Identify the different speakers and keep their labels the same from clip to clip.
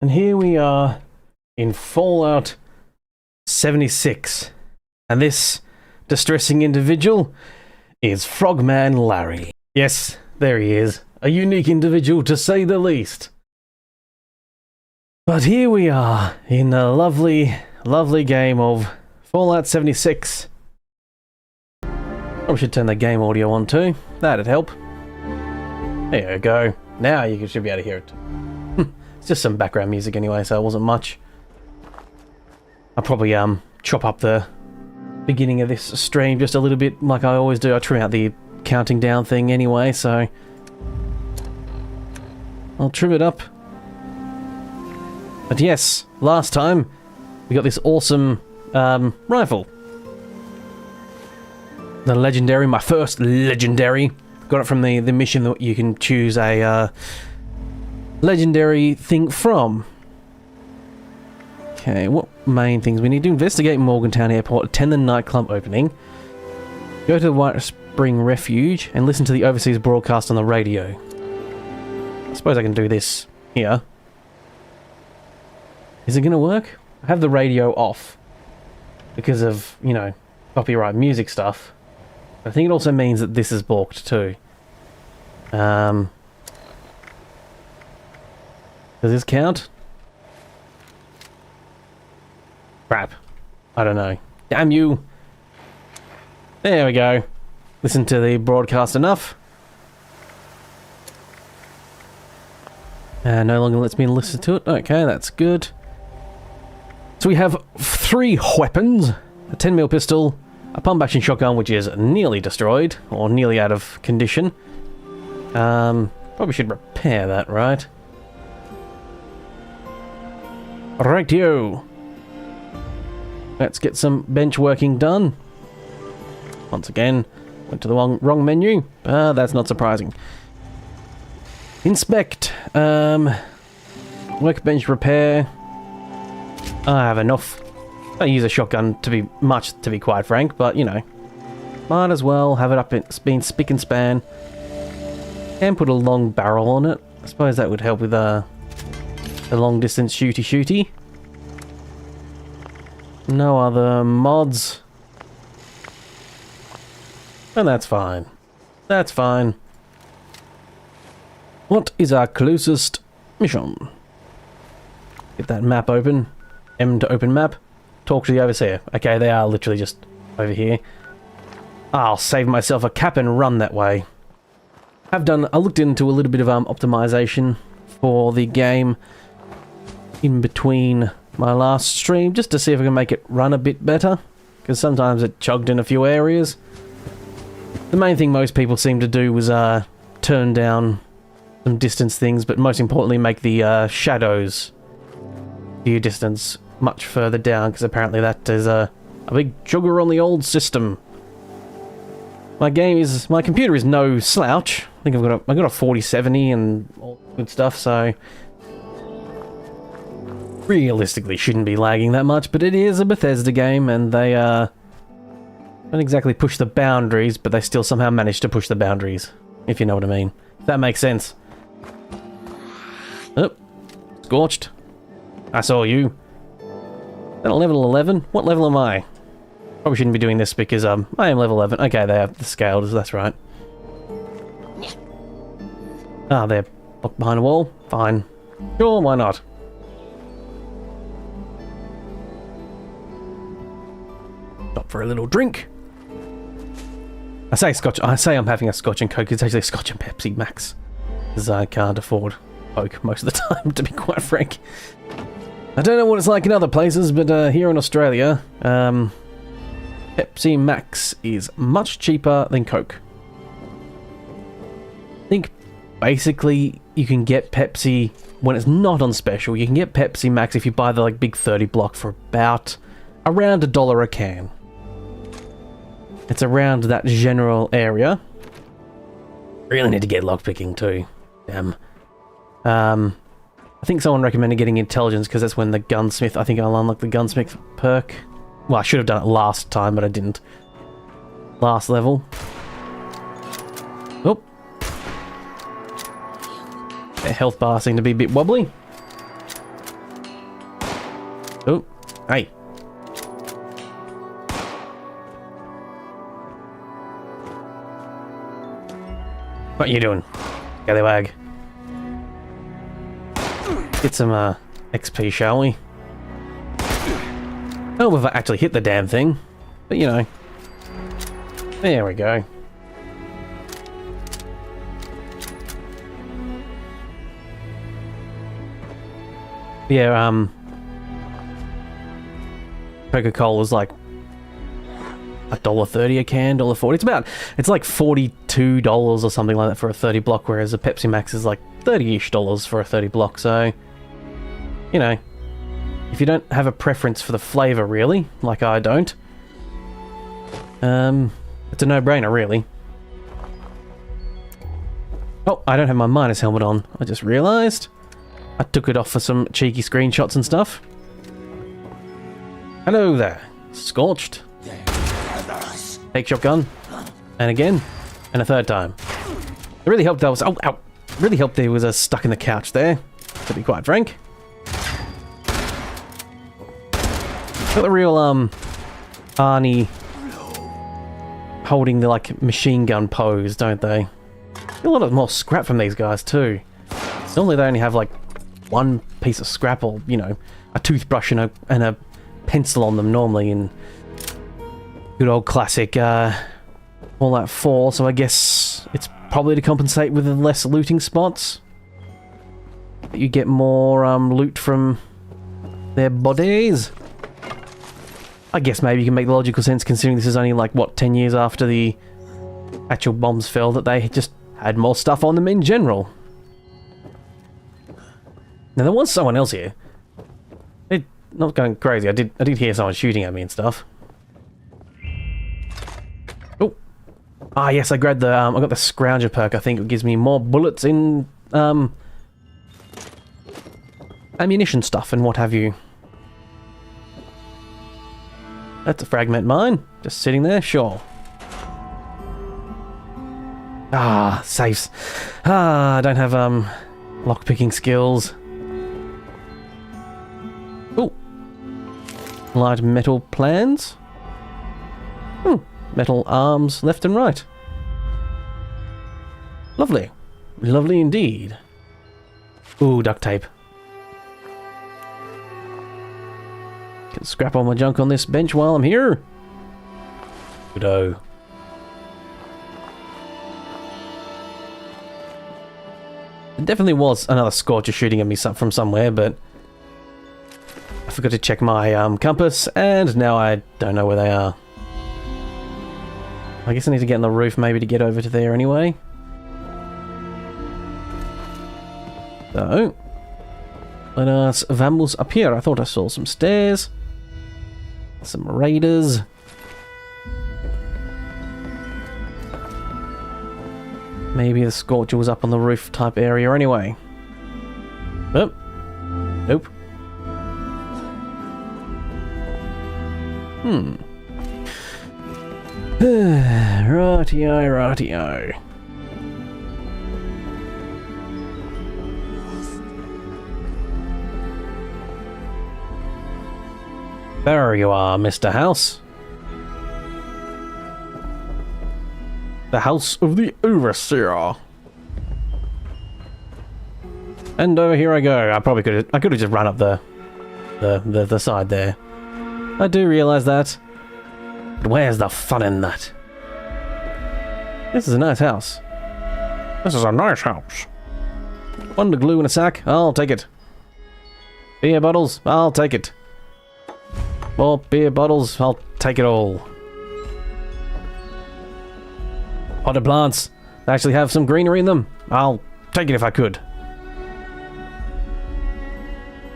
Speaker 1: And here we are in Fallout 76. And this distressing individual is Frogman Larry. Yes, there he is. A unique individual to say the least. But here we are in a lovely, lovely game of Fallout 76. Probably should turn the game audio on too. That'd help. There you go. Now you should be able to hear it. It's just some background music anyway, so it wasn't much. I'll probably chop up the beginning of this stream just a little bit like I always do. I trim out the counting down thing anyway, so I'll trim it up. But yes, last time we got this awesome rifle. The legendary, my first legendary. Got it from the mission that you can choose a legendary thing from. Okay, what main things we need to investigate Morgantown Airport, attend the nightclub opening, go to the White Spring Refuge, and listen to the overseas broadcast on the radio. I suppose I can do this here. Is it going to work? I have the radio off because of, you know, copyright music stuff. I think it also means that this is balked too. Does this count? Crap. I don't know. Damn you! There we go. Listen to the broadcast enough. No longer lets me listen to it. Okay, that's good. So we have 3 weapons. A 10mm pistol, a pump-action shotgun, which is nearly destroyed, or nearly out of condition. Probably should repair that, right? Rightio. Let's get some bench working done. Once again, went to the wrong menu. That's not surprising. Inspect. Workbench repair. I have enough. I use a shotgun to be quite frank, but you know, might as well have it up in being spick and span. And put a long barrel on it. I suppose that would help with the long distance shooty. No other mods. And that's fine. That's fine. What is our closest mission? Get that map open. M to open map. Talk to the overseer. Okay, they are literally just over here. I'll save myself a cap and run that way. I looked into a little bit of optimization for the game in between my last stream, just to see if I can make it run a bit better, because sometimes it chugged in a few areas. The main thing most people seem to do was turn down some distance things, but most importantly make the shadows view distance much further down, because apparently that is a big chugger on the old system. My computer is no slouch. I think I've got a 4070 and all good stuff, so realistically shouldn't be lagging that much, but it is a Bethesda game, and they don't exactly push the boundaries, but they still somehow manage to push the boundaries, if you know what I mean. If that makes sense. Oh, scorched. I saw you. Is that a level 11? What level am I? Probably shouldn't be doing this because I am level 11. Okay, they have the scaled, that's right. Ah, they're locked behind a wall. Fine. Sure, why not? Stop for a little drink. I say I'm having a Scotch and Coke. It's actually a Scotch and Pepsi Max, because I can't afford Coke most of the time, to be quite frank. I don't know what it's like in other places, but here in Australia, Pepsi Max is much cheaper than Coke. I think basically you can get Pepsi when it's not on special. You can get Pepsi Max if you buy the big 30 block for around $1 a can. It's around that general area. Really need to get lockpicking too. Damn. I think someone recommended getting intelligence because that's when the gunsmith. I think I'll unlock the gunsmith perk. Well, I should have done it last time, but I didn't. Last level. Oh. The health bar seemed to be a bit wobbly. Oh, hey. What are you doing? Scallywag. Get some XP, shall we? Oh, we've actually hit the damn thing. But you know. There we go. Yeah, Coca-Cola's like $1.30 a can, $1.40. It's like $42 or something like that for a 30 block, whereas a Pepsi Max is like $30-ish for a 30 block. So, you know, if you don't have a preference for the flavour, really, like I don't, it's a no-brainer, really. Oh, I don't have my miner's helmet on. I just realised. I took it off for some cheeky screenshots and stuff. Hello there. Scorched. Take shotgun. And again. And a third time. It really helped that was... Oh, ow. Really helped there was a stuck in the couch there. To be quite frank. Got the real, Arnie holding the, like, machine gun pose, don't they? Get a lot of more scrap from these guys, too. Normally they only have, like, one piece of scrap or, you know, a toothbrush and a pencil on them normally in good old classic Fallout 4, so I guess it's probably to compensate with the less looting spots. You get more loot from their bodies. I guess maybe you can make the logical sense considering this is only like, what, 10 years after the actual bombs fell, that they just had more stuff on them in general. Now there was someone else here. Not going crazy. I did hear someone shooting at me and stuff. Oh, ah yes, I grabbed the I got the Scrounger perk. I think it gives me more bullets in ammunition stuff and what have you. That's a fragment mine, just sitting there. Sure. Ah, safes. Ah, I don't have lockpicking skills. Oh, light metal plans. Metal arms left and right. Lovely. Lovely indeed. Ooh, duct tape. Can scrap all my junk on this bench while I'm here. Good-o. There definitely was another Scorcher shooting at me from somewhere, but I forgot to check my compass, and now I don't know where they are. I guess I need to get on the roof maybe to get over to there anyway. So, let us vamos up here. I thought I saw some stairs. Some raiders. Maybe the Scorcher was up on the roof type area anyway. Oh. Nope. Rightio, rightio. There you are, Mr. House. The House of the Overseer. And over here I go. I could have just run up the side there. I do realise that. But where's the fun in that? This is a nice house. This is a nice house. Wonder glue in a sack? I'll take it. Beer bottles? I'll take it. More beer bottles? I'll take it all. Potted plants. They actually have some greenery in them. I'll take it if I could.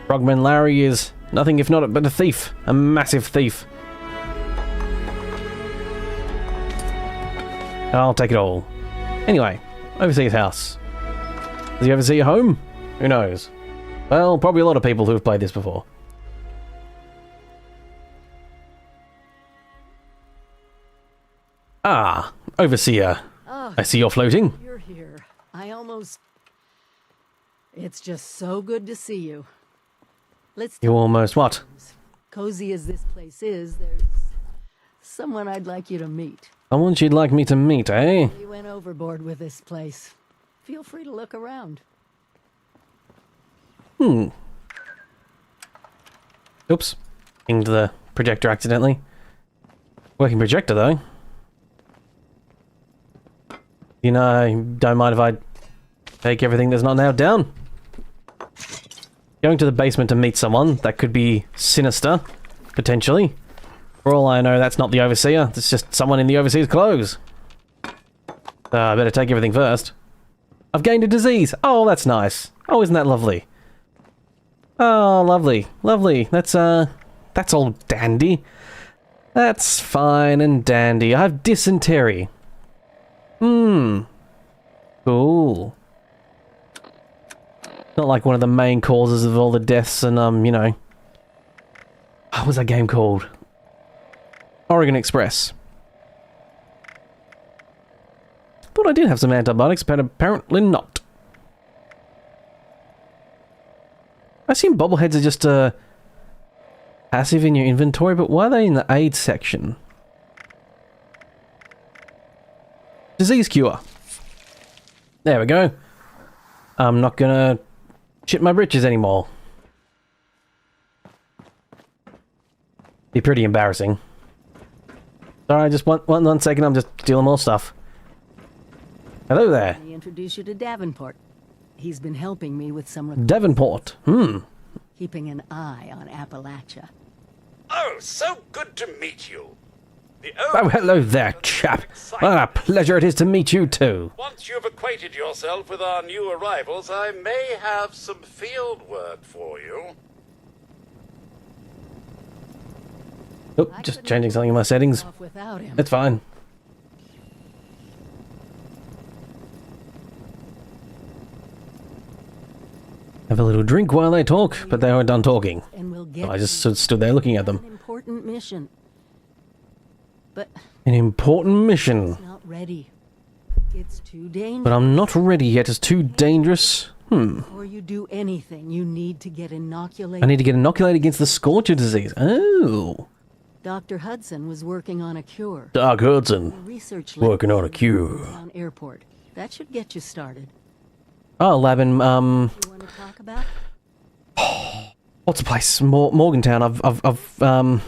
Speaker 1: Frogman Larry is nothing if not but a thief. A massive thief. I'll take it all. Anyway, Overseer's house. Does he ever see a home? Who knows? Well, probably a lot of people who have played this before. Ah, Overseer.
Speaker 2: Oh,
Speaker 1: I see you're floating.
Speaker 2: You're here. It's just so good to see you. Let's
Speaker 1: You almost what?
Speaker 2: cozy as this place is, there's someone I'd like you to meet.
Speaker 1: Someone she'd like me to meet, eh?
Speaker 2: We went overboard with this place. Feel free to look around.
Speaker 1: Oops. Pinged the projector accidentally. Working projector, though. You know, don't mind if I take everything that's not nailed down. Going to the basement to meet someone, that could be sinister, potentially. For all I know, that's not the Overseer. It's just someone in the Overseer's clothes. I better take everything first. I've gained a disease. Oh, that's nice. Oh, isn't that lovely? Oh, lovely. Lovely. That's all dandy. That's fine and dandy. I have dysentery. Cool. Not like one of the main causes of all the deaths and, you know... What was that game called? Oregon Express. Thought I did have some antibiotics, but apparently not. I assume bobbleheads are just, passive in your inventory, but why are they in the aid section? Disease cure. There we go. I'm not gonna shit my britches anymore. Be pretty embarrassing. Sorry, just one second, I'm just stealing more stuff. Hello there.
Speaker 2: Let me introduce you to Davenport. He's been helping me with some requests.
Speaker 1: Davenport.
Speaker 2: Keeping an eye on Appalachia.
Speaker 3: Oh, so good to meet you.
Speaker 1: Oh, hello there, chap. What a pleasure it is to meet you too.
Speaker 3: Once you've acquainted yourself with our new arrivals, I may have some field work for you.
Speaker 1: Oh, just changing something in my settings. It's fine. Have a little drink while they talk, but they weren't done talking. I just stood there looking at them.
Speaker 2: An important mission. But
Speaker 1: an important mission.
Speaker 2: It's not ready. It's too dangerous.
Speaker 1: But I'm not ready yet. It's too dangerous.
Speaker 2: Before you do anything, you need to get inoculated.
Speaker 1: I need to get inoculated against the Scorcher disease. Oh.
Speaker 2: Dr. Hudson was working on a cure.
Speaker 1: Doc Hudson.
Speaker 2: Research
Speaker 1: working on a cure.
Speaker 2: Airport. That should get you started.
Speaker 1: Oh, lab in,
Speaker 2: You want to talk about?
Speaker 1: What's the place? Morgantown. I've got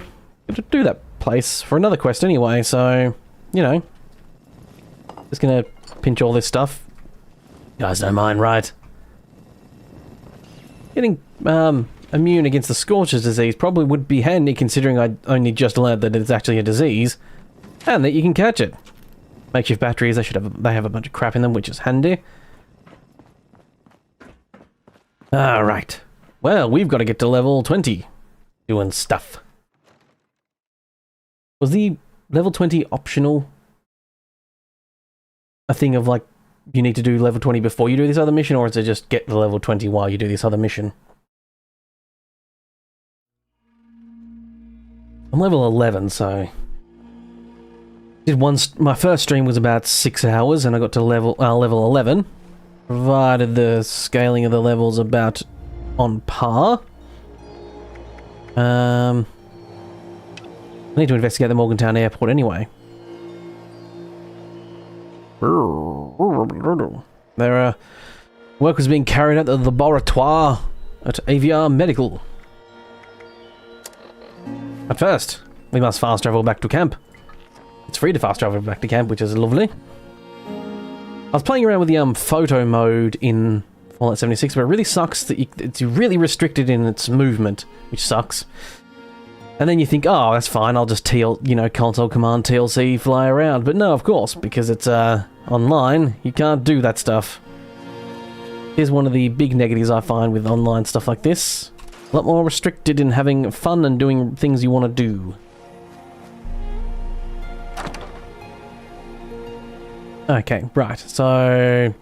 Speaker 1: to do that place for another quest anyway, so, you know. Just gonna pinch all this stuff. You guys don't mind, right? Getting, immune against the Scorcher's disease probably would be handy, considering I only just learned that it's actually a disease, and that you can catch it. Makeshift batteries, they have a bunch of crap in them, which is handy. Alright. Well, we've got to get to level 20. Doing stuff. Was the level 20 optional? A thing of, like, you need to do level 20 before you do this other mission, or is it just get the level 20 while you do this other mission? I'm level 11, so... My first stream was about 6 hours, and I got to level 11. Provided the scaling of the levels about on par. I need to investigate the Morgantown airport anyway. There are workers being carried out at the laboratoire at AVR Medical. But first, we must fast travel back to camp. It's free to fast travel back to camp, which is lovely. I was playing around with the photo mode in Fallout 76, but it really sucks that it's really restricted in its movement, which sucks. And then you think, oh, that's fine, I'll just console command TLC fly around. But no, of course, because it's online, you can't do that stuff. Here's one of the big negatives I find with online stuff like this. A lot more restricted in having fun and doing things you want to do. Okay, right, so...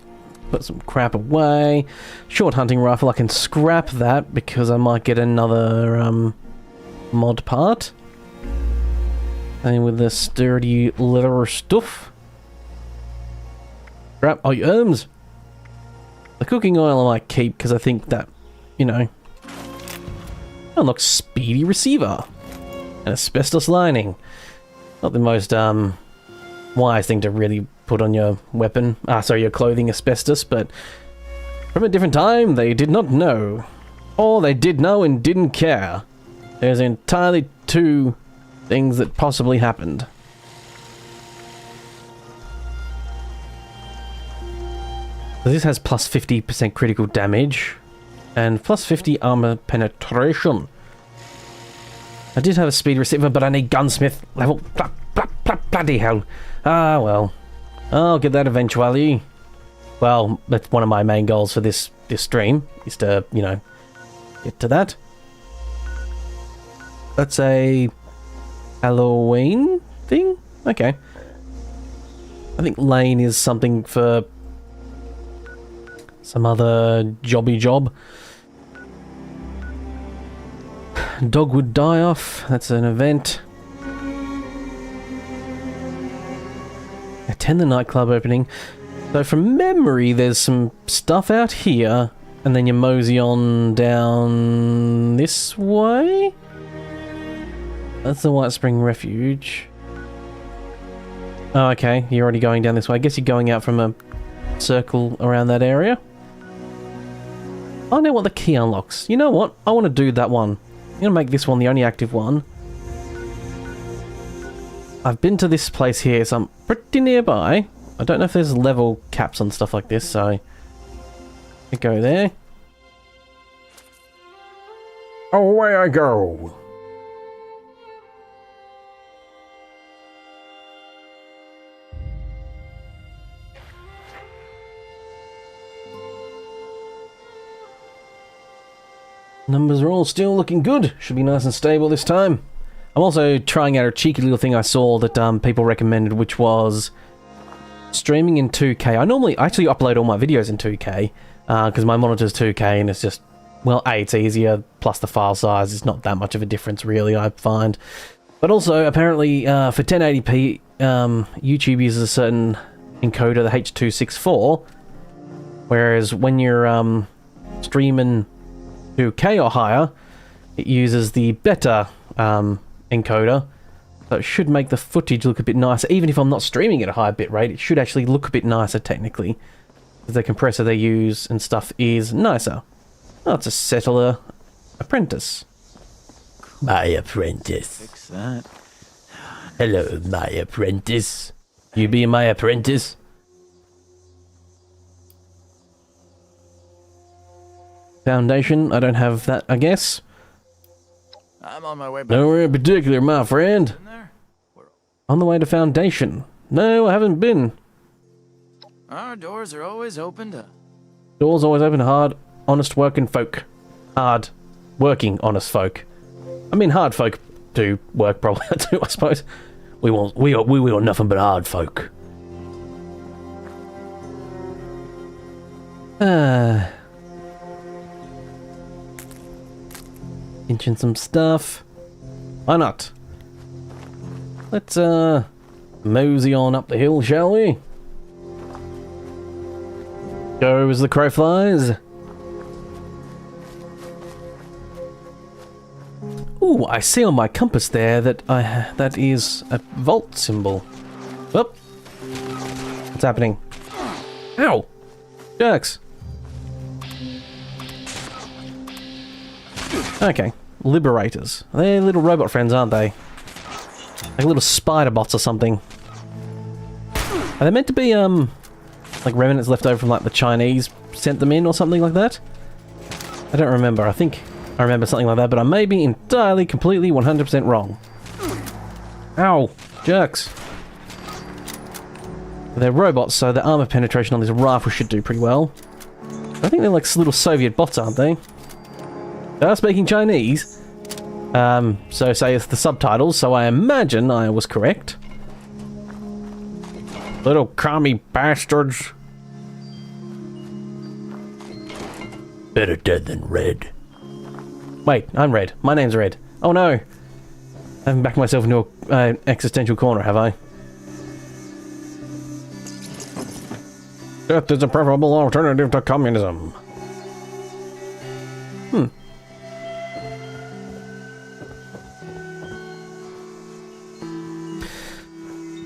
Speaker 1: put some crap away. Short hunting rifle, I can scrap that because I might get another, mod part. And with the sturdy leather stuff. Crap, oh, herbs! The cooking oil I might keep because I think that, you know... Unlock speedy receiver. An asbestos lining. Not the most wise thing to really put on your weapon. Sorry, your clothing, asbestos, but from a different time, they did not know. Or they did know and didn't care. There's entirely two things that possibly happened. So this has plus 50% critical damage and plus 50 armor penetration. I did have a speed receiver, but I need gunsmith level. Bloody hell. Ah, well. I'll get that eventually. Well, that's one of my main goals for this stream, is to, you know, get to that. That's a Halloween thing? Okay. I think Lane is something for some other jobby job. Dogwood die-off, that's an event. Attend the nightclub opening. So from memory, there's some stuff out here, and then you mosey on down this way? That's the White Spring Refuge. Oh, okay, you're already going down this way. I guess you're going out from a circle around that area. I know what the key unlocks. You know what? I want to do that one. I'm going to make this one the only active one. I've been to this place here, so I'm pretty nearby. I don't know if there's level caps on stuff like this, so I go there. Away I go. Numbers are all still looking good. Should be nice and stable this time. I'm also trying out a cheeky little thing I saw that people recommended, which was streaming in 2K. I actually upload all my videos in 2K because my monitor's 2K and it's just, well, A, it's easier, plus the file size is not that much of a difference really, I find. But also, apparently, for 1080p, YouTube uses a certain encoder, the H.264, whereas when you're streaming 2K or higher, it uses the better encoder, so it should make the footage look a bit nicer. Even if I'm not streaming at a high bitrate, it should actually look a bit nicer technically, because the compressor they use and stuff is nicer. Oh, it's a settler apprentice.
Speaker 4: My apprentice.
Speaker 5: Fix that.
Speaker 4: Hello, my apprentice.
Speaker 1: You be my apprentice? Foundation, I don't have that, I guess.
Speaker 5: I'm on my way back.
Speaker 1: Nowhere in particular, my friend.
Speaker 5: In there?
Speaker 1: On the way to Foundation. No, I haven't been.
Speaker 5: Our doors are always open to...
Speaker 1: Doors always open to hard, honest working folk. Hard working, honest folk. I mean, hard folk do work probably too, I suppose. We want nothing but hard folk. Inching some stuff. Why not? Let's mosey on up the hill, shall we? Go as the crow flies. Ooh, I see on my compass there that that is a vault symbol. Whoop. What's happening? Ow! Jerks. Okay. Liberators. They're little robot friends, aren't they? Like little spider bots or something. Are they meant to be, like remnants left over from like the Chinese sent them in or something like that? I don't remember. I think I remember something like that, but I may be entirely, completely, 100% wrong. Ow! Jerks. They're robots, so the armor penetration on this rifle should do pretty well. I think they're like little Soviet bots, aren't they? They are speaking Chinese. So say it's the subtitles, so I imagine I was correct. Little commie bastards.
Speaker 4: Better dead than red.
Speaker 1: Wait, I'm Red. My name's Red. Oh no! I haven't backed myself into an existential corner, have I? Death is a preferable alternative to communism.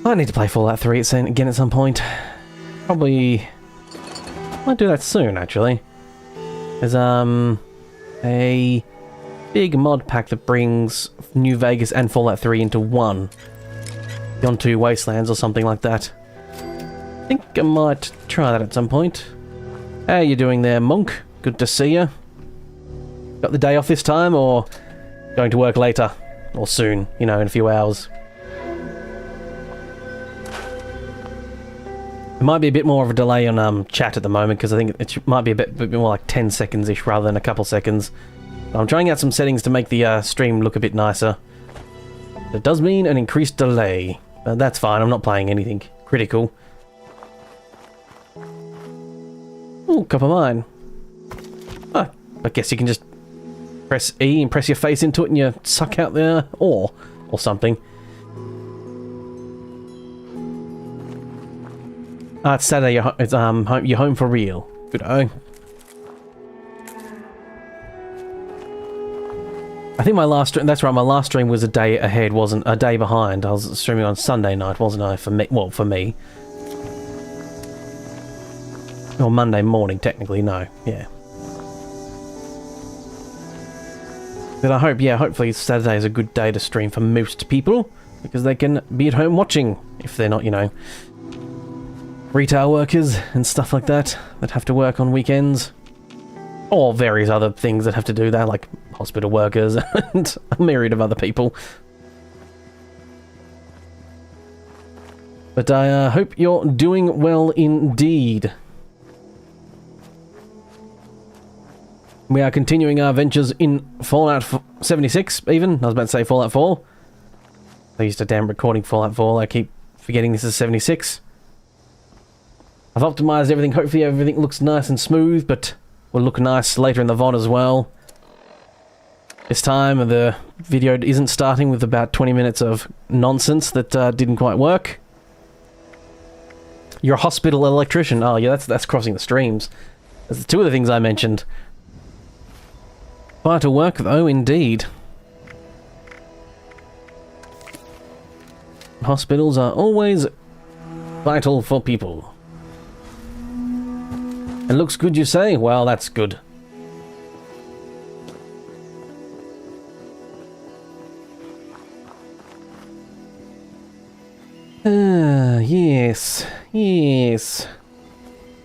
Speaker 1: I need to play Fallout 3 again at some point. Probably... might do that soon, actually. There's, a big mod pack that brings New Vegas and Fallout 3 into one. Beyond 2 Wastelands or something like that. I think I might try that at some point. How you doing there, Monk? Good to see you. Got the day off this time, or going to work later? Or soon, you know, in a few hours. There might be a bit more of a delay on chat at the moment, because I think it might be a bit more like 10 seconds-ish rather than a couple seconds. I'm trying out some settings to make the stream look a bit nicer. It does mean an increased delay. But that's fine, I'm not playing anything critical. Ooh, cup of mine. Oh, I guess you can just press E and press your face into it and you suck out the ore or something. Ah, it's Saturday. You're home for real. Good-o. I think my last stream, that's right, my last stream was a day ahead, wasn't a day behind. I was streaming on Sunday night, wasn't I, for me? Well, for me. Or Monday morning, technically, no. Yeah. But I hope, yeah, hopefully Saturday is a good day to stream for most people, because they can be at home watching, if they're not, you know, retail workers and stuff like that, that have to work on weekends. Or various other things that have to do that, like hospital workers and a myriad of other people. But I hope you're doing well indeed. We are continuing our ventures in Fallout 76, even. I was about to say Fallout 4. I used to damn recording Fallout 4. I keep forgetting this is 76. I've optimized everything. Hopefully everything looks nice and smooth, but will look nice later in the VOD as well. This time the video isn't starting with about 20 minutes of nonsense that didn't quite work. You're a hospital electrician. Oh yeah, that's crossing the streams. That's two of the things I mentioned. Vital work though, indeed. Hospitals are always vital for people. It looks good, you say? Well, that's good. Yes. Yes.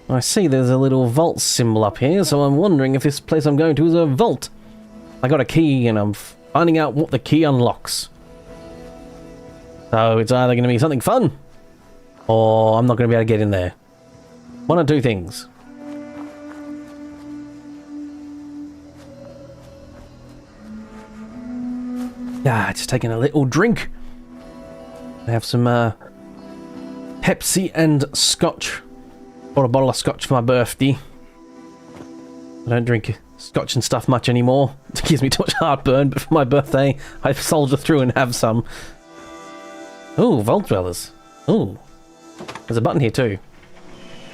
Speaker 1: I see there's a little vault symbol up here, so I'm wondering if this place I'm going to is a vault. I got a key, and I'm finding out what the key unlocks. So it's either going to be something fun, or I'm not going to be able to get in there. One or two things. Ah, just taking a little drink. I have some Pepsi and scotch. Bought a bottle of scotch for my birthday. I don't drink scotch and stuff much anymore. It gives me too much heartburn, but for my birthday, I soldier through and have some. Ooh, Vault Dwellers. Ooh. There's a button here too.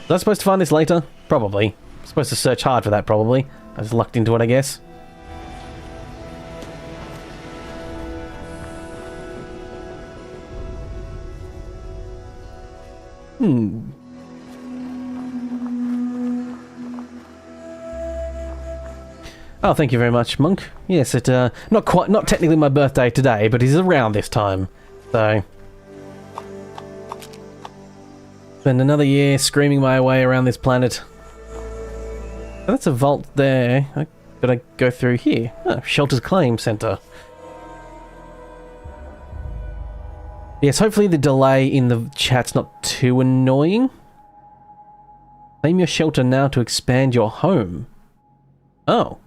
Speaker 1: Was I supposed to find this later? Probably. I'm supposed to search hard for that, probably. I just lucked into it, I guess. Oh, thank you very much, Monk. Yes, it not technically my birthday today, but it's around this time. So spend another year screaming my way around this planet. Oh, that's a vault there. I gotta go through here. Oh, Shelter's Claim Center. Yes, hopefully the delay in the chat's not too annoying. Claim your shelter now to expand your home. Oh.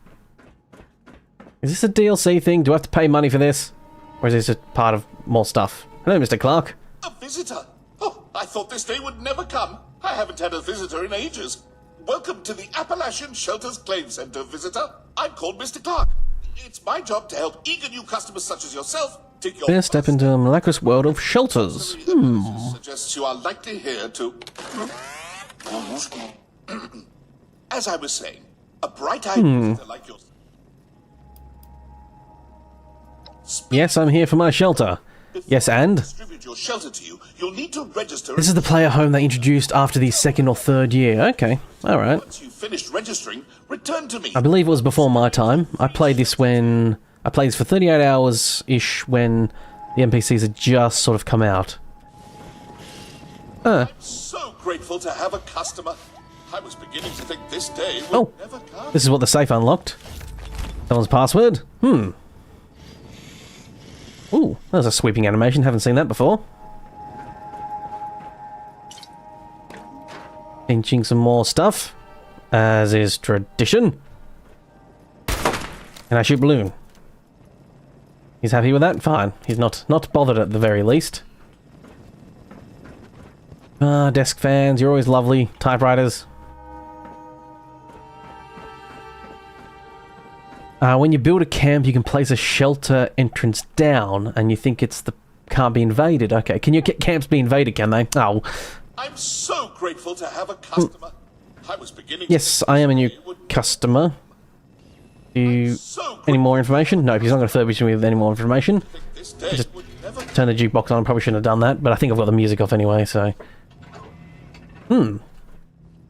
Speaker 1: Is this a DLC thing? Do I have to pay money for this? Or is this a part of more stuff? Hello, Mr. Clark.
Speaker 3: A visitor? Oh, I thought this day would never come. I haven't had a visitor in ages. Welcome to the Appalachian Shelters Claim Center, visitor. I'm called Mr. Clark. It's my job to help eager new customers such as yourself take your
Speaker 1: first step into the miraculous world of shelters.
Speaker 3: Suggests you are likely here to... As I was saying, a bright-eyed visitor like yourself.
Speaker 1: Yes, I'm here for my shelter. Yes, and?
Speaker 3: Distribute your shelter to you, you'll need to register.
Speaker 1: This is the player home they introduced after the 2nd or 3rd year. Okay, alright.
Speaker 3: Once you've finished registering, return to me.
Speaker 1: I believe it was before my time. I played this for 38 hours-ish when the NPCs had just sort of come out.
Speaker 3: I'm so grateful to have a customer. I was beginning to think this day would never come.
Speaker 1: This is what the safe unlocked. Someone's password? Ooh, that was a sweeping animation. Haven't seen that before. Inching some more stuff, as is tradition. And I shoot balloon. He's happy with that? Fine. He's not bothered at the very least. Desk fans, you're always lovely. Typewriters. When you build a camp, you can place a shelter entrance down, and you think can't be invaded. Okay, can your camps be invaded, can they? Oh.
Speaker 3: I'm so grateful to have a customer. I was beginning
Speaker 1: Yes, I am a new customer. Any more information? No, he's not going to furbish me with any more information.
Speaker 3: this day
Speaker 1: Just
Speaker 3: would never
Speaker 1: turn the jukebox on. Probably shouldn't have done that, but I think I've got the music off anyway, so... Is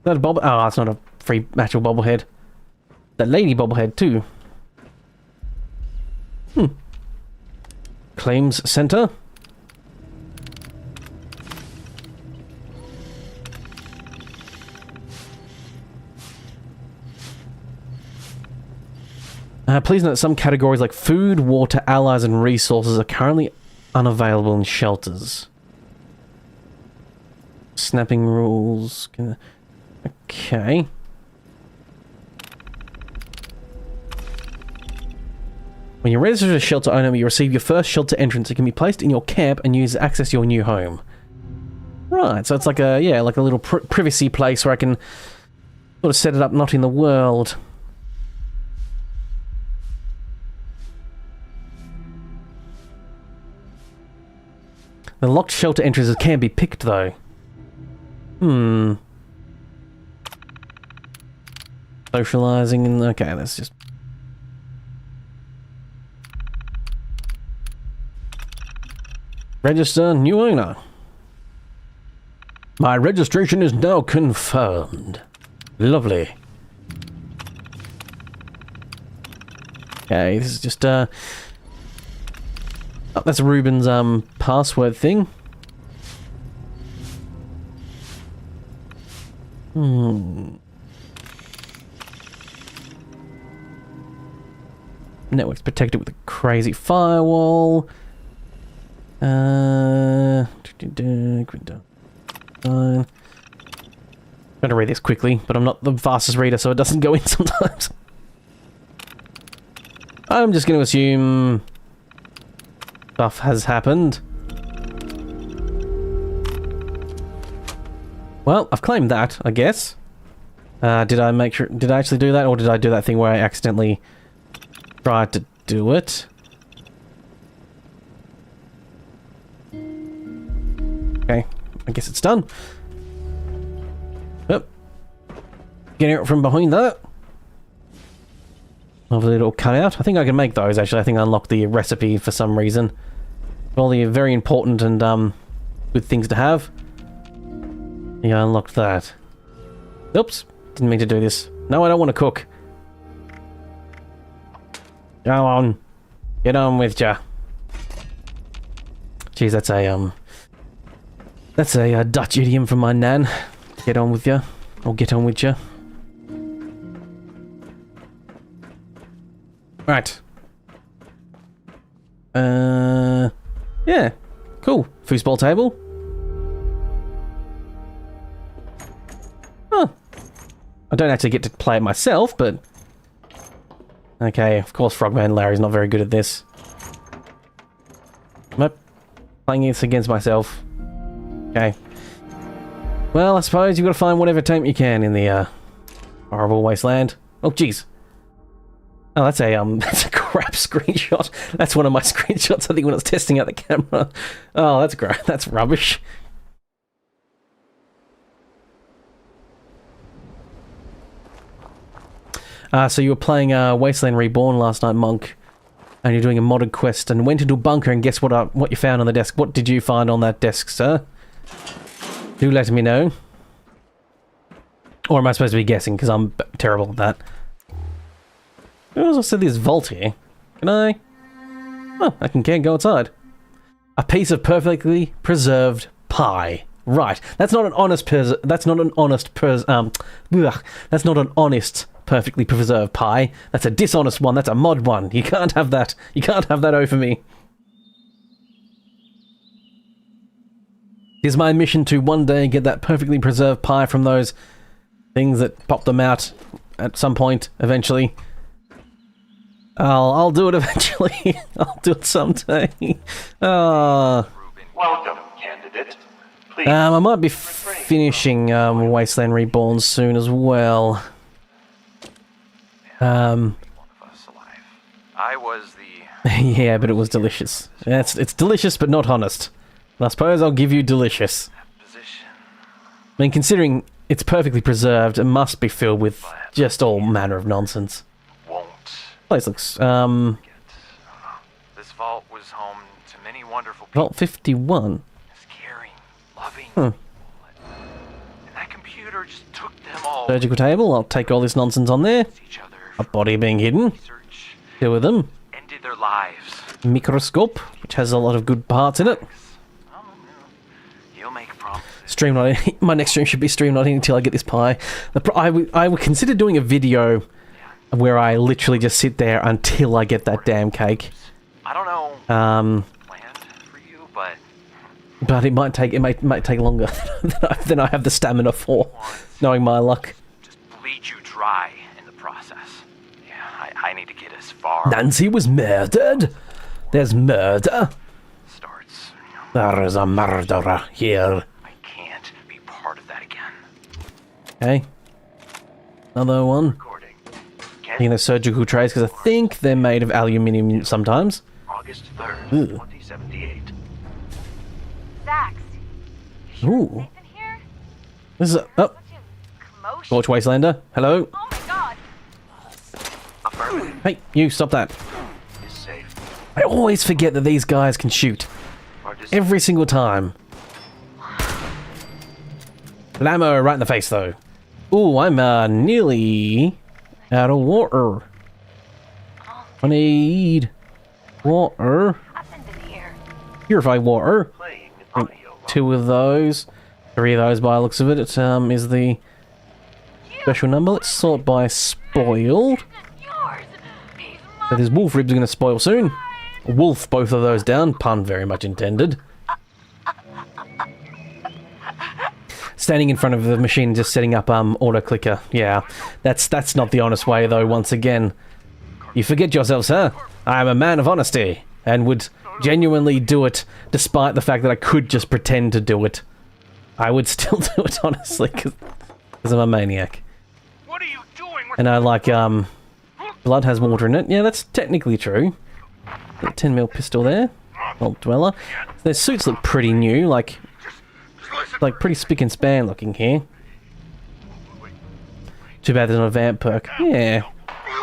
Speaker 1: that a bob? Oh, it's not a free actual bobblehead. That lady bobblehead, too. Claims center. Please note some categories like food, water, allies, and resources are currently unavailable in shelters. Snapping rules. Okay. When you register as a shelter owner, you receive your first shelter entrance. It can be placed in your camp and used to access your new home. Right, so it's like a little privacy place where I can sort of set it up, not in the world. The locked shelter entrances can be picked, though. Socializing and... Okay, let's just... Register new owner. My registration is now confirmed. Lovely. Okay, this is just, Oh, that's Ruben's, password thing. Network's protected with a crazy firewall. Fine. Trying to read this quickly, but I'm not the fastest reader, so it doesn't go in sometimes. I'm just going to assume stuff has happened. Well, I've claimed that, I guess. Did I actually do that, or did I do that thing where I accidentally tried to do it? Okay, I guess it's done. Yep. Get out from behind that. Lovely little cutout. I think I can make those, actually. I think I unlocked the recipe for some reason. All the very important and, good things to have. Yeah, I unlocked that. Oops. Didn't mean to do this. No, I don't want to cook. Go on. Get on with ya. Jeez, that's a, that's a Dutch idiom from my nan. Get on with ya. Or get on with ya. Right. Yeah. Cool. Foosball table. Huh. I don't actually get to play it myself, but... Okay, of course Frogman Larry's not very good at this. Nope. Playing this against myself. Okay. Well, I suppose you've got to find whatever tape you can in the, horrible Wasteland. Oh, jeez. Oh, that's a crap screenshot. That's one of my screenshots, I think, when I was testing out the camera. Oh, that's great. That's rubbish. So you were playing, Wasteland Reborn last night, Monk. And you're doing a modded quest and went into a bunker and guess what you found on the desk. What did you find on that desk, sir? Do let me know. Or am I supposed to be guessing, because I'm terrible at that. I also said this vault here. Can I? Oh, I can't go outside. A piece of perfectly preserved pie. Right. That's not an honest that's not an honest perfectly preserved pie. That's a dishonest one. That's a mod one. You can't have that. You can't have that over me. It is my mission to one day get that perfectly preserved pie from those things that pop them out at some point, eventually. I'll do it eventually. I'll do it someday.
Speaker 6: Welcome, candidate. Please.
Speaker 1: I might be finishing Wasteland Reborn soon as well.
Speaker 5: One of us alive. I was the...
Speaker 1: Yeah, but it was delicious. Yeah, it's delicious, but not honest. And I suppose I'll give you delicious.
Speaker 5: position.
Speaker 1: I mean, considering it's perfectly preserved, it must be filled with just all manner of nonsense.
Speaker 5: Won't.
Speaker 1: Place looks,
Speaker 5: This vault was home to many wonderful people.
Speaker 1: Vault 51.
Speaker 5: Caring, loving.
Speaker 1: Hmm.
Speaker 5: And that computer just took them all.
Speaker 1: Surgical table, I'll take all this nonsense on there.
Speaker 5: Each other.
Speaker 1: A body being hidden.
Speaker 5: Research.
Speaker 1: Deal with them.
Speaker 5: Ended their lives.
Speaker 1: Microscope, which has a lot of good parts in it.
Speaker 5: Oh, no. You'll make promises.
Speaker 1: Streamlining. My next stream should be streamlining until I get this pie. I would consider doing a video where I literally just sit there until I get that damn cake.
Speaker 5: I don't know.
Speaker 1: Planned
Speaker 5: for you, but
Speaker 1: it might take longer than I have the stamina for, knowing my luck.
Speaker 5: just bleed you dry in the process. Yeah, I need to get as far.
Speaker 1: Nancy was murdered. There's murder.
Speaker 5: Starts.
Speaker 1: There is a murderer here.
Speaker 5: I can't be part of that again.
Speaker 1: Okay. Another one.
Speaker 5: Recording.
Speaker 1: Taking those surgical trays because I think they're made of aluminium sometimes.
Speaker 6: August 3rd,
Speaker 1: Ugh.
Speaker 6: 2078.
Speaker 7: Zax,
Speaker 1: Ooh.
Speaker 7: Nathan here?
Speaker 1: This is a, oh,
Speaker 7: Such a commotion.
Speaker 1: Torch Wastelander. Hello.
Speaker 7: Oh my god.
Speaker 6: Affirmative.
Speaker 1: Hey, you stop that.
Speaker 6: Is safe.
Speaker 1: I always forget that these guys can shoot. Every single time. Blammo right in the face though. Ooh, I'm nearly out of water. I need water.
Speaker 7: Happened in here.
Speaker 1: Purify water.
Speaker 6: Playing audio.
Speaker 1: 2 of those. 3 of those by the looks of it. It is the special number. Let's sort by spoiled.
Speaker 7: Yours. He's
Speaker 1: So this wolf ribs are going to spoil soon. Wolf, both of those down. Pun very much intended. Standing in front of the machine, just setting up auto clicker. Yeah, that's not the honest way though. Once again, you forget yourself, sir. I am a man of honesty and would genuinely do it, despite the fact that I could just pretend to do it. I would still do it honestly, because I'm a maniac.
Speaker 6: What are you doing with
Speaker 1: And I like blood has water in it. Yeah, that's technically true. Got a 10mm pistol there. Vault Dweller. Their suits look pretty new, like pretty spick and span looking here. Too bad there's not a vamp perk. Yeah.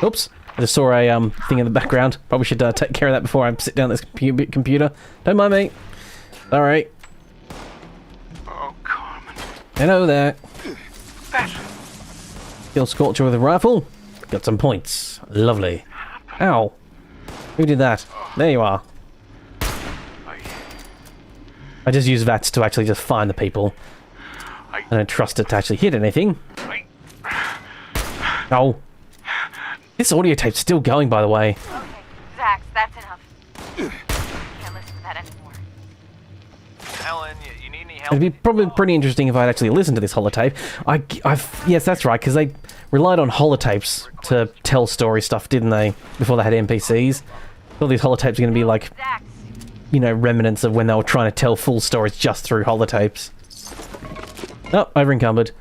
Speaker 1: Oops. I just saw a thing in the background. Probably should take care of that before I sit down at this computer. Don't mind me. Alright.
Speaker 6: Oh, Carmen.
Speaker 1: Hello there. Kill Scorcher with a rifle. Got some points. Lovely. Ow. Who did that? There you are. I just use VATS to actually just find the people. I don't trust it to actually hit anything. Oh. This audio tape's still going, by the way.
Speaker 7: Okay, Zax, that's enough. Can't listen to that anymore.
Speaker 5: Helen, you need any help?
Speaker 1: It'd be probably pretty interesting if I'd actually listened to this holotape. Yes, that's right, because they relied on holotapes to tell story stuff, didn't they? Before they had NPCs. All these holotapes are going to be like,
Speaker 7: Zax,
Speaker 1: you know, remnants of when they were trying to tell full stories just through holotapes. Oh, over encumbered.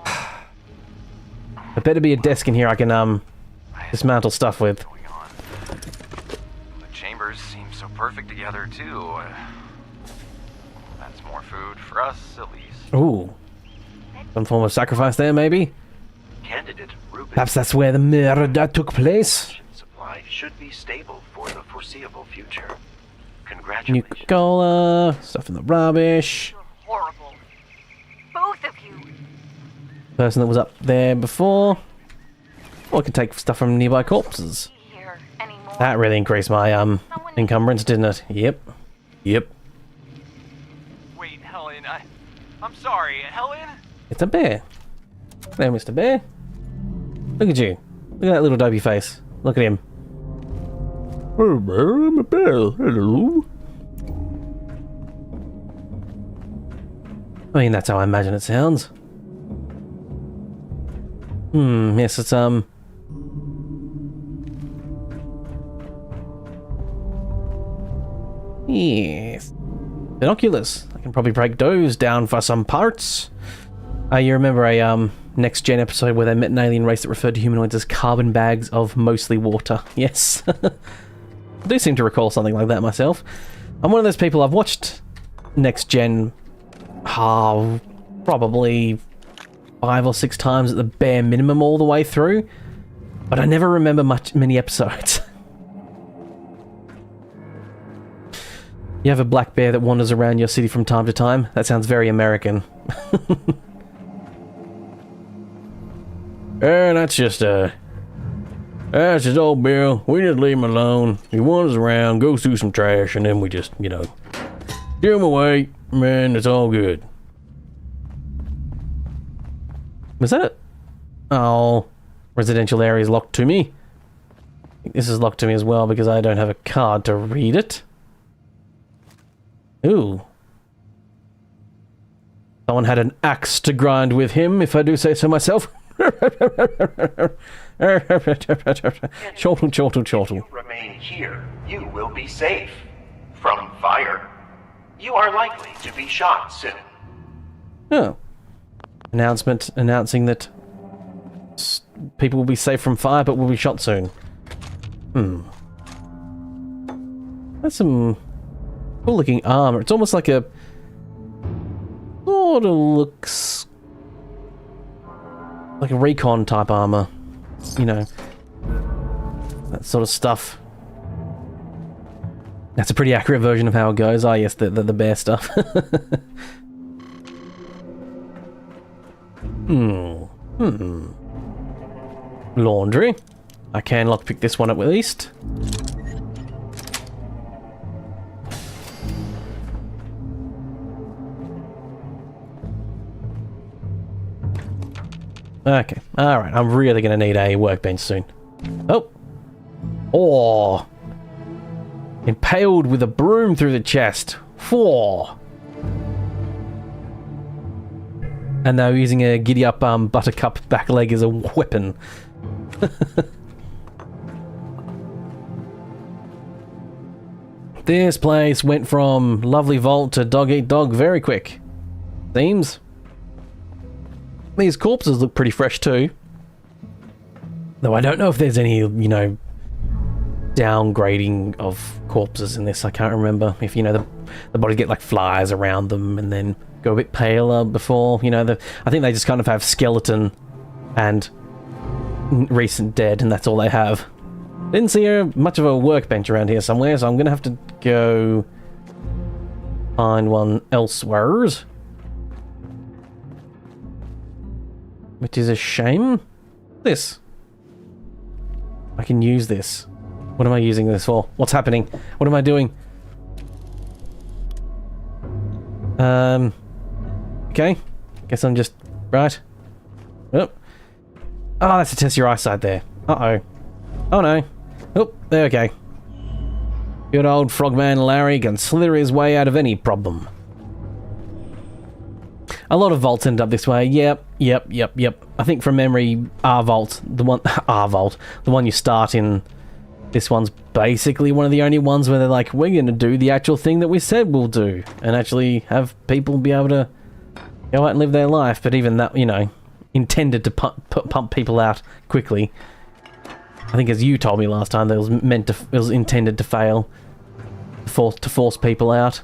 Speaker 1: There better be a desk in here I can dismantle stuff with.
Speaker 5: The chambers seem so perfect together too. That's more food for us, at least.
Speaker 1: Ooh. Some form of sacrifice there, maybe?
Speaker 6: Candidate Ruben.
Speaker 1: Perhaps that's where the murder took place?
Speaker 6: Supply should be stable for the foreseeable future.
Speaker 1: New
Speaker 6: Congratulations.
Speaker 1: Coca-Cola, stuff in the rubbish.
Speaker 7: You're horrible. Both of you.
Speaker 1: Person that was up there before. Or I could take stuff from nearby corpses.
Speaker 7: Here anymore.
Speaker 1: That really increased my encumbrance, didn't it? Yep. Yep.
Speaker 5: Wait, Helen, I'm sorry, Helen?
Speaker 1: It's a bear. There, Mr. Bear. Look at you. Look at that little dopey face. Look at him. Oh, bear, I'm a bear. Hello. I mean, that's how I imagine it sounds. Yes, it's, yes. Binoculars. I can probably break those down for some parts. You remember a, Next Gen episode where they met an alien race that referred to humanoids as carbon bags of mostly water? Yes. I do seem to recall something like that myself. I'm one of those people, I've watched Next Gen probably 5 or 6 times at the bare minimum all the way through, but I never remember many episodes. You have a black bear that wanders around your city from time to time? That sounds very American. That's just old Bill. We just leave him alone. He wanders around, goes through some trash, and then we just, you know, give him away. Man, it's all good. Was that it? Oh, residential area is locked to me. I think this is locked to me as well because I don't have a card to read it. Ooh. Someone had an axe to grind with him, if I do say so myself. Chortle, chortle, chortle.
Speaker 6: If you remain here, you will be safe from fire. You are likely to be shot soon.
Speaker 1: Oh. Announcement announcing that people will be safe from fire but will be shot soon. That's some cool looking armor. It's almost like a... sort of looks... like a recon type armor. You know. That sort of stuff. That's a pretty accurate version of how it goes. Ah, yes, the bear stuff. Laundry. I can lockpick this one up at least. Okay, alright, I'm really gonna need a workbench soon. Oh! Oh! Impaled with a broom through the chest. 4. And now using a giddy-up buttercup back leg as a weapon. This place went from lovely vault to dog-eat-dog very quick. Seems. These corpses look pretty fresh too. Though I don't know if there's any, you know, downgrading of corpses in this. I can't remember if, you know, the bodies get like flies around them and then go a bit paler before, you know, I think they just kind of have skeleton and recent dead and that's all they have. Didn't see much of a workbench around here somewhere, so I'm gonna have to go find one elsewhere. Which is a shame. This. I can use this. What am I using this for? What's happening? What am I doing? Okay. Guess I'm just... right. Oh. Oh, that's to test your eyesight there. Uh-oh. Oh no. Oh, there we go. Good old Frogman Larry can slither his way out of any problem. A lot of vaults end up this way. Yep. I think from memory, our vault, the one you start in, this one's basically one of the only ones where they're like, we're going to do the actual thing that we said we'll do, and actually have people be able to go out and live their life. But even that, you know, intended to pump people out quickly. I think, as you told me last time, that it was intended to fail, to force people out.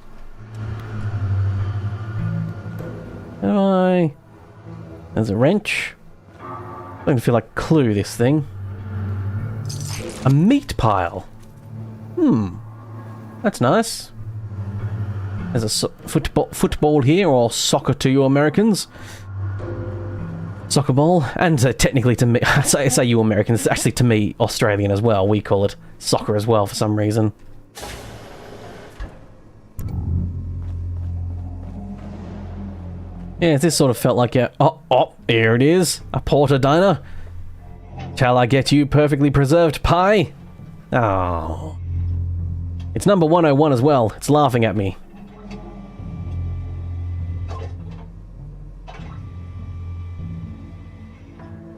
Speaker 1: There's a wrench. I'm going to feel like Clue, this thing. A meat pile. That's nice. There's a football here, or soccer to you Americans. Soccer ball, and technically to me, I say you Americans, actually to me, Australian as well. We call it soccer as well for some reason. Yeah, this sort of felt like a... Oh, here it is. A porter diner. Shall I get you perfectly preserved pie? Oh. It's number 101 as well. It's laughing at me.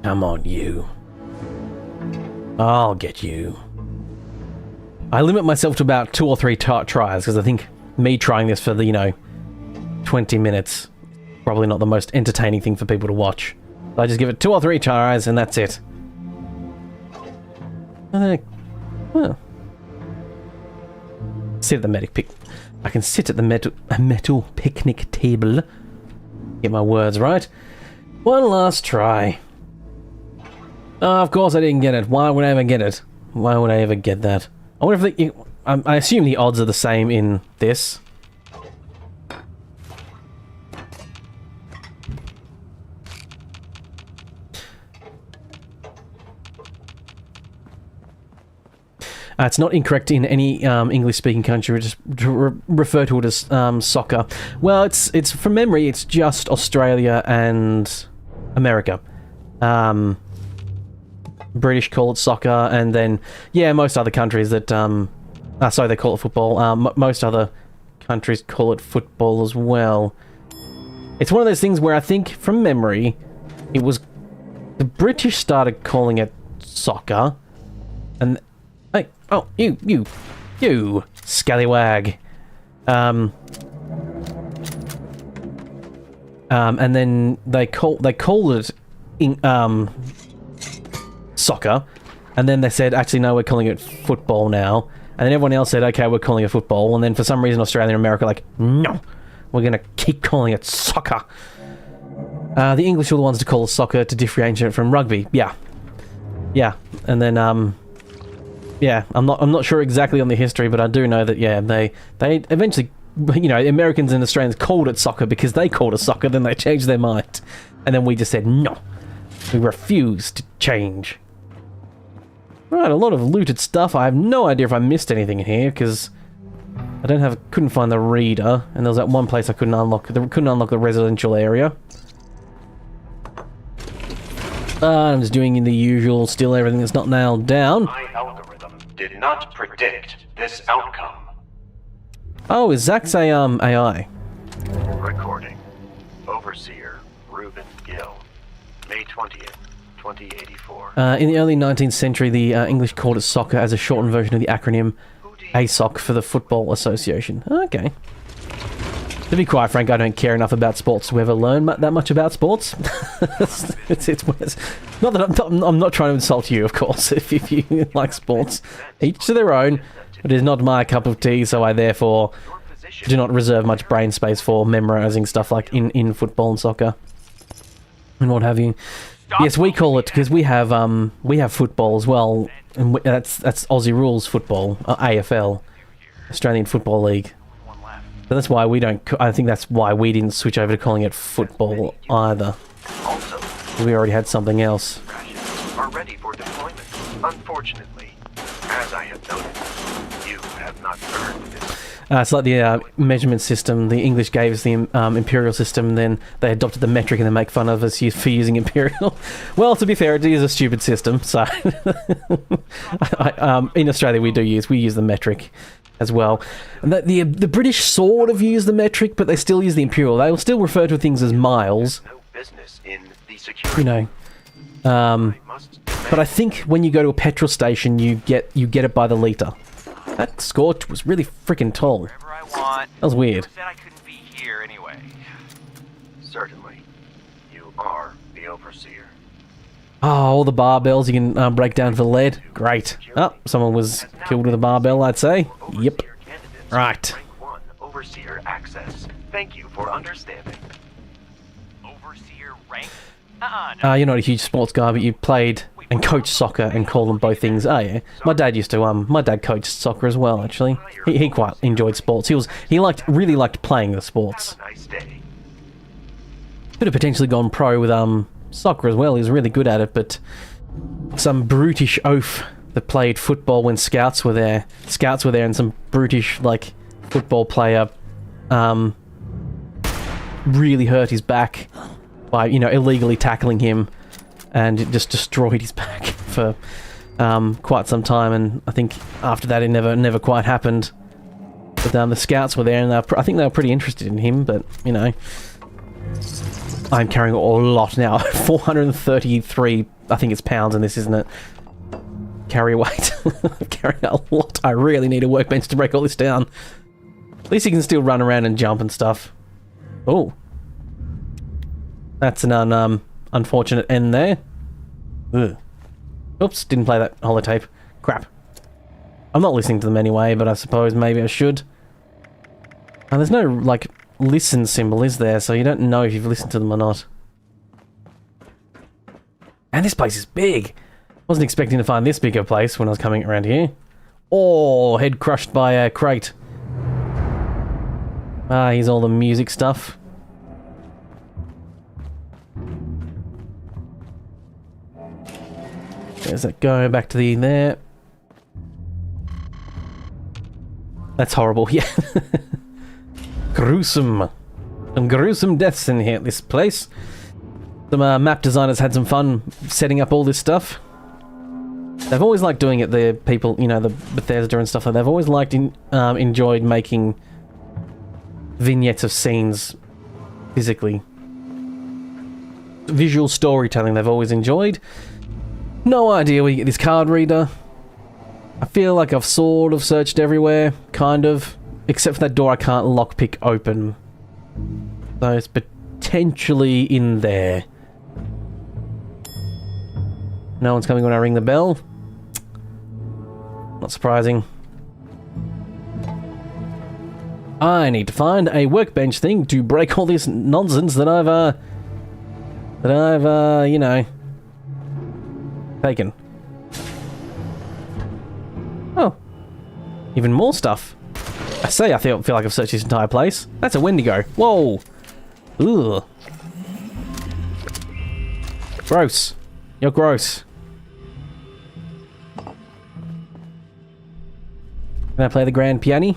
Speaker 1: Come on, you. I'll get you. I limit myself to about 2 or 3 tries, because I think me trying this for the, 20 minutes, probably not the most entertaining thing for people to watch. So I just give it 2 or 3 tries, and that's it. Well. Sit at the I can sit at the metal picnic table. Get my words right. One last try. Oh, of course I didn't get it. Why would I ever get it? Why would I ever get that? I wonder if I assume the odds are the same in this. It's not incorrect in any English-speaking country. Just refer to it as soccer. Well, it's from memory. It's just Australia and America. British call it soccer, and then most other countries that sorry, they call it football. Most other countries call it football as well. It's one of those things where I think from memory, it was the British started calling it soccer, and hey, oh, you scallywag. And then they called it soccer, and then they said, actually, no, we're calling it football now. And then everyone else said, okay, we're calling it football. And then for some reason, Australia and America are like, no, we're going to keep calling it soccer. The English were the ones to call it soccer to differentiate it from rugby. Yeah. And then, I'm not sure exactly on the history, but I do know that, they eventually, Americans and Australians called it soccer because they called it soccer, then they changed their mind. And then we just said, no, we refuse to change. Right, a lot of looted stuff. I have no idea if I missed anything in here, because I couldn't find the reader, and there was that one place I couldn't unlock the residential area. I'm just doing the usual, still everything that's not nailed down.
Speaker 6: My algorithm did not predict this outcome.
Speaker 1: Oh, is Zach's AI?
Speaker 6: Recording. Overseer Reuben Gill. May 20th, 2084.
Speaker 1: In the early 19th century, the English called it soccer as a shortened version of the acronym ASOC for the Football Association. Okay. To be quite frank, I don't care enough about sports to ever learn that much about sports. it's not that I'm not trying to insult you, of course, if you like sports. Each to their own. It is not my cup of tea, so I therefore do not reserve much brain space for memorizing stuff like in football and soccer and what have you. Yes, we call it, because we have football as well, and that's Aussie rules football, AFL, Australian Football League. So that's why we don't. I think that's why we didn't switch over to calling it football either.
Speaker 6: Also,
Speaker 1: We already had something else.
Speaker 6: are ready for deployment. Unfortunately, as I have noted, you have not earned this.
Speaker 1: It's like the measurement system. The English gave us the imperial system, then they adopted the metric and they make fun of us for using imperial. Well, to be fair, it is a stupid system, so... in Australia we use the metric as well. And the British sort of use the metric, but they still use the imperial. They will still refer to things as miles.
Speaker 6: No business in the security.
Speaker 1: But I think when you go to a petrol station, you get it by the litre. That scorch was really freaking tall.
Speaker 5: Wherever I want.
Speaker 1: That was weird.
Speaker 5: Who said I couldn't be here anyway?
Speaker 6: Certainly, you are the overseer.
Speaker 1: Oh, all the barbells you can break down for lead. Great. Oh, someone was killed with a barbell, I'd say. Yep.
Speaker 6: Overseer candidates
Speaker 1: Right.
Speaker 6: Rank 1 overseer access. Thank you for understanding.
Speaker 5: Overseer rank? No.
Speaker 1: You're not a huge sports guy, but you played and coach soccer and call them both things. Oh yeah, my dad used to. My dad coached soccer as well. Actually, he quite enjoyed sports. He really liked playing the sports.
Speaker 6: Nice day.
Speaker 1: Could have potentially gone pro with soccer as well. He was really good at it, but some brutish oaf that played football when scouts were there, and some brutish football player really hurt his back by illegally tackling him, and it just destroyed his back for quite some time. And I think after that it never quite happened. But the scouts were there, and I think they were pretty interested in him. But I'm carrying a lot now. 433, I think it's pounds in this, isn't it? Carry weight. I'm carrying a lot. I really need a workbench to break all this down. At least you can still run around and jump and stuff. Oh. That's an unfortunate end there. Ugh. Oops, didn't play that holotape. Crap. I'm not listening to them anyway, but I suppose maybe I should. And there's no, listen symbol, is there? So you don't know if you've listened to them or not. And this place is big. Wasn't expecting to find this big a place when I was coming around here. Oh, head crushed by a crate. Ah, here's all the music stuff. There's that go back to the there. That's horrible, yeah. Gruesome. Some gruesome deaths in here at this place. Some map designers had some fun setting up all this stuff. They've always liked doing it, the people, the Bethesda and stuff like that. They've always enjoyed making vignettes of scenes physically. Visual storytelling they've always enjoyed. No idea where you get this card reader. I feel like I've sort of searched everywhere, kind of. Except for that door I can't lockpick open. So it's potentially in there. No one's coming when I ring the bell. Not surprising. I need to find a workbench thing to break all this nonsense that I've taken. Oh. Even more stuff. I say I feel like I've searched this entire place. That's a Wendigo. Whoa. Ugh. Gross. You're gross. Can I play the grand piano?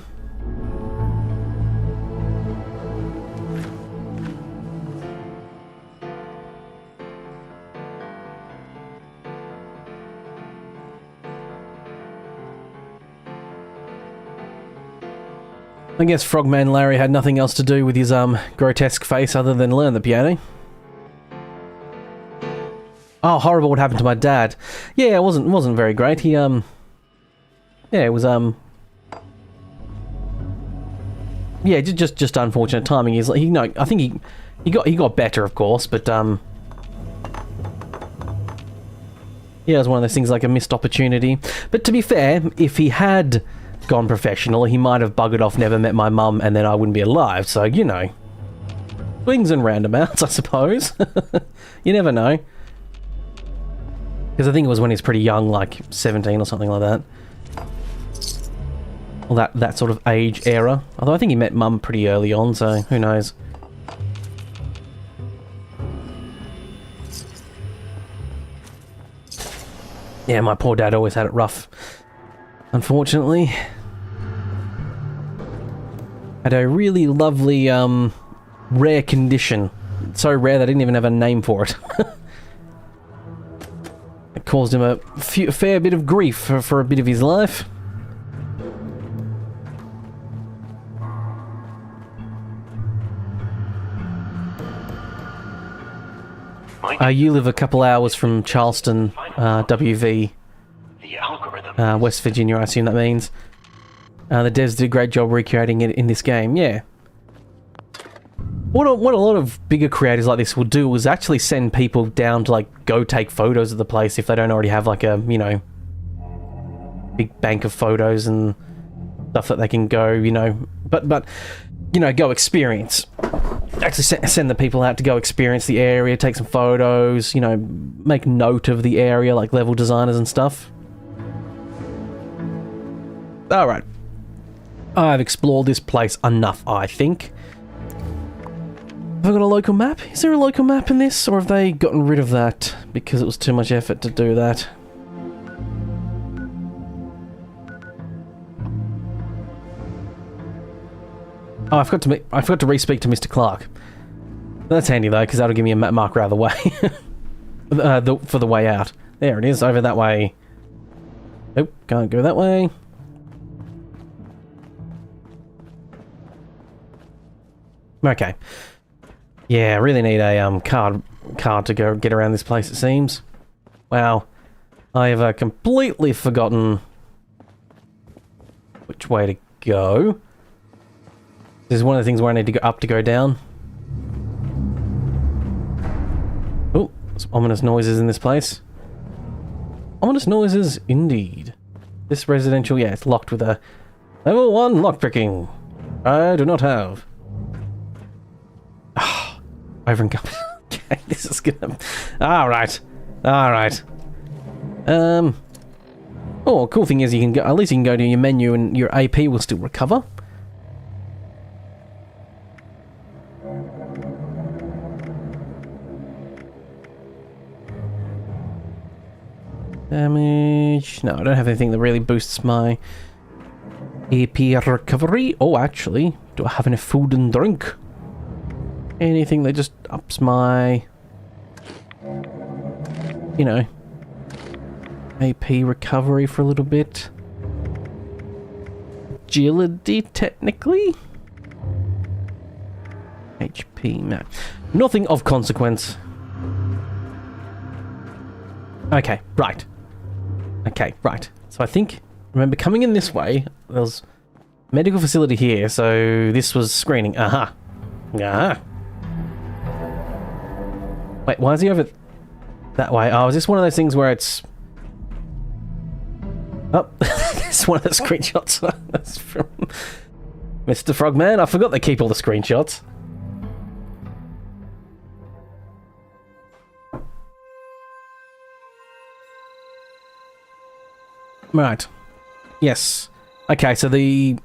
Speaker 1: I guess Frogman Larry had nothing else to do with his grotesque face other than learn the piano. Oh, horrible! What happened to my dad? Yeah, it wasn't very great. He yeah, it was yeah, just unfortunate timing. He's I think he got better, of course, but yeah, it was one of those things like a missed opportunity. But to be fair, if he had gone professional, he might have buggered off, never met my mum, and then I wouldn't be alive. So, swings and roundabouts, I suppose. You never know. Because I think it was when he was pretty young, like 17 or something like that. Well, that sort of age era. Although I think he met mum pretty early on, so who knows. Yeah, my poor dad always had it rough, unfortunately. Had a really lovely, rare condition. So rare that I didn't even have a name for it. It caused him a fair bit of grief for a bit of his life. You live a couple hours from Charleston, WV.
Speaker 6: The algorithm.
Speaker 1: West Virginia, I assume that means. The devs did a great job recreating it in this game, yeah. What a lot of bigger creators like this will do is actually send people down to, go take photos of the place if they don't already have, a, big bank of photos and stuff that they can go, but go experience. actually send the people out to go experience the area, take some photos, you know, make note of the area, like level designers and stuff. Alright. I've explored this place enough, I think. Have I got a local map? Is there a local map in this? Or have they gotten rid of that because it was too much effort to do that? Oh, I forgot to re-speak to Mr. Clark. That's handy though, because that'll give me a map marker out of the way. For the way out. There it is, over that way. Nope, can't go that way. Okay. Yeah, I really need a card to go get around this place, it seems. Wow. I have completely forgotten which way to go. This is one of the things where I need to go up to go down. Oh, some ominous noises in this place. Ominous noises, indeed. This residential, yeah, it's locked with a level 1 lockpicking. I do not have. Over and go. Okay, this is gonna... Alright. Alright. Oh, cool thing is you can go... At least you can go to your menu and your AP will still recover. Damage... No, I don't have anything that really boosts my AP recovery. Oh, actually, do I have any food and drink? Anything that just ups my... You know... AP recovery for a little bit. Agility, technically? HP, no. Nothing of consequence. Okay, right. Okay, right. So I think... Remember, coming in this way, there was medical facility here, so this was screening. Aha. Aha. Wait, why is he over that way? Oh, is this one of those things where it's... Oh, it's one of the screenshots. That's from Mr. Frogman. I forgot they keep all the screenshots. Right. Yes. Okay, so the...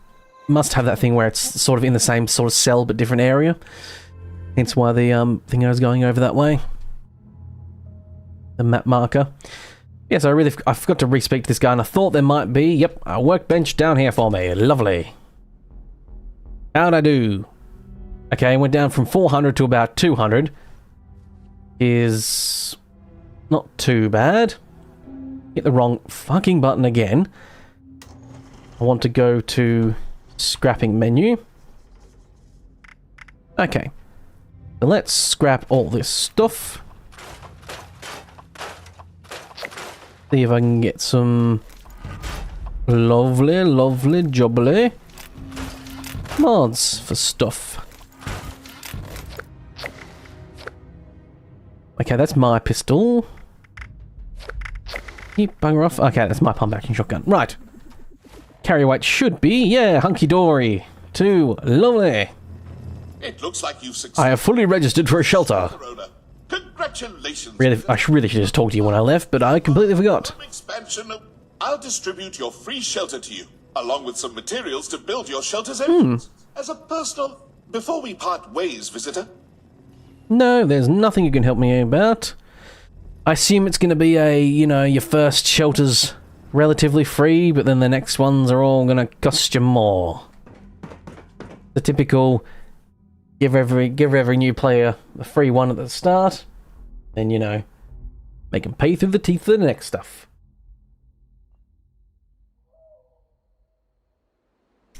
Speaker 1: Must have that thing where it's sort of in the same sort of cell but different area. Hence why the thing I was going over that way. The map marker. Yes, I forgot to re-speak to this guy and I thought there might be, yep, a workbench down here for me. Lovely. How'd I do? Okay, went down from 400 to about 200. Is not too bad. Hit the wrong fucking button again. I want to go to scrapping menu. Okay. So let's scrap all this stuff. See if I can get some lovely jubbly mods for stuff. Okay, that's my pistol. You bugger off. Okay, that's my pump action shotgun. Right. Carry weight should be, yeah, hunky-dory. Too lovely.
Speaker 3: It looks like you've succeeded.
Speaker 1: I have fully registered for a shelter.
Speaker 3: Congratulations.
Speaker 1: I really should just talk to you when I left, but I completely forgot.
Speaker 3: Expansion. I'll distribute your free shelter to you, along with some materials to build your shelter's entrance. As a personal, before we part ways, visitor.
Speaker 1: No, there's nothing you can help me about. I assume it's going to be a, you know, your first shelter's relatively free, but then the next ones are all going to cost you more. The typical... Give every new player a free one at the start, and, you know, make them pay through the teeth for the next stuff.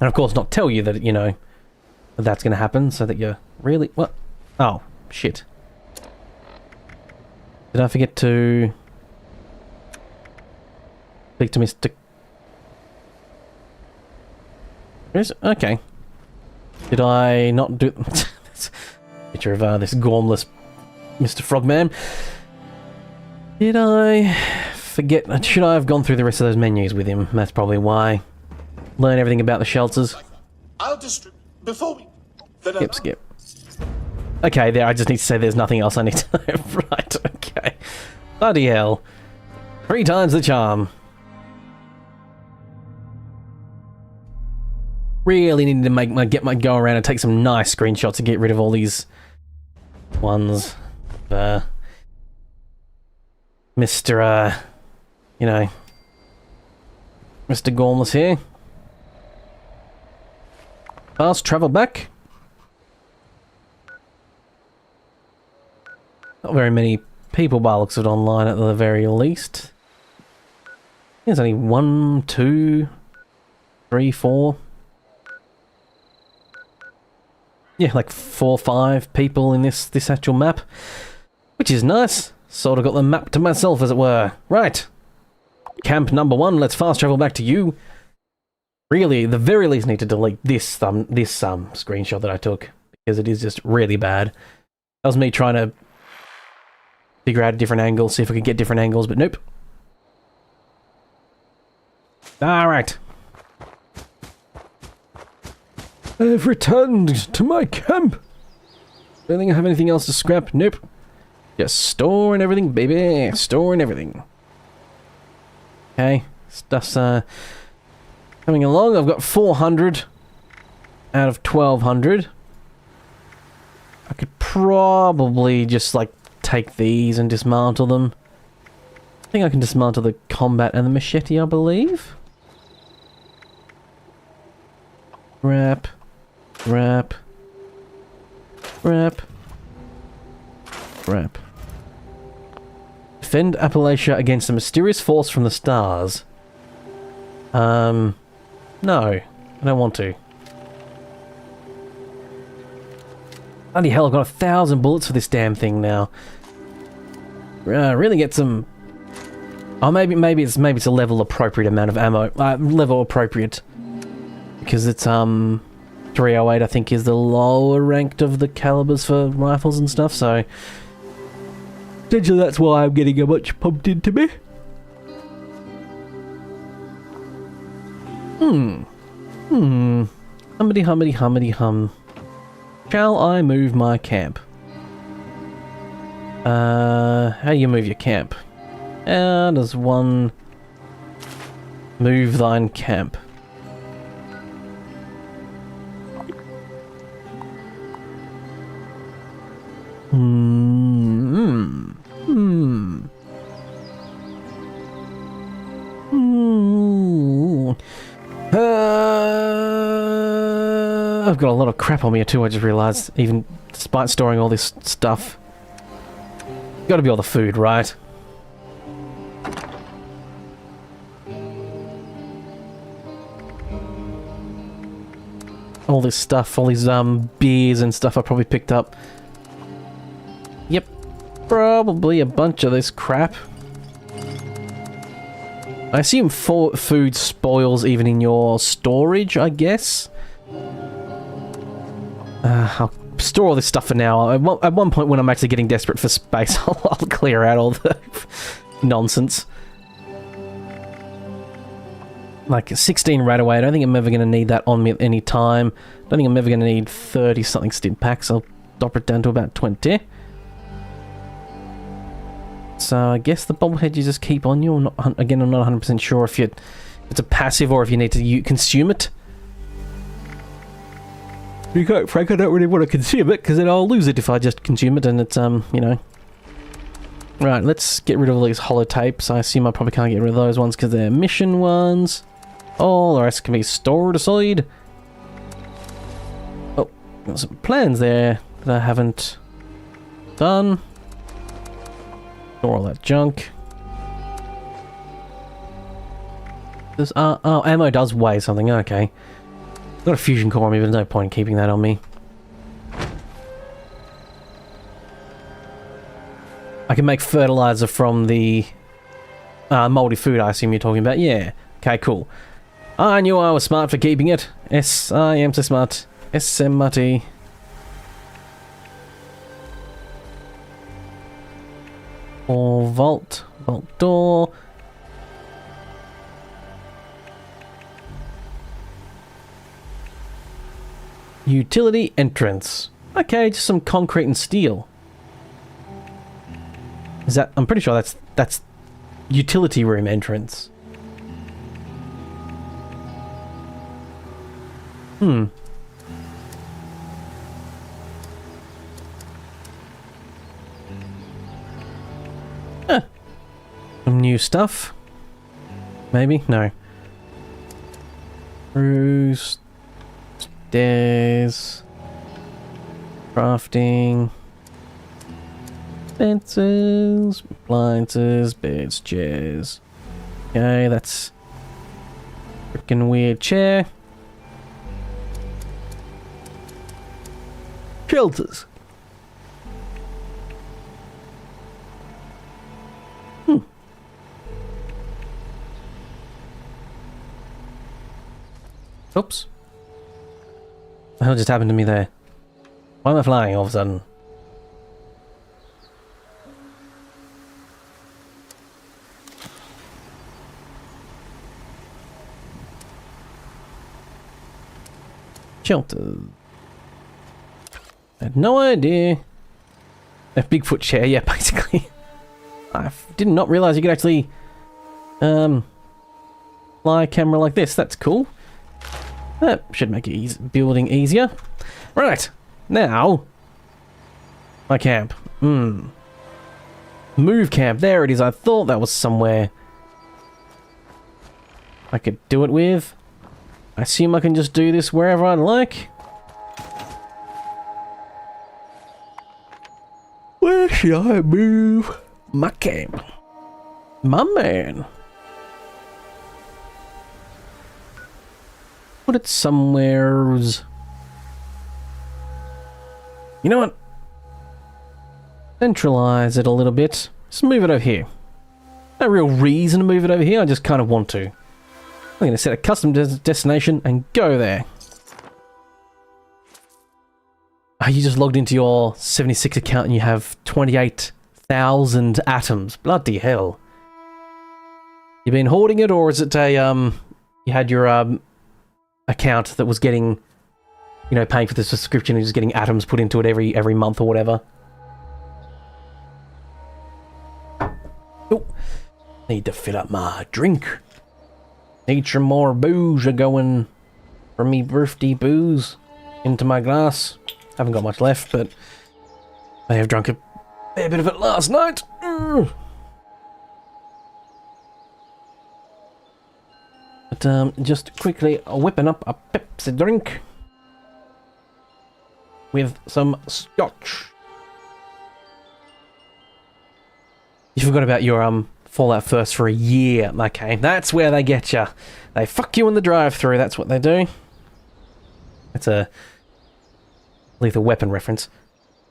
Speaker 1: And of course not tell you that, you know, that that's going to happen, so that you're really... What? Oh, shit. Did I forget to... speak to Mr... Okay. Did I not do... Picture of this gormless Mr. Frogman. Did I forget... Should I have gone through the rest of those menus with him? That's probably why. Learn everything about the shelters.
Speaker 3: I'll distribute... Before we...
Speaker 1: Skip. Okay, there, I just need to say there's nothing else I need to know. Right, okay. Bloody hell. 3 times the charm. Really need to get my go around and take some nice screenshots to get rid of all these ones. Mr. You know, Mr. Gormless here. Fast travel back. Not very many people by the looks of it online at the very least. There's only 1, 2, 3, 4. Yeah, like 4 or 5 people in this actual map. Which is nice. Sort of got the map to myself, as it were. Right. Camp number 1, let's fast travel back to you. Really, the very least need to delete this screenshot that I took. Because it is just really bad. That was me trying to figure out a different angle, see if I could get different angles, but nope. Alright. I've returned to my camp. Don't think I have anything else to scrap. Nope. Just storing everything, baby. Storing everything. Okay. Stuff's coming along. I've got 400 out of 1200. I could probably just, like, take these and dismantle them. I think I can dismantle the combat and the machete, I believe. Wrap. Wrap. Wrap. Wrap. Defend Appalachia against a mysterious force from the stars. No. I don't want to. Bloody hell, I've got 1,000 bullets for this damn thing now. Really get some... Oh, maybe it's a level appropriate amount of ammo. Level appropriate. Because it's, 308, I think, is the lower ranked of the calibers for rifles and stuff, so... Essentially, that's why I'm getting a much pumped into me. Hummity hum. Shall I move my camp? How do you move your camp? How does one move thine camp? I've got a lot of crap on me too, I just realised, even despite storing all this stuff. Gotta be all the food, right? All this stuff, all these beers and stuff I probably picked up. Yep, probably a bunch of this crap. I assume food spoils even in your storage, I guess? I'll store all this stuff for now. At one point when I'm actually getting desperate for space, I'll clear out all the nonsense. Like 16 right away, I don't think I'm ever going to need that on me at any time. I don't think I'm ever going to need 30 something stim packs. I'll drop it down to about 20. So I guess the bobblehead you just keep on you. I'm not 100% sure if it's a passive or if you need to consume it. To be quite frank, I don't really want to consume it because then I'll lose it if I just consume it, and it's you know. Right, let's get rid of all these holotapes. I assume I probably can't get rid of those ones because they're mission ones. All the rest can be stored aside. Oh, got some plans there that I haven't done. Store all that junk. This oh, ammo does weigh something. Okay, got a fusion core on me, but there's no point in keeping that on me. I can make fertilizer from the moldy food. I assume you're talking about. Yeah. Okay. Cool. I knew I was smart for keeping it. Yes, I am so smart. SMRT. Or vault door. Utility entrance. Okay, just some concrete and steel. Is that... I'm pretty sure that's utility room entrance. Hmm. Some new stuff. Maybe? No. Roost. Stairs. Crafting. Fences. Appliances. Beds. Chairs. Okay, that's... freaking weird chair. Shelters. Oops. What the hell just happened to me there? Why am I flying all of a sudden? Shelter. I had no idea. A Bigfoot chair, yeah, basically. I did not realize you could actually fly a camera like this. That's cool. That should make it building easier. Right, now my camp. Move camp. There it is. I thought that was somewhere I could do it with. I assume I can just do this wherever I like. Where should I move my camp? My man. Put it somewheres. You know what? Centralize it a little bit. Just move it over here. No real reason to move it over here, I just kind of want to. I'm going to set a custom destination and go there. Oh, you just logged into your 76 account and you have 28,000 atoms. Bloody hell. You been hoarding it, or is it a, you had your, account that was getting, you know, paying for the subscription and just getting atoms put into it every month or whatever? Oh, need to fill up my drink. Need some more booze going from me birthday booze into my glass. Haven't got much left, but I have drunk a fair bit of it last night. But just quickly whipping up a Pepsi drink with some scotch. You forgot about your Fallout first for a year. Okay, that's where they get you. They fuck you in the drive-thru. That's what they do. That's a Lethal Weapon reference.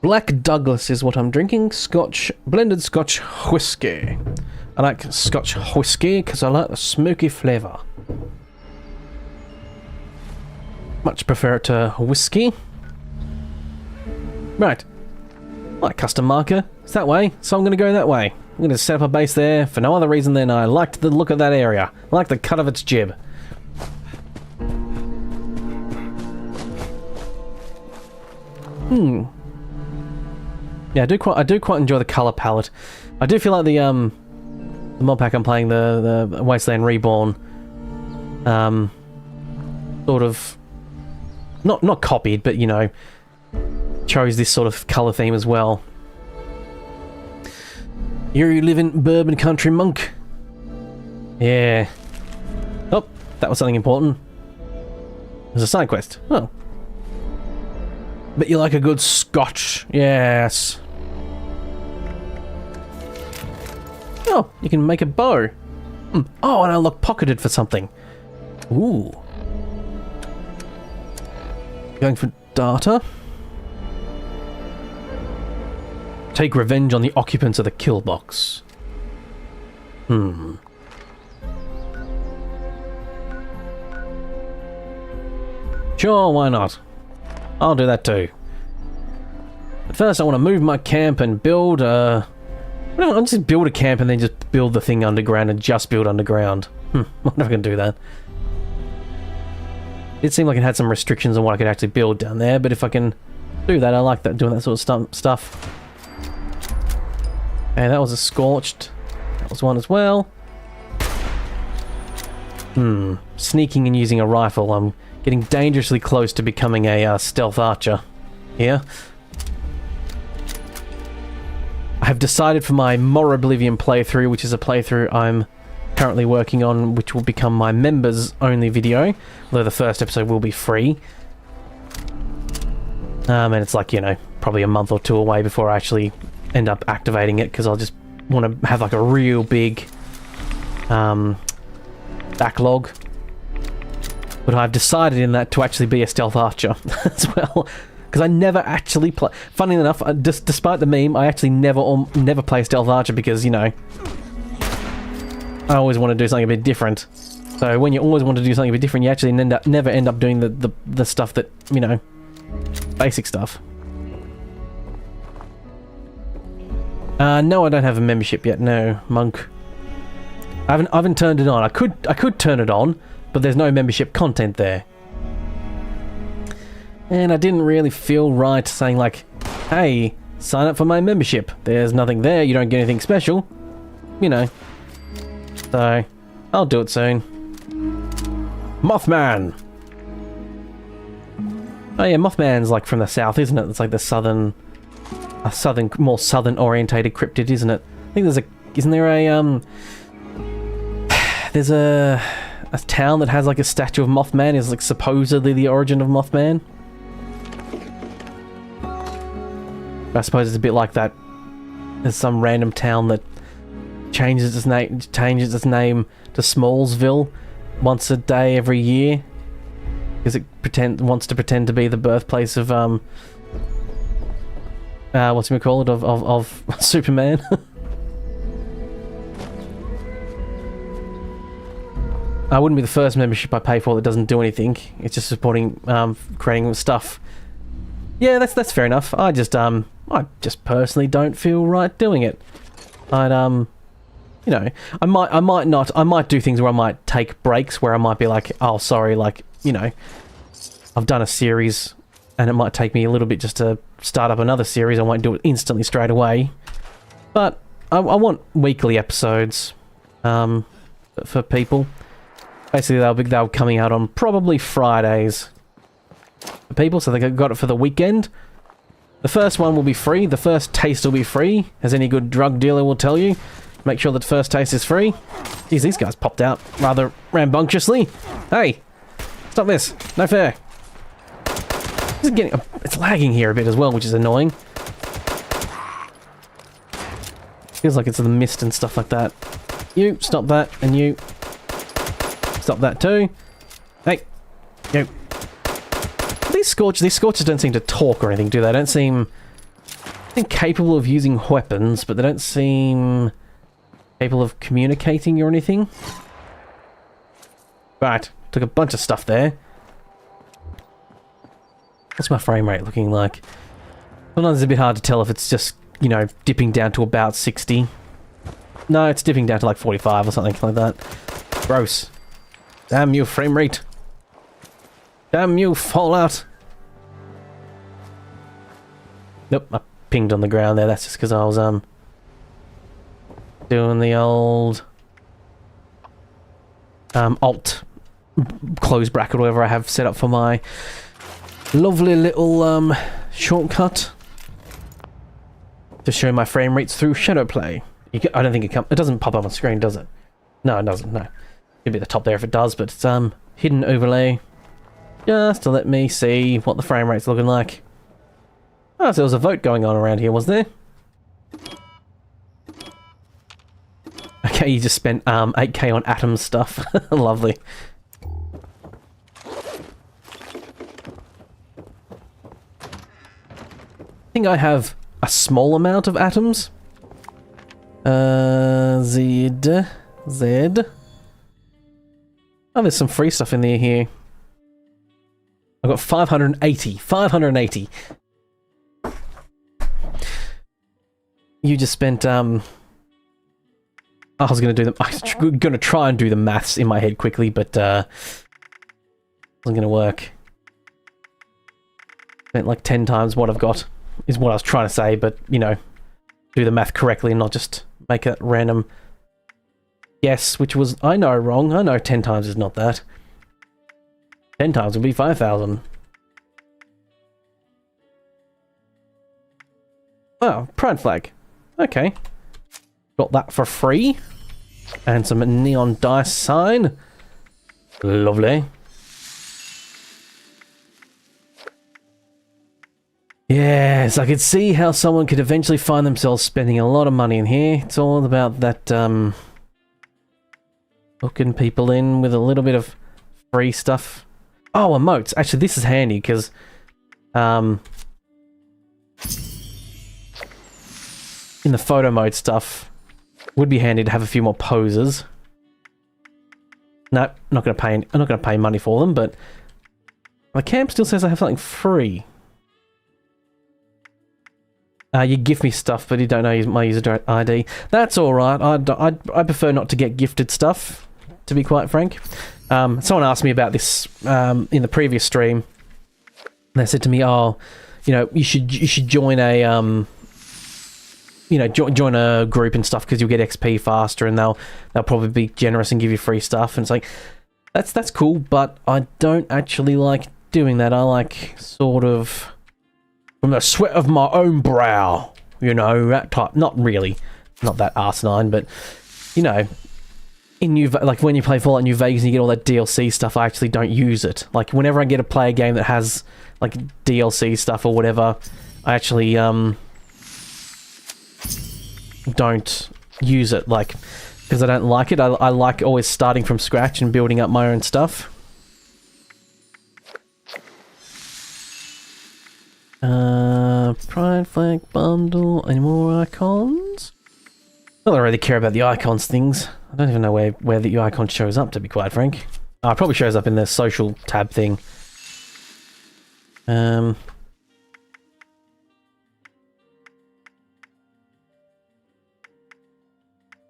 Speaker 1: Black Douglas is what I'm drinking. Scotch, blended Scotch whiskey. I like Scotch whiskey because I like the smoky flavour. Much prefer it to whiskey. Right. My custom marker is that way, so I'm going to go that way. I'm going to set up a base there for no other reason than I liked the look of that area. I like the cut of its jib. Yeah, I do quite enjoy the color palette. I do feel like the mod pack I'm playing, the Wasteland Reborn, sort of not copied, but you know, chose this sort of color theme as well. You live in bourbon country, monk. Yeah. Oh, that was something important. There's a side quest. Oh. But you like a good scotch. Yes. Oh, you can make a bow. Oh, and I look pocketed for something. Ooh. Going for data. Take revenge on the occupants of the kill box. Sure, why not? I'll do that too. But first I want to move my camp and build I'll just build a camp and then just build the thing underground and just build underground. I'm never going to do that. It seemed like it had some restrictions on what I could actually build down there, but if I can do that. I like that, doing that sort of stuff. And that was a scorched. That was one as well. Sneaking and using a rifle. I'm getting dangerously close to becoming a stealth archer here. I have decided for my More Oblivion playthrough, which is a playthrough I'm currently working on, which will become my members only video, although the first episode will be free. And it's like, you know, probably a month or two away before I actually end up activating it, because I'll just want to have like a real big backlog. But I've decided in that to actually be a stealth archer as well, because I never actually play. Funny enough, despite the meme, I actually never play stealth archer because, you know, I always want to do something a bit different. So when you always want to do something a bit different, you actually never end up doing the stuff that, you know, basic stuff. No, I don't have a membership yet. No, monk. I haven't turned it on. I could turn it on, but there's no membership content there. And I didn't really feel right saying like, hey, sign up for my membership. There's nothing there. You don't get anything special. You know. So, I'll do it soon. Mothman! Oh yeah, Mothman's like from the south, isn't it? It's like the more southern orientated cryptid, isn't it? I think isn't there a, there's a town that has like a statue of Mothman, is like supposedly the origin of Mothman. I suppose it's a bit like that. There's some random town that changes its name to Smallsville once a day every year, because it wants to pretend to be the birthplace of what's it called, of Superman. I wouldn't be the first membership I pay for that doesn't do anything. It's just supporting creating stuff. Yeah, that's fair enough. I just personally don't feel right doing it. I'd you know, I might do things where I might take breaks, where I might be like, oh sorry, like, you know, I've done a series and it might take me a little bit just to start up another series. I won't do it instantly straight away. But I want weekly episodes for people. Basically they'll be coming out on probably Fridays for people, so they got it for the weekend. The first one will be free. The first taste will be free, as any good drug dealer will tell you. Make sure that first taste is free. Geez, these guys popped out rather rambunctiously. Hey, stop this. No fair. This is getting it's lagging here a bit as well, which is annoying. Feels like it's the mist and stuff like that. You, stop that, and you. Stop that too. Hey, you. These scorches don't seem to talk or anything, do they? They don't seem capable of using weapons, but they don't seem capable of communicating or anything. Right, took a bunch of stuff there. What's my frame rate looking like? Sometimes it's a bit hard to tell if it's just, you know, dipping down to about 60. No, it's dipping down to like 45 or something like that. Gross. Damn you, frame rate. Damn you, Fallout. Nope, I pinged on the ground there. That's just because I was doing the old alt close bracket, whatever I have set up for my lovely little shortcut to show my frame rates through shadow play. I don't think it doesn't pop up on screen, does it? No, it doesn't. No, it'd be at the top there if it does, but it's hidden overlay just to let me see what the frame rate's looking like. Oh, so there was a vote going on around here, was there? Okay, you just spent 8k on Atom stuff. Lovely. I think I have a small amount of atoms. Z. Oh, there's some free stuff in there here. I've got 580. 580. You just spent, I was going to do them. I was going to try and do the maths in my head quickly, but wasn't going to work. spent like 10 times what I've got, is what I was trying to say, but, you know, do the math correctly and not just make a random guess, which was, I know, wrong. I know 10 times is not that. 10 times would be 5,000. Oh, pride flag. Okay. Got that for free. And some neon dice sign. Lovely. Yes, I could see how someone could eventually find themselves spending a lot of money in here. It's all about that, hooking people in with a little bit of free stuff. Oh, emotes. Actually, this is handy, because, in the photo mode stuff, would be handy to have a few more poses. No, not gonna pay. I'm not gonna pay money for them, but my camp still says I have something free. You gift me stuff, but you don't know my user ID. That's all right. I prefer not to get gifted stuff, to be quite frank. Someone asked me about this in the previous stream. They said to me, "Oh, you know, you should join a you know, join a group and stuff because you'll get XP faster, and they'll probably be generous and give you free stuff." And it's like, that's cool, but I don't actually like doing that. I like sort of from the sweat of my own brow, you know, that type. Not really, not that asinine, but you know, in like when you play Fallout New Vegas and you get all that DLC stuff, I actually don't use it. Like whenever I get to play a game that has like DLC stuff or whatever, I actually don't use it, like, because I don't like it. I like always starting from scratch and building up my own stuff. Pride flag bundle. Any more icons? Not that I really care about the icons things. I don't even know where the icon shows up, to be quite frank. Oh, it probably shows up in the social tab thing.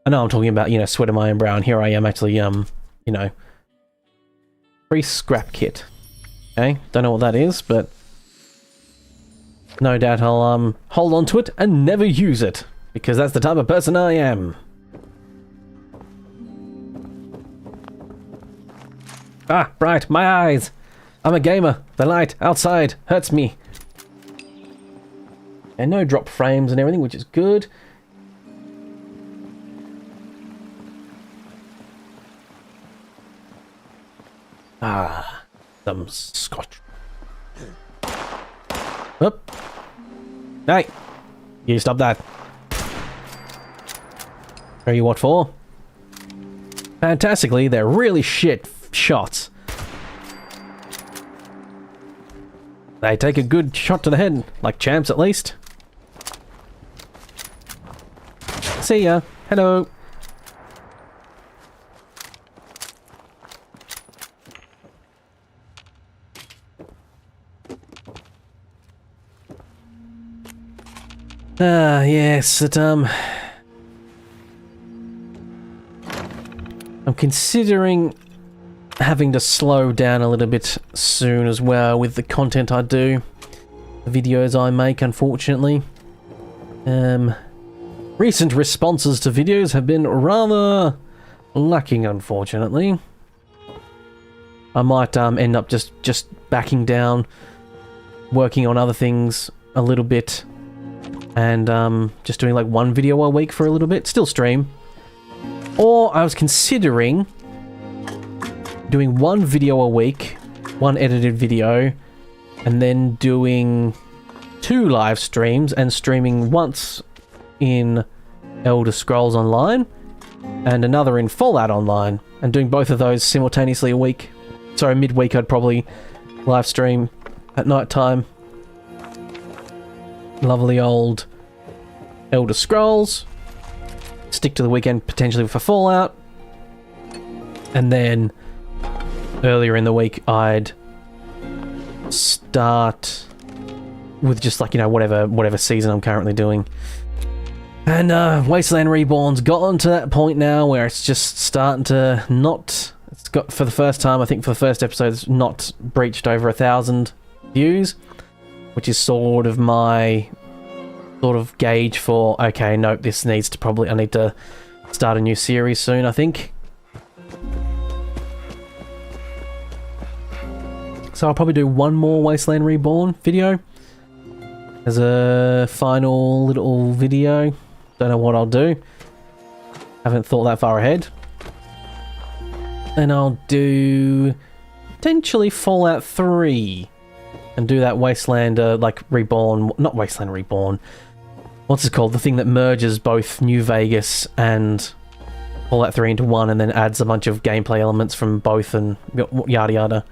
Speaker 1: I know I'm talking about, you know, sweat of my own brow, and here I am actually, you know, free scrap kit. Okay, don't know what that is, but no doubt I'll, hold on to it and never use it, because that's the type of person I am. Ah, right, my eyes! I'm a gamer. The light outside hurts me. And no drop frames and everything, which is good. Ah, some scotch. Oop. Hey! You stop that. Show you what for? Fantastically, they're really shit shots. They take a good shot to the head, like champs at least. See ya. Hello. Yes, I'm considering having to slow down a little bit soon as well with the content I do, the videos I make, unfortunately. Recent responses to videos have been rather lacking, unfortunately. I might end up just backing down, working on other things a little bit, and just doing like one video a week for a little bit, still stream. Or I was considering doing one video a week, one edited video, and then doing 2 live streams and streaming once in Elder Scrolls Online and another in Fallout Online, and doing both of those simultaneously a week. So midweek I'd probably live stream at night time. Lovely old Elder Scrolls. Stick to the weekend potentially for Fallout. And then earlier in the week I'd start with just like, you know, whatever season I'm currently doing. And Wasteland Reborn's gotten to that point now where it's just starting to not... It's got, for the first time, I think for the first episode, it's not breached over 1,000 views. which is sort of my gauge for, okay, nope, this needs to probably, I need to start a new series soon, I think. So I'll probably do one more Wasteland Reborn video as a final little video. Don't know what I'll do. Haven't thought that far ahead. And I'll do potentially Fallout 3 and do that Wasteland, like Reborn, not Wasteland Reborn. What's it called? The thing that merges both New Vegas and Fallout 3 into one and then adds a bunch of gameplay elements from both and yada yada.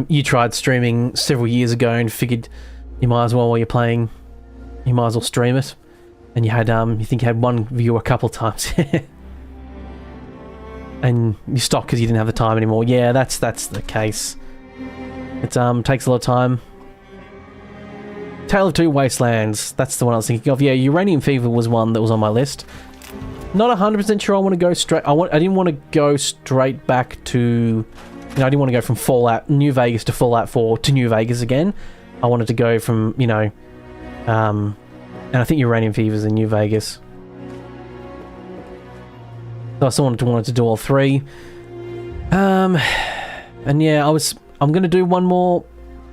Speaker 1: You tried streaming several years ago and figured you might as well, while you're playing, you might as well stream it. And you had, you think you had one view a couple times. And you stopped because you didn't have the time anymore. Yeah, that's the case. It takes a lot of time. Tale of Two Wastelands, that's the one I was thinking of. Yeah, Uranium Fever was one that was on my list. Not 100% sure I want to go straight... I didn't want to go straight back to... You know, I didn't want to go from Fallout New Vegas to Fallout 4 to New Vegas again. I wanted to go from, you know... and I think Uranium Fever's in New Vegas. So I still wanted to do all three. And yeah, I'm going to do one more...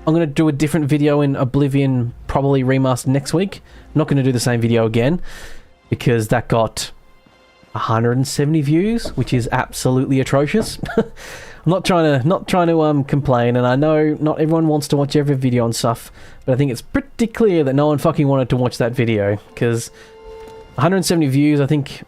Speaker 1: I'm going to do a different video in Oblivion, probably remastered next week. I'm not going to do the same video again, because that got 170 views, which is absolutely atrocious. I'm not trying to complain, and I know not everyone wants to watch every video and stuff, but I think it's pretty clear that no one fucking wanted to watch that video, because 170 views, I think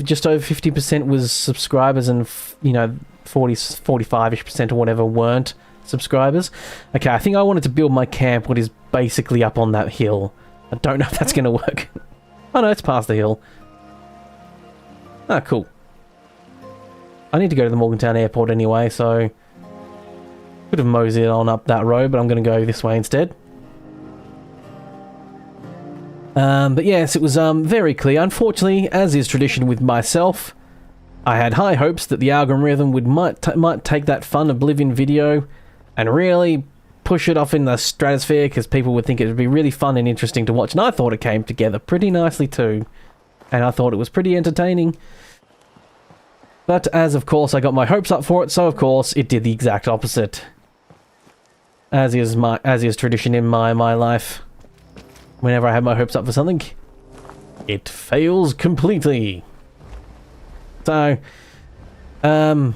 Speaker 1: just over 50% was subscribers, and you know, 45-ish% or whatever weren't subscribers. Okay, I think I wanted to build my camp, what is basically up on that hill. I don't know if that's going to work. Oh no, it's past the hill. Ah, cool. I need to go to the Morgantown airport anyway, so... Could have moseyed on up that road, but I'm going to go this way instead. But yes, it was very clear. Unfortunately, as is tradition with myself, I had high hopes that the algorithm might take that fun Oblivion video and really push it off in the stratosphere, because people would think it would be really fun and interesting to watch, and I thought it came together pretty nicely too. And I thought it was pretty entertaining. But as of course I got my hopes up for it, so of course it did the exact opposite. As is tradition in my life. Whenever I have my hopes up for something, it fails completely. So, you know,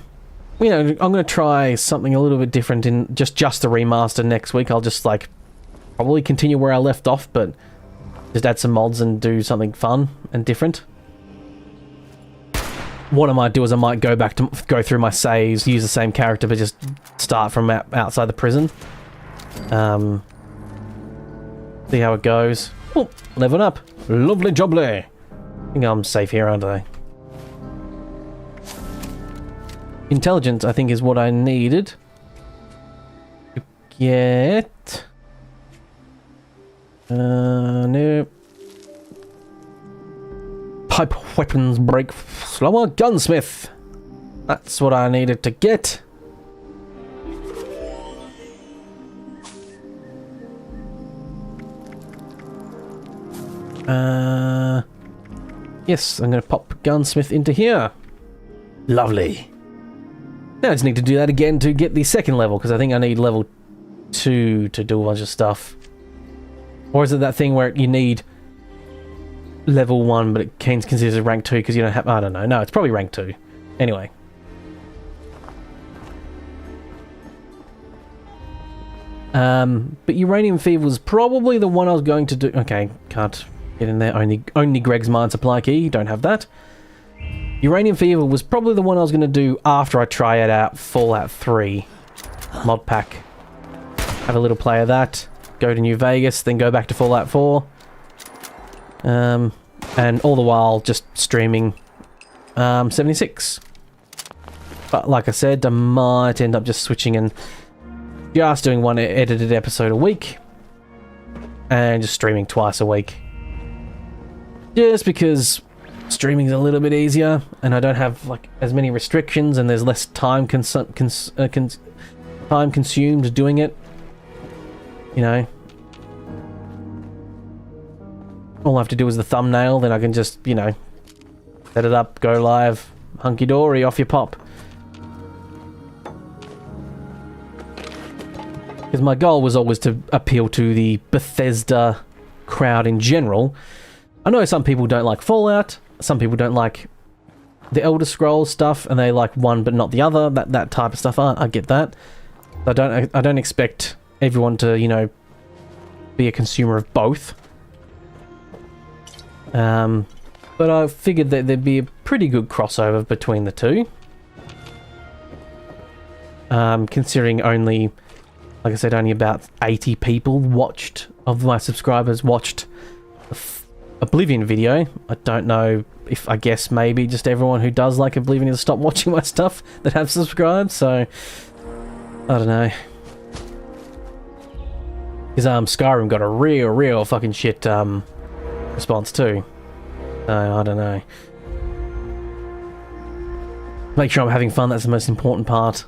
Speaker 1: I'm going to try something a little bit different in just the remaster next week. I'll just, like, probably continue where I left off, but just add some mods and do something fun and different. What I might do is I might go through my saves, use the same character, but just start from outside the prison. See how it goes. Oh, level up. Lovely jubbly. I think I'm safe here, aren't I? Intelligence, I think, is what I needed to get. No. Pipe weapons break slower. Gunsmith. That's what I needed to get. Yes, I'm going to pop Gunsmith into here. Lovely. Now I just need to do that again to get the second level, because I think I need level 2 to do a bunch of stuff. Or is it that thing where you need level 1, but it considers rank 2 because you don't have... I don't know. No, it's probably rank 2. Anyway. But Uranium Fever was probably the one I was going to do... Okay, can't get in there. Only Greg's Mine Supply Key. Don't have that. Uranium Fever was probably the one I was going to do after I try it out Fallout 3 mod pack. Have a little play of that. Go to New Vegas, then go back to Fallout 4. And all the while just streaming 76. But like I said, I might end up just switching and just doing one edited episode a week. And just streaming twice a week. Just because streaming's a little bit easier, and I don't have like as many restrictions, and there's less time time consumed doing it. You know, all I have to do is the thumbnail, then I can just, you know, set it up, go live, hunky dory, off you pop. Because my goal was always to appeal to the Bethesda crowd in general. I know some people don't like Fallout, some people don't like the Elder Scrolls stuff, and they like one but not the other, that type of stuff. I get that. I don't expect everyone to, you know, be a consumer of both. But I figured that there'd be a pretty good crossover between the two. Considering only, like I said, only about 80 people of my subscribers watched the Oblivion video. I don't know if, I guess maybe just everyone who does like Oblivion has stopped watching my stuff that have subscribed, so I don't know. Because Skyrim got a real fucking shit response too. So I don't know. Make sure I'm having fun, that's the most important part.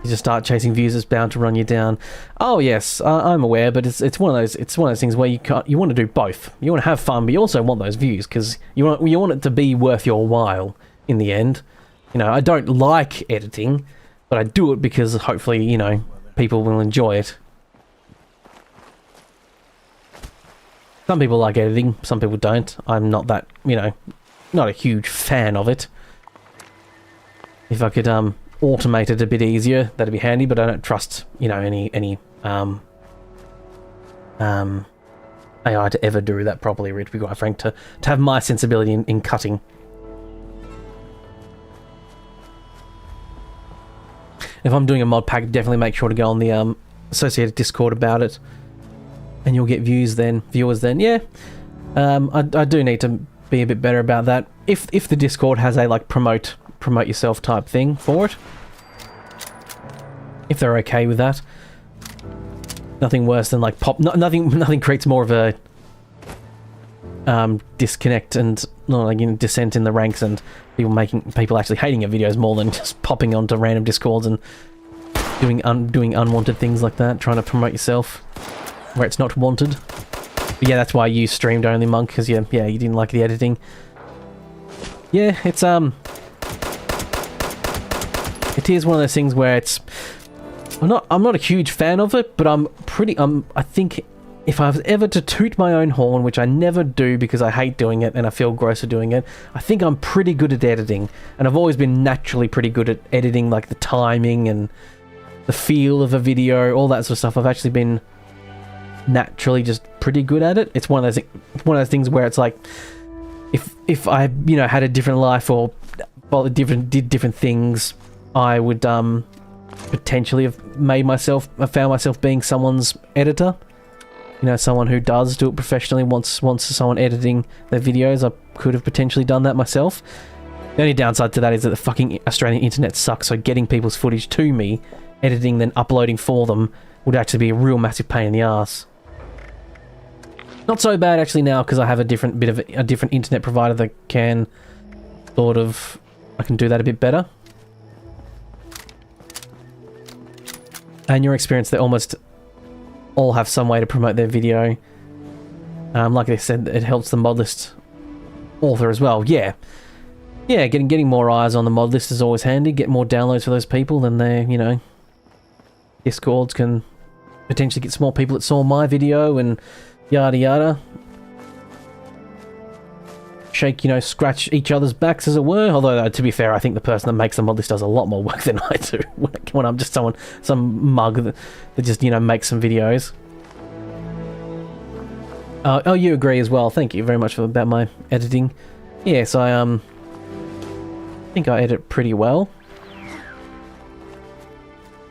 Speaker 1: You just start chasing views, it's bound to run you down. Oh yes, I'm aware, but it's one of those things where you want to do both. You want to have fun, but you also want those views because you want it to be worth your while in the end. You know, I don't like editing, but I do it because hopefully, you know, people will enjoy it. Some people like editing, some people don't. I'm not that, you know, not a huge fan of it. If I could automate it a bit easier, that'd be handy, but I don't trust, you know, any AI to ever do that properly, to be quite frank, to have my sensibility in cutting. If I'm doing a mod pack, definitely make sure to go on the associated Discord about it, and you'll get viewers then. Yeah, I do need to be a bit better about that. If the Discord has a like promote yourself type thing for it, if they're okay with that. Nothing worse than like nothing creates more of a disconnect and like, you know, dissent in the ranks, and people actually hating your videos more than just popping onto random Discords and doing unwanted things like that, trying to promote yourself where it's not wanted. But yeah, that's why you streamed only, Monk, because yeah, you didn't like the editing. Yeah, it is one of those things where it's I'm not a huge fan of it, but I think if I was ever to toot my own horn, which I never do because I hate doing it and I feel gross at doing it, I think I'm pretty good at editing, and I've always been naturally pretty good at editing, like the timing and the feel of a video, all that sort of stuff. I've actually been naturally just pretty good at it. It's one of those things where it's like if I, you know, had a different life or did different things, I would potentially have found myself being someone's editor. You know, someone who does do it professionally, wants someone editing their videos. I could have potentially done that myself. The only downside to that is that the fucking Australian internet sucks, so getting people's footage to me, editing then uploading for them, would actually be a real massive pain in the ass. Not so bad actually now, because I have a different internet provider that can I can do that a bit better. And your experience, they almost all have some way to promote their video. Like I said, it helps the mod list author as well. Yeah, getting more eyes on the mod list is always handy. Get more downloads for those people, then they, you know, Discords can potentially get some more people that saw my video and yada yada. Shake, you know, scratch each other's backs, as it were. Although, to be fair, I think the person that makes the mod list does a lot more work than I do. When I'm just some mug that just, you know, makes some videos. Oh, you agree as well. Thank you very much about my editing. Yes, I think I edit pretty well.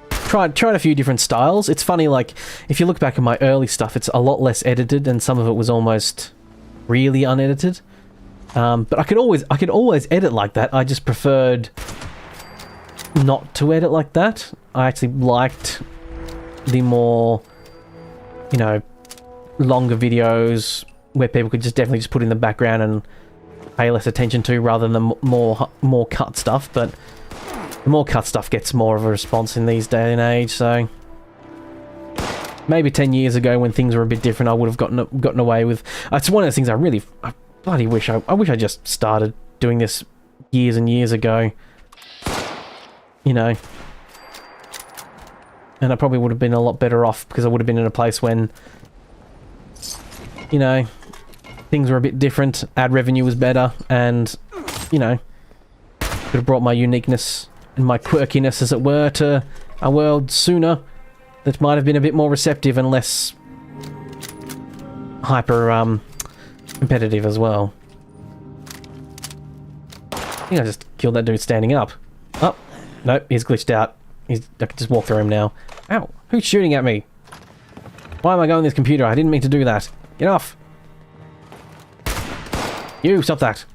Speaker 1: Tried a few different styles. It's funny, like, if you look back at my early stuff, it's a lot less edited, and some of it was almost really unedited. But I could always edit like that. I just preferred not to edit like that. I actually liked the more, you know, longer videos where people could just definitely just put in the background and pay less attention to rather than the more cut stuff, but the more cut stuff gets more of a response in these day and age, so maybe 10 years ago when things were a bit different I would have gotten away with. It's one of those things I bloody wish I just started doing this years and years ago, you know, and I probably would have been a lot better off because I would have been in a place when, you know, things were a bit different, ad revenue was better, and, you know, could have brought my uniqueness and my quirkiness, as it were, to a world sooner that might have been a bit more receptive and less hyper competitive as well. I think I just killed that dude standing up. Oh, nope, he's glitched out. I can just walk through him now. Ow, who's shooting at me? Why am I going this computer? I didn't mean to do that. Get off. You, stop that.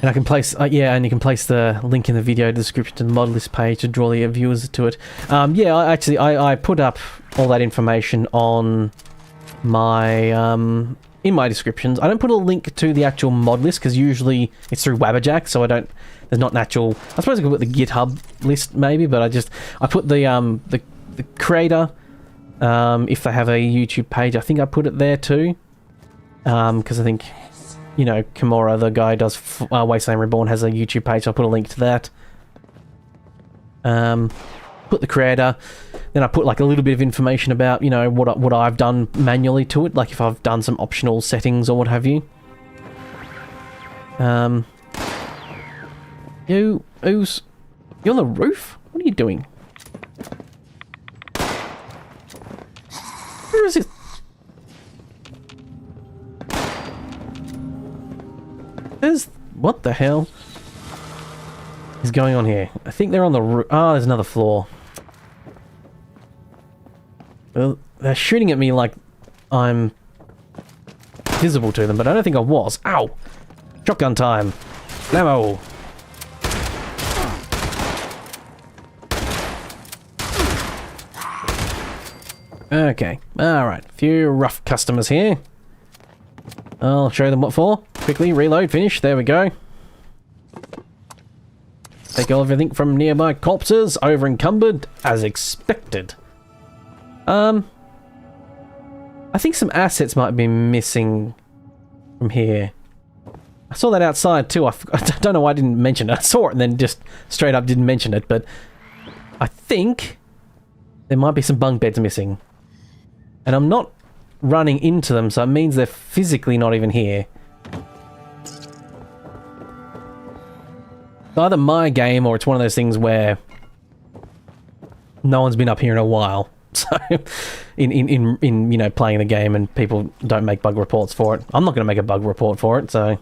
Speaker 1: And I can place, yeah, and you can place the link in the video description to the mod list page to draw the viewers to it. Yeah, I put up all that information on my, in my descriptions. I don't put a link to the actual mod list because usually it's through Wabberjack, so there's not an actual, I suppose I could put the GitHub list maybe, but I put the creator, if they have a YouTube page, I think I put it there too, because I think, you know, Kimura, the guy who does Wasteland Reborn, has a YouTube page, so I'll put a link to that. Put the creator, then I put like a little bit of information about, you know, what I've done manually to it, like if I've done some optional settings or what have you. You're on the roof? What are you doing? Where is it? What the hell is going on here? I think they're on the roof. Oh, there's another floor. Well, they're shooting at me like I'm visible to them, but I don't think I was. Ow! Shotgun time. Blammo! Okay, alright. A few rough customers here. I'll show them what for. Quickly, reload, finish. There we go. Take everything from nearby corpses, over encumbered, as expected. I think some assets might be missing from here. I saw that outside too. I don't know why I didn't mention it. I saw it and then just straight up didn't mention it, but I think there might be some bunk beds missing. And I'm not running into them, so it means they're physically not even here. It's either my game or it's one of those things where no one's been up here in a while. So, in you know, playing the game and people don't make bug reports for it. I'm not going to make a bug report for it, so...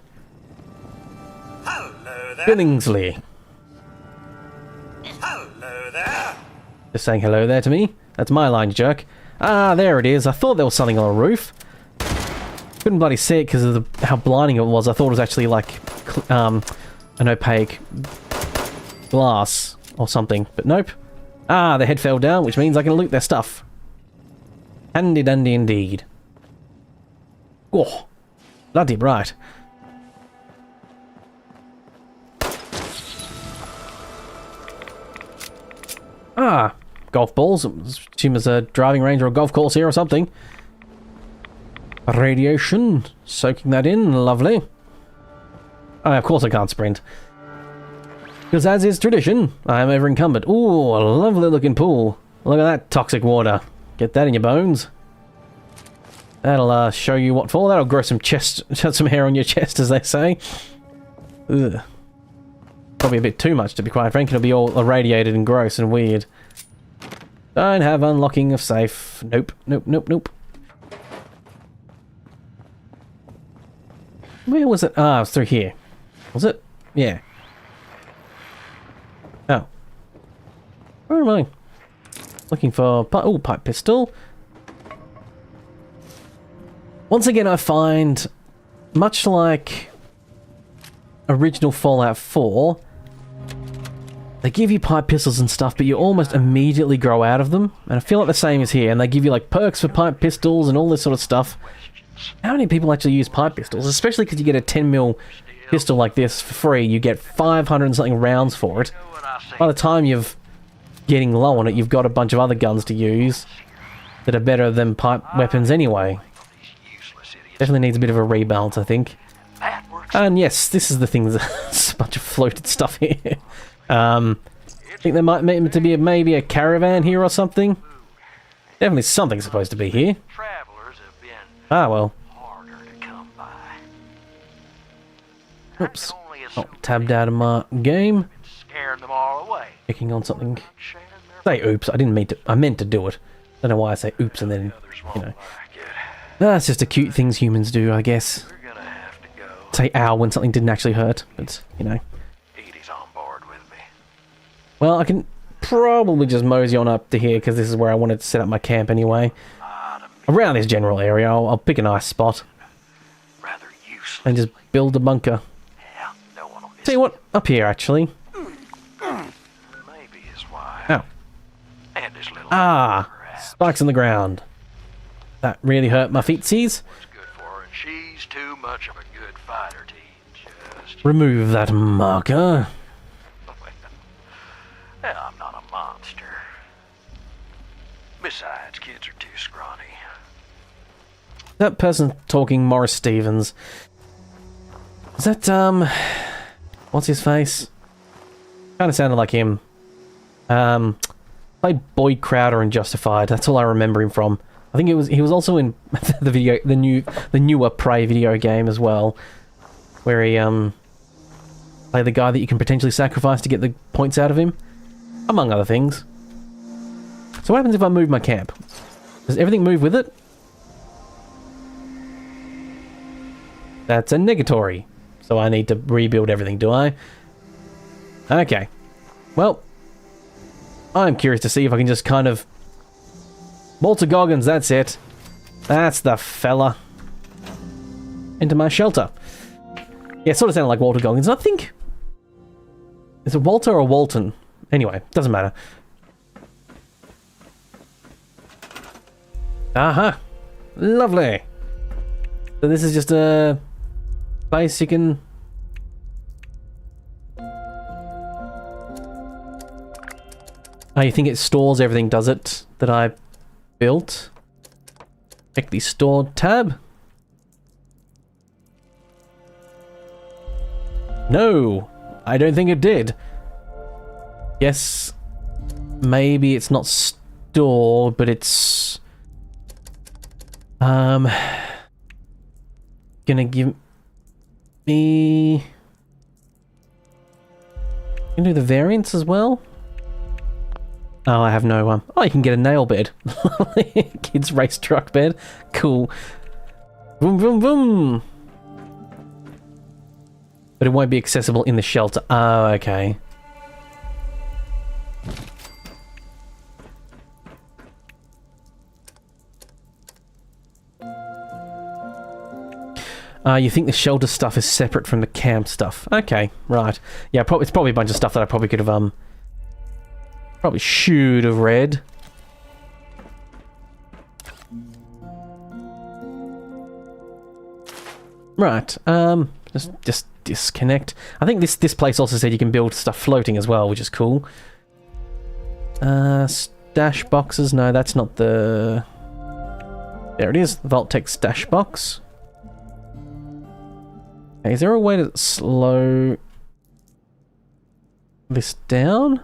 Speaker 8: Hello there.
Speaker 1: Billingsley.
Speaker 8: Hello there.
Speaker 1: Just saying hello there to me. That's my line, jerk. Ah, there it is. I thought there was something on the roof. Couldn't bloody see it because of how blinding it was. I thought it was actually like an opaque glass or something, but nope. Ah, their head fell down, which means I can loot their stuff. Handy dandy indeed. Oh, bloody right. Ah, golf balls. Assume there's a driving range or a golf course here or something. Radiation. Soaking that in. Lovely. Oh, of course I can't sprint. Because as is tradition, I am ever encumbered. Ooh, a lovely looking pool. Look at that toxic water. Get that in your bones. That'll show you what for. That'll grow some some hair on your chest, as they say. Ugh. Probably a bit too much, to be quite frank. It'll be all irradiated and gross and weird. Don't have unlocking of safe. Nope, nope, nope, nope. Where was it? Ah, it was through here. Was it? Yeah. Oh. Where am I? Looking for... Oh, pipe pistol. Once again, I find, much like original Fallout 4, they give you pipe pistols and stuff, but you almost immediately grow out of them. And I feel like the same is here. And they give you like perks for pipe pistols and all this sort of stuff. How many people actually use pipe pistols? Especially because you get a 10mm pistol like this for free. You get 500 and something rounds for it. By the time you're getting low on it, you've got a bunch of other guns to use that are better than pipe weapons anyway. Definitely needs a bit of a rebalance, I think. And yes, this is the thing. There's a bunch of floated stuff here. I think there might meant to be maybe a caravan here or something. Definitely something supposed to be here. Ah, well. Oops. Oh, tabbed out of my game. Clicking on something. Say oops, I didn't mean to. I meant to do it. Don't know why I say oops and then, you know. That's just the cute things humans do, I guess. Say ow when something didn't actually hurt, but, you know. Well, I can probably just mosey on up to here, because this is where I wanted to set up my camp anyway. Around this general area, I'll pick a nice spot. And just build a bunker. Tell you what, up here, actually. Ow. Ah, spikes in the ground. That really hurt my feetsies. Remove that marker.
Speaker 6: I'm not a monster. Besides, kids are too scrawny.
Speaker 1: That person talking, Morris Stevens. Is that, what's his face? Kind of sounded like him. Played Boyd Crowder in Justified. That's all I remember him from. I think he was also in the newer Prey video game as well, where he played the guy that you can potentially sacrifice to get the points out of him, among other things. So what happens if I move my camp? Does everything move with it? That's a negatory. So I need to rebuild everything, do I? Okay. Well, I'm curious to see if I can just kind of... Walter Goggins, that's it. That's the fella. Into my shelter. Yeah, it sort of sounded like Walter Goggins. And I think... Is it Walter or Walton? Anyway, doesn't matter. Aha! Lovely! So this is just a... place you can... Oh, you think it stores everything, does it? That I built? Check the stored tab. No! I don't think it did. Yes, maybe it's not stored, but it's... Gonna give me... Can do the variants as well? Oh, I have no one. Oh, you can get a nail bed. Kids race truck bed. Cool. Boom, boom, boom. But it won't be accessible in the shelter. Oh, okay. You think the shelter stuff is separate from the camp stuff? Okay, right. Yeah, it's probably a bunch of stuff that I probably could have, probably should have read. Right, just disconnect. I think this place also said you can build stuff floating as well, which is cool. Stash boxes, no, that's not the... There it is, Vault-Tec stash box. Okay, is there a way to slow this down?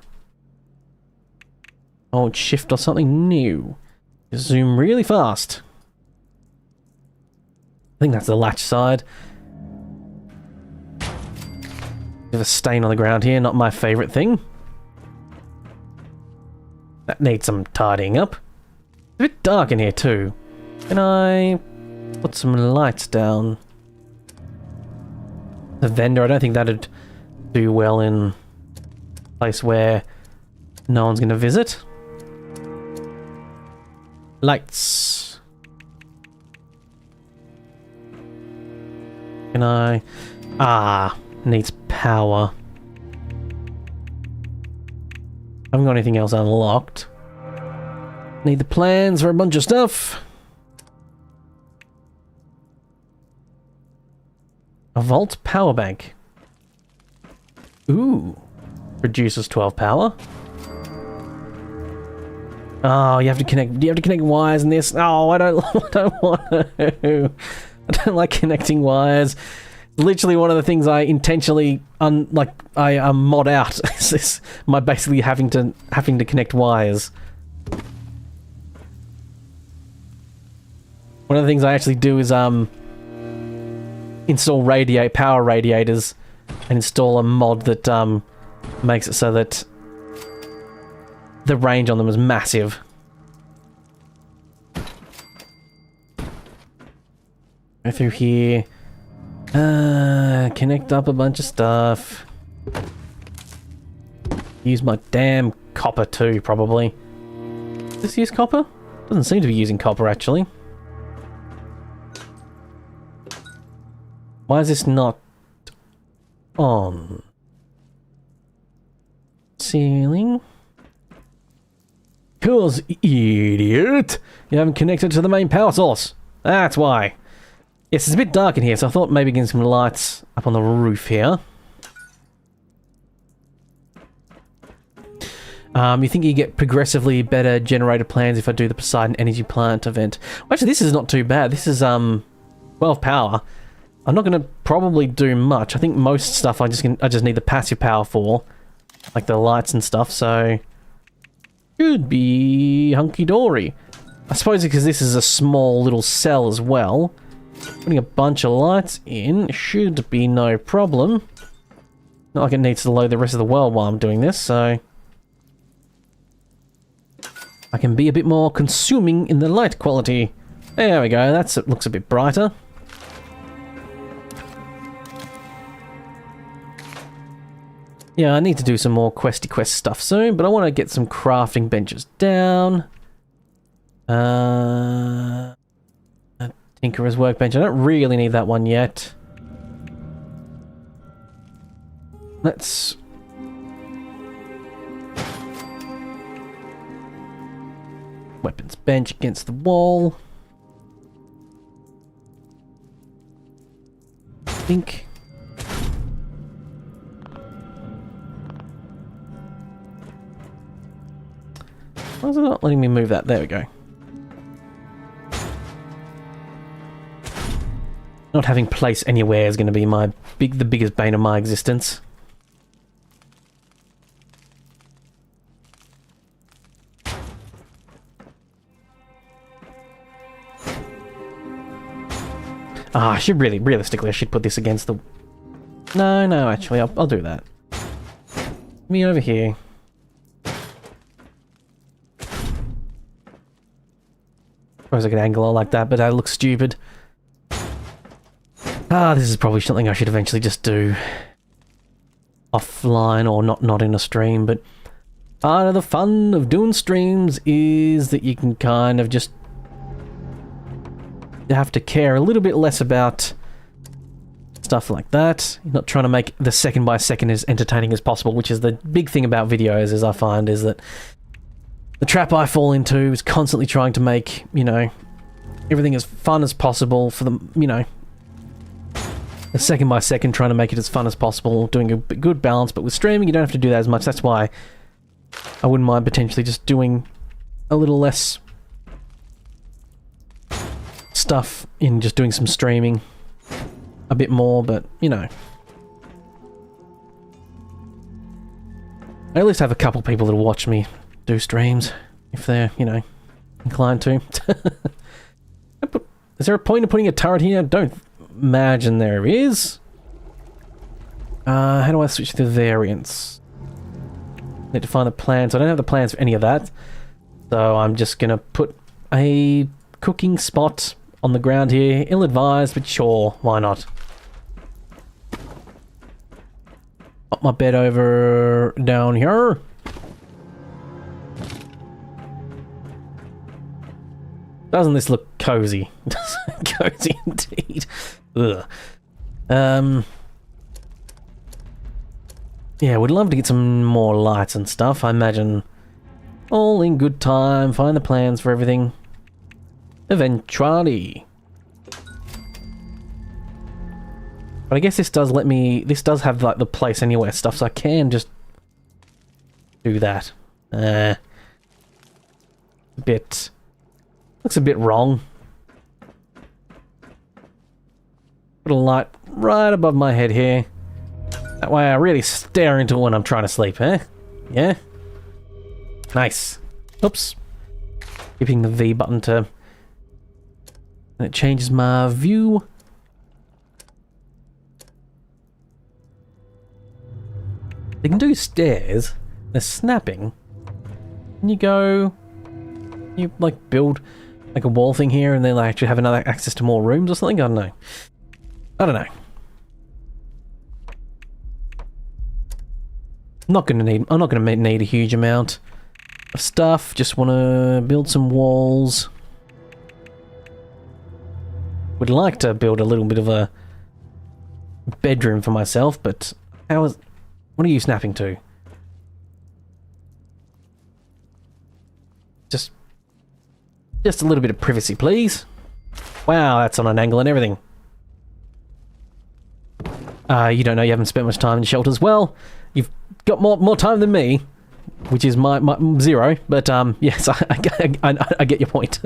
Speaker 1: Hold shift or something new. Just zoom really fast. I think that's the latch side. Bit of a stain on the ground here, not my favourite thing. That needs some tidying up. It's a bit dark in here too. Can I put some lights down? The vendor, I don't think that'd do well in a place where no one's going to visit. Lights. Can I... Ah, needs power. Haven't got anything else unlocked. Need the plans for a bunch of stuff. A Vault power bank. Ooh. Produces 12 power. Oh, you have to connect. Do you have to connect wires in this? Oh, I don't want to. I don't like connecting wires. Literally one of the things I intentionally mod out is this, my basically having to connect wires. One of the things I actually do is install power radiators and install a mod that makes it so that the range on them is massive. Go through here. Connect up a bunch of stuff. Use my damn copper too, probably. Does this use copper? Doesn't seem to be using copper, actually. Why is this not on? Ceiling? Cause, idiot! You haven't connected to the main power source. That's why. Yes, it's a bit dark in here, so I thought maybe getting some lights up on the roof here. You think you get progressively better generator plans if I do the Poseidon Energy Plant event. Well, actually, this is not too bad. This is 12 power. I'm not going to probably do much. I think most stuff I just need the passive power for, like the lights and stuff. So should be hunky-dory. I suppose because this is a small little cell as well. Putting a bunch of lights in should be no problem. Not like it needs to load the rest of the world while I'm doing this, so I can be a bit more consuming in the light quality. There we go, it looks a bit brighter. Yeah, I need to do some more questy quest stuff soon, but I want to get some crafting benches down. Tinkerer's workbench. I don't really need that one yet. Let's... Weapons bench against the wall. I think... Why is it not letting me move that? There we go. Not having place anywhere is going to be the biggest bane of my existence. Ah, I should realistically, I should put this against the... No, actually, I'll do that. Me over here. Suppose I could angle it like that, but that looks stupid. This is probably something I should eventually just do offline or not in a stream, but part of the fun of doing streams is that you can kind of just have to care a little bit less about stuff like that. You're not trying to make the second by second as entertaining as possible, which is the big thing about videos, as I find, is that the trap I fall into is constantly trying to make, you know, everything as fun as possible for the, you know, the second by second, trying to make it as fun as possible, doing a good balance, but with streaming you don't have to do that as much. That's why I wouldn't mind potentially just doing a little less stuff in just doing some streaming a bit more, but, you know. I at least have a couple people that'll watch me do streams, if they're, you know, inclined to. Is there a point in putting a turret here? I don't imagine there is. How do I switch to variants? Need to find the plans. I don't have the plans for any of that. So I'm just gonna put a cooking spot on the ground here. Ill-advised, but sure, why not? Pop my bed over down here. Doesn't this look cozy? Cozy indeed. Ugh. Yeah, would love to get some more lights and stuff. I imagine all in good time. Find the plans for everything. Eventually. But I guess this does let me... This does have, like, the place anywhere stuff, so I can just do that. Bit... Looks a bit wrong. Put a light right above my head here. That way I really stare into it when I'm trying to sleep, eh? Yeah? Nice. Oops. Keeping the V button to... And it changes my view. They can do stairs. They're snapping. Can you go... You, like, build, like, a wall thing here and then like, actually have another access to more rooms or something? I don't know. I don't know. I'm not gonna need a huge amount of stuff. Just want to build some walls. Would like to build a little bit of a bedroom for myself, but how is... What are you snapping to? Just a little bit of privacy, please. Wow, that's on an angle and everything. You don't know, you haven't spent much time in shelters. Well, you've got more time than me, which is my 0, but yes, I get your point.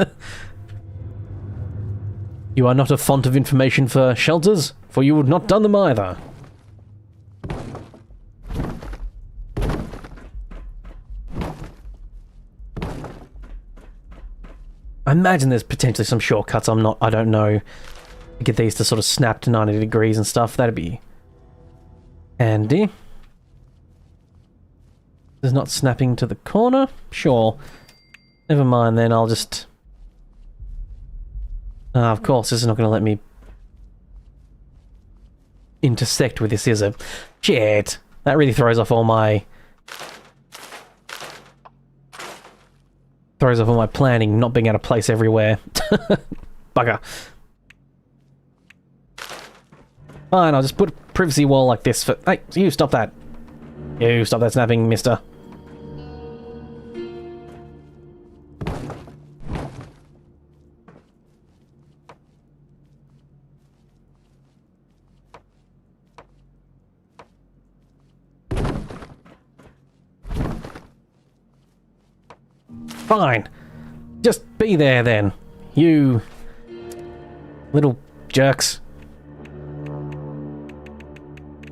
Speaker 1: You are not a font of information for shelters, for you would not done them either. I imagine there's potentially some shortcuts I don't know. Get these to sort of snap to 90 degrees and stuff. That'd be handy. There's not snapping to the corner? Sure. Never mind then, I'll just... of course, this is not going to let me intersect with this, is it? Shit! That really throws off all my... Throws off all my planning, not being out of place everywhere. Bugger. Fine, I'll just put a privacy wall like this for... Hey, you stop that. You stop that snapping, mister. Fine. Just be there then. You... little jerks.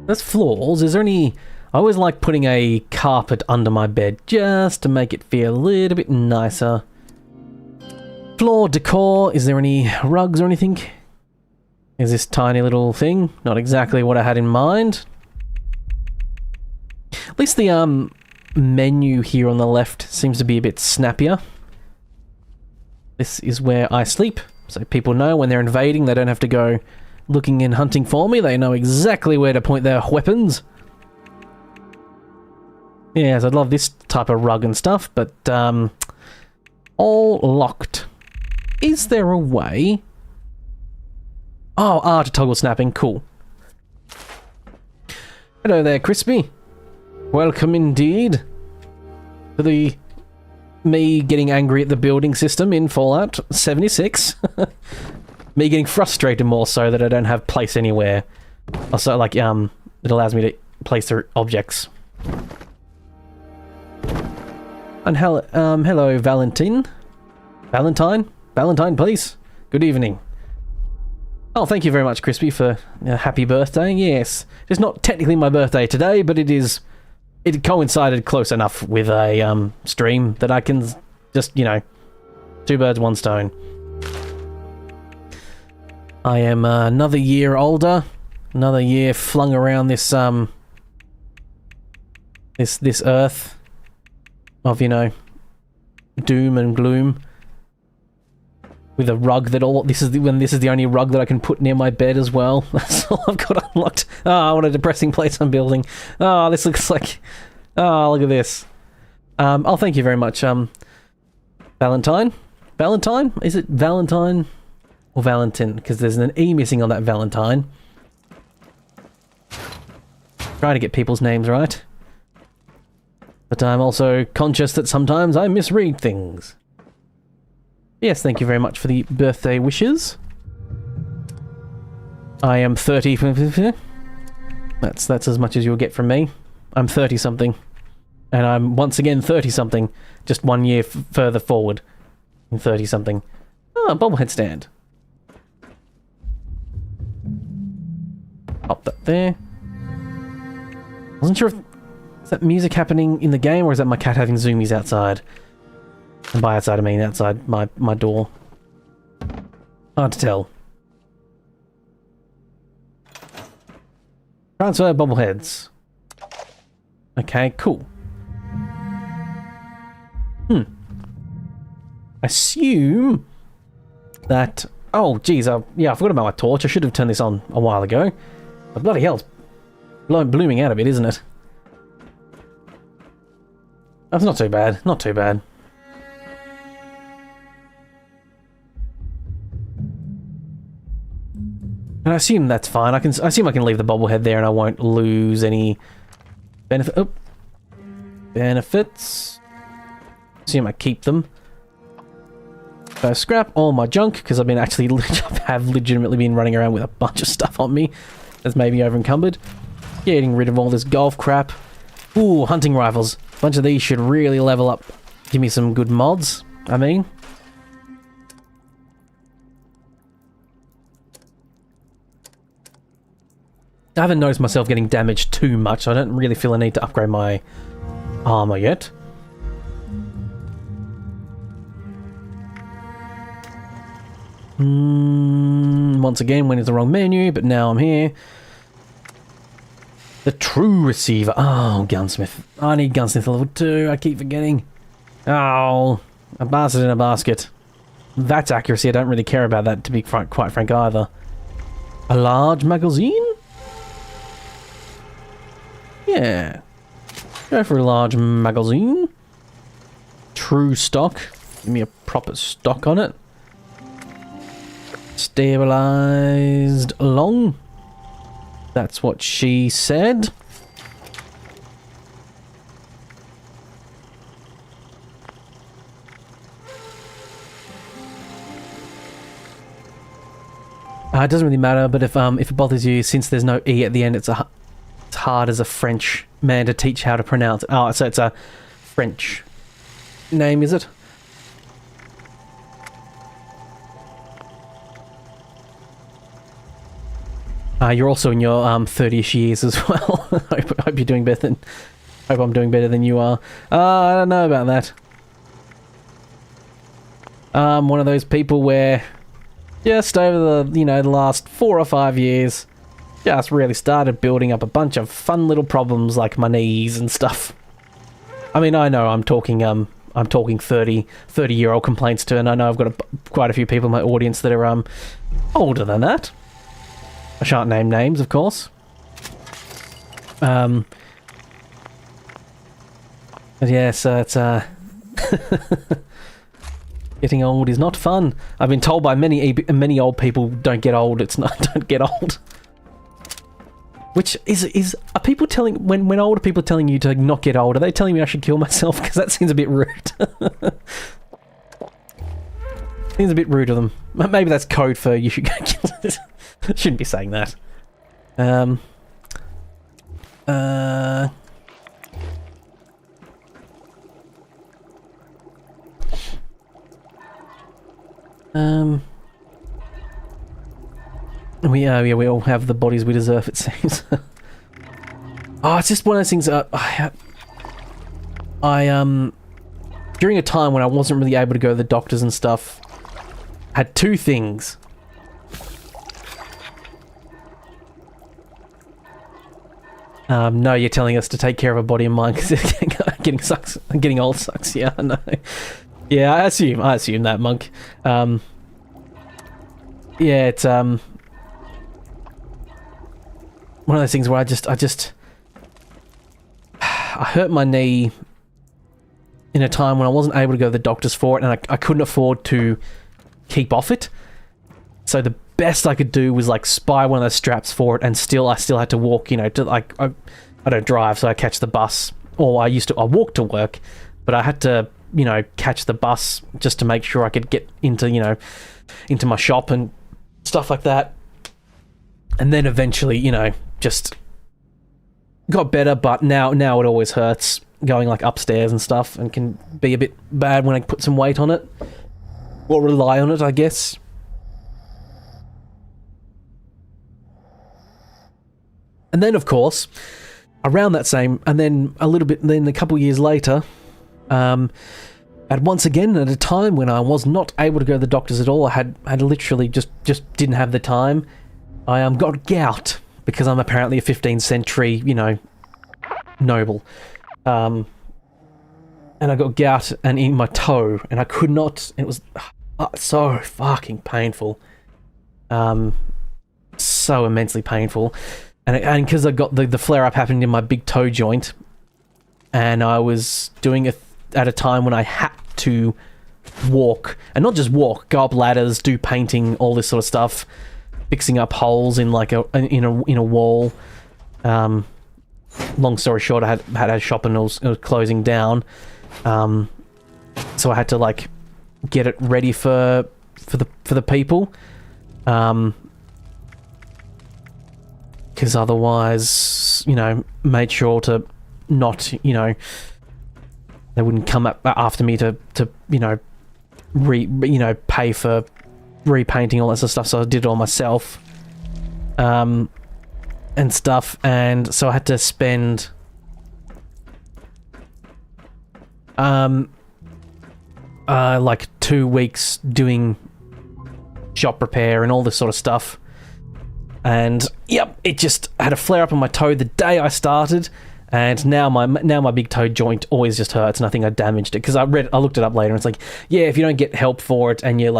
Speaker 1: There's floors. Is there any... I always like putting a carpet under my bed just to make it feel a little bit nicer. Floor decor. Is there any rugs or anything? Is this tiny little thing? Not exactly what I had in mind. At least the menu here on the left seems to be a bit snappier. This is where I sleep, so people know when they're invading they don't have to go looking and hunting for me. They know exactly where to point their weapons. Yes, I'd love this type of rug and stuff, but all locked. Is there a way? Oh, R to toggle snapping, cool. Hello there, Crispy. Welcome indeed to the me getting angry at the building system in Fallout 76. Me getting frustrated more so that I don't have place anywhere. Also, like, it allows me to place the objects. And hello, Valentine. Valentine, please. Good evening. Oh, thank you very much, Crispy, for happy birthday. Yes, it's not technically my birthday today, but it is. It coincided close enough with a stream that I can just, you know, 2 birds, 1 stone. I am another year older, another year flung around this this earth of, you know, doom and gloom. With a rug that this is the only rug that I can put near my bed as well. That's all I've got unlocked. Oh, what a depressing place I'm building. Oh, this looks like... Oh, look at this. Oh, thank you very much, Valentine? Valentine? Is it Valentine or Valentin? Because there's an E missing on that Valentine. Try to get people's names right. But I'm also conscious that sometimes I misread things. Yes, thank you very much for the birthday wishes. I am 30. That's as much as you'll get from me. I'm 30-something. And I'm once again 30-something. Just 1 year further forward. In 30-something. Oh, bobblehead stand. Pop that there. Wasn't sure if... Is that music happening in the game, or is that my cat having zoomies outside? And by outside I mean outside my door. Hard to tell. Transfer bobbleheads. Okay, cool. Assume that... Oh, geez, yeah, I forgot about my torch. I should have turned this on a while ago. But bloody hell, it's blooming out a bit, isn't it? That's not too bad. Not too bad. And I assume that's fine. I assume I can leave the bobblehead there and I won't lose any benefit. Oh. Benefits. Assume I keep them. So scrap all my junk, because I've been actually have legitimately been running around with a bunch of stuff on me that's maybe over encumbered. Getting rid of all this golf crap. Ooh, hunting rifles. A bunch of these should really level up. Give me some good mods, I mean. I haven't noticed myself getting damaged too much, so I don't really feel a need to upgrade my armor yet. Once again, went into the wrong menu, but now I'm here. The true receiver. Oh, gunsmith. I need gunsmith level 2. I keep forgetting. Oh, a bastard in a basket. That's accuracy. I don't really care about that, to be quite frank, either. A large magazine? Yeah. Go for a large magazine. True stock. Give me a proper stock on it. Stabilized long. That's what she said. It doesn't really matter, but if it bothers you, since there's no E at the end, it's hard as a French man to teach how to pronounce it. Oh, so it's a French name, is it? You're also in your 30ish years as well. I hope you're doing better than... Hope I'm doing better than you are. I don't know about that. I'm one of those people where just over the, the last 4 or 5 years, just really started building up a bunch of fun little problems like my knees and stuff. I mean, I know I'm talking 30-year-old complaints to, and I know I've got quite a few people in my audience that are older than that. I shan't name names, of course. But yeah, so it's getting old is not fun. I've been told by many old people, don't get old. It's not, don't get old. Which are people telling, when older people are telling you to not get old, are they telling me I should kill myself? Because that seems a bit rude. Seems a bit rude of them. Maybe that's code for you should go kill it. Shouldn't be saying that. We all have the bodies we deserve, it seems. Oh, it's just one of those things. During a time when I wasn't really able to go to the doctors and stuff, had 2 things. No, you're telling us to take care of our body and mind because getting old sucks. Yeah, I know. Yeah, I assume that, Monk. Yeah, it's one of those things where I hurt my knee in a time when I wasn't able to go to the doctors for it, and I couldn't afford to keep off it. So the best I could do was like spy one of those straps for it, and I still had to walk, to like I don't drive, so I catch the bus or I walked to work, but I had to, you know, catch the bus just to make sure I could get into, you know, into my shop and stuff like that. And then eventually, you know, just got better, but now it always hurts going like upstairs and stuff, and can be a bit bad when I put some weight on it or rely on it, I guess. And then, of course, around that same, and then a couple of years later, once again at a time when I was not able to go to the doctors at all, I had literally just didn't have the time. I got gout because I'm apparently a 15th century, you know, noble, and I got gout and in my toe, and I could not. It was so fucking painful, so immensely painful. And because I got the flare-up happened in my big toe joint, and I was doing it at a time when I had to walk, and not just walk, go up ladders, do painting, all this sort of stuff, fixing up holes in like in a wall. Long story short, I had a shop and it was closing down, so I had to like get it ready for the people. Because otherwise, you know, made sure to not, you know, they wouldn't come up after me to you know, pay for repainting, all that sort of stuff. So I did it all myself, and stuff. And so I had to spend like 2 weeks doing shop repair and all this sort of stuff. And yep, it just had a flare up on my toe the day I started, and now my big toe joint always just hurts, and I think I damaged it because I looked it up later, and it's like, yeah, if you don't get help for it, and you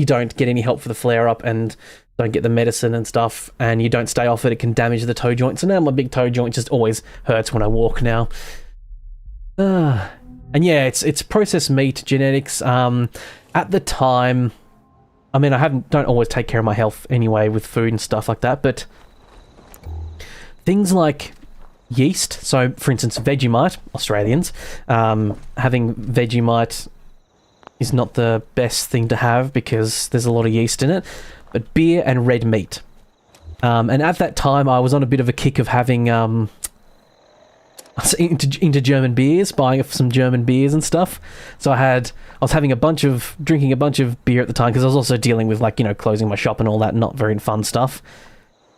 Speaker 1: don't get any help for the flare up, and don't get the medicine and stuff, and you don't stay off it, it can damage the toe joint. So now my big toe joint just always hurts when I walk now. And yeah, it's processed meat genetics. At the time, I mean, don't always take care of my health anyway with food and stuff like that, but things like yeast, so for instance, Vegemite, Australians, having Vegemite is not the best thing to have because there's a lot of yeast in it, but beer and red meat. And at that time, I was on a bit of a kick of having, into German beers, buying some German beers and stuff. So I was drinking a bunch of beer at the time because I was also dealing with, like, you know, closing my shop and all that not very fun stuff.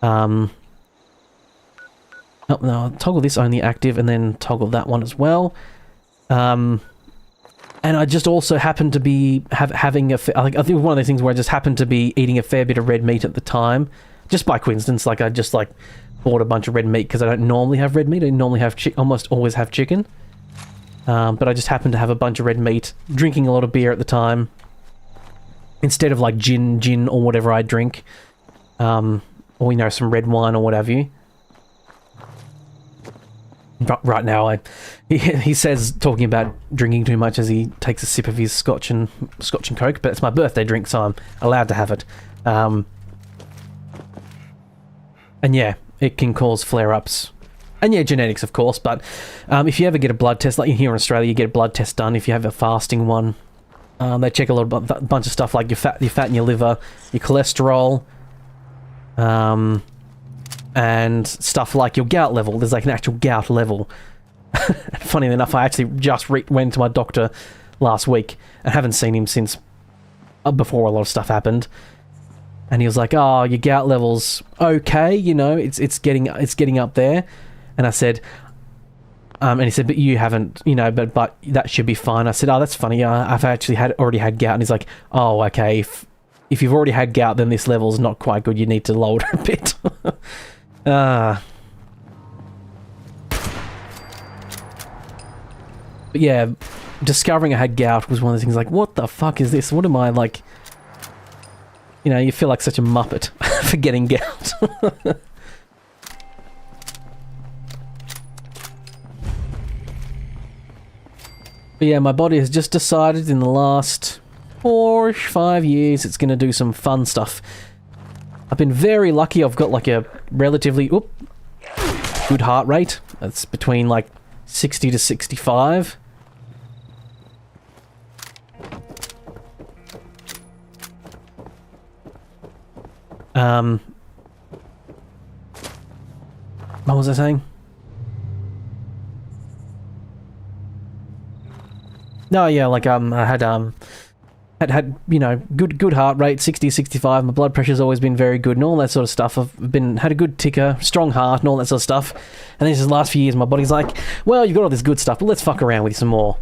Speaker 1: Oh, no, toggle this only active and then toggle that one as well. And I just also happened to be having I think one of those things where I just happened to be eating a fair bit of red meat at the time, just by coincidence. Like, I just bought a bunch of red meat because I don't normally have red meat. I normally have almost always have chicken. But I just happened to have a bunch of red meat, drinking a lot of beer at the time, instead of like gin or whatever I drink, or, you know, some red wine or what have you. Right now, he says, talking about drinking too much as he takes a sip of his scotch and coke, but it's my birthday drink, so I'm allowed to have it. And yeah, it can cause flare-ups. And yeah, genetics, of course, but if you ever get a blood test, like here in Australia, you get a blood test done if you have a fasting one. They check a bunch of stuff like your fat in your liver, your cholesterol, and stuff like your gout level. There's like an actual gout level. Funny enough, I actually just went to my doctor last week and haven't seen him since before a lot of stuff happened. And he was like, "Oh, your gout level's okay, you know, it's getting up there." And I said, and he said, "But you haven't, you know, but that should be fine." I said, "Oh, that's funny. I've actually already had gout." And he's like, "Oh, okay. If you've already had gout, then this level's not quite good. You need to lower it a bit." But yeah, discovering I had gout was one of the things like, what the fuck is this? What am I like? You know, you feel like such a muppet for getting gout. But yeah, my body has just decided in the last 4 or 5 years it's going to do some fun stuff. I've been very lucky. I've got like a relatively good heart rate. It's between like 60 to 65. What was I saying? No, yeah, like, I had you know, good heart rate, 60, 65, my blood pressure's always been very good and all that sort of stuff. I've had a good ticker, strong heart and all that sort of stuff. And then these last few years, my body's like, well, you've got all this good stuff, but let's fuck around with you some more.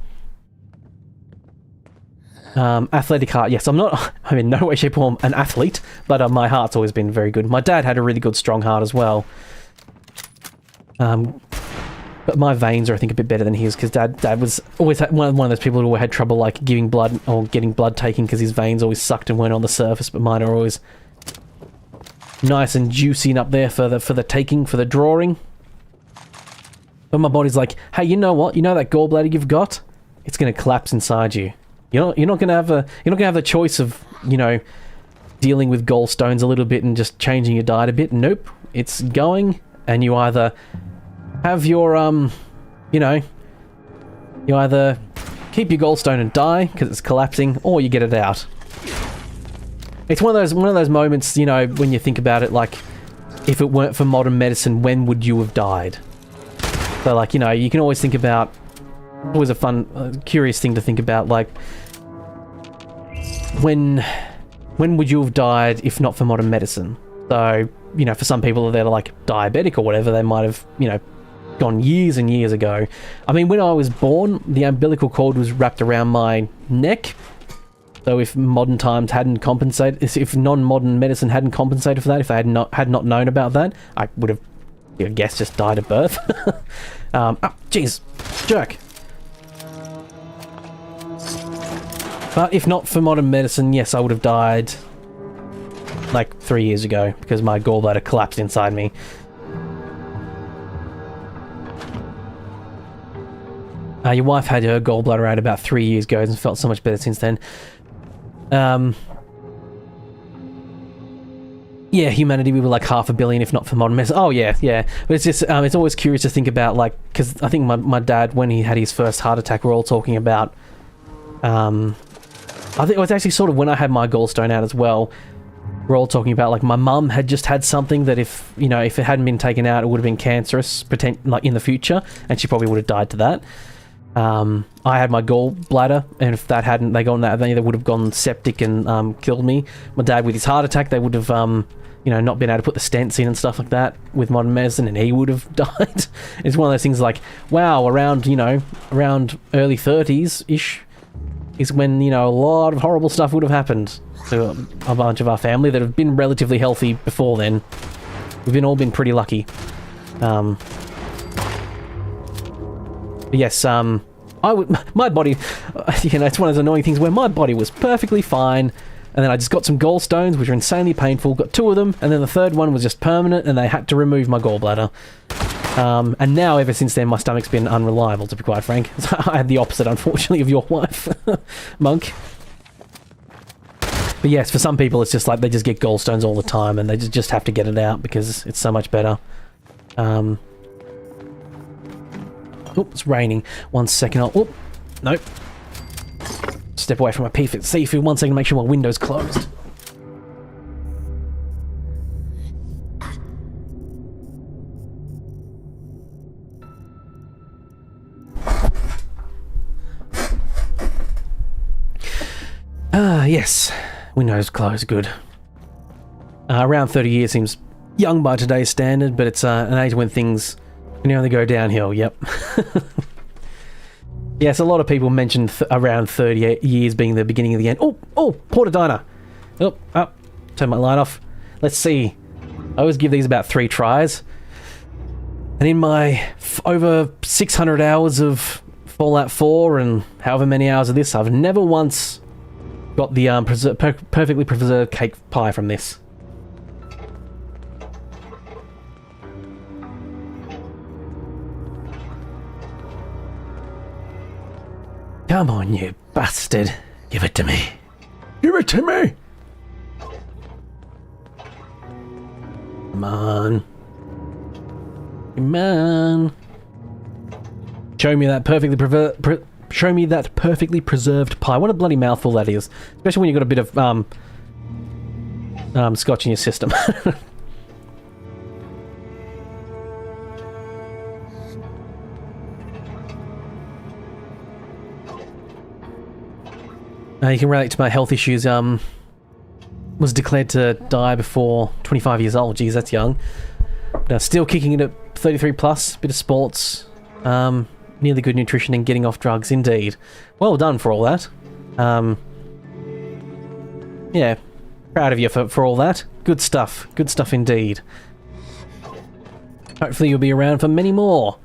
Speaker 1: Athletic heart, yes, I'm in no way, shape, or form an athlete, but my heart's always been very good. My dad had a really good, strong heart as well. But my veins are, I think, a bit better than his, because Dad was always one of those people who had trouble, like, giving blood or getting blood taken because his veins always sucked and weren't on the surface, but mine are always nice and juicy and up there for the taking, for the drawing. But my body's like, hey, you know what? You know that gallbladder you've got? It's going to collapse inside you. You're not going to have the choice of, you know, dealing with gallstones a little bit and just changing your diet a bit. Nope. It's going, and you either have your, you know, you either keep your gallstone and die because it's collapsing, or you get it out. It's one of those moments, you know, when you think about it, like, if it weren't for modern medicine, when would you have died? So, like, you know, you can always think about, always a fun, curious thing to think about, like, when would you have died if not for modern medicine? So, you know, for some people that are like diabetic or whatever, they might have, you know, gone years and years ago. I mean, when I was born, the umbilical cord was wrapped around my neck. So if modern times hadn't compensated, if non-modern medicine hadn't compensated for that, if I had not known about that, I would have, I guess, just died at birth. Oh, jeez, jerk. But if not for modern medicine, yes, I would have died like 3 years ago because my gallbladder collapsed inside me. Your wife had her gallbladder out about 3 years ago and felt so much better since then. Yeah, humanity, we were like 500 million if not for modern medicine. Oh, yeah. But it's just, it's always curious to think about, like, because I think my dad, when he had his first heart attack, we're all talking about, I think it was actually sort of when I had my gallstone out as well, we're all talking about, like, my mum had just had something that if, you know, if it hadn't been taken out, it would have been cancerous, like, in the future, and she probably would have died to that. I had my gallbladder, and if that hadn't, they would have gone septic and killed me. My dad, with his heart attack, they would have, you know, not been able to put the stents in and stuff like that with modern medicine, and he would have died. It's one of those things like, wow, around early 30s-ish is when, you know, a lot of horrible stuff would have happened to a bunch of our family that have been relatively healthy before then. We've all been pretty lucky. But yes, my body, you know, it's one of those annoying things where my body was perfectly fine, and then I just got some gallstones, which are insanely painful, got 2 of them, and then the third one was just permanent, and they had to remove my gallbladder. And now, ever since then, my stomach's been unreliable, to be quite frank. So I had the opposite, unfortunately, of your wife, Monk. But yes, for some people, it's just like they just get gallstones all the time, and they just have to get it out because it's so much better. Oh, it's raining. 1 second. Oh, nope. Step away from my seafood. 1 second to make sure my window's closed. Yes. Window's closed. Good. Around 30 years seems young by today's standard, but it's an age when things can only go downhill. Yep. Yes, a lot of people mention around 30 years being the beginning of the end. Oh, Portadina. Oh, turn my light off. Let's see. I always give these about 3 tries. And in my over 600 hours of Fallout 4 and however many hours of this, I've never once got the perfectly preserved cake pie from this. Come on, you bastard. Give it to me. Give it to me! Come on. Come on. Show me that perfectly preserved pie. What a bloody mouthful that is. Especially when you've got a bit of scotch in your system. You can relate to my health issues. Was declared to die before 25 years old. Geez, that's young. Still kicking it at 33 plus. Bit of sports. Nearly good nutrition and getting off drugs, indeed. Well done for all that. Yeah, proud of you for all that. Good stuff indeed. Hopefully you'll be around for many more.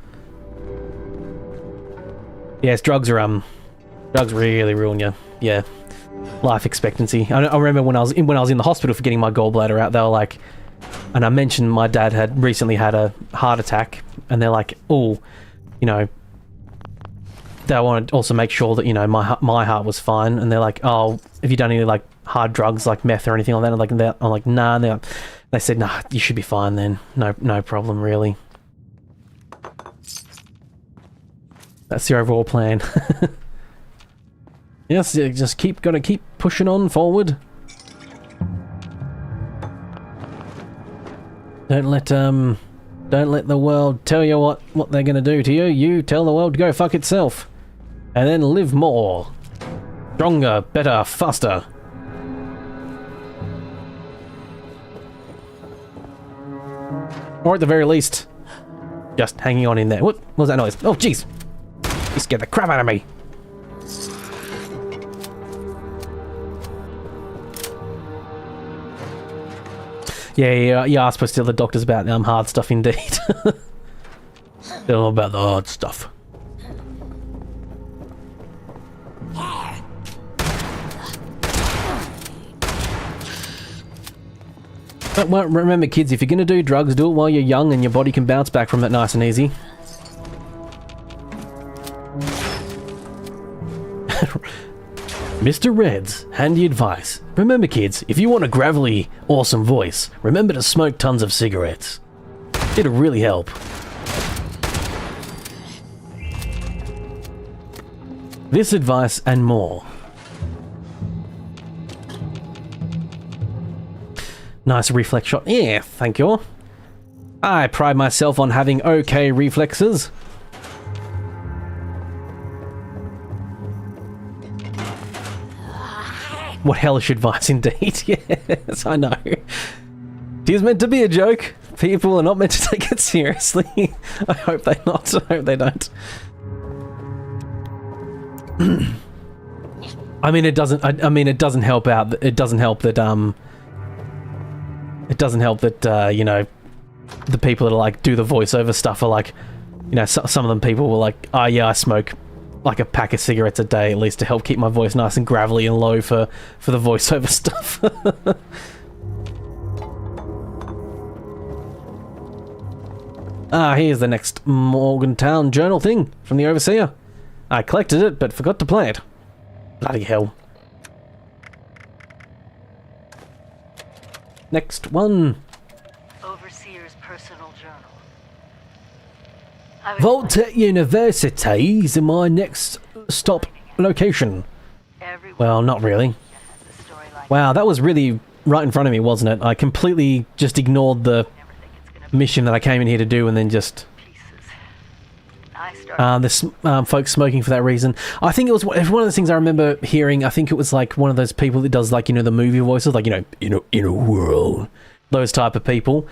Speaker 1: Yes, drugs really ruin you. Yeah, life expectancy. I remember when I was in the hospital for getting my gallbladder out, they were like, and I mentioned my dad had recently had a heart attack, and they're like, oh, you know, they want to also make sure that, you know, my heart was fine, and they're like, oh, have you done any like hard drugs like meth or anything like that? I'm like, nah. They said, nah, you should be fine then. No problem really. That's the overall plan. Yes, just gotta keep pushing on forward. Don't let the world tell you what they're gonna do to you. You tell the world to go fuck itself. And then live more. Stronger, better, faster. Or at the very least, just hanging on in there. What was that noise? Oh jeez. You scared the crap out of me. Yeah, you are supposed to tell the doctors about hard stuff indeed. Tell them about the hard stuff. But well, remember kids, if you're going to do drugs, do it while you're young and your body can bounce back from it nice and easy. Mr. Reds, handy advice. Remember kids, if you want a gravelly, awesome voice, remember to smoke tons of cigarettes. It'll really help. This advice and more. Nice reflex shot. Yeah, thank you. I pride myself on having okay reflexes. What hellish advice indeed. Yes, I know. It is meant to be a joke. People are not meant to take it seriously. I hope they not. I hope they don't. I mean, it doesn't. I mean, it doesn't help out. It doesn't help that. It doesn't help that. You know, the people that like do the voiceover stuff are like, you know, some of them people were like, oh yeah, I smoke like a pack of cigarettes a day at least to help keep my voice nice and gravelly and low for the voiceover stuff. Here's the next Morgantown Journal thing from the Overseer. I collected it, but forgot to play it. Bloody hell. Next one.
Speaker 2: Overseer's personal journal.
Speaker 1: Volta University is my next stop location. Well, not really. Wow, that was really right in front of me, wasn't it? I completely just ignored the mission that I came in here to do and then just... There's folks smoking for that reason. I think it was one of the things I remember hearing. I think it was like one of those people that does like, you know, the movie voices, like, you know, in a world. Those type of people.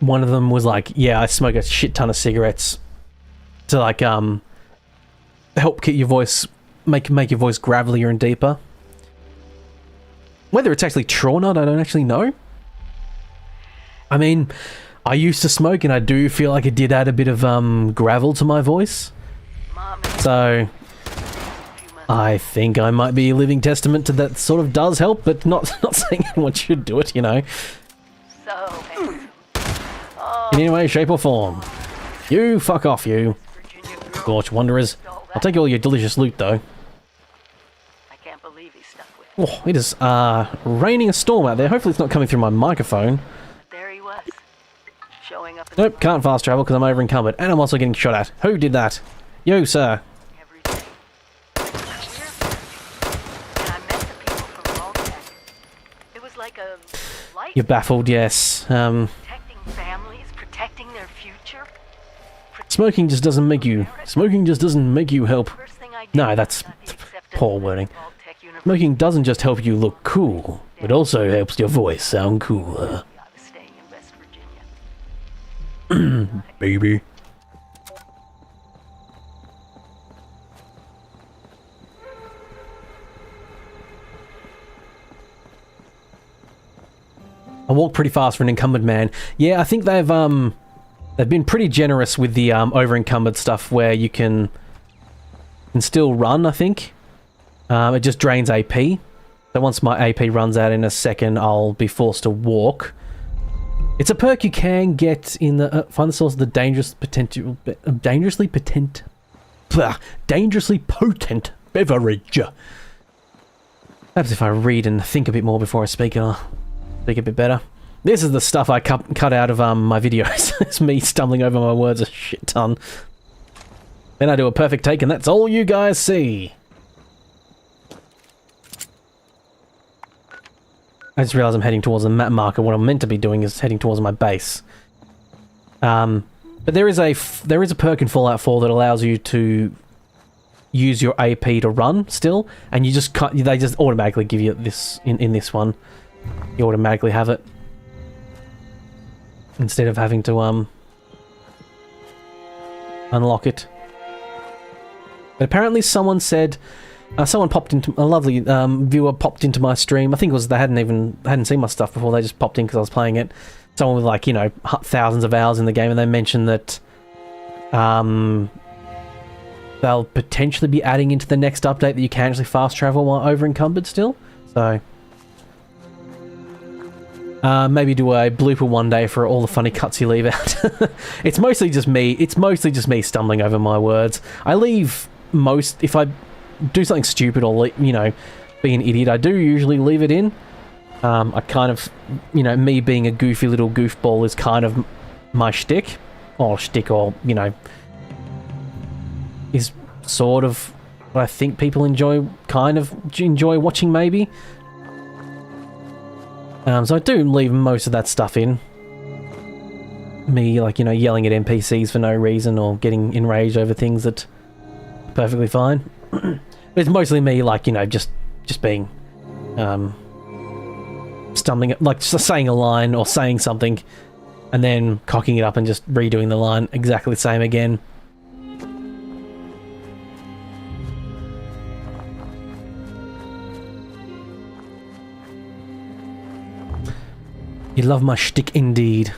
Speaker 1: One of them was like, yeah, I smoke a shit ton of cigarettes to like help keep your voice, make your voice gravelier and deeper. Whether it's actually true or not, I don't actually know. I mean, I used to smoke and I do feel like it did add a bit of gravel to my voice. So I think I might be a living testament to that. Sort of does help, but not saying anyone should do it, you know. In any way, shape or form. You fuck off, you. Scorch Wanderers. I'll take all your delicious loot, though.
Speaker 2: I can't believe he stuck with
Speaker 1: Oh, it is raining a storm out there. Hopefully it's not coming through my microphone.
Speaker 2: There he was. showing up.
Speaker 1: Nope, can't fast travel because I'm over encumbered. And I'm also getting shot at. Who did that? Yo, sir.
Speaker 2: Every day. And I met the people from Wasteland. It was like a light.
Speaker 1: You're baffled, yes.
Speaker 2: Protecting families, protecting their future.
Speaker 1: Smoking just doesn't make you... Smoking just doesn't make you help.
Speaker 2: First thing I did
Speaker 1: No, that's
Speaker 2: was not the acceptance
Speaker 1: poor
Speaker 2: of
Speaker 1: wording.
Speaker 2: Vault-Tec University.
Speaker 1: Smoking doesn't just help you look cool. It also helps your voice sound cooler.
Speaker 2: I was staying in West Virginia.
Speaker 1: Baby. I walk pretty fast for an encumbered man. Yeah, I think they've been pretty generous with the over encumbered stuff where you can still run, I think. It just drains AP. So once my AP runs out in a second, I'll be forced to walk. It's a perk you can get in the find the source of the dangerously potent beverage. Perhaps if I read and think a bit more before I speak, I'll speak a bit better. This is the stuff I cut out of my videos. It's me stumbling over my words a shit ton. Then I do a perfect take, and that's all you guys see. I just realised I'm heading towards the map marker. What I'm meant to be doing is heading towards my base. But there is a perk in Fallout 4 that allows you to use your AP to run still, and you just they just automatically give you this in this one. You automatically have it instead of having to unlock it. But apparently someone said. Someone popped into a lovely viewer popped into my stream. I think it was they hadn't seen my stuff before. They just popped in because I was playing it. Someone with like thousands of hours in the game, and they mentioned that they'll potentially be adding into the next update that you can actually fast travel while over encumbered still. So maybe do a blooper one day for all the funny cuts you leave out. It's mostly just me. It's mostly just me stumbling over my words. I leave most if I do something stupid or, be an idiot, I do usually leave it in. I kind of, me being a goofy little goofball is kind of my shtick. Or, is sort of what I think people enjoy watching, maybe. So I do leave most of that stuff in. Me, yelling at NPCs for no reason or getting enraged over things that are perfectly fine. But it's mostly me, just being, stumbling, just saying a line or saying something, and then cocking it up and just redoing the line exactly the same again. You love my shtick indeed.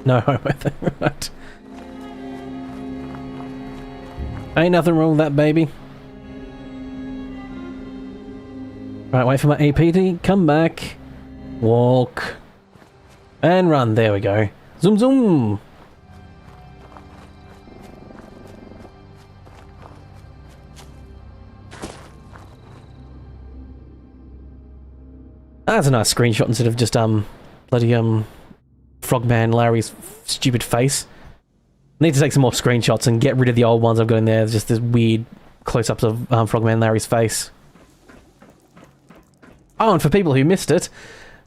Speaker 1: No homo thing, right? Ain't nothing wrong with that, baby. Right, wait for my AP to come back. Walk. And run. There we go. Zoom, zoom. That's a nice screenshot instead of just, bloody, Frogman Larry's stupid face. I need to take some more screenshots and get rid of the old ones I've got in there. There's just this weird close-ups of Frogman Larry's face. Oh, and for people who missed it,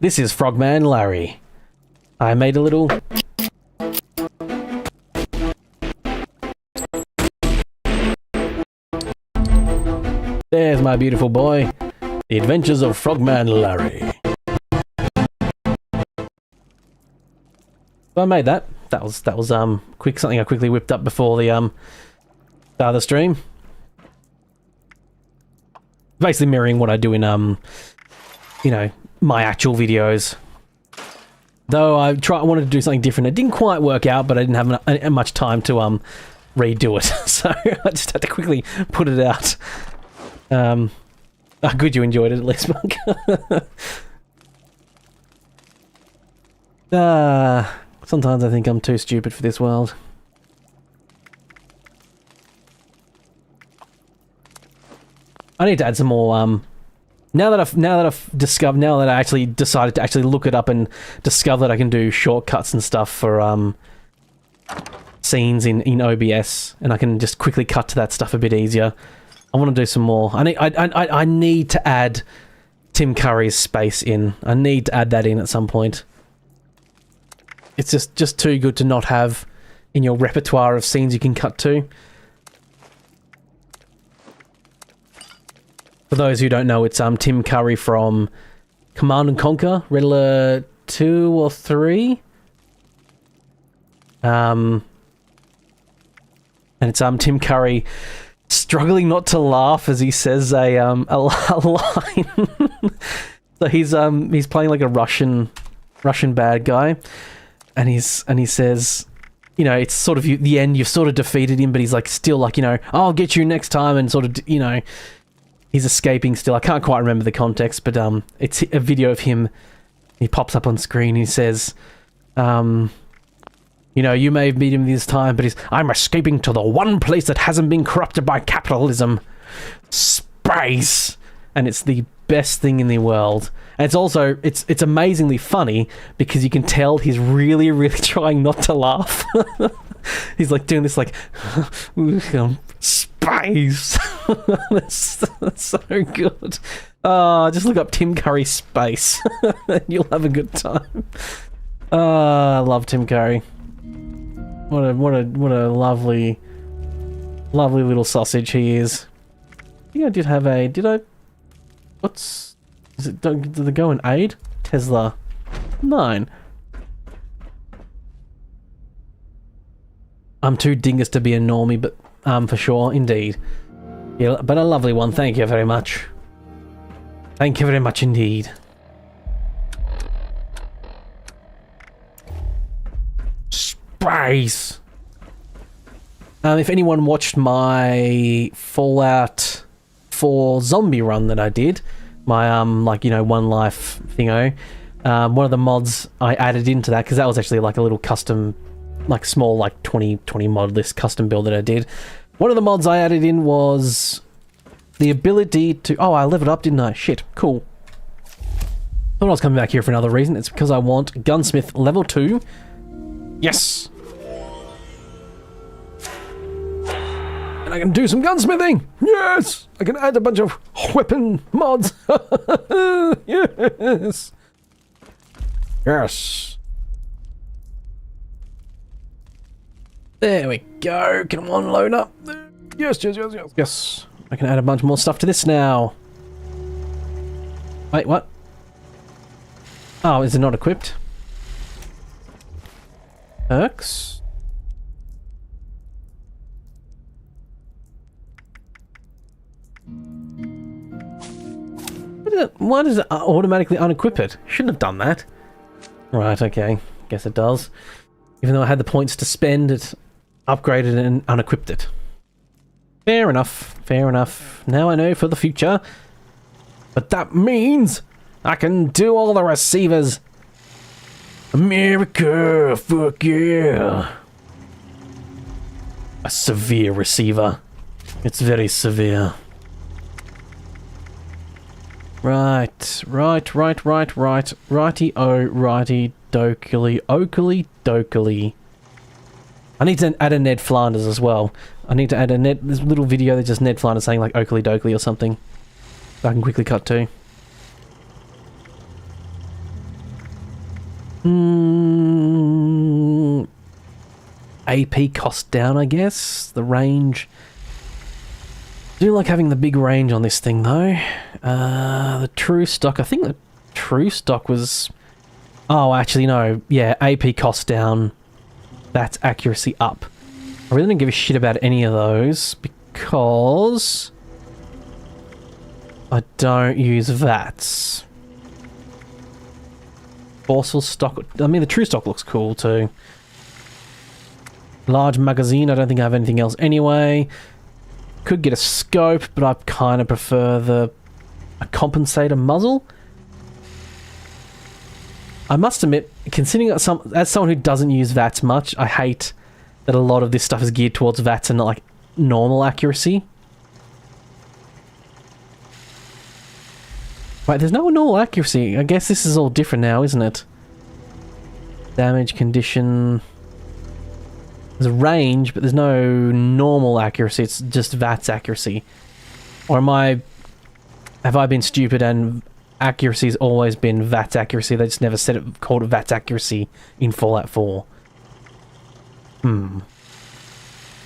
Speaker 1: this is Frogman Larry. I made a little... There's my beautiful boy. The Adventures of Frogman Larry. So I made that. That was something I quickly whipped up before the start of the stream. Basically mirroring what I do in my actual videos. Though I wanted to do something different. It didn't quite work out, but I didn't have much time to redo it. So I just had to quickly put it out. Good you enjoyed it at least, Monk. Sometimes I think I'm too stupid for this world. I need to add some more Now that I actually decided to actually look it up and discover that I can do shortcuts and stuff for scenes in OBS, and I can just quickly cut to that stuff a bit easier. I want to do some more. I need to add Tim Curry's space in. I need to add that in at some point. It's just too good to not have in your repertoire of scenes you can cut to. For those who don't know, it's Tim Curry from Command and Conquer, Red Alert 2 or 3. And it's Tim Curry struggling not to laugh as he says a line. So he's playing like a Russian bad guy, and he says, you know, it's sort of the end. You've sort of defeated him, but he's like still like, you know, I'll get you next time, and sort of, you know, he's escaping still. I can't quite remember the context, but it's a video of him. He pops up on screen. He says, you know, you may have beat him this time, but I'm escaping to the one place that hasn't been corrupted by capitalism. Space! And it's the best thing in the world. And it's also, it's amazingly funny, because you can tell he's really, really trying not to laugh. He's like doing this like, space! that's so good. Just look up Tim Curry space. And you'll have a good time. I love Tim Curry. What a lovely little sausage he is. I think I did have a... Did they go and aid? Tesla 9. I'm too dingus to be a normie, but for sure, indeed. Yeah, but a lovely one, thank you very much. Thank you very much indeed. Space! If anyone watched my Fallout 4 zombie run that I did, my like, you know, one life thingo, one of the mods I added into that, because that was actually like a little custom, like small, like 20 mod list custom build that I did. One of the mods I added in was the ability to... Oh, I leveled up, didn't I? Shit, cool. Thought I was coming back here for another reason. It's because I want Gunsmith level 2. Yes! And I can do some gunsmithing! Yes! I can add a bunch of weapon mods! Yes! Yes! There we go. Come on, load up. Yes, yes, yes, yes. Yes. I can add a bunch more stuff to this now. Wait, what? Oh, is it not equipped? Perks? Why does it automatically unequip it? Shouldn't have done that. Right, okay. Guess it does. Even though I had the points to spend, it upgraded and unequipped it. Fair enough. Fair enough. Now I know for the future. But that means I can do all the receivers. America! Fuck yeah! A severe receiver. It's very severe. Right. Righty-o, righty-dokily, okily-dokily. I need to add a Ned Flanders as well. I need to add this little video that's just Ned Flanders saying like okily dokily or something. That I can quickly cut to. AP cost down, I guess. The range. I do like having the big range on this thing though. The true stock, I think the true stock was... Oh, actually no. Yeah, AP cost down. That's accuracy up. I really don't give a shit about any of those because I don't use VATs. Forceful stock, I mean the true stock looks cool too. Large magazine, I don't think I have anything else anyway. Could get a scope, but I kind of prefer a compensator muzzle. I must admit, considering as someone who doesn't use VATs much, I hate that a lot of this stuff is geared towards VATs and not like normal accuracy. Wait, there's no normal accuracy. I guess this is all different now, isn't it? Damage, condition... There's a range, but there's no normal accuracy. It's just VATS accuracy. Or have I been stupid and accuracy's always been VATS accuracy? They just never said it, called it VATS accuracy in Fallout 4.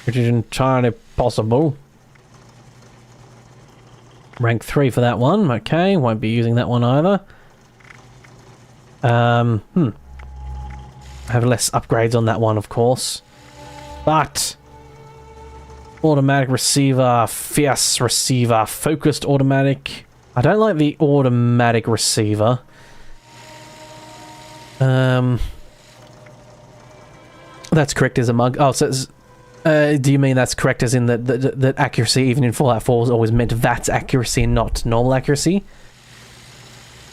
Speaker 1: Which is entirely possible. Rank 3 for that one. Okay, won't be using that one either. I have less upgrades on that one, of course. But automatic receiver, fierce receiver, focused automatic. I don't like the automatic receiver. That's correct as a mug. Oh, so it's, do you mean that's correct as in that accuracy, even in Fallout 4, is always meant VATS accuracy and not normal accuracy?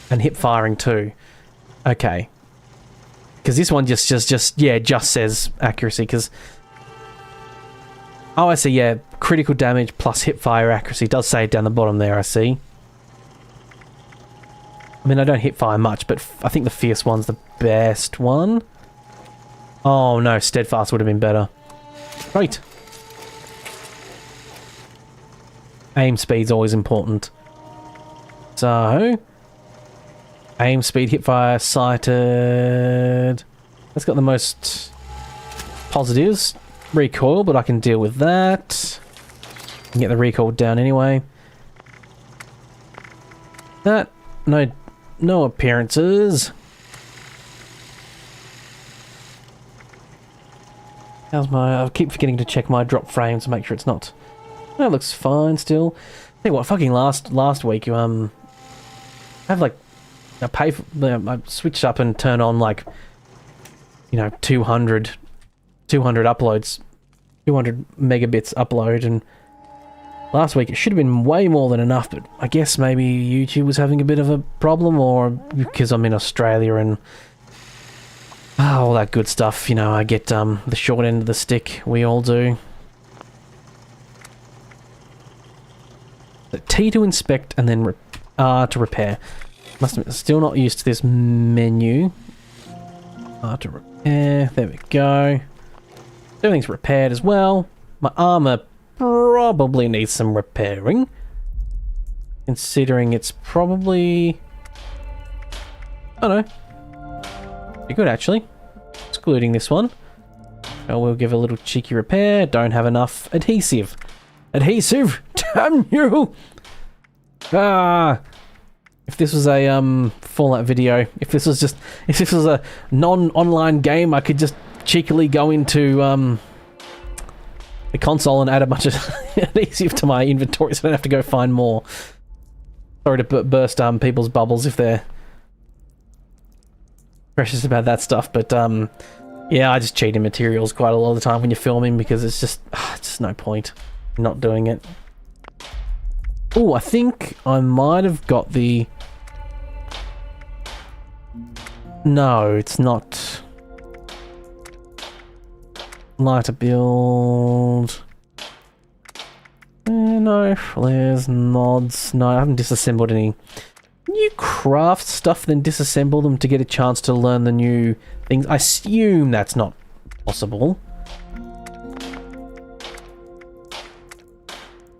Speaker 1: And hip firing too. Okay. Because this one just says accuracy, because... Oh, I see, yeah. Critical damage plus hip fire accuracy. It does say it down the bottom there, I see. I mean, I don't hip fire much, but I think the fierce one's the best one. Oh no, steadfast would have been better. Right. Aim speed's always important. So... Aim speed, hip fire, sighted... That's got the most positives. Recoil, but I can deal with that. Can get the recoil down anyway. That... No appearances. How's my... I keep forgetting to check my drop frames to make sure it's not... That looks fine still. Tell you what, fucking last week, you, I have like... I switched up and turn on like... You know, 200 uploads. 200 megabits upload, and... Last week it should have been way more than enough, but I guess maybe YouTube was having a bit of a problem, or because I'm in Australia and all that good stuff, you know, I get the short end of the stick, we all do. T to inspect and then R to repair. Must admit, still not used to this menu. R to repair, there we go. Everything's repaired as well. My armor probably needs some repairing, considering it's probably... I don't know. Pretty good, actually. Excluding this one. So we'll give a little cheeky repair. Don't have enough adhesive. Adhesive! Damn you! Ah! If this was a Fallout video, if this was a non-online game, I could just cheekily go into the console and add a bunch of adhesive to my inventory so I don't have to go find more. Sorry to burst people's bubbles if they're precious about that stuff, but yeah, I just cheat in materials quite a lot of the time when you're filming because it's just no point in not doing it. Oh, I think I might have got the... No, it's not... Lighter build... no, flares, nods... No, I haven't disassembled any. Can you craft stuff then disassemble them to get a chance to learn the new things? I assume that's not possible.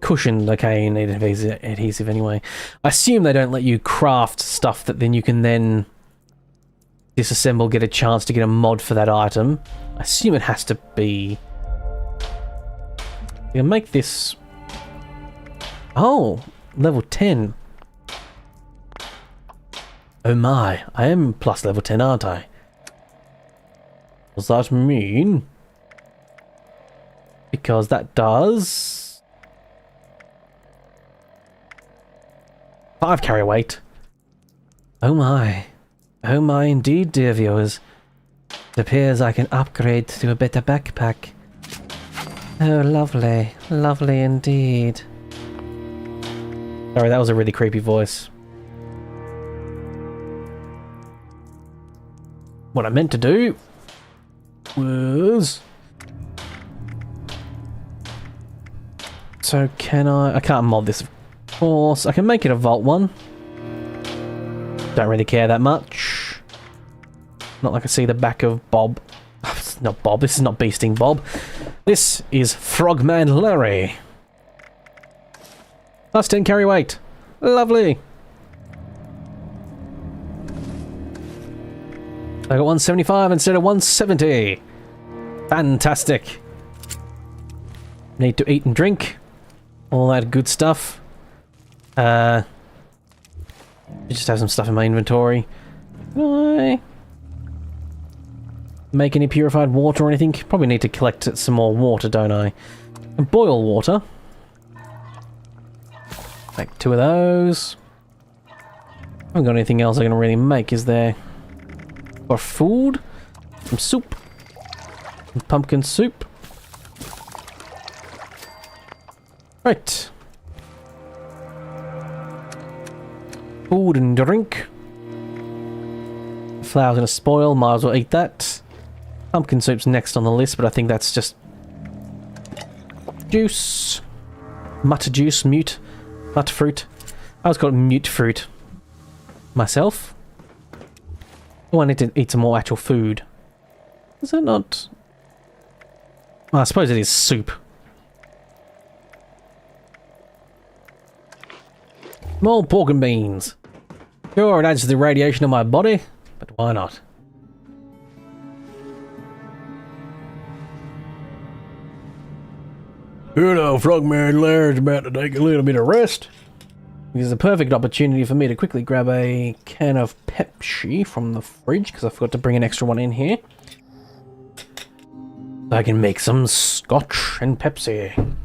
Speaker 1: Cushion, okay, you need adhesive anyway. I assume they don't let you craft stuff that then you can then disassemble, get a chance to get a mod for that item. I assume it has to be... You can make this... Oh, level 10. Oh my, I am plus level 10, aren't I? Does that mean... Because that does... 5 carry weight. Oh my. Oh my indeed, dear viewers. It appears I can upgrade to a better backpack. Oh, lovely. Lovely indeed. Sorry, that was a really creepy voice. What I meant to do was... So can I can't mod this, of course. I can make it a vault one. Don't really care that much. Not like I see the back of Bob. It's not Bob, this is not Beasting Bob. This is Frogman Larry. Plus 10 carry weight. Lovely. I got 175 instead of 170. Fantastic. Need to eat and drink. All that good stuff. I just have some stuff in my inventory. Can I make any purified water or anything? Probably need to collect some more water, don't I? And boil water. Make 2 of those. I haven't got anything else I can really make, is there? For food? Some soup. Some pumpkin soup. Right. Food and drink. Flour's gonna spoil, might as well eat that. Pumpkin soup's next on the list, but I think that's just juice. Mutter juice, mute. Mutter fruit. I always call it mute fruit. Myself. Oh, I need to eat some more actual food. Is that not... Well, I suppose it is soup. More pork and beans. Sure, it adds to the radiation of my body, but why not?
Speaker 4: You know, Frogman Larry's about to take a little bit of rest.
Speaker 1: This is a perfect opportunity for me to quickly grab a can of Pepsi from the fridge, because I forgot to bring an extra one in here. I can make some scotch and Pepsi.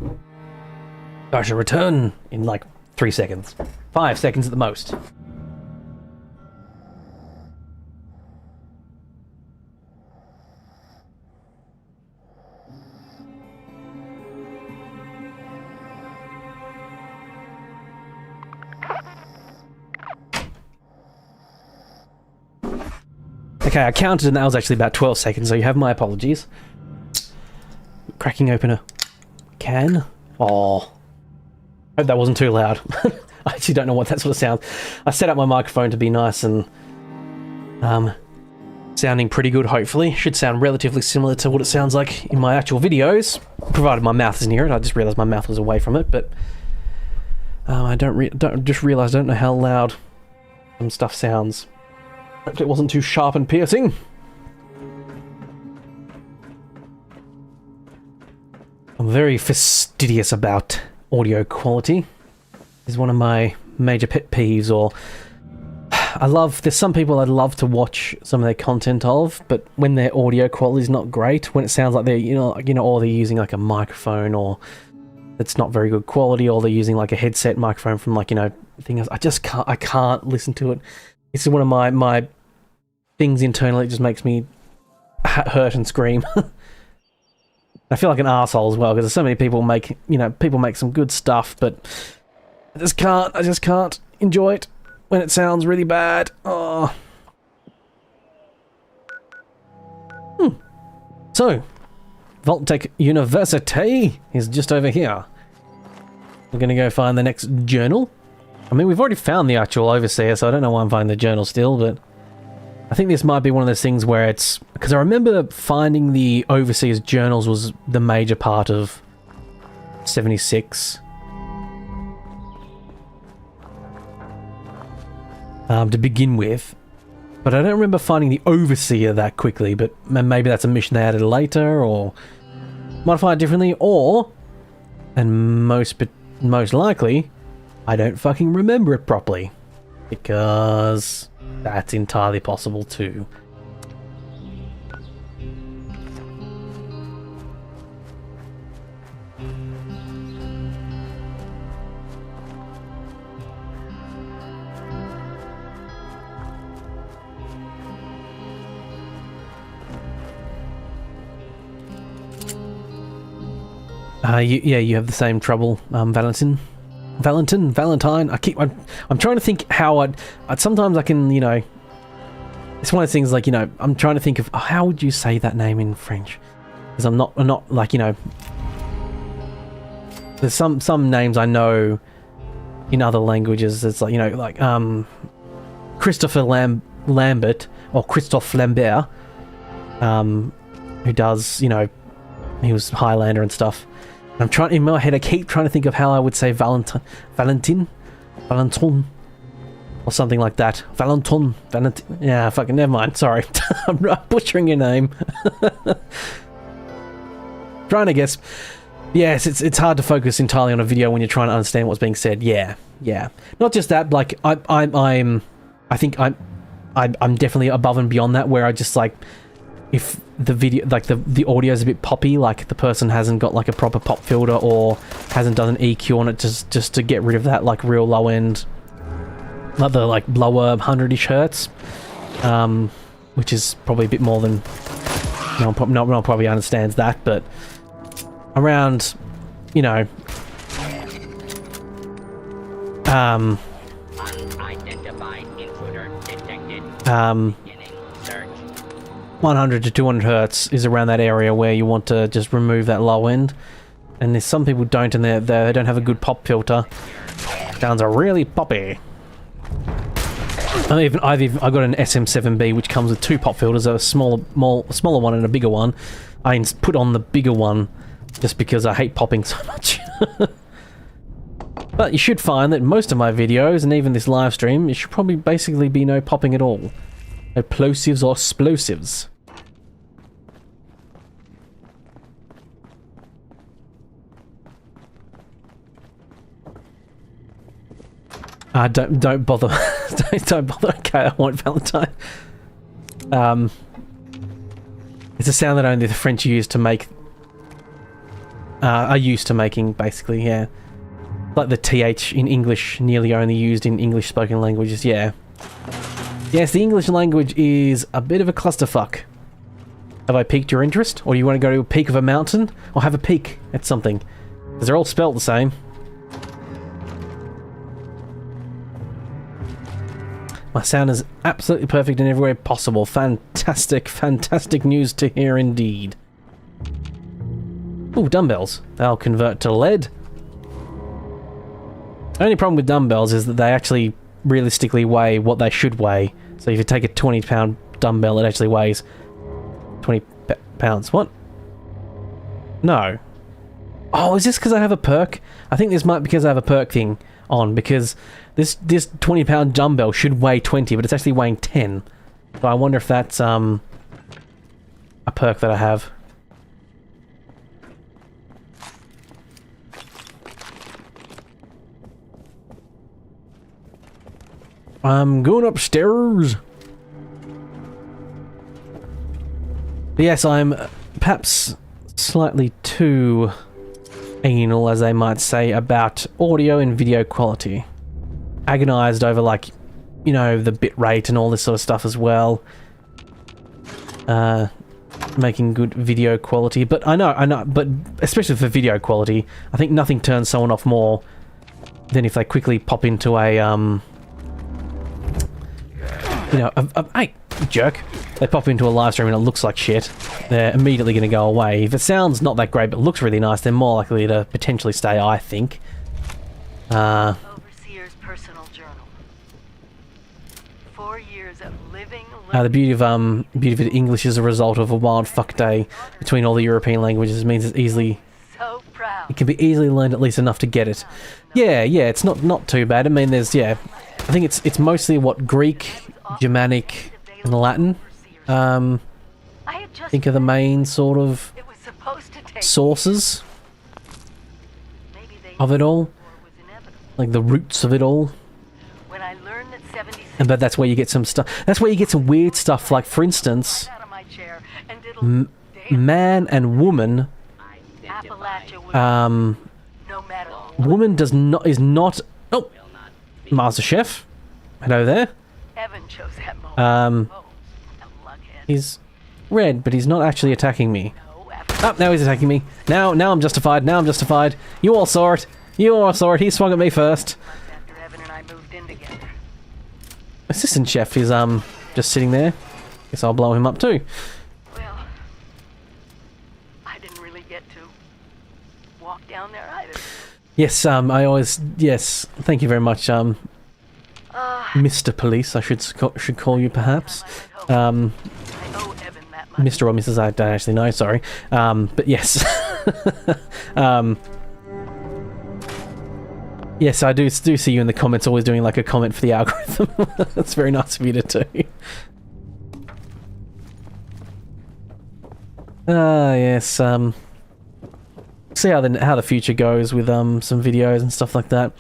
Speaker 1: I shall return in like 3 seconds. 5 seconds at the most. Okay, I counted and that was actually about 12 seconds, so you have my apologies. Cracking open a can. Oh. Hope that wasn't too loud. I actually don't know what that sort of sounds. I set up my microphone to be nice and sounding pretty good, hopefully. Should sound relatively similar to what it sounds like in my actual videos, provided my mouth is near it. I just realised my mouth was away from it, but I don't know how loud some stuff sounds. Hope it wasn't too sharp and piercing. I'm very fastidious about audio quality. It's one of my major pet peeves, or there's some people I'd love to watch some of their content of, but when their audio quality is not great, when it sounds like they're, or they're using like a microphone, or it's not very good quality, or they're using like a headset microphone from like, things, I can't listen to it. It's one of my things internally. It just makes me hurt and scream. I feel like an arsehole as well, because so many people make, people make some good stuff, but I just can't enjoy it when it sounds really bad. Oh. So, Vault-Tec University is just over here. We're gonna go find the next journal. I mean, we've already found the actual overseer, so I don't know why I'm finding the journal still, but I think this might be one of those things where it's... Because I remember finding the overseer's journals was the major part of 76. To begin with. But I don't remember finding the overseer that quickly, but maybe that's a mission they added later, or modified differently, or... And most likely... I don't fucking remember it properly, because that's entirely possible too. You have the same trouble, Valentine. I'm trying to think how sometimes I can, it's one of those things like, I'm trying to think of how would you say that name in French, because I'm not like, there's some names I know in other languages. It's like, Christopher Lambert, or Christophe Lambert, who does, you know, he was Highlander and stuff. I'm trying, in my head, I keep trying to think of how I would say Valentin, or something like that. Valentin. Yeah, fucking never mind. Sorry, I'm butchering your name. Trying to guess. Yes, it's hard to focus entirely on a video when you're trying to understand what's being said. Yeah. Not just that. Like I'm definitely above and beyond that. Where I just like, if the video, like the audio is a bit poppy, like the person hasn't got like a proper pop filter or hasn't done an EQ on it, just to get rid of that like real low end, like the like lower 100-ish hertz, which is probably a bit more than no one probably understands that, but around, you know,
Speaker 8: Unidentified intruder detected.
Speaker 1: 100 to 200 hertz is around that area where you want to just remove that low end. And there's some people don't, and they don't have a good pop filter. Sounds are really poppy. I've got an SM7B which comes with 2 pop filters, a smaller one and a bigger one. I put on the bigger one just because I hate popping so much. But you should find that most of my videos, and even this live stream, it should probably basically be no popping at all. No plosives or explosives. Don't bother. don't bother. Okay, I want Valentine. It's a sound that only the French use to make. Are used to making, basically. Yeah, like the TH in English, nearly only used in English spoken languages. Yeah. Yes, the English language is a bit of a clusterfuck. Have I piqued your interest, or do you want to go to a peak of a mountain, or have a peek at something? Because they're all spelt the same. My sound is absolutely perfect in every way possible. Fantastic, fantastic news to hear indeed. Ooh, dumbbells. They'll convert to lead. The only problem with dumbbells is that they actually realistically weigh what they should weigh. So if you take a 20-pound dumbbell, it actually weighs 20 pounds. What? No. Oh, is this because I have a perk? I think this might be because I have a perk thing on, because this 20-pound dumbbell should weigh 20, but it's actually weighing 10. So I wonder if that's a perk that I have. I'm going upstairs. But yes, I'm perhaps slightly too anal, as they might say, about audio and video quality. Agonized over, like, you know, the bit rate and all this sort of stuff as well. Making good video quality. But I know, but especially for video quality, I think nothing turns someone off more than if they quickly pop into a, you know, hey, jerk. They pop into a live stream and it looks like shit. They're immediately going to go away. If it sounds not that great but looks really nice, they're more likely to potentially stay, I think.
Speaker 2: Overseer's personal journal. 4 years of living.
Speaker 1: The beauty of English as a result of a wild fuck day between all the European languages means it's easily.
Speaker 2: So proud.
Speaker 1: It can be easily learned at least enough to get it. Yeah, it's not too bad. I mean, there's I think it's mostly what Greek, Germanic, and Latin. I think are the main sort of sources of it all, like the roots of it all. And but that's where you get some stuff. That's where you get some weird stuff. Like, for instance, man and woman. Woman is not. Oh, Master Chef. Hello there. He's red, but he's not actually attacking me. Oh, now he's attacking me. Now I'm justified. Now I'm justified. You all saw it. You all saw it. He swung at me first. Assistant chef is just sitting there. Guess I'll blow him up too.
Speaker 2: Well, I didn't really get to walk down there either.
Speaker 1: Yes, I always yes. Thank you very much. Mr. Police, I should call you perhaps. Mr. or Mrs. I don't actually know, sorry. But yes. Yes, I do see you in the comments always doing like a comment for the algorithm. That's very nice of you to do. Yes, see how the future goes with some videos and stuff like that.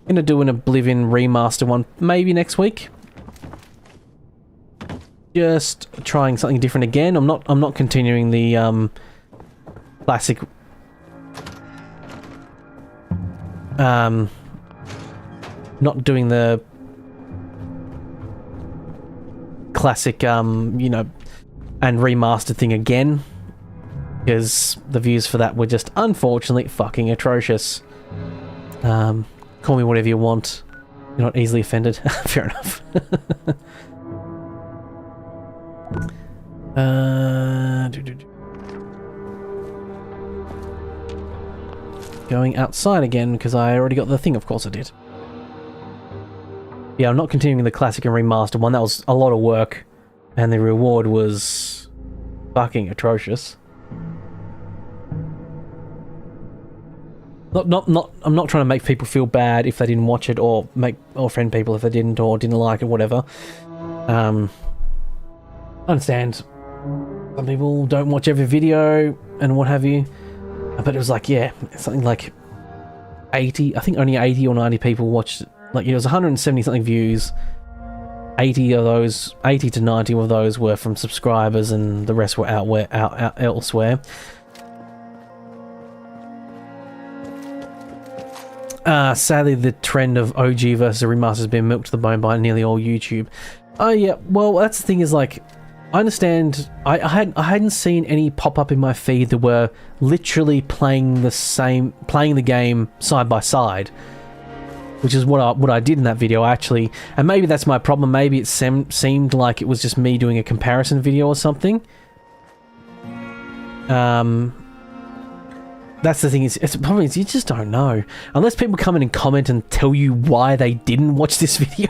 Speaker 1: Gonna do an Oblivion remaster one maybe next week. Just trying something different again. I'm not continuing the classic not doing the classic you know, and remastered thing again, because the views for that were just unfortunately fucking atrocious. Call me whatever you want. You're not easily offended. Fair enough. Going outside again because I already got the thing. Of course I did. Yeah, I'm not continuing the classic and remastered one. That was a lot of work, and the reward was fucking atrocious. I'm not trying to make people feel bad if they didn't watch it, or offend people if they didn't, or didn't like it, whatever. I understand some people don't watch every video and what have you, but it was like, yeah, something like 80, I think only 80 or 90 people watched it. Like, it was 170 something views. 80 to 90 of those were from subscribers, and the rest were out elsewhere. Sadly, the trend of OG versus remaster has been milked to the bone by nearly all YouTube. Oh yeah, well, that's the thing is, like, I understand. I hadn't seen any pop up in my feed that were literally playing the game side by side, which is what I did in that video actually. And maybe that's my problem. Maybe it seemed like it was just me doing a comparison video or something. That's the thing, the problem is you just don't know. Unless people come in and comment and tell you why they didn't watch this video.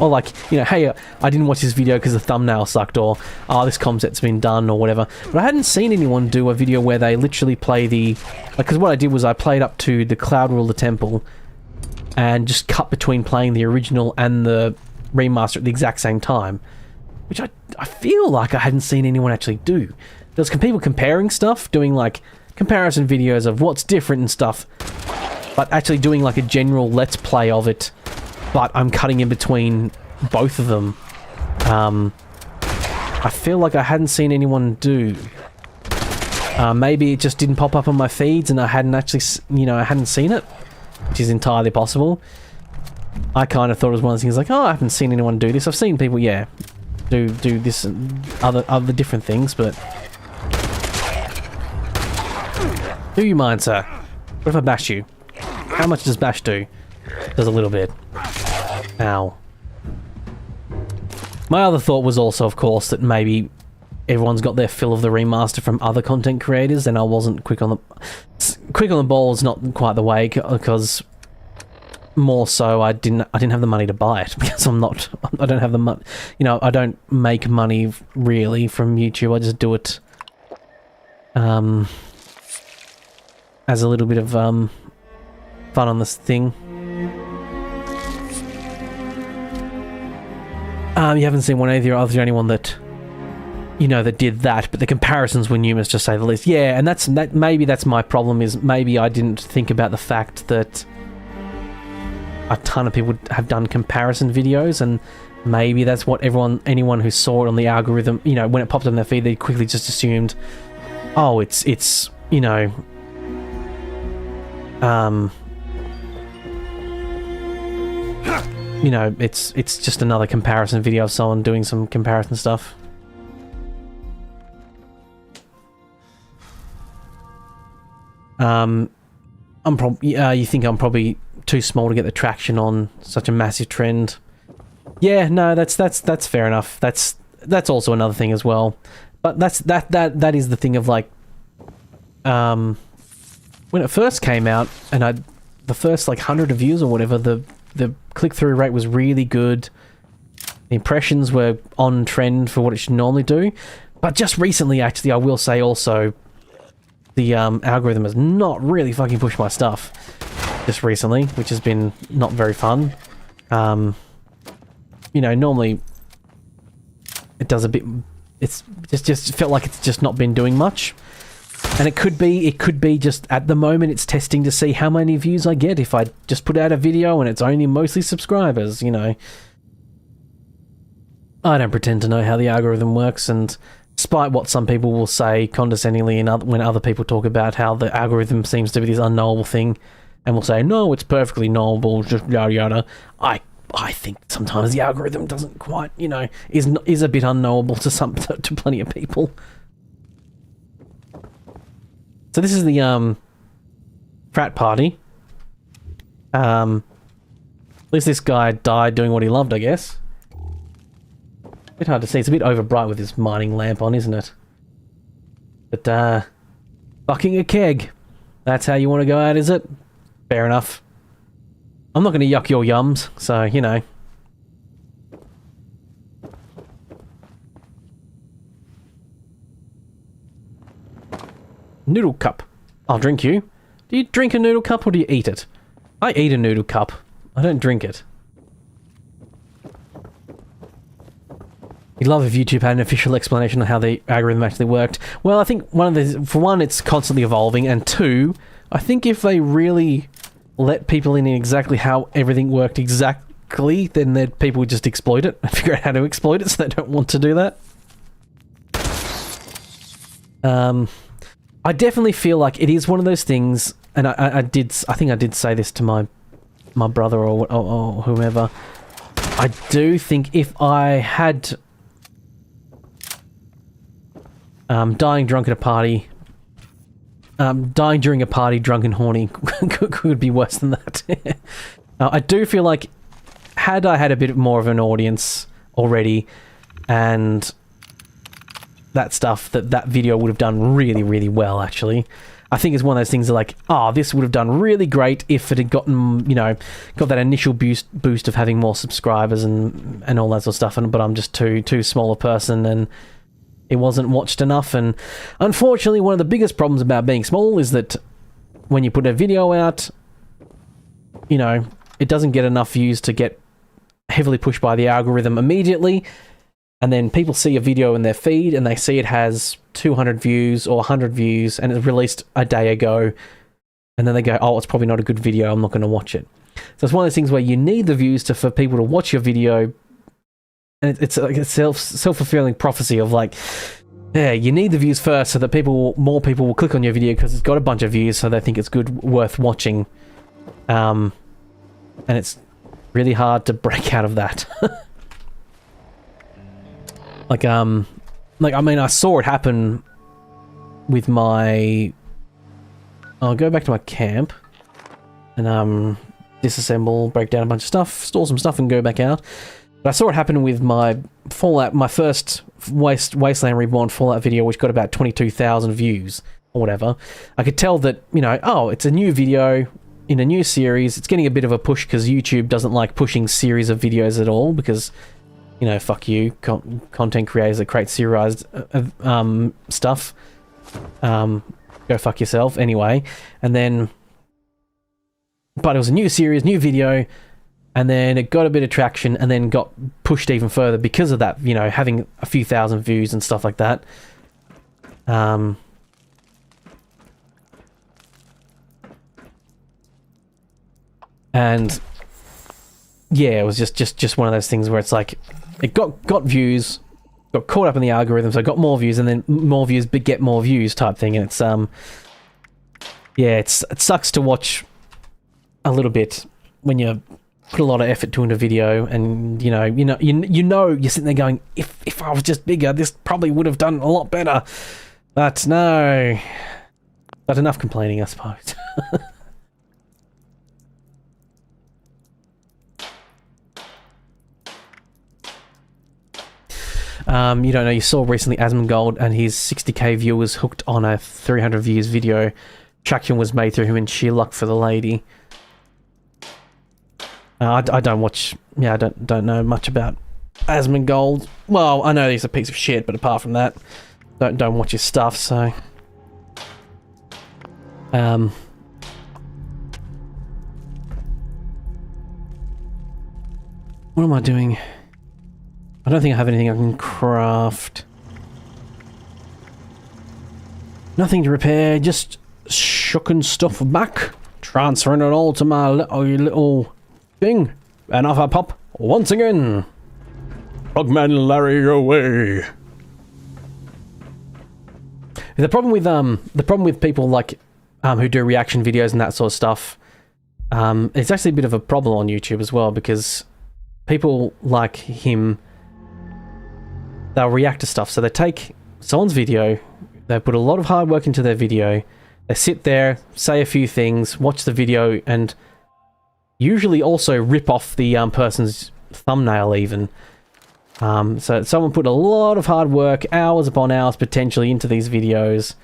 Speaker 1: Or like, you know, hey, I didn't watch this video because the thumbnail sucked, or, oh, this concept's been done, or whatever. But I hadn't seen anyone do a video where they literally play the... Because what I did was I played up to the Cloud Ruler Temple and just cut between playing the original and the remaster at the exact same time. Which I feel like I hadn't seen anyone actually do. There's people comparing stuff, doing like... comparison videos of what's different and stuff, but actually doing like a general let's play of it, but I'm cutting in between both of them. I feel like I hadn't seen anyone do. Maybe it just didn't pop up on my feeds and I hadn't actually, you know, I hadn't seen it, which is entirely possible. I kind of thought it was one of those things like, oh, I haven't seen anyone do this. I've seen people, yeah, do this and other different things, but... Do you mind, sir? What if I bash you? How much does bash do? Does a little bit. Ow. My other thought was also, of course, that maybe everyone's got their fill of the remaster from other content creators, and I wasn't quick on the ball is not quite the way, because more so I didn't have the money to buy it, because I don't have the money, you know, I don't make money really from YouTube. I just do it as a little bit of fun on this thing. You haven't seen one either. I was the only one that, you know, that did that, but the comparisons were numerous, to say the least. Yeah, and maybe that's my problem, is maybe I didn't think about the fact that a ton of people have done comparison videos, and maybe that's what anyone who saw it on the algorithm, you know, when it popped up in their feed, they quickly just assumed, oh, it's you know, you know, it's just another comparison video of someone doing some comparison stuff. You think I'm probably too small to get the traction on such a massive trend. Yeah, no, that's fair enough. That's also another thing as well. But that is the thing of, like, when it first came out, and the first like 100 views or whatever, the The click-through rate was really good. The impressions were on trend for what it should normally do. But just recently, actually, I will say also, the algorithm has not really fucking pushed my stuff just recently, which has been not very fun. You know, normally it does a bit... It's just felt like it's just not been doing much. And it could be just at the moment it's testing to see how many views I get if I just put out a video and it's only mostly subscribers, you know. I don't pretend to know how the algorithm works, and despite what some people will say condescendingly when other people talk about how the algorithm seems to be this unknowable thing and will say, no, it's perfectly knowable, just yada yada, I think sometimes the algorithm doesn't quite, you know, is a bit unknowable to plenty of people. So this is the frat party. At least this guy died doing what he loved, I guess. A bit hard to see. It's a bit overbright with this mining lamp on, isn't it? But fucking a keg. That's how you want to go out, is it? Fair enough. I'm not going to yuck your yums, so, you know. Noodle cup. I'll drink you. Do you drink a noodle cup or do you eat it? I eat a noodle cup. I don't drink it. You'd love if YouTube had an official explanation on how the algorithm actually worked. Well, I think for one, it's constantly evolving, and two, I think if they really let people in exactly how everything worked exactly, then people would just exploit it and figure out how to exploit it, so they don't want to do that. I definitely feel like it is one of those things, and I think I did say this to my brother or whomever. I do think if I had dying drunk at a party, dying during a party drunk and horny could be worse than that. I do feel like had I had a bit more of an audience already and that stuff, that video would have done really, really well, actually. I think it's one of those things that like, this would have done really great if it had gotten, you know, got that initial boost of having more subscribers and all that sort of stuff, but I'm just too small a person and it wasn't watched enough. And unfortunately, one of the biggest problems about being small is that when you put a video out, you know, it doesn't get enough views to get heavily pushed by the algorithm immediately. And then people see a video in their feed and they see it has 200 views or 100 views and it's released a day ago. And then they go, it's probably not a good video, I'm not going to watch it. So it's one of those things where you need the views for people to watch your video. And it's like a self-fulfilling prophecy of like, yeah, you need the views first so that more people will click on your video because it's got a bunch of views, so they think it's good, worth watching. And it's really hard to break out of that. I mean, I saw it happen with my... I'll go back to my camp and disassemble, break down a bunch of stuff, store some stuff and go back out. But I saw it happen with my Fallout, my first Wasteland Reborn Fallout video, which got about 22,000 views or whatever. I could tell that, you know, it's a new video in a new series. It's getting a bit of a push because YouTube doesn't like pushing series of videos at all because... You know, fuck you, content creators that create serialized stuff. Go fuck yourself, anyway. And then... But it was a new series, new video, and then it got a bit of traction, and then got pushed even further because of that, you know, having a few thousand views and stuff like that. And... Yeah, it was just one of those things where it's like... It got views, got caught up in the algorithm, so it got more views, and then more views beget more views type thing, and it's yeah, it sucks to watch a little bit when you put a lot of effort into a video, and you know you're sitting there going, if I was just bigger, this probably would have done a lot better, but no, but enough complaining, I suppose. You don't know, you saw recently Asmongold and his 60k viewers hooked on a 300 views video. Traction was made through him and sheer luck for the lady. I don't watch. Yeah, I don't know much about Asmongold. Well, I know he's a piece of shit, but apart from that, don't watch his stuff. So, what am I doing? I don't think I have anything I can craft. Nothing to repair. Just shucking stuff back, transferring it all to my little thing, and off I pop once again.
Speaker 4: Frogman Larry away.
Speaker 1: The problem with people like who do reaction videos and that sort of stuff, it's actually a bit of a problem on YouTube as well, because people like him, they'll react to stuff. So they take someone's video, they put a lot of hard work into their video, they sit there, say a few things, watch the video, and usually also rip off the person's thumbnail even. So someone put a lot of hard work, hours upon hours potentially, into these videos.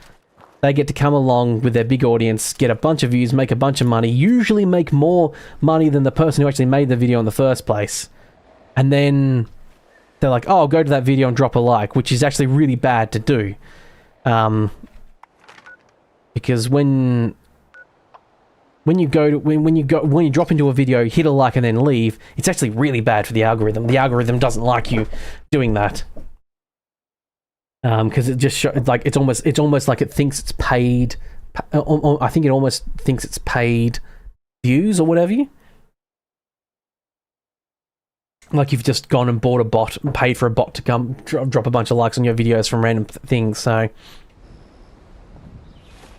Speaker 1: They get to come along with their big audience, get a bunch of views, make a bunch of money, usually make more money than the person who actually made the video in the first place. And then they're like, oh, I'll go to that video and drop a like, which is actually really bad to do. Because when you drop into a video, hit a like and then leave, it's actually really bad for the algorithm. The algorithm doesn't like you doing that. Because it just it's almost like it thinks it's paid. I think it almost thinks it's paid views or whatever. Like you've just gone and bought a bot and paid for a bot to come drop a bunch of likes on your videos from random things. So,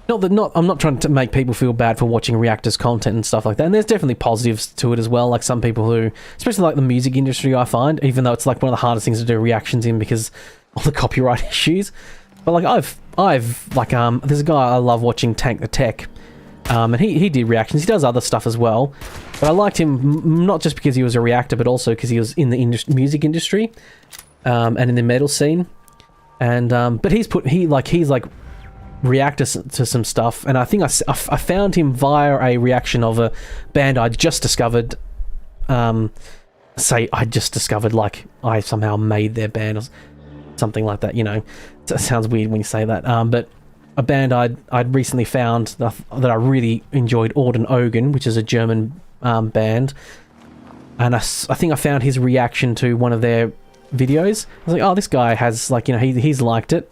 Speaker 1: I'm not trying to make people feel bad for watching reactors content and stuff like that. And there's definitely positives to it as well. Like some people who, especially like the music industry, I find, even though it's like one of the hardest things to do reactions in because of the copyright issues. But like I've like there's a guy I love watching, Tank the Tech, and he did reactions. He does other stuff as well. But I liked him not just because he was a reactor, but also because he was in the music industry, and in the metal scene. And but he's reactor to some stuff, and I think I found him via a reaction of a band I just discovered. Say I just discovered, like I somehow made their band or something like that. You know, it sounds weird when you say that. But a band I'd recently found that I really enjoyed, Orden Ogen, which is a German band, and I think I found his reaction to one of their videos. I was like, oh, this guy has, like, you know, he's liked it,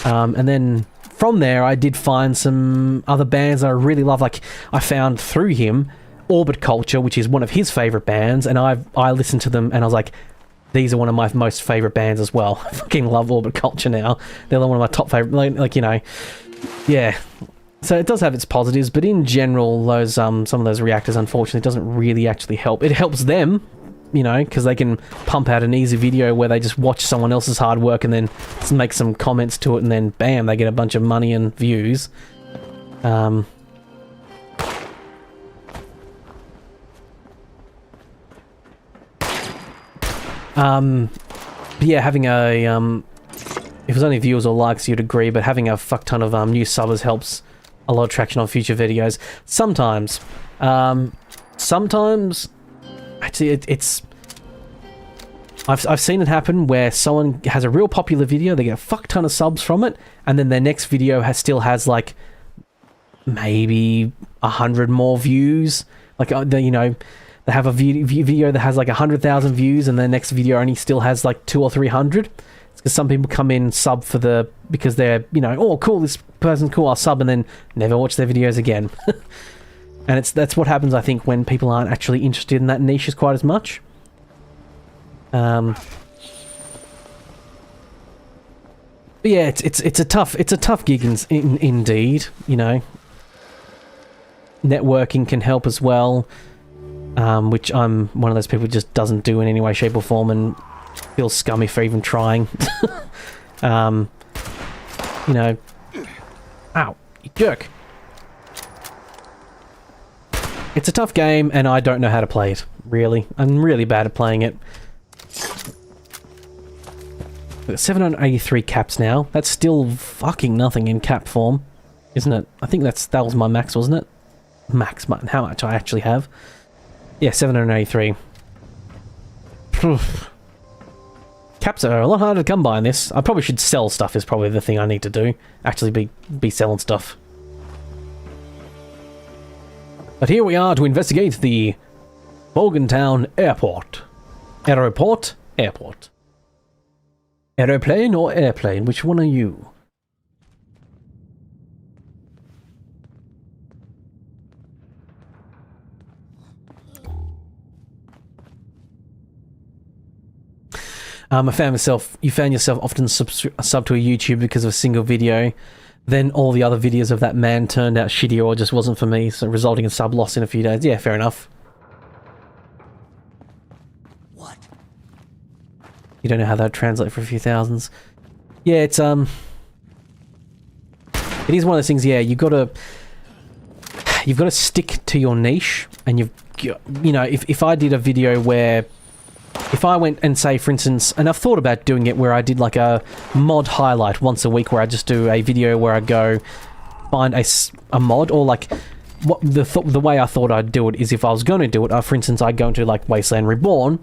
Speaker 1: and then from there I did find some other bands that I really love. Like I found through him Orbit Culture, which is one of his favorite bands, and I listened to them and I was like, these are one of my most favorite bands as well. I fucking love Orbit Culture now. They're one of my top favorite, like you know, yeah. So it does have its positives, but in general, those some of those reactors, unfortunately, doesn't really actually help. It helps them, you know, because they can pump out an easy video where they just watch someone else's hard work and then make some comments to it, and then bam, they get a bunch of money and views. But yeah, having a if it's only views or likes, you'd agree, but having a fuck ton of new subbers helps a lot of traction on future videos. Sometimes actually it's I've seen it happen where someone has a real popular video, they get a fuck ton of subs from it, and then their next video still has like maybe 100 more views. Like you know, they have a video that has like 100,000 views, and their next video only still has like 200 or 300. It's because some people come in, sub because they're, you know, oh cool, this person's cool, I'll sub, and then never watch their videos again. And that's what happens, I think, when people aren't actually interested in that niche as quite as much. But yeah, it's a tough gig indeed. You know, networking can help as well, which I'm one of those people who just doesn't do in any way, shape, or form, and feels scummy for even trying. You know, ow, you jerk. It's a tough game, and I don't know how to play it. Really, I'm really bad at playing it. We've got 783 caps now. That's still fucking nothing in cap form, isn't it? I think that was my max, wasn't it? Max, how much I actually have. Yeah, 783. Caps are a lot harder to come by in this. I probably should sell stuff is probably the thing I need to do. Actually be selling stuff. But here we are to investigate the Morgantown Airport. Aeroport? Airport. Aeroplane or airplane? Which one are you? You found yourself often sub to a YouTube because of a single video. Then all the other videos of that man turned out shitty or just wasn't for me, so resulting in sub loss in a few days. Yeah, fair enough.
Speaker 2: What?
Speaker 1: You don't know how that would translate for a few thousands. Yeah, it's it is one of those things. Yeah, you've got to stick to your niche, and you know, if I did a video where, if I went and say, for instance, and I've thought about doing it where I did like a mod highlight once a week where I just do a video where I go find a mod, or like what the way I thought I'd do it is, if I was going to do it, for instance, I'd go into like Wasteland Reborn,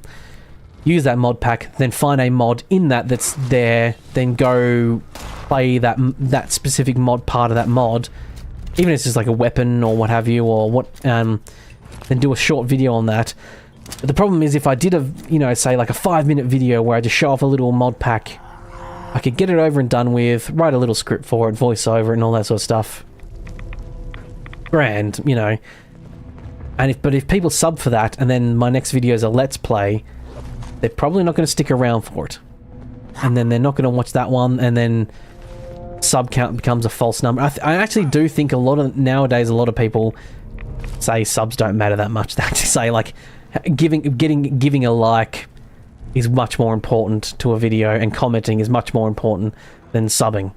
Speaker 1: use that mod pack, then find a mod in that's there, then go play that specific mod part of that mod, even if it's just like a weapon or what have you, or what, then do a short video on that. But the problem is, if I did say like a 5-minute video where I just show off a little mod pack, I could get it over and done with, write a little script for it, voice over it, and all that sort of stuff. Grand, you know. And but if people sub for that, and then my next video is a let's play, they're probably not going to stick around for it. And then they're not going to watch that one, and then sub count becomes a false number. I actually do think nowadays a lot of people say subs don't matter that much. They actually say like giving a like is much more important to a video, and commenting is much more important than subbing.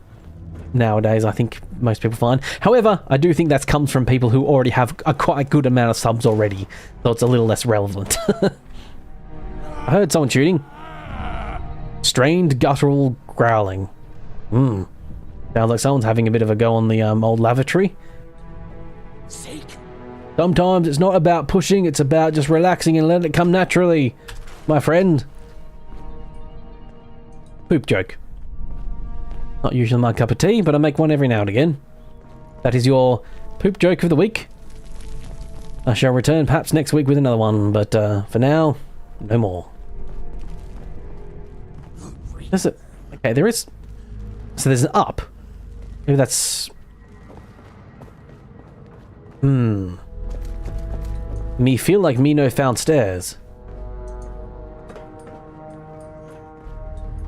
Speaker 1: Nowadays, I think most people find. However, I do think that comes from people who already have a quite good amount of subs already, so it's a little less relevant. I heard someone shooting. Strained guttural growling. Sounds like someone's having a bit of a go on the old lavatory. Sometimes it's not about pushing, it's about just relaxing and letting it come naturally, my friend. Poop joke. Not usually my cup of tea, but I make one every now and again. That is your poop joke of the week. I shall return perhaps next week with another one, but for now, no more. Is it? Okay, there is... So there's an up. Maybe that's... Me feel like me no found stairs.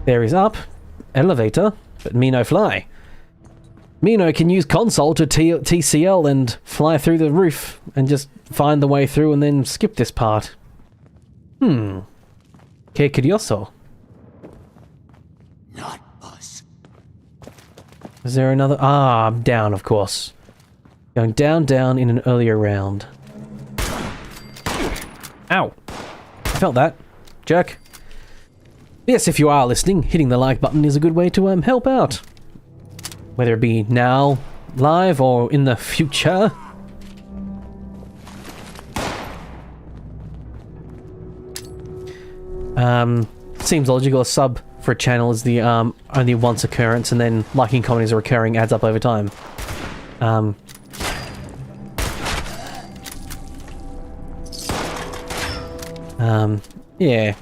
Speaker 1: There is up. Elevator. But me no fly. Mino can use console to TCL and fly through the roof and just find the way through and then skip this part. Que curioso.
Speaker 2: Not us.
Speaker 1: Is there another? Ah, I'm down, of course. Going down in an earlier round. Ow. I felt that. Jerk. Yes, if you are listening, hitting the like button is a good way to help out. Whether it be now, live, or in the future. Seems logical. A sub for a channel is the only once occurrence, and then liking, commenting, or recurring adds up over time. Yeah.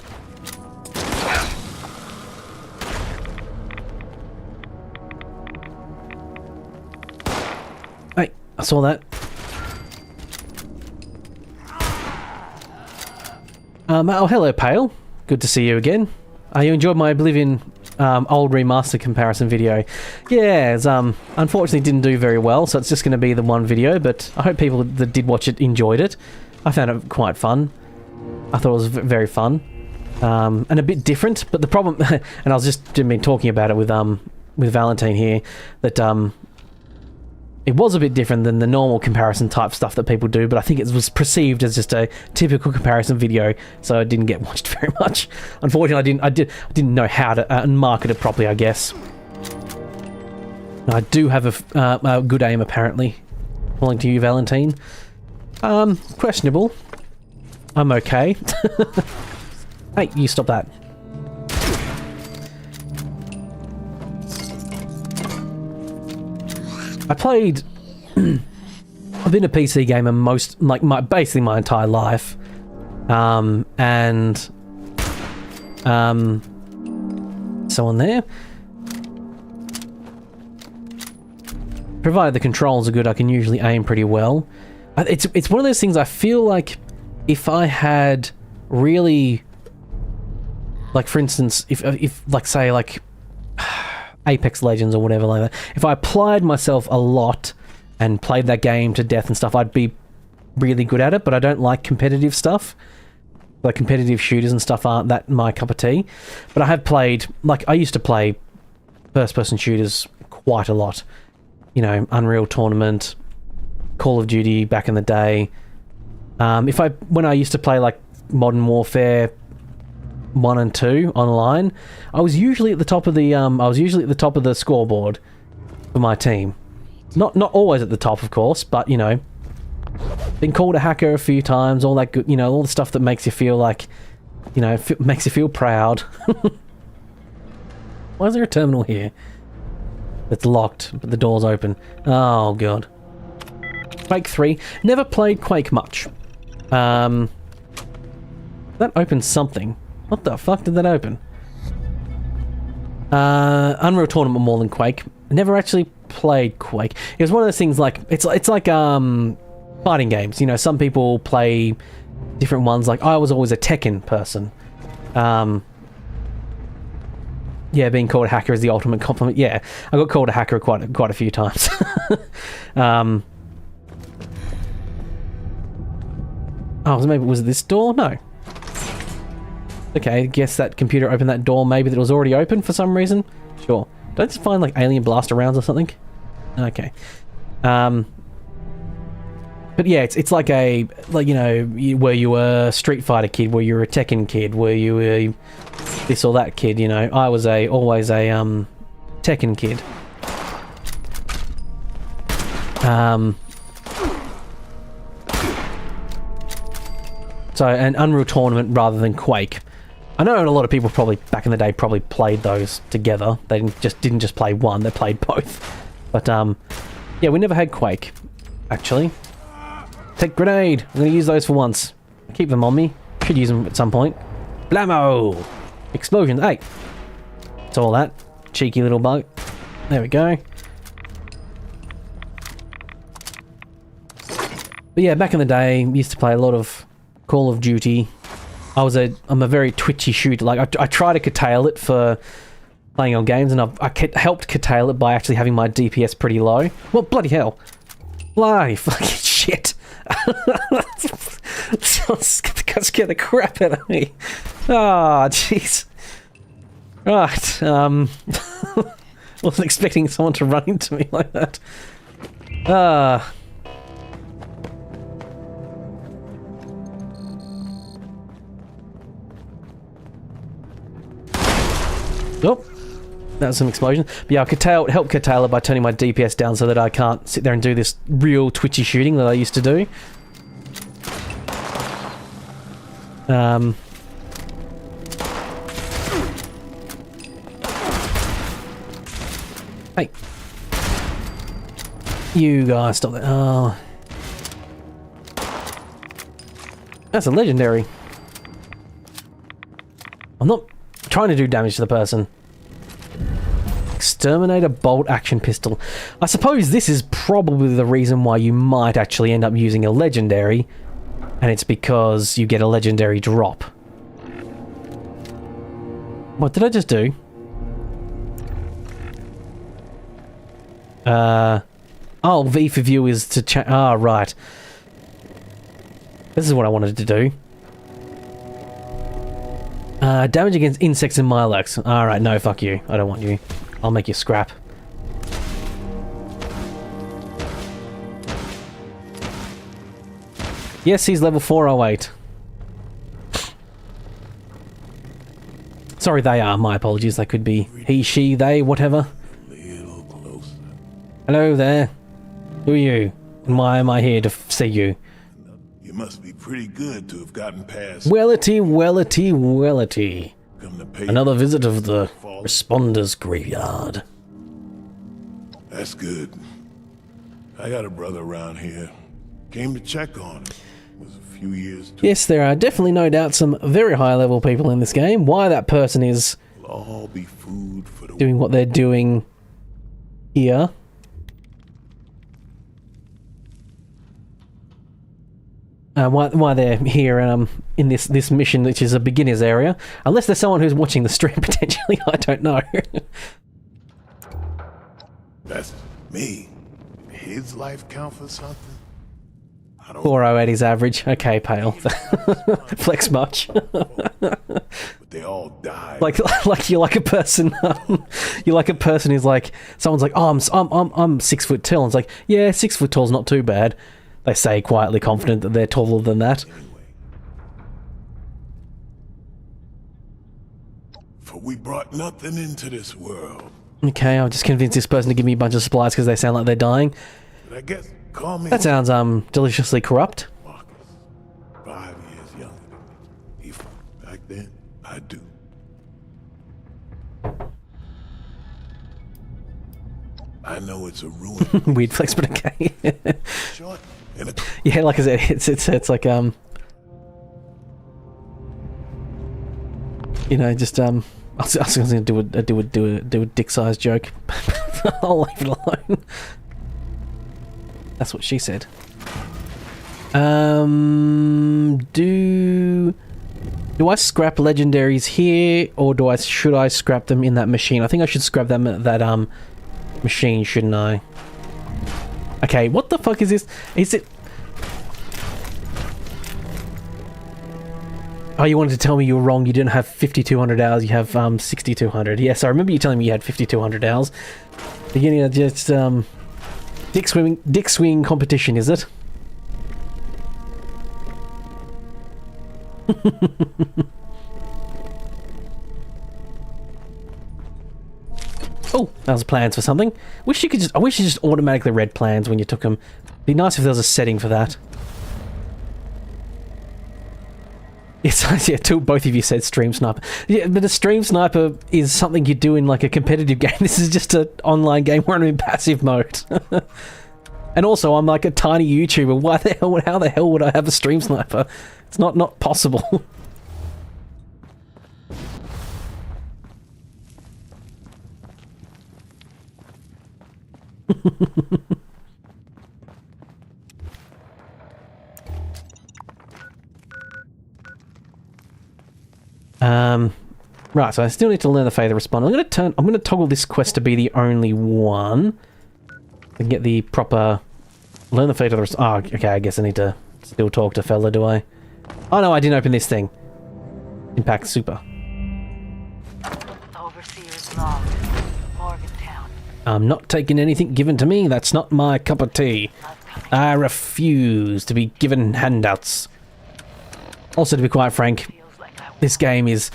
Speaker 1: Hey, I saw that. Oh, hello, Pale. Good to see you again. You enjoyed my Oblivion old remaster comparison video. Yeah, it's, unfortunately didn't do very well, so it's just going to be the one video, but I hope people that did watch it enjoyed it. I found it quite fun. I thought it was very fun. And a bit different, but the problem... and I was just been talking about it with Valentine here, that it was a bit different than the normal comparison type stuff that people do, but I think it was perceived as just a typical comparison video, so it didn't get watched very much. Unfortunately, I didn't know how to market it properly, I guess. I do have a good aim, apparently. According to you, Valentine. Questionable. I'm okay. Hey, you stop that. I played... I've been a PC gamer basically my entire life. So on there. Provided the controls are good, I can usually aim pretty well. It's one of those things I feel like if I had really... Like, for instance, if like, say, like... Apex Legends or whatever like that. If I applied myself a lot and played that game to death and stuff, I'd be really good at it, but I don't like competitive stuff. Like, competitive shooters and stuff aren't that my cup of tea. But I have played... Like, I used to play first-person shooters quite a lot. You know, Unreal Tournament, Call of Duty back in the day. When I used to play, like, Modern Warfare 1 and 2 online, I was usually at the top of the scoreboard for my team. Not always at the top, of course, but you know, been called a hacker a few times, all that good, you know, all the stuff that makes you feel like, you know, makes you feel proud. Why is there a terminal here? It's locked, but the door's open. Oh god. Quake 3. Never played Quake much. That opened something. What the fuck did that open? Unreal Tournament more than Quake. Never actually played Quake. It was one of those things like... It's like fighting games. You know, some people play different ones. Like, I was always a Tekken person. Yeah, being called a hacker is the ultimate compliment. Yeah, I got called a hacker quite a few times. Oh, maybe was it this door? No. Okay, I guess that computer opened that door maybe that was already open for some reason. Sure. Did I just find like alien blaster rounds or something? Okay. But yeah, it's like a, like, you know, where you were a Street Fighter kid, where you were a Tekken kid, where you were this or that kid, you know. I was always a Tekken kid. So an Unreal Tournament rather than Quake. I know a lot of people probably back in the day probably played those together. They didn't just play one, they played both. But yeah, we never had Quake, actually. Take grenade! I'm gonna use those for once. Keep them on me. Should use them at some point. Blammo! Explosions. Hey! It's all that. Cheeky little bug. There we go. But yeah, back in the day, used to play a lot of Call of Duty. I'm a very twitchy shooter. Like, I try to curtail it for playing on games, and I helped curtail it by actually having my DPS pretty low. Well, bloody hell. Bloody fucking shit. That scared the crap out of me. Ah, oh, jeez. Right, wasn't expecting someone to run into me like that. Oh, that was some explosion. But yeah, I help curtail it by turning my DPS down so that I can't sit there and do this real twitchy shooting that I used to do. Hey. You guys, stop that. Oh. That's a legendary. I'm not trying to do damage to the person. Exterminator bolt action pistol. I suppose this is probably the reason why you might actually end up using a legendary, and it's because you get a legendary drop. What did I just do? Oh, V for view is to change. Ah, right. This is what I wanted to do. Damage against insects and Milax. Alright, no, fuck you. I don't want you. I'll make you scrap. Yes, he's level 408. Sorry, they are. My apologies. They could be he, she, they, whatever. Hello there. Who are you? And why am I here to see you?
Speaker 9: You must be pretty good to have gotten past.
Speaker 1: Wellity, wellity, wellity.
Speaker 9: Come to pay.
Speaker 1: Another visit of the Responder's graveyard.
Speaker 9: That's good. I got a brother around here. Came to check on him. Was a few years too.
Speaker 1: Yes, there are definitely no doubt some very high-level people in this game. Why that person is
Speaker 9: All be food for the
Speaker 1: doing what they're doing here. Why they're here in this mission, which is a beginner's area. Unless there's someone who's watching the stream, potentially. I don't know.
Speaker 9: That's me. His life count for something? I don't
Speaker 1: 408 is average. Okay, pale. Flex much.
Speaker 9: but they all died.
Speaker 1: Like you're like a person. You're like a person who's like, someone's like, oh, I'm 6 foot tall. And it's like, yeah, 6 foot tall's not too bad. They say quietly confident that they're taller than that.
Speaker 9: For we brought nothing into this world.
Speaker 1: Okay, I'll just convince this person to give me a bunch of supplies because they sound like they're dying.
Speaker 9: But I guess call me.
Speaker 1: That sounds deliciously corrupt.
Speaker 9: Marcus. 5 years younger than me. If back then, I do. I know it's a ruin.
Speaker 1: Weird flex, but okay.
Speaker 9: Short and a
Speaker 1: Yeah, like I said, it's like you know, just I was going to do a dick-sized joke. I'll leave it alone. That's what she said. Do I scrap legendaries here, or should I scrap them in that machine? I think I should scrap them at that machine, shouldn't I? Okay, what the fuck is this? Is it? Oh, you wanted to tell me you were wrong. You didn't have 5,200 hours. You have 6,200. Yes, I remember you telling me you had 5,200 hours. Beginning of just dick swing competition, is it? Oh, that was plans for something. I wish you just automatically read plans when you took them. Be nice if there was a setting for that. Yes, yeah, both of you said stream sniper. Yeah, but a stream sniper is something you do in like a competitive game. This is just an online game where I'm in passive mode. And also, I'm like a tiny YouTuber. How the hell would I have a stream sniper? It's not possible. Right, so I still need to learn the Faith of Responder. I'm gonna toggle this quest to be the only one. And get the proper learn the Faith of the Responder. Oh, okay, I guess I need to still talk to fella, do I? Oh no, I didn't open this thing. Impact Super.
Speaker 2: Overseer's log. Morgantown.
Speaker 1: I'm not taking anything given to me. That's not my cup of tea. I refuse to be given handouts. Also, to be quite frank, this game is,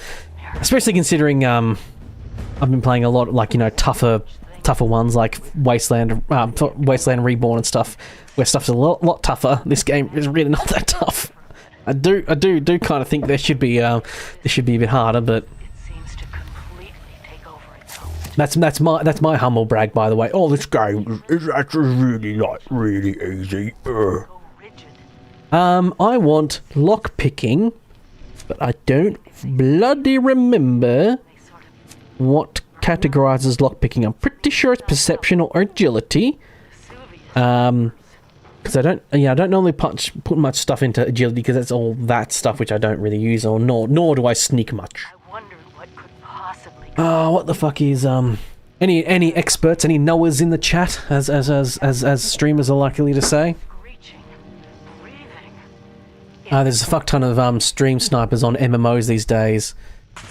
Speaker 1: especially considering I've been playing a lot, like, you know, tougher ones like Wasteland Reborn and stuff, where stuff's a lot tougher. This game is really not that tough. I do kind of think there should be a bit harder, but
Speaker 2: It seems to completely take over its host.
Speaker 1: that's my humble brag, by the way. Oh, this game
Speaker 4: It's actually really not really easy.
Speaker 2: So rigid.
Speaker 1: I want lock picking, but I don't bloody remember what categorizes lock picking. I'm pretty sure it's perception or agility. Because I don't normally put much stuff into agility because that's all that stuff which I don't really use, or nor do I sneak much.
Speaker 2: I wonder what could possibly
Speaker 1: Oh, what the fuck is any experts, any knowers in the chat, as streamers are likely to say?
Speaker 2: screeching, breathing.
Speaker 1: There's a fuck ton of stream snipers on MMOs these days.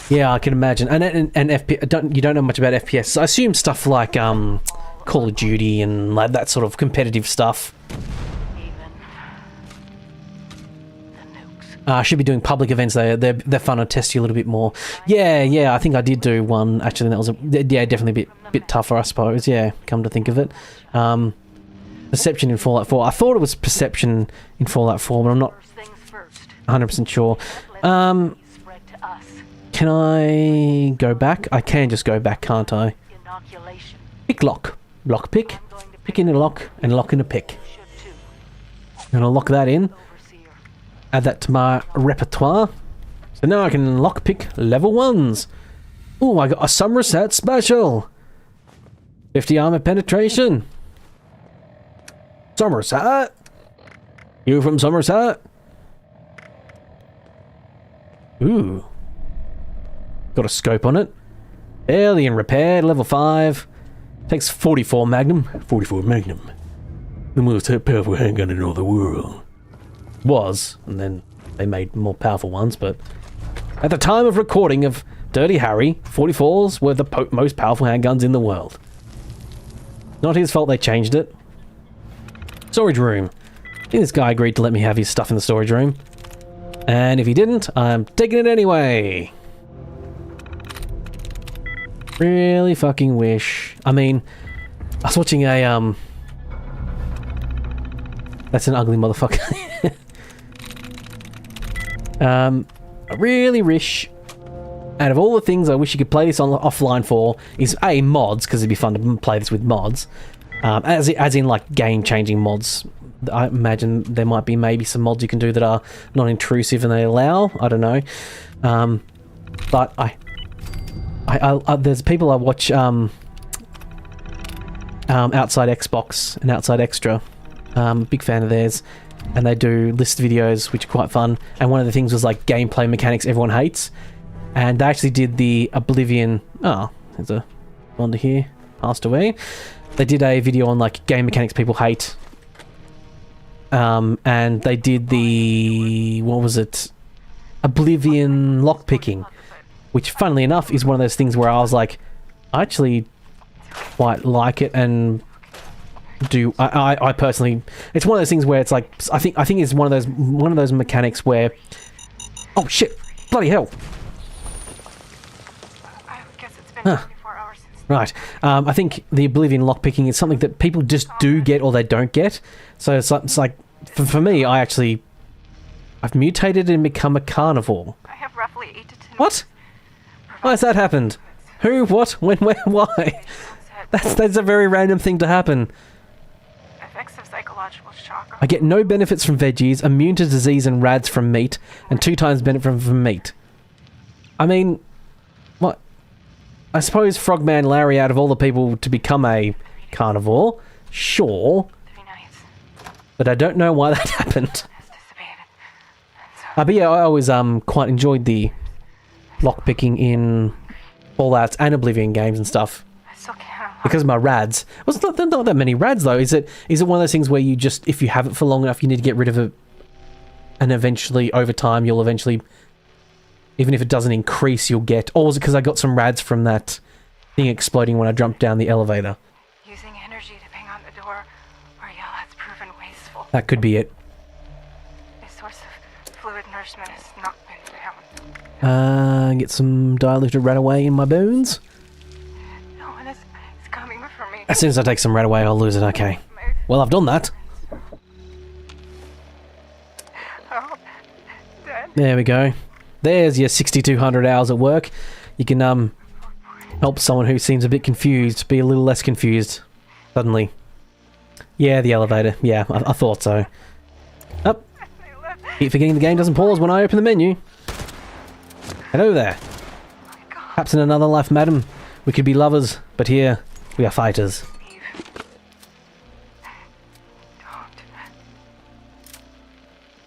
Speaker 1: Yeah, I can imagine. And FPS, you don't know much about FPS. I assume stuff like Call of Duty and like that sort of competitive stuff.
Speaker 2: Even the nukes.
Speaker 1: I should be doing public events. They're fun to test you a little bit more. Yeah. I think I did do one actually. That was definitely a bit tougher, I suppose. Yeah, come to think of it. There's perception in Fallout 4. I thought it was perception in Fallout 4, but I'm not
Speaker 2: First things first.
Speaker 1: 100% sure.
Speaker 2: Spread to us.
Speaker 1: Can I go back? I can just go back, can't I?
Speaker 2: Inoculation.
Speaker 1: Pick lock. Lock pick.
Speaker 2: I'm going to
Speaker 1: Pick in a lock and lock in a pick.
Speaker 2: should too.
Speaker 1: I'm gonna lock that in.
Speaker 2: Overseer.
Speaker 1: Add that to my repertoire. So now I can lock pick level 1s. Ooh, I got a Somerset special. 50 armor penetration. Somerset. You from Somerset? Ooh. Got a scope on it. Alien repaired, level 5. Takes 44 Magnum. 44 Magnum. The most powerful handgun in all the world. Was, and then they made more powerful ones, but at the time of recording of Dirty Harry, 44s were the most powerful handguns in the world. Not his fault they changed it. Storage room. I think this guy agreed to let me have his stuff in the storage room. And if he didn't, I'm taking it anyway. Really fucking wish. I mean, I was watching a, that's an ugly motherfucker. I really wish, out of all the things I wish you could play this on offline for, is A, mods, because it'd be fun to play this with mods. As in like game-changing mods. I imagine there might be maybe some mods you can do that are non-intrusive and they allow. I don't know. But I there's people I watch Outside Xbox and Outside Extra. Big fan of theirs. And they do list videos, which are quite fun. And one of the things was like gameplay mechanics everyone hates. And they actually did the Oblivion... Oh, there's a Wanda here. Passed away. They did a video on like game mechanics people hate. And they did the... What was it? Oblivion lockpicking. Which, funnily enough, is one of those things where I was like, I actually quite like it and... I personally, it's one of those things where it's like, I think it's one of those mechanics where, oh shit, bloody hell.
Speaker 7: I guess it's been 24 hours since.
Speaker 1: Right. I think the Oblivion lockpicking is something that people just do get or they don't get. So it's like for me, I've mutated and become a carnivore.
Speaker 7: I have roughly 8 to 10
Speaker 1: What? Why has that happened? Who? What? When? Where? Why? That's a very random thing to happen.
Speaker 7: Effects of psychological shock.
Speaker 1: I get no benefits from veggies, immune to disease and rads from meat, and 2 times benefit from meat. I mean, what? I suppose Frogman Larry, out of all the people to become a carnivore, sure. But I don't know why that happened. But yeah, I always quite enjoyed the lockpicking in Fallout and Oblivion games and stuff. Because of my rads. Well, there's not that many rads though. Is it one of those things where you just, if you have it for long enough, you need to get rid of it, and eventually, over time, you'll eventually, even if it doesn't increase, you'll get... Or was it because I got some rads from that thing exploding when I jumped down the elevator?
Speaker 7: Using energy to bang on the door or yell has proven wasteful.
Speaker 1: That could be it.
Speaker 7: A source of fluid nourishment has not been found.
Speaker 1: Get some diluted rat away in my bones.
Speaker 7: No one is coming for me.
Speaker 1: As soon as I take some rat away, I'll lose it. Okay. Well, I've done that.
Speaker 7: Oh, dead.
Speaker 1: There we go. There's your 6,200 hours at work. You can help someone who seems a bit confused be a little less confused suddenly. Yeah, the elevator. Yeah, I thought so. Up. Keep forgetting the game doesn't pause when I open the menu. Hello there. Perhaps in another life, madam, we could be lovers, but here we are fighters.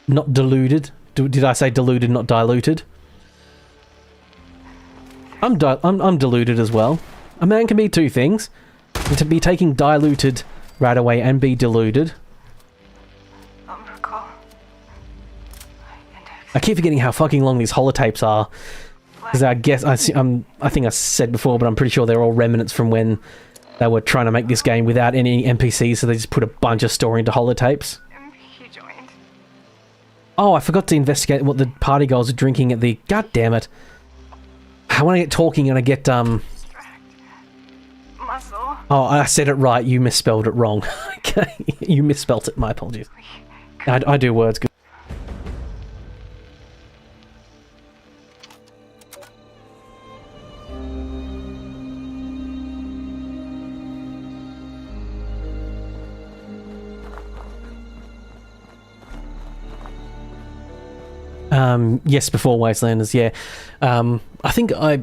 Speaker 1: Not deluded. Did I say deluded, not diluted? I'm deluded as well. A man can be 2 things. To be taking diluted right away and be deluded. I keep forgetting how fucking long these holotapes are. Because I guess, I think I said before, but I'm pretty sure they're all remnants from when they were trying to make this game without any NPCs, so they just put a bunch of story into holotapes. Oh, I forgot to investigate what the party girls are drinking at the... God damn it. I want to get talking and I get,
Speaker 7: muscle.
Speaker 1: Oh, I said it right. You misspelled it wrong. Okay, you misspelt it. My apologies. I do words good. Yes, before Wastelanders, yeah. I think I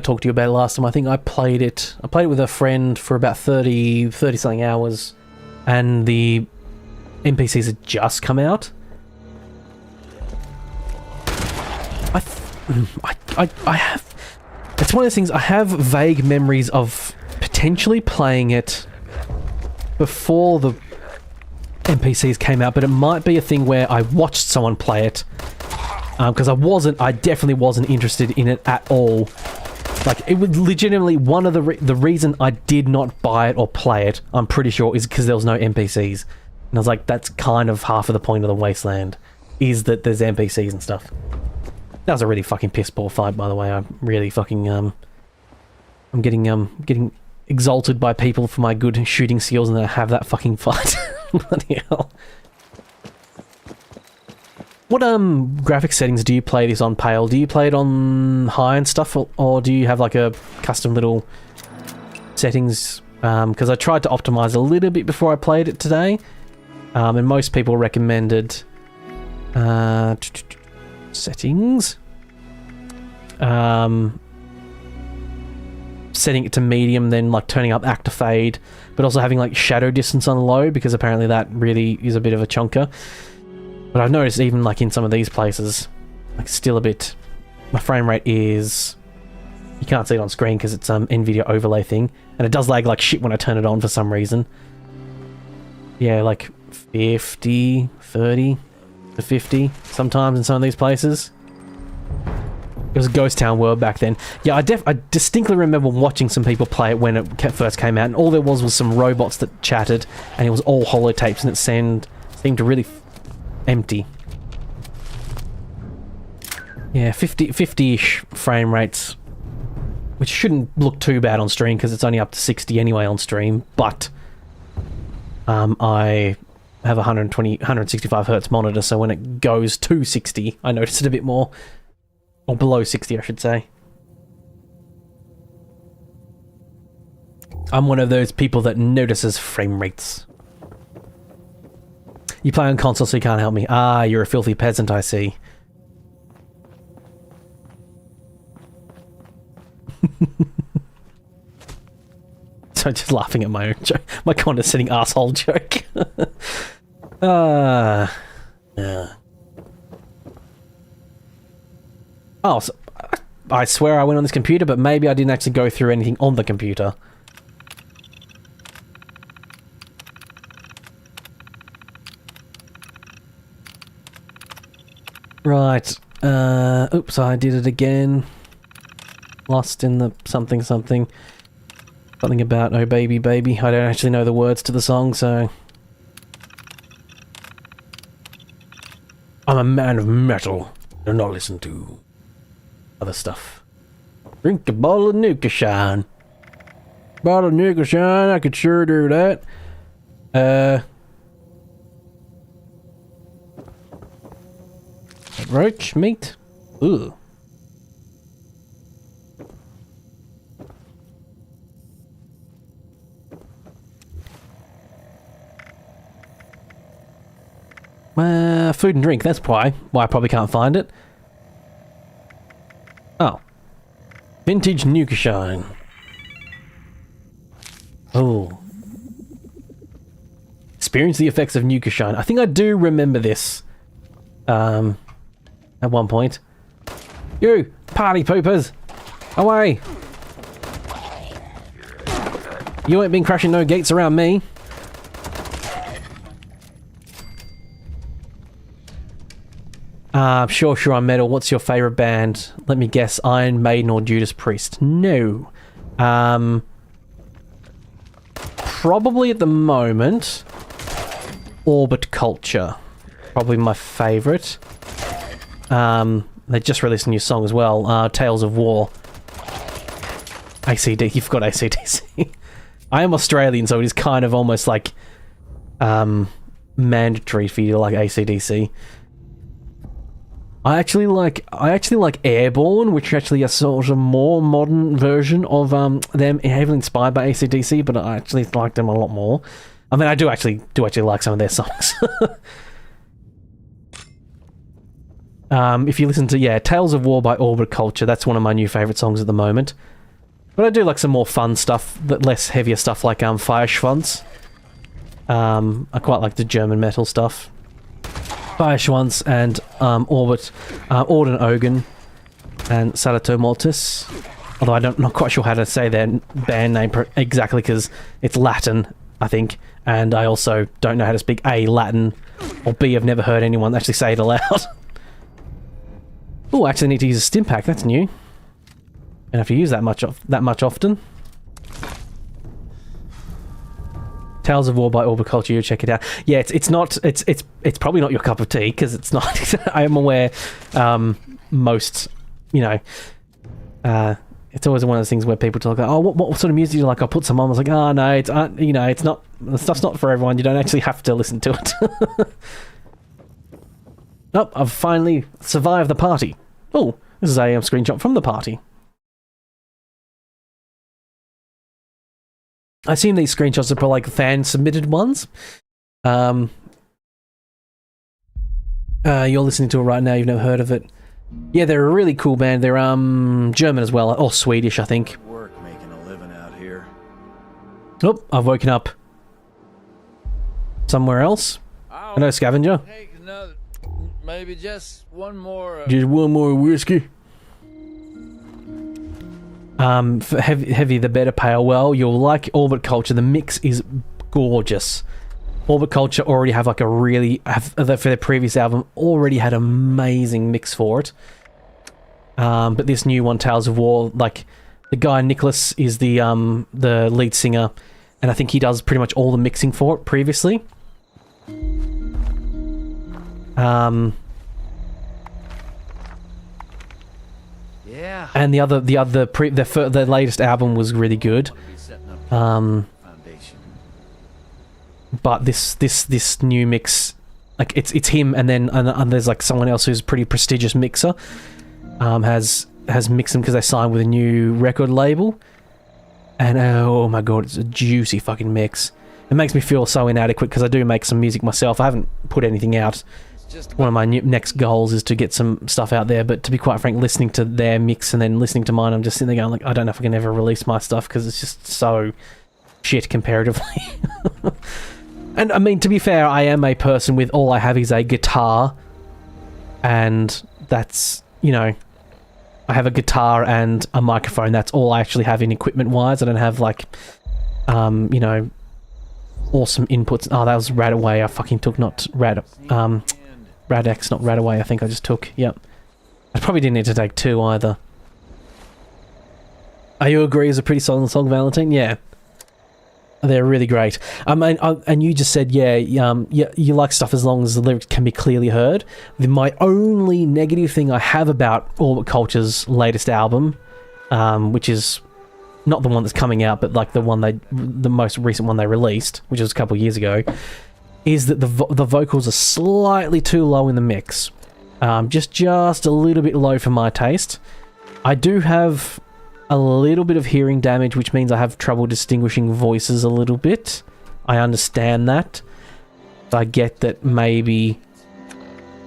Speaker 1: talked to you about it last time. I think I played it with a friend for about 30 something hours, and the NPCs had just come out. I have... It's one of those things, I have vague memories of potentially playing it before the NPCs came out, but it might be a thing where I watched someone play it, because I definitely wasn't interested in it at all. Like, it was legitimately one of the reason I did not buy it or play it, I'm pretty sure, is because there was no NPCs. And I was like, that's kind of half of the point of the Wasteland, is that there's NPCs and stuff. That was a really fucking piss poor fight, by the way. I'm really fucking, I'm getting exalted by people for my good shooting skills, and then I have that fucking fight. Bloody hell. What graphic settings do you play this on, Pale? Do you play it on high and stuff, or do you have like a custom little settings? Because I tried to optimize a little bit before I played it today, and most people recommended settings, setting it to medium, then like turning up active fade, but also having like shadow distance on low, because apparently that really is a bit of a chunker. But I've noticed even like in some of these places, like still a bit, my frame rate is, you can't see it on screen because it's NVIDIA overlay thing, and it does lag like shit when I turn it on for some reason. Yeah, like 50, 30 to 50 sometimes in some of these places. It was a ghost town world back then. Yeah, I distinctly remember watching some people play it when it first came out, and all there was some robots that chatted, and it was all holotapes, and it seemed to really empty. Yeah, 50-ish frame rates, which shouldn't look too bad on stream because it's only up to 60 anyway on stream, but I have a 165 hertz monitor, so when it goes to 60, I notice it a bit more. Or below 60, I should say. I'm one of those people that notices frame rates. You play on console, so you can't help me. Ah, you're a filthy peasant, I see. So just laughing at my own joke. My condescending asshole joke. Yeah. Oh, so I swear I went on this computer, but maybe I didn't actually go through anything on the computer. Right. Oops, I did it again. Lost in the something. Something about oh baby baby. I don't actually know the words to the song, so... I'm a man of metal. Do not listen to other stuff. Drink a bottle of Nuka Shine. Bottle of Nuka Shine, I could sure do that. Roach meat? Ooh. Food and drink, that's why I probably can't find it. Oh. Vintage Nuka Shine. Oh. Experience the effects of Nuka Shine. I think I do remember this. At one point. You, party poopers! Away! You ain't been crashing no gates around me. Sure, I'm metal. What's your favourite band? Let me guess, Iron Maiden or Judas Priest? No. Probably at the moment, Orbit Culture. Probably my favourite. They just released a new song as well, Tales of War. ACD, you've got ACDC. I am Australian, so it is kind of almost like mandatory for you to like AC/DC. I actually like Airborne, which are actually a sort of more modern version of them, heavily inspired by AC/DC, but I actually like them a lot more. I mean, I do actually like some of their songs. If you listen to Tales of War by Orbit Culture, that's one of my new favourite songs at the moment. But I do like some more fun stuff, less heavier stuff like Feuerschwanz. I quite like the German metal stuff. Feuerschwanz and Orbit, Orden Ogen, and Salato Mortis. Although I'm not quite sure how to say their band name exactly because it's Latin, I think. And I also don't know how to speak A, Latin, or B, I've never heard anyone actually say it aloud. Oh, I actually need to use a stim pack, that's new. And have to use that much often. Tales of War by Orbit Culture, you check it out. Yeah, it's probably not your cup of tea because it's not. I am aware. Most, it's always one of those things where people talk. Oh, what sort of music do you like? I'll put some on. I was like, oh no, it's not. The stuff's not for everyone. You don't actually have to listen to it. Oh, I've finally survived the party. Oh, this is a screenshot from the party. I assume these screenshots are probably like fan-submitted ones. You're listening to it right now, you've never heard of it. Yeah, they're a really cool band. They're German as well, or Swedish, I think.
Speaker 10: Work making a living out here.
Speaker 1: Oh, I've woken up somewhere else. Hello, scavenger.
Speaker 10: Take another, maybe just one more.
Speaker 4: Just one more whiskey.
Speaker 1: For heavy the better pale. Well, you'll like Orbit Culture. The mix is gorgeous. Orbit Culture already have like for their previous album, already had amazing mix for it. But this new one, Tales of War, like the guy Nicholas is the lead singer, and I think he does pretty much all the mixing for it previously.
Speaker 10: Yeah.
Speaker 1: And the latest album was really good. But this new mix, like it's him, and then and there's like someone else who's a pretty prestigious mixer, has mixed them because they signed with a new record label, and oh my god, it's a juicy fucking mix. It makes me feel so inadequate because I do make some music myself. I haven't put anything out. One of my next goals is to get some stuff out there, but to be quite frank, listening to their mix and then listening to mine, I'm just sitting there going like, I don't know if I can ever release my stuff because it's just so shit comparatively. And I mean, to be fair, I am a person with all I have is a guitar, and that's, I have a guitar and a microphone. That's all I actually have in equipment-wise. I don't have like, awesome inputs. Oh, that was Radaway. I fucking took Radex, not Radaway, I think I just took. Yep. I probably didn't need to take two either. Are you agree it's a pretty solid song, Valentine? Yeah. They're really great. I mean, and you just said, you like stuff as long as the lyrics can be clearly heard. My only negative thing I have about Orbit Culture's latest album, which is not the one that's coming out, but like the most recent one they released, which was a couple of years ago, is that the vocals are slightly too low in the mix. Just a little bit low for my taste. I do have a little bit of hearing damage, which means I have trouble distinguishing voices a little bit. I understand that. I get that maybe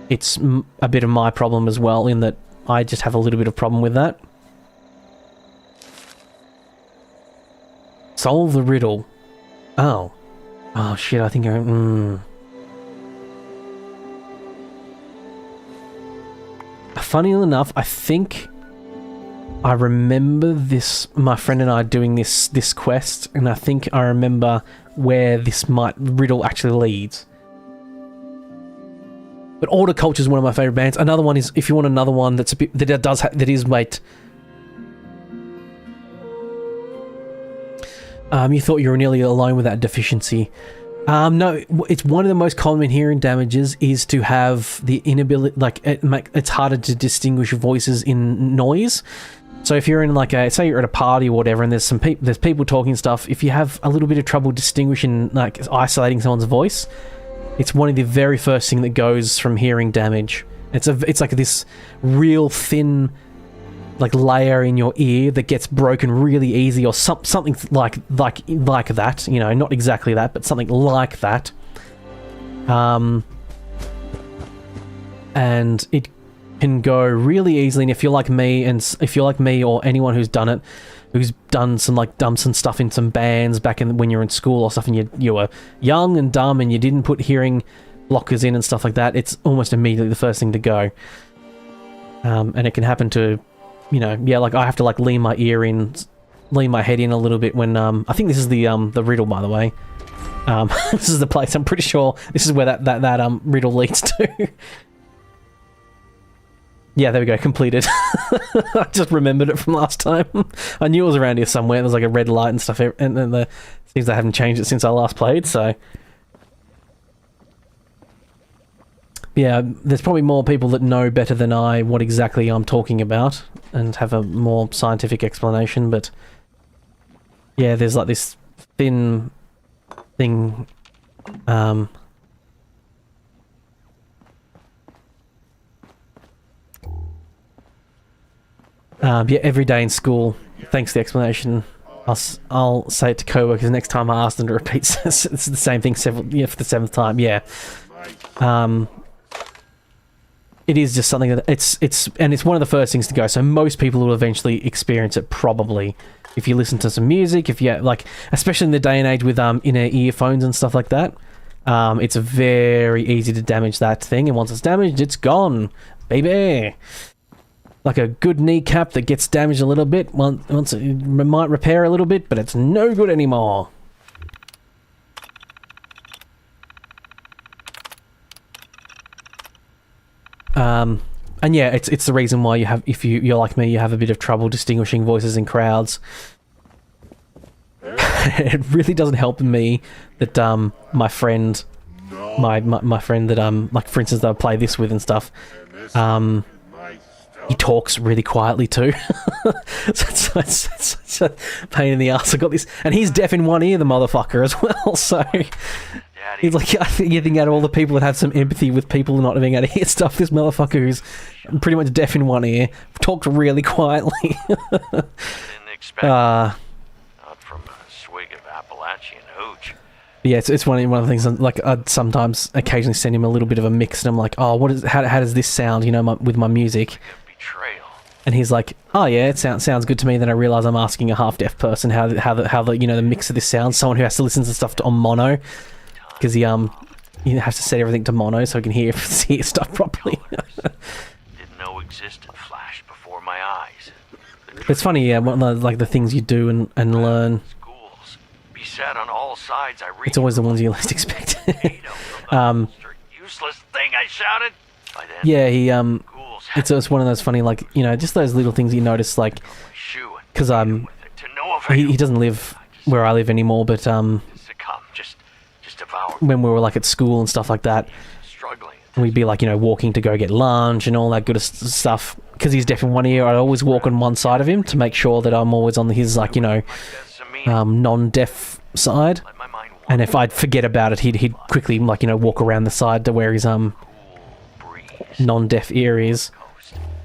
Speaker 1: it's a bit of my problem as well, in that I just have a little bit of problem with that. Solve the riddle. Oh shit, I think Funny enough, I think I remember this, my friend and I doing this quest, and I think I remember where this riddle actually leads. But Orbit Culture is one of my favourite bands. Another one is, if you want another one that's a bit, that is, wait. You thought you were nearly alone with that deficiency. No, it's one of the most common hearing damages is to have the inability, like, it's harder to distinguish voices in noise. So if you're in like say you're at a party or whatever, and there's people talking stuff, if you have a little bit of trouble distinguishing, like isolating someone's voice, it's one of the very first thing that goes from hearing damage. It's like this real thin, like layer in your ear that gets broken really easy, or something like that. You know, not exactly that, but something like that. And it can go really easily. And if you're like me, or anyone who's done it, who's done some stuff in some bands back when you're in school or stuff, and you were young and dumb and you didn't put hearing blockers in and stuff like that, it's almost immediately the first thing to go. And it can happen to, you know, yeah, like I have to like lean my head in a little bit when I think this is the riddle, by the way. This is the place. I'm pretty sure this is where that riddle leads to. Yeah, there we go. Completed. I just remembered it from last time. I knew it was around here somewhere. There's like a red light and stuff, and then seems they haven't changed it since I last played. So yeah, there's probably more people that know better than I what exactly I'm talking about and have a more scientific explanation. But yeah, there's like this thin thing. Yeah, every day in school, thanks to the explanation, I'll say it to co-workers next time I ask them to repeat. It's the same thing for the 7th time. Yeah, it is just something that it's one of the first things to go. So most people will eventually experience it, probably, if you listen to some music. If you like, especially in the day and age with in-ear earphones and stuff like that, it's very easy to damage that thing. And once it's damaged, it's gone, baby. Like a good kneecap that gets damaged a little bit, once it might repair a little bit, but it's no good anymore. And yeah, it's the reason why you have, if you're like me, you have a bit of trouble distinguishing voices in crowds. It really doesn't help me that my friend, my friend that like, for instance, that I play this with and stuff, he talks really quietly too. So it's a pain in the ass. I got this, and he's deaf in one ear, the motherfucker, as well. So he's like, I think you think out of all the people that have some empathy with people not being able to hear stuff, this motherfucker who's pretty much deaf in one ear talks really quietly.
Speaker 11: Didn't expect not from a swig of Appalachian hooch.
Speaker 1: Yeah, it's one of the things. Like, I'd sometimes occasionally send him a little bit of a mix, and I'm like, oh, how does this sound? You know, with my music. And he's like, oh yeah, it sounds good to me. Then I realise I'm asking a half-deaf person how the you know, the mix of this sounds. Someone who has to listen to stuff on mono, because he has to set everything to mono so he can hear stuff properly.
Speaker 11: Didn't know existed flashed before my eyes.
Speaker 1: It's funny, yeah. One of the things you do and learn.
Speaker 11: Schools beset on all sides. I read.
Speaker 1: It's always the ones you least expect.
Speaker 11: Useless thing! I shouted. By then,
Speaker 1: yeah, It's one of those funny, like, you know, just those little things you notice, like, because he doesn't live where I live anymore, but when we were like at school and stuff like that, we'd be like, you know, walking to go get lunch and all that good stuff. Because he's deaf in one ear, I'd always walk on one side of him to make sure that I'm always on his, like, you know, non-deaf side. And if I'd forget about it, he'd quickly, like, you know, walk around the side to where his non-deaf ear is.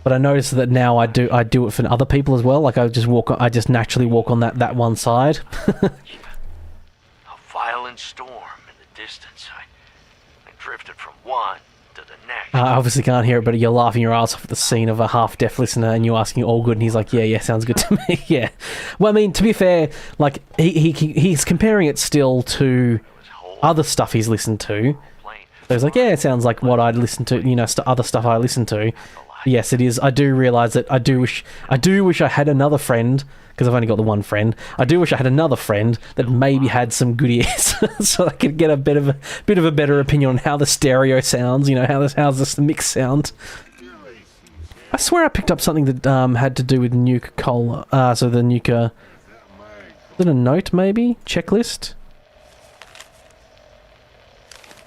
Speaker 1: But I noticed that now I do it for other people as well. Like, I just naturally walk on that one side.
Speaker 11: A violent storm in the distance. I drifted from one to the next.
Speaker 1: I obviously can't hear it, but you're laughing your ass off at the scene of a half-deaf listener, and you're asking all good, and he's like, yeah, sounds good to me. Yeah. Well, I mean, to be fair, like, he's comparing it still to other stuff he's listened to. So he's like, yeah, it sounds like what I'd listen to, you know, other stuff I listen to. Yes, it is. I do realise that I do wish I had another friend, because I've only got the one friend. I do wish I had another friend that maybe had some good ears, so I could get a bit of a better opinion on how the stereo sounds. You know, how's the mix sound. I swear I picked up something that had to do with Nuka Cola. So the Nuka. Is it a note maybe? Checklist.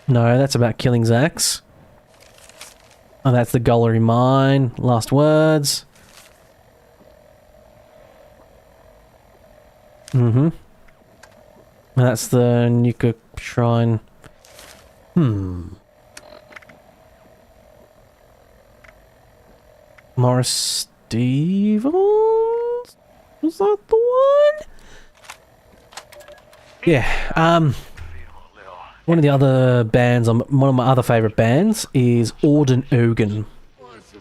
Speaker 1: No, that's about killing Zax. Oh, that's the Gullery Mine. Last words. Mm-hmm. And that's the Nuka Shrine. Morris Stevens? Was that the one? Yeah, one of the other bands, one of my other favourite bands is Orden Ogan.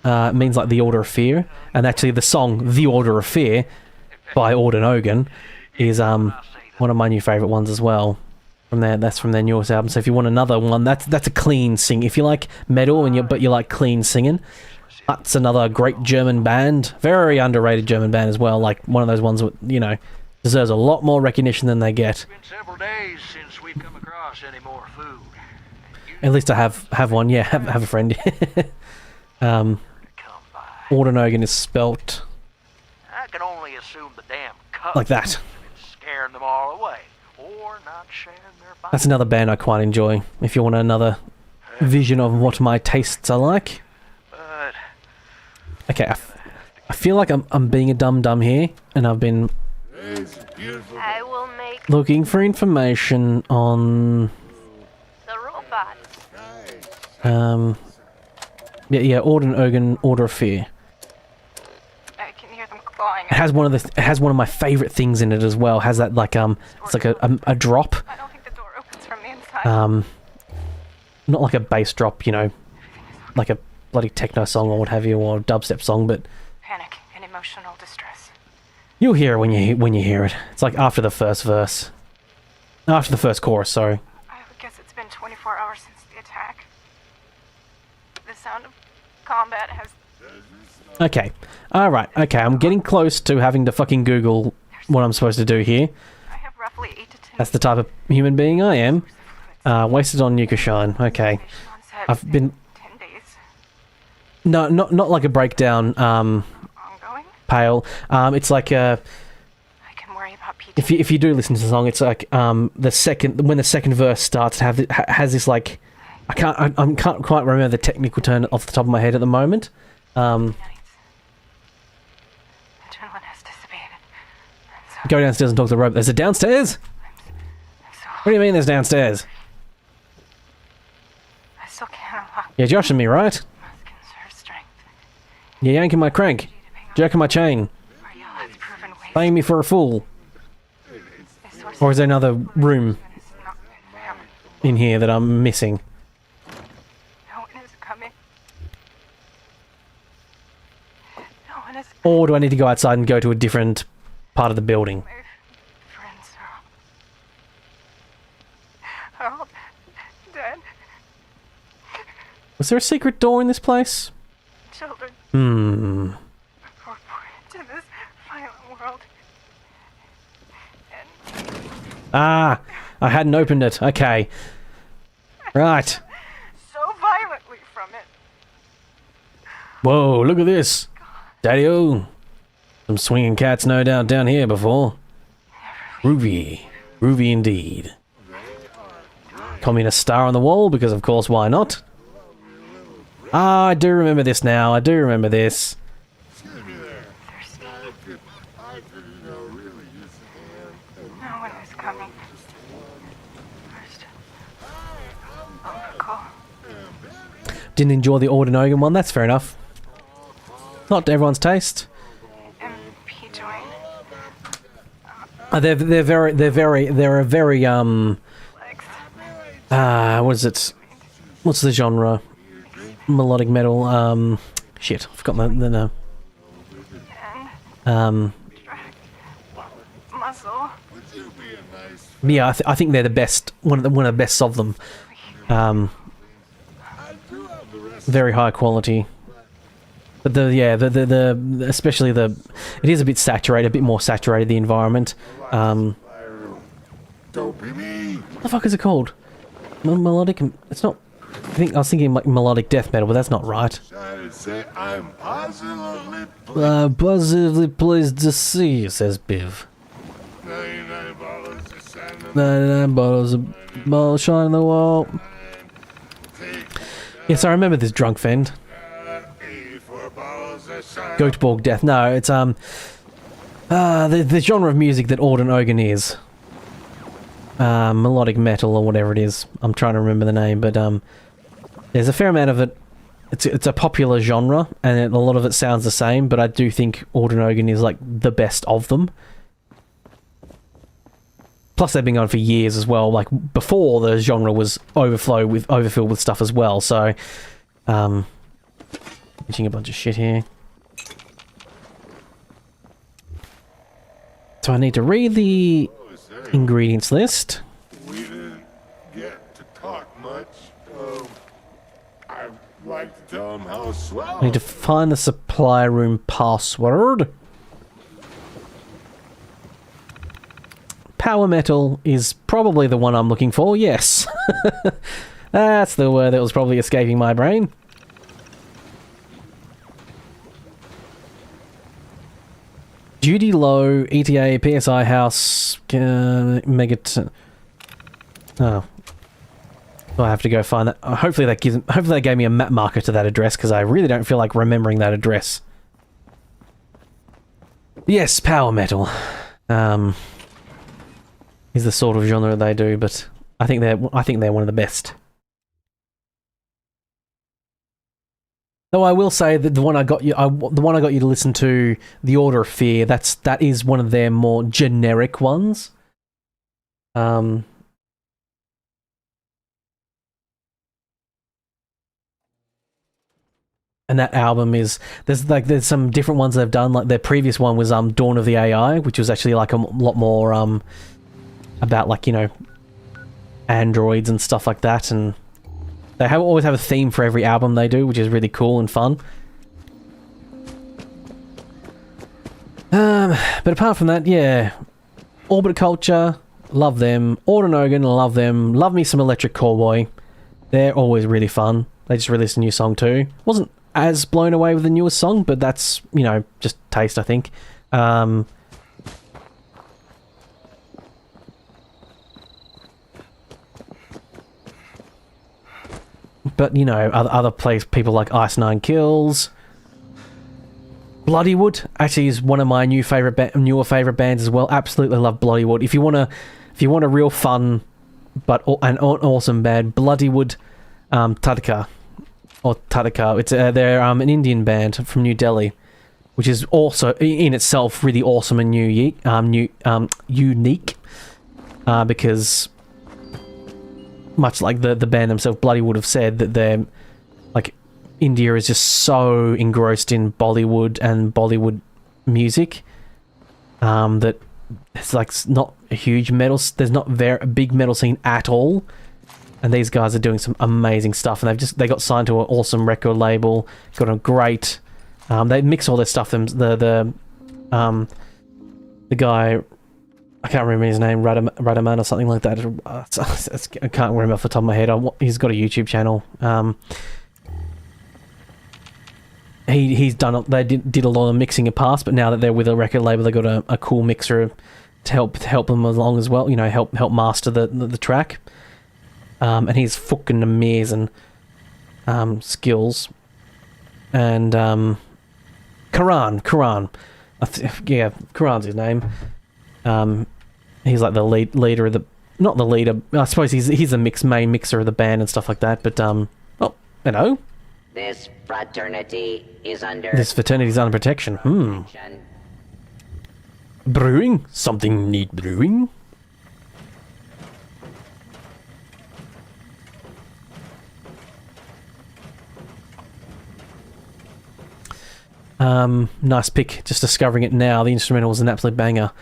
Speaker 1: It means like the Order of Fear, and actually the song The Order of Fear by Orden Ogan is one of my new favourite ones as well. That's from their newest album. So if you want another one, that's a clean sing. If you like metal but you like clean singing, that's another great German band. Very underrated German band as well. Like one of those ones that, you know, deserves a lot more recognition than they get.
Speaker 12: It's been several days since we've come across any more food.
Speaker 1: At least I have one. Yeah, have a friend. Ordenogan is spelt
Speaker 12: I can only assume the damn cup
Speaker 1: like that.
Speaker 12: scaring them all away, or not sharing their bodies.
Speaker 1: That's another band I quite enjoy. If you want another vision of what my tastes are like.
Speaker 12: But
Speaker 1: Okay, I feel like I'm being a dum-dum here, and I've been
Speaker 7: I will make
Speaker 1: looking for information on
Speaker 7: the robot.
Speaker 1: yeah, Orden Ogan, Order of Fear.
Speaker 7: I can hear them clawing.
Speaker 1: It has one of my favorite things in it as well. It has that like it's like a drop.
Speaker 7: I don't think the door opens from the inside.
Speaker 1: Not like a bass drop, you know, like a bloody techno song or what have you, or a dubstep song, but
Speaker 7: Panic and emotional distress.
Speaker 1: you'll hear it when you hear it. It's like after the first verse, after the first chorus. Sorry.
Speaker 7: I would guess it's been 24 hours since the attack. The sound of combat has...
Speaker 1: Okay. Alright, okay, I'm getting close to having to fucking Google what I'm supposed to do here.
Speaker 7: I have roughly 8 to 10...
Speaker 1: That's the type of human being I am. Wasted on Nuka Shine. Okay. I've been...
Speaker 7: 10 days.
Speaker 1: No, not like a breakdown,
Speaker 7: Ongoing?
Speaker 1: pale. It's like a...
Speaker 7: I can worry about PT.
Speaker 1: If you do listen to the song, it's like when the second verse starts, has this like... I can't quite remember the technical term off the top of my head at the moment.
Speaker 7: Adrenaline has dissipated. So
Speaker 1: Go downstairs and talk to the robot. There's a downstairs? What do you mean there's downstairs?
Speaker 7: I still can't unlock...
Speaker 1: You're joshing me, right?
Speaker 7: Must conserve strength.
Speaker 1: You're yanking my crank. Jerking my chain.
Speaker 7: Ariel has proven ways...
Speaker 1: Playing me for a fool.
Speaker 7: This source
Speaker 1: Or is there another room
Speaker 7: has not been found.
Speaker 1: in here that I'm missing?
Speaker 7: No one is coming. No one is...
Speaker 1: Or do I need to go outside and go to a different part of the building?
Speaker 7: My friends are all dead.
Speaker 1: Was there a secret door in this place?
Speaker 7: Children
Speaker 1: Hmm.
Speaker 7: were born into this violent world. And
Speaker 1: Ah, I hadn't opened it. Okay. Right.
Speaker 7: so violently from it.
Speaker 1: Whoa, look at this. Daddy-o. Some swinging cats no doubt down here before. Groovy. Groovy indeed. Communist star on the wall, because of course, why not? Ah, I do remember this now. I do remember this.
Speaker 7: Thirsty. No one is coming. First, call.
Speaker 1: Didn't enjoy the Ordenogan one. That's fair enough. Not to everyone's taste.
Speaker 7: MP join.
Speaker 1: They're a very
Speaker 7: Legs.
Speaker 1: what is it? What's the genre? Melodic metal. Shit, I've forgotten the name.
Speaker 7: Muscle.
Speaker 1: Yeah, I think they're the best. One of the best of them. Very high quality. But the especially it is a bit saturated, a bit more saturated, the environment. What the fuck is it called? Melodic. It's not. I was thinking like melodic death metal, but that's not right.
Speaker 9: I'm positively
Speaker 1: Positively pleased to see you, says Biv. 99 bottles of ball shine on the wall. Yes, I remember this drunk fend. Goatborg death. No, it's The genre of music that Ord and Ogun is. Melodic metal or whatever it is. I'm trying to remember the name, but there's a fair amount of it. It's a popular genre, and a lot of it sounds the same, but I do think Ord and Ogun is like the best of them. Plus they've been going for years as well, like before the genre was overfilled with stuff as well, so pitching a bunch of shit here. So I need to read the ingredients list.
Speaker 9: We didn't get to talk much. I'd like to tell him how swell.
Speaker 1: I need to find the supply room password. Power metal is probably the one I'm looking for, yes. That's the word that was probably escaping my brain. Duty low, ETA, PSI house, megat. Oh, I have to go find that. Hopefully they gave me a map marker to that address, because I really don't feel like remembering that address. Yes, power metal. Is the sort of genre they do, but I think they're one of the best. Though I will say that the one I got you to listen to, The Order of Fear, that is one of their more generic ones. And that album is there's some different ones they've done. Like their previous one was Dawn of the AI, which was actually like a lot more about like, you know, androids and stuff like that, and they always have a theme for every album they do, which is really cool and fun. But apart from that, yeah, Orbit Culture, love them. Ord and Ogun, love them. Love me some Electric Callboy. They're always really fun. They just released a new song too. Wasn't as blown away with the newest song, but that's, you know, just taste, I think. But, you know, other people like Ice Nine Kills. Bloodywood actually is one of my newer favorite bands as well. Absolutely love Bloodywood. If you want a real fun but an awesome band, Bloodywood, Tadka or Tadka. It's they're an Indian band from New Delhi, which is also in itself really awesome and unique. Because much like the band themselves, Bloodywood, have said that they're like, India is just so engrossed in Bollywood and Bollywood music that it's like not a huge metal. There's not a big metal scene at all, and these guys are doing some amazing stuff. And they got signed to an awesome record label. Got a great. They mix all their stuff. The guy. I can't remember his name, Radaman or something like that. I can't remember off the top of my head. He's got a YouTube channel. He's done. They did a lot of mixing in the past, but now that they're with a record label, they got a cool mixer to help them along as well. You know, help master the track. And he's fucking amazing skills. And Karan. Yeah, Karan's his name. He's like the leader of the... Not the leader. I suppose he's the main mixer of the band and stuff like that, but, oh, you know.
Speaker 8: This fraternity's under
Speaker 1: protection. Brewing? Something need brewing? Nice pick. Just discovering it now. The instrumental was an absolute banger.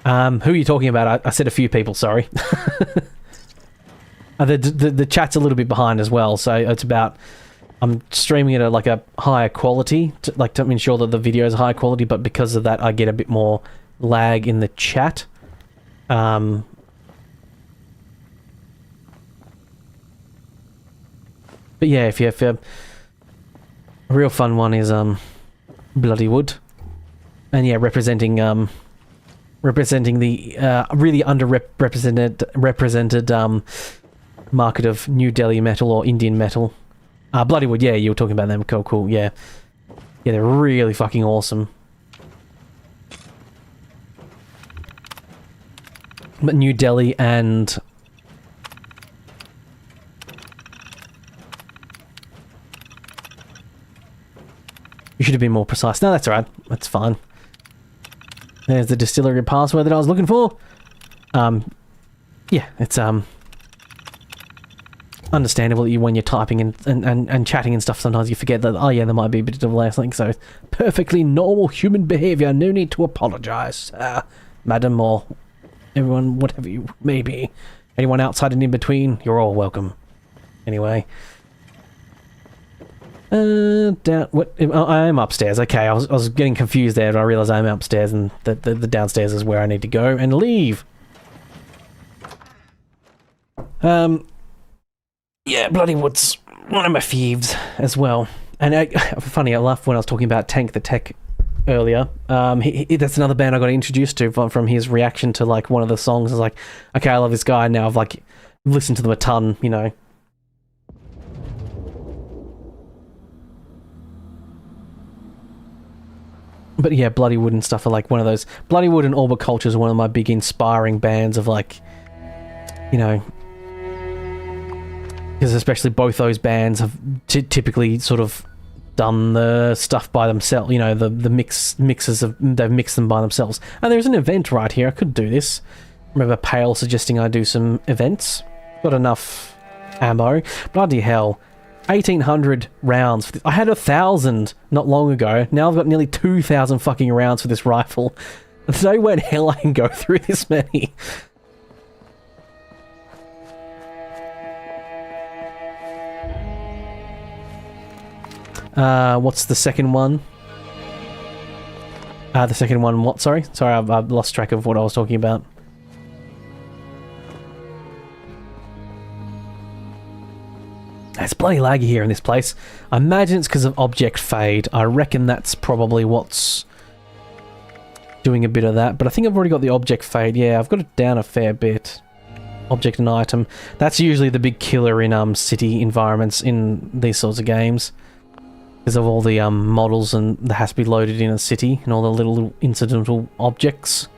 Speaker 1: Who are you talking about? I said a few people, sorry. The chat's a little bit behind as well, so it's about... I'm streaming it at like a higher quality, to ensure that the video is high quality, but because of that I get a bit more lag in the chat. But yeah, if a real fun one is Bloodywood. And yeah, representing the really underrepresented market of New Delhi metal or Indian metal. Bloodywood, yeah, you were talking about them. Cool, yeah. Yeah, they're really fucking awesome. But New Delhi and... You should have been more precise. No, that's alright. That's fine. There's the distillery password that I was looking for. Yeah, it's understandable that you, when you're typing and chatting and stuff, sometimes you forget that, oh yeah, there might be a bit of delay or something, so perfectly normal human behaviour. No need to apologise, madam, or everyone, whatever you may be. Anyone outside and in between, you're all welcome. Anyway. Down. What? I am upstairs. Okay, I was getting confused there, but I realised I'm upstairs, and the downstairs is where I need to go and leave. Yeah, Bloodywood's one of my faves as well. And funny enough, when I was talking about Tank the Tech earlier, that's another band I got introduced to from his reaction to like one of the songs. I was like, okay, I love this guy. Now I've like listened to them a ton, you know. But yeah, Bloodywood and stuff are like one of those. Bloodywood and Orbit Culture are one of my big inspiring bands of like, you know, because especially both those bands have typically sort of done the stuff by themselves. You know, the mixes of, they've mixed them by themselves. And there's an event right here. I could do this. Remember Pale suggesting I do some events. Got enough ammo. Bloody hell. 1,800 rounds for this. I had 1,000 not long ago. Now I've got nearly 2,000 fucking rounds for this rifle. There's no way in hell I can go through this many. What's the second one? The second one, what? Sorry, I've lost track of what I was talking about. It's bloody laggy here in this place. I imagine it's because of object fade. I reckon that's probably what's doing a bit of that. But I think I've already got the object fade. Yeah, I've got it down a fair bit. Object and item. That's usually the big killer in city environments in these sorts of games. Because of all the models and that has to be loaded in a city and all the little incidental objects.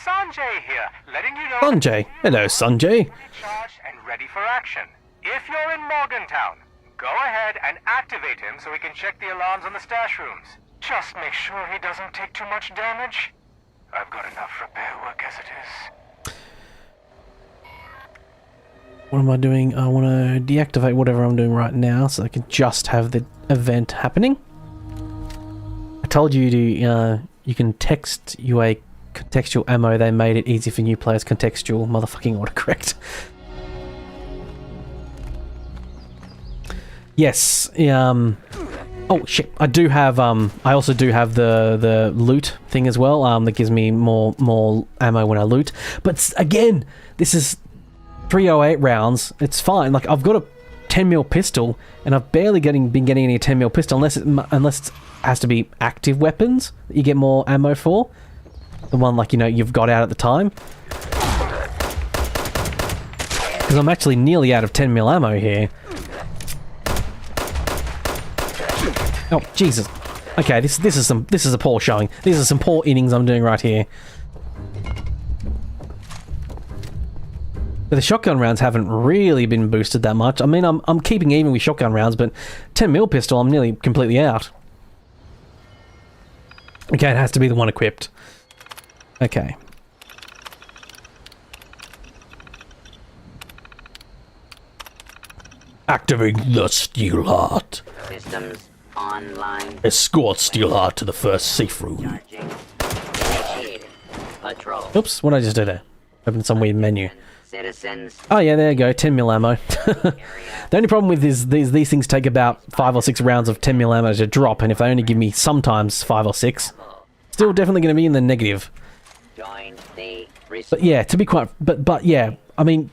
Speaker 6: Sanjay here, letting you know...
Speaker 1: Sanjay? Hello, Sanjay.
Speaker 6: Charged and ready for action. If you're in Morgantown, go ahead and activate him so we can check the alarms on the stash rooms. Just make sure he doesn't take too much damage. I've got enough repair work as it is.
Speaker 1: What am I doing? I want to deactivate whatever I'm doing right now so I can just have the event happening. I told you to, you can text UA contextual ammo. They made it easy for new players. Contextual motherfucking autocorrect. Yes. Oh shit. I do have I also do have the loot thing as well. That gives me more ammo when I loot. But again, this is 308 rounds. It's fine. Like I've got a 10mm pistol and I've barely been getting any 10mm pistol unless it has to be active weapons that you get more ammo for. The one, like, you know, you've got out at the time. Because I'm actually nearly out of 10mm ammo here. Oh, Jesus. Okay, this is a poor showing. These are some poor innings I'm doing right here. But the shotgun rounds haven't really been boosted that much. I mean, I'm keeping even with shotgun rounds, but 10mm pistol, I'm nearly completely out. Okay, it has to be the one equipped. Okay.
Speaker 4: Activate the Steelheart.
Speaker 8: Systems online.
Speaker 4: Escort Steelheart to the first safe room.
Speaker 8: Patrol.
Speaker 1: Oops, what did I just do there? Open some weird menu.
Speaker 8: Citizens.
Speaker 1: Oh yeah, there you go, 10mm ammo. The only problem with these things take about 5 or 6 rounds of 10mm ammo to drop, and if they only give me sometimes 5 or 6, still definitely going to be in the negative. But yeah, to be quite, but yeah, I mean,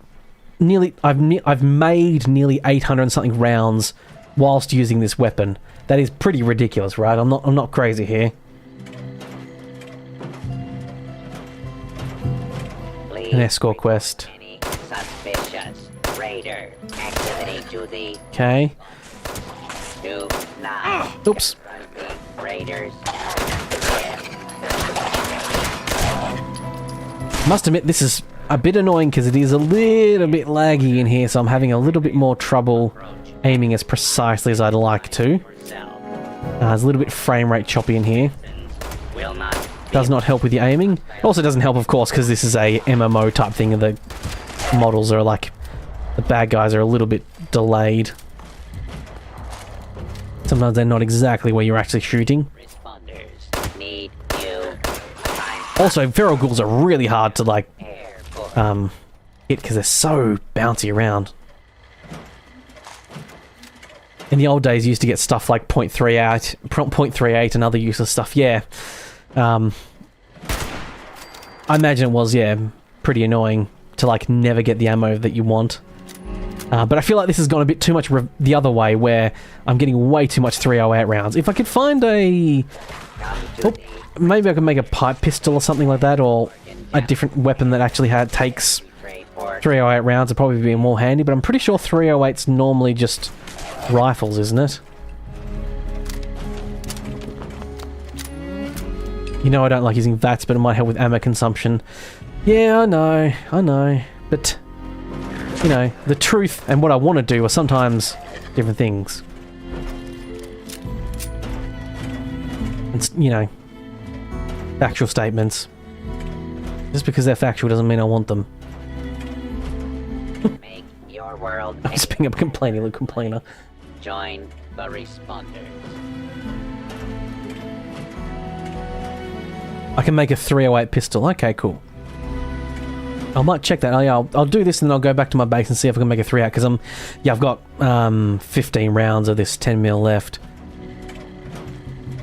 Speaker 1: I've made nearly 800 and something rounds whilst using this weapon. That is pretty ridiculous, right? I'm not crazy here. An escort quest.
Speaker 8: Suspicious. Raider. Activity to the
Speaker 1: Okay.
Speaker 8: do not
Speaker 1: Oops.
Speaker 8: Raiders.
Speaker 1: Must admit, this is a bit annoying because it is a little bit laggy in here, so I'm having a little bit more trouble aiming as precisely as I'd like to. It's a little bit frame rate choppy in here.
Speaker 8: Will not
Speaker 1: Does not help with the aiming. Also doesn't help, of course, because this is a MMO type thing and the models are like... the bad guys are a little bit delayed. Sometimes they're not exactly where you're actually shooting.
Speaker 8: responders need you.
Speaker 1: Also, feral ghouls are really hard to, like, hit because they're so bouncy around. In the old days, you used to get stuff like .38 and other useless stuff. Yeah. I imagine it was, yeah, pretty annoying to, like, never get the ammo that you want. But I feel like this has gone a bit too much the other way, where I'm getting way too much 308 rounds. If I could find a... oh, maybe I could make a pipe pistol or something like that, or a different weapon that actually takes 308 rounds would probably be more handy, but I'm pretty sure 308's normally just rifles, isn't it? You know I don't like using VATS, but it might help with ammo consumption. Yeah, I know, but... you know, the truth and what I want to do are sometimes different things. It's, you know, factual statements. Just because they're factual doesn't mean I want them.
Speaker 8: Make your world.
Speaker 1: I'm just being a complaining little complainer.
Speaker 8: Join the responders.
Speaker 1: I can make a 308 pistol. Okay, cool. I might check that. Oh, yeah, I'll do this and then I'll go back to my base and see if I can make a 3 out, because I've got 15 rounds of this 10mm left.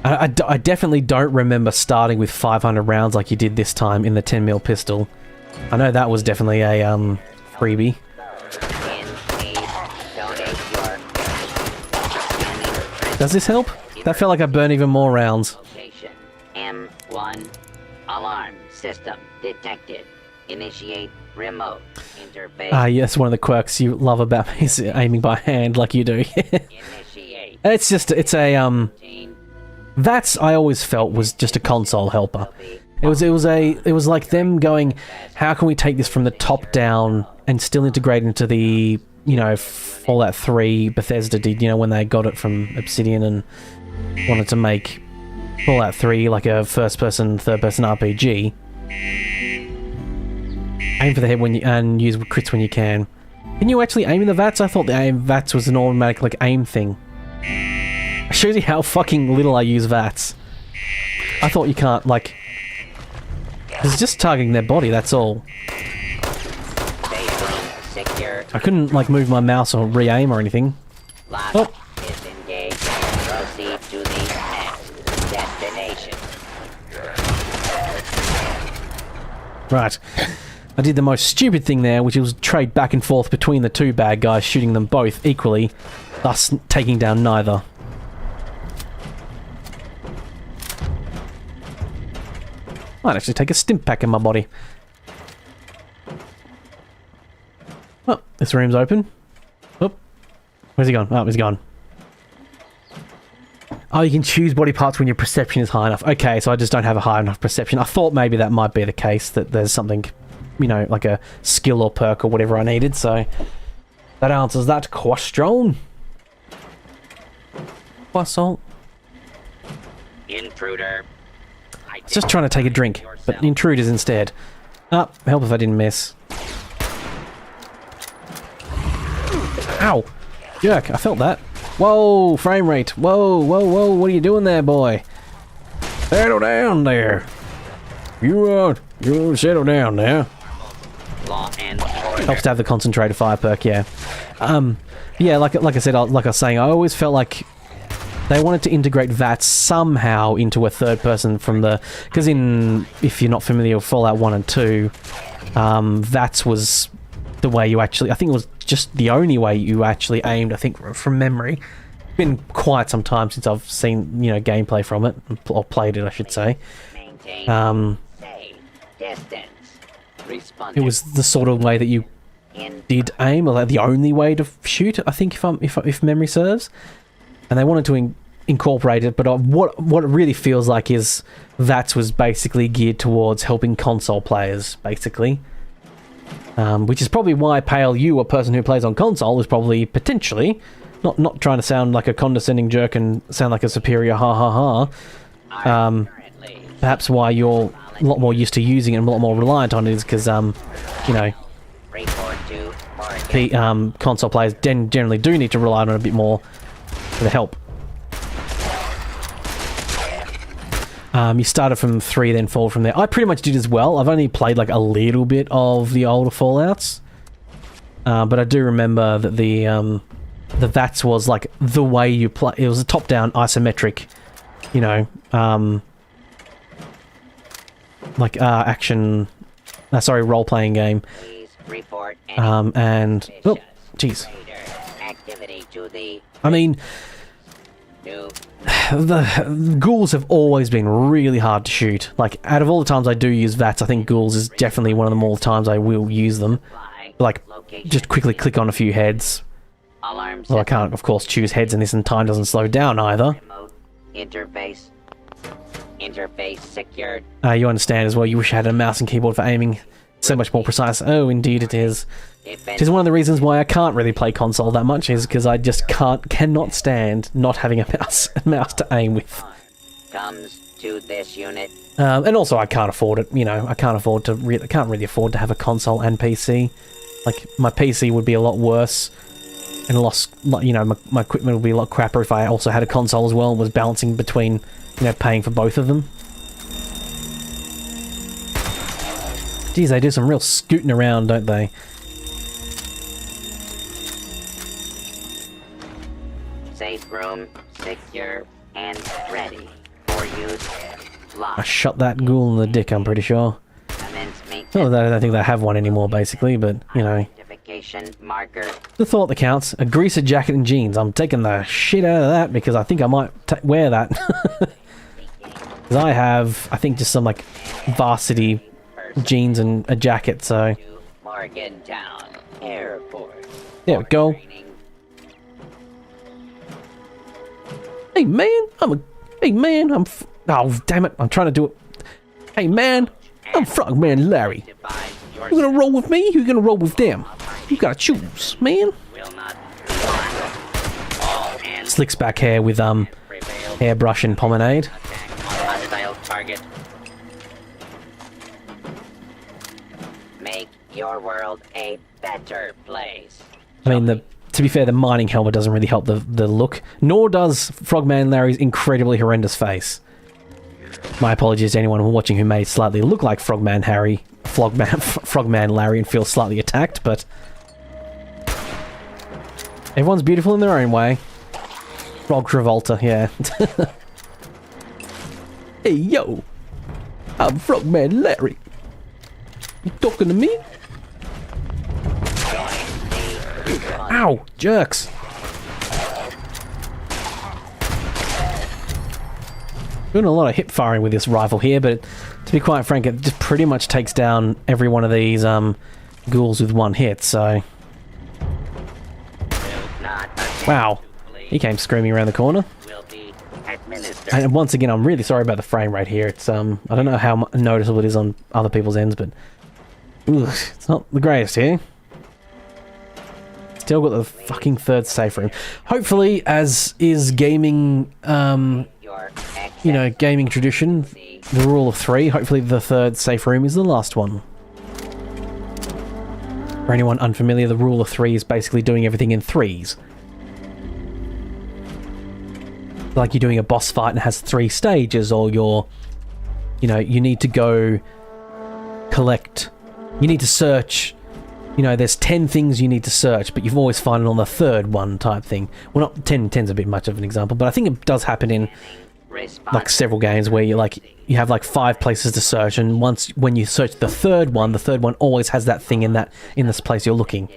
Speaker 1: I definitely don't remember starting with 500 rounds like you did this time in the 10mm pistol. I know that was definitely a freebie. Does this help? That felt like I burned even more rounds.
Speaker 8: M1 alarm system detected. Initiate remote interface.
Speaker 1: Yes, one of the quirks you love about me is aiming by hand like you do.
Speaker 8: Initiate.
Speaker 1: It's a that's, I always felt, was just a console helper. It was like them going, how can we take this from the top down and still integrate into the, you know, Fallout 3 Bethesda did, you know, when they got it from Obsidian and wanted to make Fallout 3 like a first-person, third-person RPG. Aim for the head when you, and use crits when you can. Can you actually aim in the VATS? I thought the VATS was an automatic, like, aim thing. It shows you how fucking little I use VATS. I thought you can't, like... It's just targeting their body, that's all. I couldn't, like, move my mouse or re-aim or anything. Oh.
Speaker 8: Disengage. Proceed to the next destination.
Speaker 1: Right. I did the most stupid thing there, which was trade back and forth between the two bad guys, shooting them both equally, thus taking down neither. Might actually take a stimp pack in my body. Oh, this room's open. Oh, where's he gone? Oh, he's gone. Oh, you can choose body parts when your perception is high enough. Okay, so I just don't have a high enough perception. I thought maybe that might be the case, that there's something, you know, like a skill or perk or whatever I needed, so that answers that question. Croissant.
Speaker 8: Intruder.
Speaker 1: I was just trying to take a drink, but intruders instead. Ah, help if I didn't miss. Ow! Jerk, I felt that. Whoa, frame rate. Whoa, whoa, whoa, what are you doing there, boy? Settle down there. You settle down now.
Speaker 8: Law and order.
Speaker 1: Helps to have the concentrated fire perk, yeah. Yeah, like I said, like I was saying, I always felt like they wanted to integrate VATS somehow into a third person from the... Because if you're not familiar with Fallout 1 and 2, VATS was the way you actually... I think it was just the only way you actually aimed, I think, from memory. It's been quite some time since I've seen, you know, gameplay from it, or played it, I should say.
Speaker 8: Maintain safe distance.
Speaker 1: It was the sort of way that you did aim, or the only way to shoot, I think, if memory serves. And they wanted to incorporate it, but what it really feels like is VATS was basically geared towards helping console players, basically. Which is probably why, Pale, you, a person who plays on console, is probably potentially, not trying to sound like a condescending jerk and sound like a superior ha. Perhaps why you're a lot more used to using it and a lot more reliant on it is because, you know, console players generally do need to rely on it a bit more for the help. You started from 3, then fall from there. I pretty much did as well. I've only played like a little bit of the older Fallouts, but I do remember that the VATS was like the way you play. It was a top-down isometric, you know, like action. Role-playing game. And oh, jeez. I mean, the ghouls have always been really hard to shoot. Like, out of all the times I do use VATS, I think ghouls is definitely one of the more times I will use them. Like, just quickly click on a few heads. Well, I can't, of course, choose heads in this, and time doesn't slow down either.
Speaker 8: Interface secured.
Speaker 1: You understand as well, you wish I had a mouse and keyboard for aiming. So much more precise. Oh, indeed it is. It is one of the reasons why I can't really play console that much, is because I just cannot stand not having a mouse to aim with.
Speaker 8: Comes to this unit.
Speaker 1: And also I can't afford it, you know, I can't really afford to have a console and PC. Like, my PC would be a lot worse, and you know, my equipment would be a lot crappier if I also had a console as well and was balancing between, you know, paying for both of them. Geez, they do some real scooting around, don't they?
Speaker 8: Safe room, secure, and ready for use.
Speaker 1: I shot that ghoul in the dick, I'm pretty sure. Oh, I don't think they have one anymore, basically, but, you know.
Speaker 8: Marker.
Speaker 1: The thought that counts. A greaser jacket and jeans. I'm taking the shit out of that because I think I might wear that. Because I have, I think, just some, like, varsity jeans and a jacket, so...
Speaker 8: Morgantown Airport.
Speaker 1: There we go. Hey man, oh damn it, I'm trying to do it. Hey man, I'm Frogman Larry. You gonna roll with me? You gonna roll with them? You gotta choose, man. Slicks back hair with hairbrush and pomade.
Speaker 8: Target. Make your world a better place.
Speaker 1: I mean, to be fair, the mining helmet doesn't really help the look, nor does Frogman Larry's incredibly horrendous face. My apologies to anyone watching who may slightly look like Frogman Larry and feel slightly attacked, but everyone's beautiful in their own way. Frog Travolta, yeah. Hey yo, I'm Frogman Larry. You talking to me? Ow, jerks. Doing a lot of hip firing with this rifle here, but to be quite frank, it just pretty much takes down every one of these ghouls with one hit, so... Wow, he came screaming around the corner. And once again, I'm really sorry about the frame rate here. It's I don't know how noticeable it is on other people's ends, but... Ugh, it's not the greatest here. Still got the fucking third safe room. Hopefully, as is gaming, you know, gaming tradition, the rule of 3, hopefully the third safe room is the last one. For anyone unfamiliar, the rule of 3 is basically doing everything in 3s. Like you're doing a boss fight and it has 3 stages, or you're, you know, you need to go collect, you need to search, you know, there's 10 things you need to search, but you've always found it on the third one type thing. Well, not 10's a bit much of an example, but I think it does happen in like several games where you you have like 5 places to search, and when you search the third one always has that thing in this place you're looking.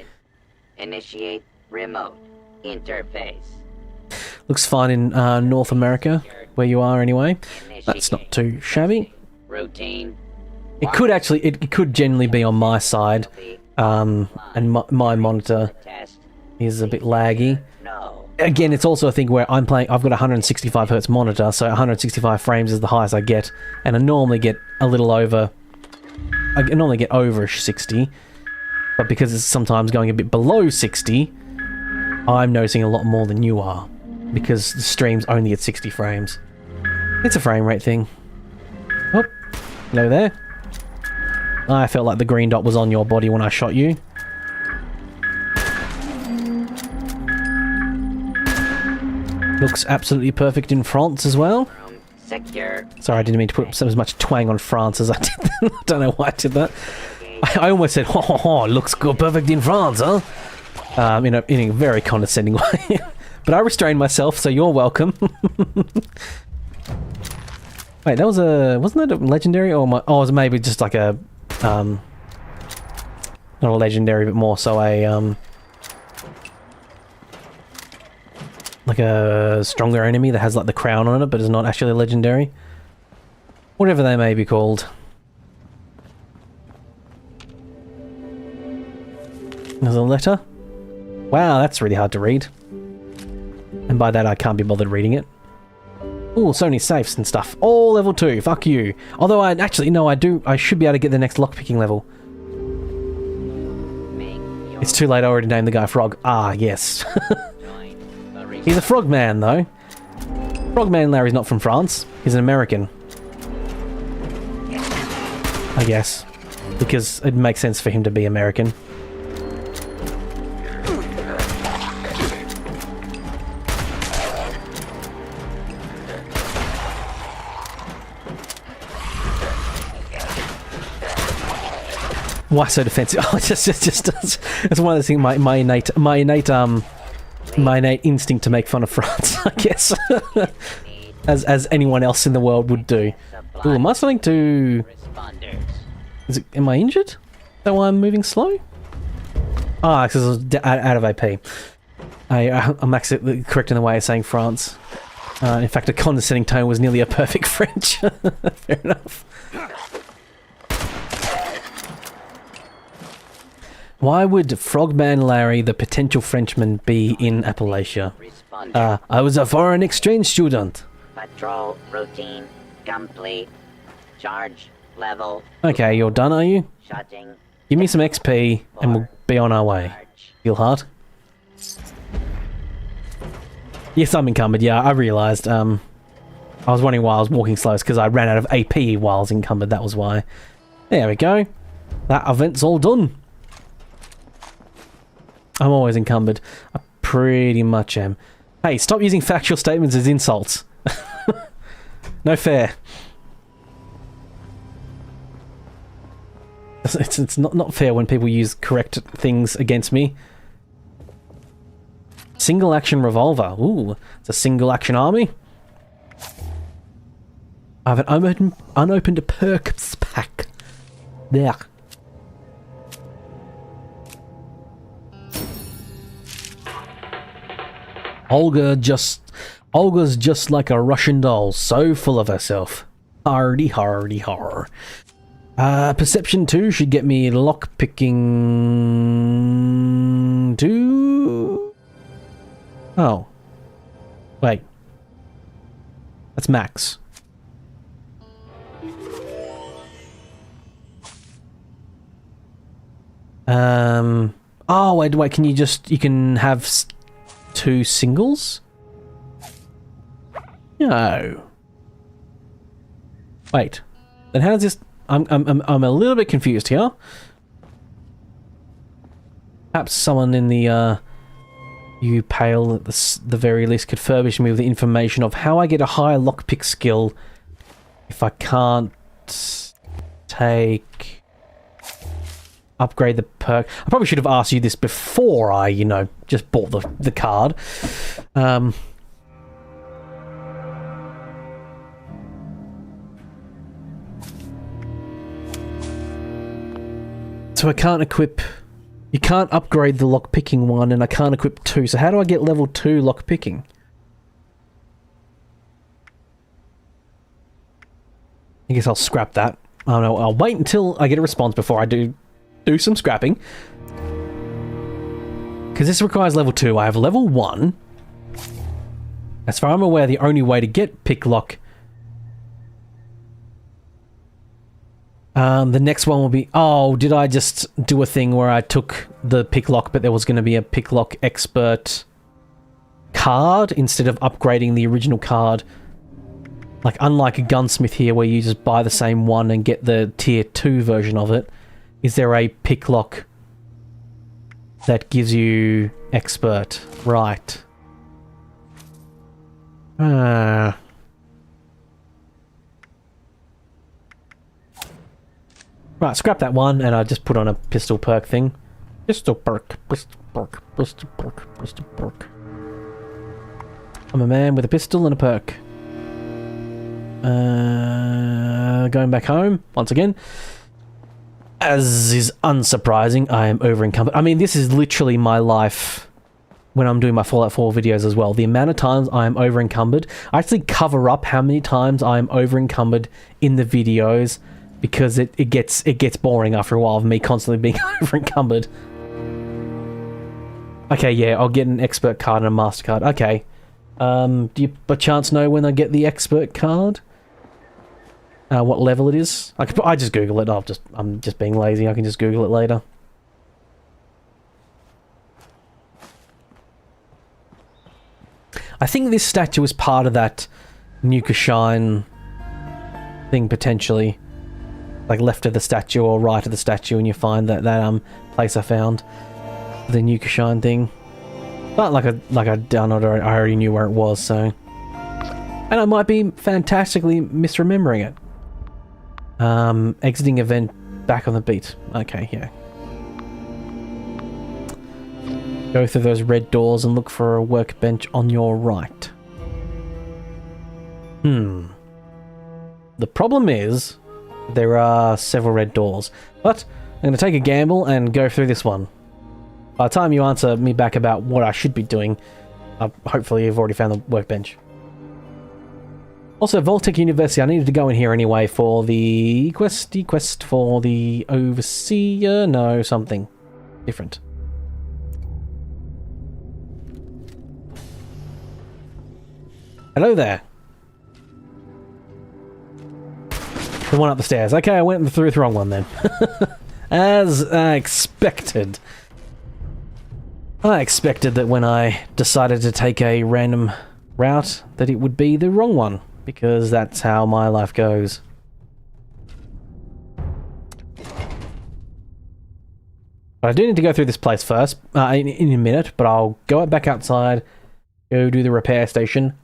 Speaker 8: Initiate remote interface.
Speaker 1: Looks fine in North America, where you are anyway. That's not too shabby.
Speaker 8: Routine.
Speaker 1: It could generally be on my side, and my monitor is a bit laggy. Again, it's also a thing where I'm playing. I've got a 165 hertz monitor, so 165 frames is the highest I get, and I normally get a little over. I normally get over 60, but because it's sometimes going a bit below 60, I'm noticing a lot more than you are, because the stream's only at 60 frames. It's a frame rate thing. Oh, hello there. I felt like the green dot was on your body when I shot you. Looks absolutely perfect in France as well.
Speaker 8: Secure.
Speaker 1: Sorry, I didn't mean to put as much twang on France as I did. I don't know why I did that. I almost said, ho, looks good, perfect in France, huh? In a very condescending way. But I restrained myself, so you're welcome. Wait, that was wasn't that a legendary? Or it was maybe just like a, not a legendary, but more so a, like a stronger enemy that has like the crown on it, but is not actually a legendary. Whatever they may be called. There's a letter. Wow, that's really hard to read. And by that I can't be bothered reading it. Ooh, Sony safes and stuff. All level 2, fuck you. Although I should be able to get the next lockpicking level. It's too late, I already named the guy Frog. Ah, yes. He's a Frogman, though. Frogman Larry's not from France. He's an American. I guess. Because it makes sense for him to be American. Why so defensive? Oh, it's one of those things. My innate instinct to make fun of France, I guess, as anyone else in the world would do. Ooh, am I starting to? Am I injured? Is that why I'm moving slow? Ah, because I was out of AP. I'm actually correct in the way of saying France. In fact, a condescending tone was nearly a perfect French. Fair enough. Why would Frogman Larry, the potential Frenchman, be in Appalachia? I was a foreign exchange student.
Speaker 8: Patrol routine complete. Charge level.
Speaker 1: Okay, you're done, are you?
Speaker 8: Shutting.
Speaker 1: Give me some XP and we'll be on our way. Feel hard? Yes, I'm encumbered. Yeah, I realised. I was wondering why I was walking slow. It's because I ran out of AP while I was encumbered. That was why. There we go. That event's all done. I'm always encumbered. I pretty much am. Hey, stop using factual statements as insults. No fair. It's not fair when people use correct things against me. Single action revolver. Ooh, it's a single action army. I have an unopened perks pack. There. Olga's just like a Russian doll, so full of herself. Hardy, hardy, har. Perception 2 should get me lockpicking 2. Oh. Wait. That's max. Oh, wait, can you can have 2 singles? No. Wait. Then how does this... I'm a little bit confused here. Perhaps someone in the you pale at the very least could furbish me with the information of how I get a higher lockpick skill if I can't upgrade the perk. I probably should have asked you this before I, just bought the card. So I can't equip... You can't upgrade the lockpicking one, and I can't equip 2. So how do I get level 2 lockpicking? I guess I'll scrap that. I don't know, I'll wait until I get a response before I do do some scrapping. Because this requires level 2. I have level 1. As far as I'm aware, the only way to get pick lock... the next one will be... Oh, did I just do a thing where I took the pick lock, but there was going to be a pick lock expert card instead of upgrading the original card? Like, unlike a gunsmith here where you just buy the same one and get the tier 2 version of it, is there a pick lock that gives you expert? Right. Right, scrap that one, and I just put on a pistol perk thing. Pistol perk, pistol perk, pistol perk, pistol perk. I'm a man with a pistol and a perk. Going back home, once again. As is unsurprising, I am over encumbered. I mean, this is literally my life when I'm doing my Fallout 4 videos as well. The amount of times I am over encumbered. I actually cover up how many times I am over encumbered in the videos because it gets boring after a while of me constantly being over encumbered. Okay, yeah, I'll get an expert card and a MasterCard. Okay. Do you by chance know when I get the expert card? What level it is? I just Google it. I'm just being lazy. I can just Google it later. I think this statue is part of that Nuka Shine thing potentially. Like left of the statue or right of the statue, and you find that place I found, the Nuka Shine thing. But like I done it, I already knew where it was. So, and I might be fantastically misremembering it. Exiting event back on the beat. Okay, yeah. Go through those red doors and look for a workbench on your right. The problem is, there are several red doors. But I'm going to take a gamble and go through this one. By the time you answer me back about what I should be doing, hopefully you've already found the workbench. Also, Voltec University, I needed to go in here anyway for the quest for the Overseer. No, something different. Hello there. The one up the stairs. Okay, I went through the wrong one then. As I expected. I expected that when I decided to take a random route that it would be the wrong one. Because that's how my life goes. But I do need to go through this place first, in a minute, but I'll go back outside, go do the repair station.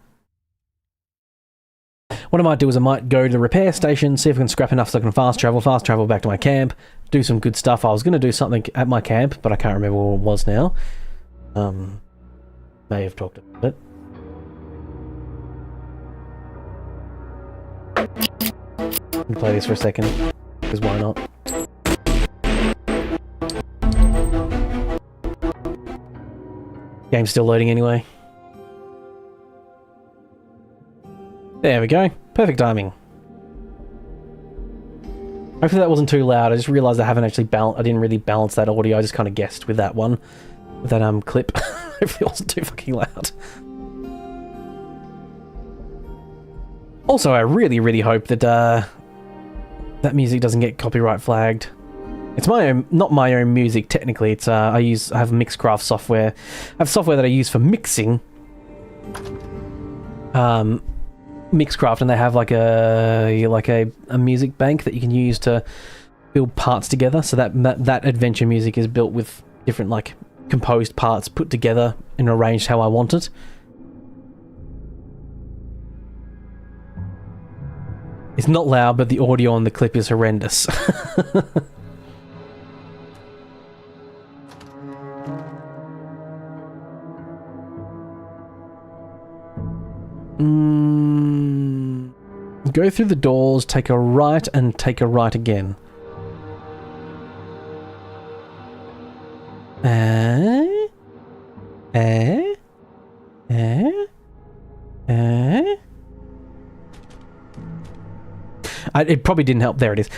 Speaker 1: What I might do is I might go to the repair station, see if I can scrap enough so I can fast travel back to my camp, do some good stuff. I was going to do something at my camp, but I can't remember what it was now. May have talked about it. Play this for a second, because why not? Game's still loading anyway. There we go. Perfect timing. Hopefully that wasn't too loud. I just realised I haven't actually I didn't really balance that audio. I just kind of guessed with that one. With that clip. Hopefully it wasn't too fucking loud. Also, I really hope that that music doesn't get copyright flagged. It's my own, not my own music technically. It's I have Mixcraft software. I have software that I use for mixing. Mixcraft, and they have like a music bank that you can use to build parts together. So that adventure music is built with different like composed parts put together and arranged how I want it. It's not loud, but the audio on the clip is horrendous. Go through the doors, take a right, and take a right again. It probably didn't help. There it is.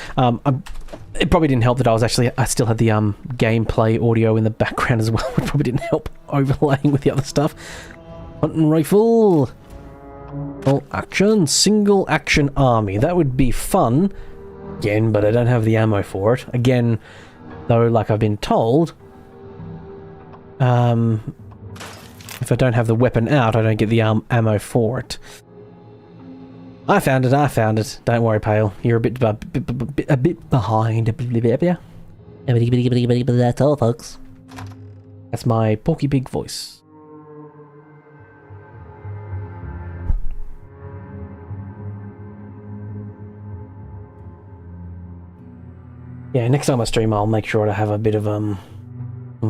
Speaker 1: It probably didn't help that I still had the gameplay audio in the background as well. It probably didn't help overlaying with the other stuff. Hunting rifle. All action. Single action army. That would be fun. Again, but I don't have the ammo for it. Again, though, like I've been told, if I don't have the weapon out, I don't get the ammo for it. I found it. Don't worry, Pale. You're a bit behind. That's all, folks. That's my Porky Pig voice. Yeah, next time I stream, I'll make sure to have a bit of some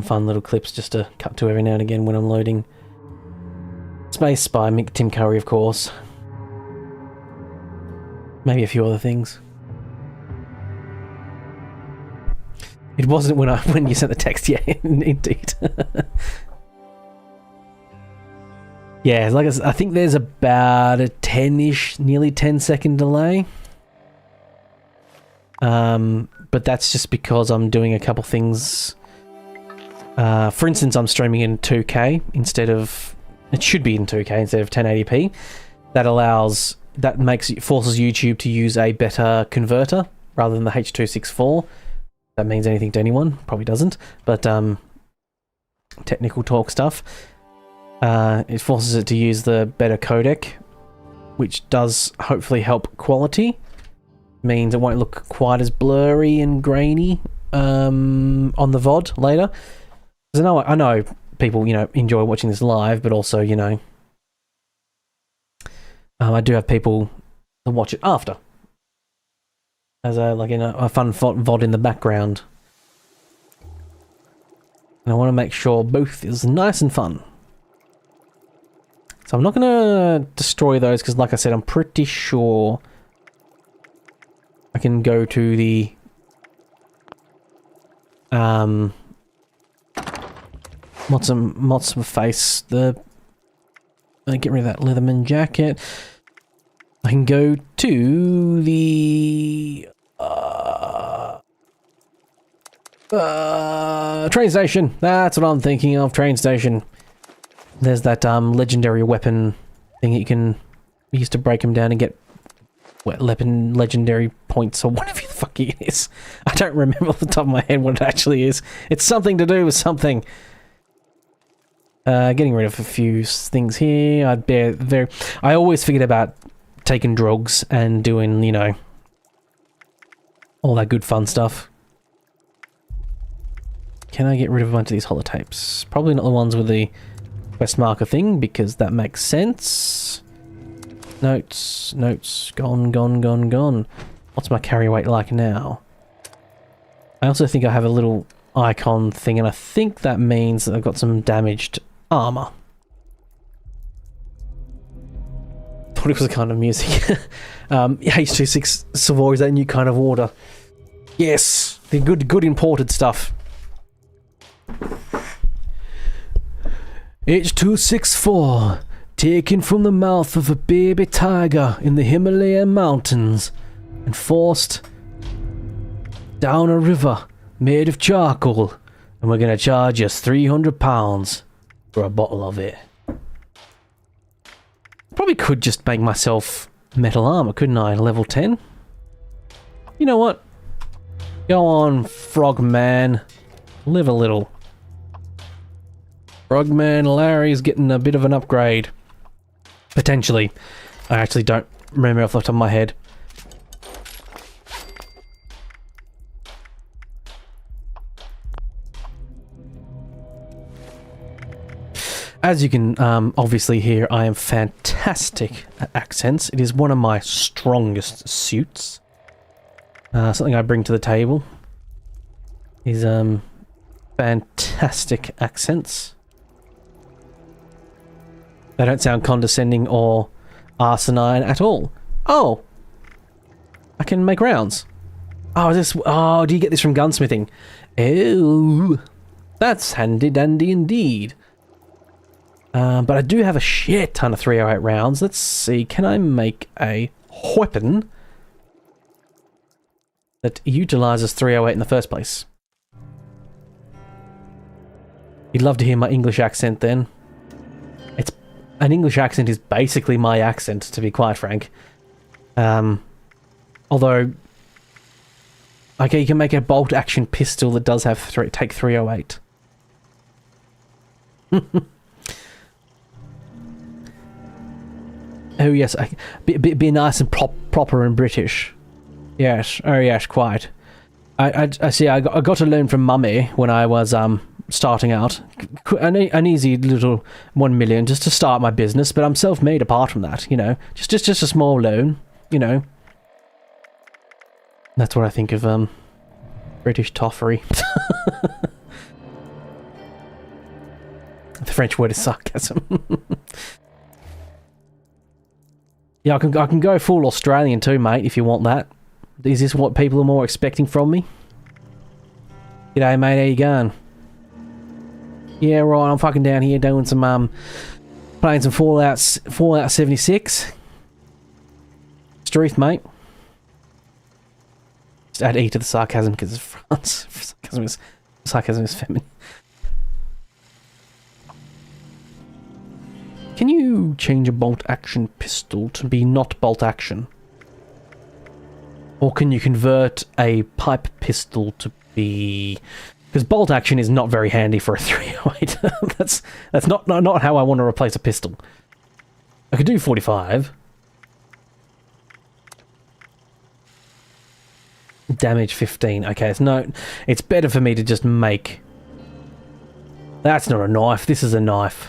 Speaker 1: fun little clips just to cut to every now and again when I'm loading. Space by Tim Curry, of course. Maybe a few other things. It wasn't when you sent the text, yeah, indeed. Yeah, like I think there's about a 10-ish, nearly 10-second delay. But that's just because I'm doing a couple things. For instance, I'm streaming in 2K instead of... It should be in 2K instead of 1080p. That forces YouTube to use a better converter rather than the H.264. That means anything to anyone? Probably doesn't. But technical talk stuff. It forces it to use the better codec, which does hopefully help quality. Means it won't look quite as blurry and grainy on the VOD later. Because I know people, enjoy watching this live, but also, I do have people that watch it after. As a fun VOD in the background. And I want to make sure both is nice and fun. So I'm not going to destroy those because, like I said, I'm pretty sure I can go to the what's my face? Get rid of that Leatherman jacket. I can go to the train station. That's what I'm thinking of. Train station. There's that legendary weapon thing that you can use to break them down and get legendary points or whatever the fuck it is. I don't remember off the top of my head what it actually is. It's something to do with something. Getting rid of a few things here. I always forget about taking drugs and doing, all that good fun stuff. Can I get rid of a bunch of these holotapes? Probably not the ones with the quest marker thing, because that makes sense. Notes. Gone. What's my carry weight like now? I also think I have a little icon thing, and I think that means that I've got some damaged armor. Thought it was kind of music. H.26 Savoy is that new kind of water. Yes, the good imported stuff. H.264, taken from the mouth of a baby tiger in the Himalayan mountains and forced down a river made of charcoal, and we're gonna charge us £300 for a bottle of it. Probably could just make myself metal armor, couldn't I? Level 10? You know what? Go on, Frogman. Live a little. Frogman Larry's getting a bit of an upgrade. Potentially. I actually don't remember off the top of my head. As you can obviously hear, I am fantastic at accents. It is one of my strongest suits. Something I bring to the table is fantastic accents. They don't sound condescending or asinine at all. Oh! I can make rounds. Oh, do you get this from gunsmithing? Oh! That's handy dandy indeed. But I do have a shit ton of 308 rounds. Let's see, can I make a weapon that utilizes 308 in the first place. You'd love to hear my English accent then. An English accent is basically my accent, to be quite frank. Although, okay, you can make a bolt action pistol that does have take 308. Oh yes, be nice and proper and British. Yes, oh yes, quite. I see. I got to learn from Mummy when I was starting out. An easy little 1 million just to start my business, but I'm self-made apart from that. You know, just a small loan. You know, that's what I think of British toffery. The French word is sarcasm. Yeah, I can go full Australian too, mate, if you want that. Is this what people are more expecting from me? G'day, mate, how you going? Yeah, right, I'm fucking down here doing some, playing some Fallout 76. Struth, mate. Just add E to the sarcasm because it's France. Sarcasm is feminine. Can you change a bolt action pistol to be not bolt action? Or can you convert a pipe pistol to be... Because bolt action is not very handy for a 308. That's not how I want to replace a pistol. I could do 45. Damage 15. Okay, it's better for me to just make... That's not a knife, this is a knife.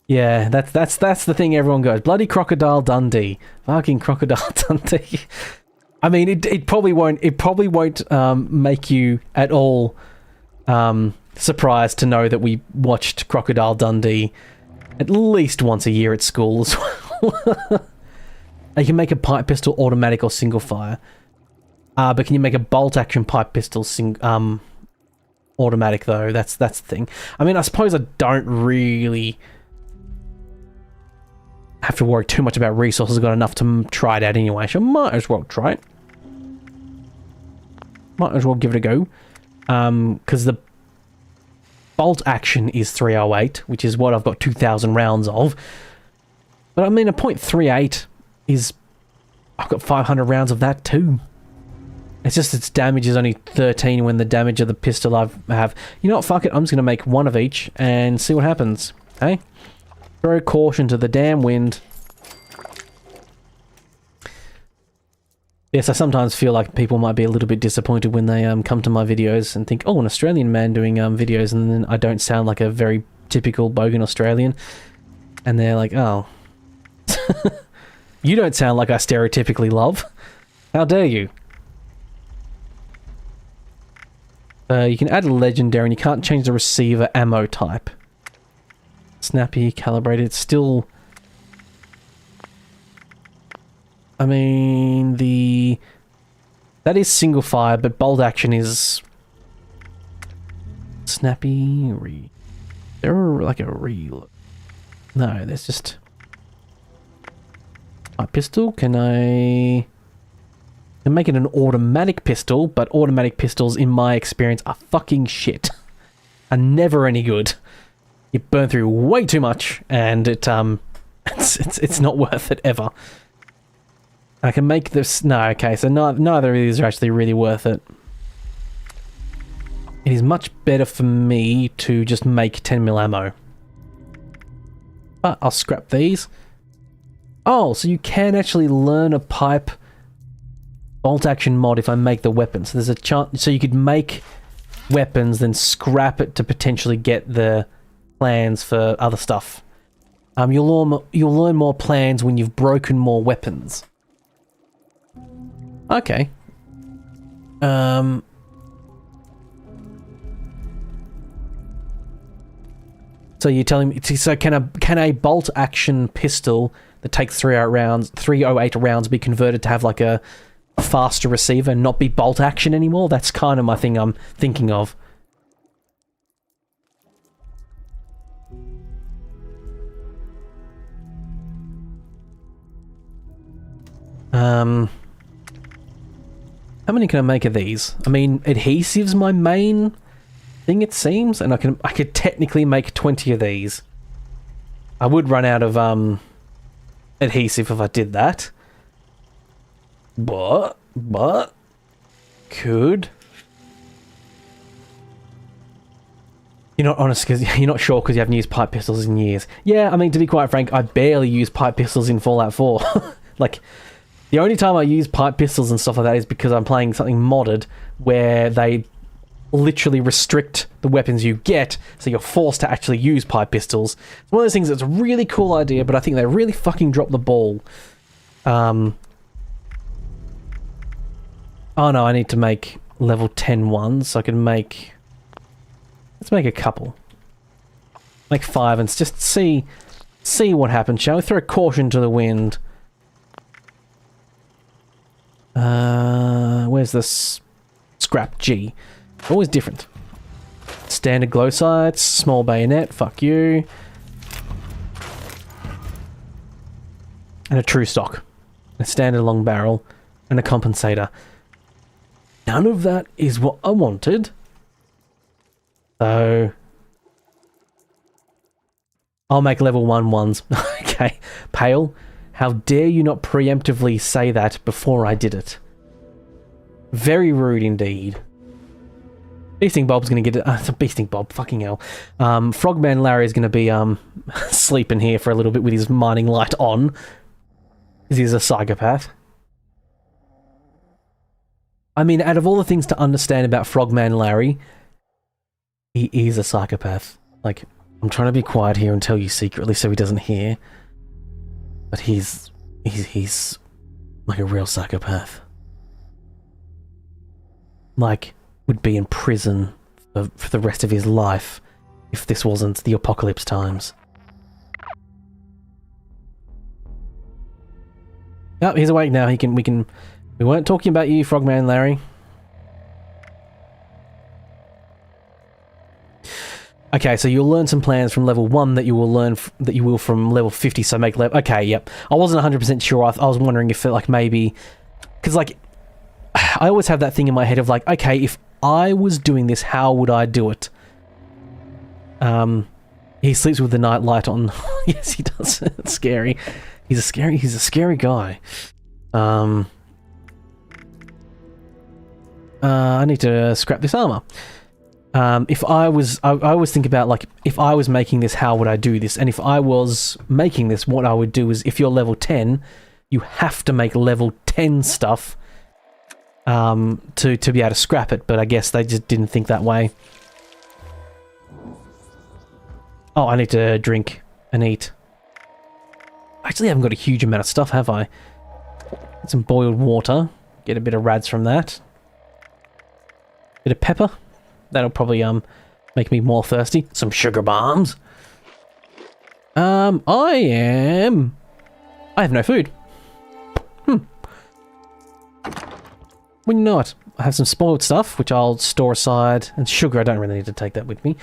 Speaker 1: Yeah, that's the thing everyone goes, bloody Crocodile Dundee. Fucking Crocodile Dundee. I mean, it probably won't make you at all surprised to know that we watched Crocodile Dundee at least once a year at school as well. You can make a pipe pistol automatic or single fire. But can you make a bolt action pipe pistol automatic though? That's the thing. I mean, I suppose I don't really have to worry too much about resources. I've got enough to try it out anyway, so I might as well try it. Might as well give it a go. Because the bolt action is 308, which is what I've got 2,000 rounds of. But I mean, a .38 is... I've got 500 rounds of that too. It's just its damage is only 13 when the damage of the pistol I have... You know what, fuck it, I'm just going to make one of each and see what happens. Hey? Throw caution to the damn wind. Yes, I sometimes feel like people might be a little bit disappointed when they come to my videos and think, oh, an Australian man doing videos, and then I don't sound like a very typical bogan Australian. And they're like, oh. You don't sound like I stereotypically love. How dare you? You can add a legendary and you can't change the receiver ammo type. Snappy, calibrated, still... I mean, that is single fire, but bolt action is... Snappy, There are like a reload. No, there's just... My pistol, can I make it an automatic pistol, but automatic pistols, in my experience, are fucking shit. Are never any good. You burn through way too much, and it's not worth it ever. I can make this... No, okay, so neither of these are actually really worth it. It is much better for me to just make 10mm ammo. But I'll scrap these. Oh, so you can actually learn a pipe bolt action mod if I make the weapon. So there's a chance... So you could make weapons, then scrap it to potentially get the... plans for other stuff. You'll learn more plans when you've broken more weapons. Okay. So you're telling me... So can a bolt action pistol that takes 308 rounds be converted to have like a faster receiver and not be bolt action anymore? That's kind of my thing I'm thinking of. How many can I make of these? I mean, adhesive's my main thing, it seems, and I could technically make 20 of these. I would run out of adhesive if I did that. But could. You're not honest because you're not sure because you haven't used pipe pistols in years. Yeah, I mean, to be quite frank, I barely use pipe pistols in Fallout 4. Like, the only time I use pipe pistols and stuff like that is because I'm playing something modded where they literally restrict the weapons you get, so you're forced to actually use pipe pistols. It's one of those things that's a really cool idea, but I think they really fucking dropped the ball. Oh no, I need to make level 10 ones, so I can make... Let's make a couple. Make 5 and just see what happens, shall we? Throw caution to the wind. Where's this scrap G? Always different. Standard glow sights, small bayonet, fuck you. And a true stock. A standard long barrel. And a compensator. None of that is what I wanted. So... I'll make level 1 ones. Okay. Pale, how dare you not preemptively say that before I did it? Very rude indeed. Beasting Bob's gonna get it. It's a Beasting Bob, fucking hell. Frogman Larry is gonna be sleeping here for a little bit with his mining light on. Because he's a psychopath. I mean, out of all the things to understand about Frogman Larry, he is a psychopath. Like, I'm trying to be quiet here and tell you secretly so he doesn't hear. But he's like a real psychopath. Like, would be in prison for the rest of his life if this wasn't the apocalypse times. Oh, he's awake now. We weren't talking about you, Frogman Larry. Okay, so you'll learn some plans from level 1 that you will learn that you will from level 50, so make level... Okay, yep. I wasn't 100% sure. I was wondering if it, like, maybe... Because, like, I always have that thing in my head of, like, okay, if I was doing this, how would I do it? He sleeps with the night light on. Yes, he does. It's scary. He's a scary guy. I need to scrap this armor. If I always think about, like, if I was making this, how would I do this? And if I was making this, what I would do is, if you're level 10, you have to make level 10 stuff to be able to scrap it, but I guess they just didn't think that way. Oh, I need to drink and eat. I actually haven't got a huge amount of stuff, have I? Get some boiled water. Get a bit of rads from that. Bit of pepper. That'll probably make me more thirsty. Some sugar bombs. I have no food. When you know it, I have some spoiled stuff, which I'll store aside, and sugar, I don't really need to take that with me.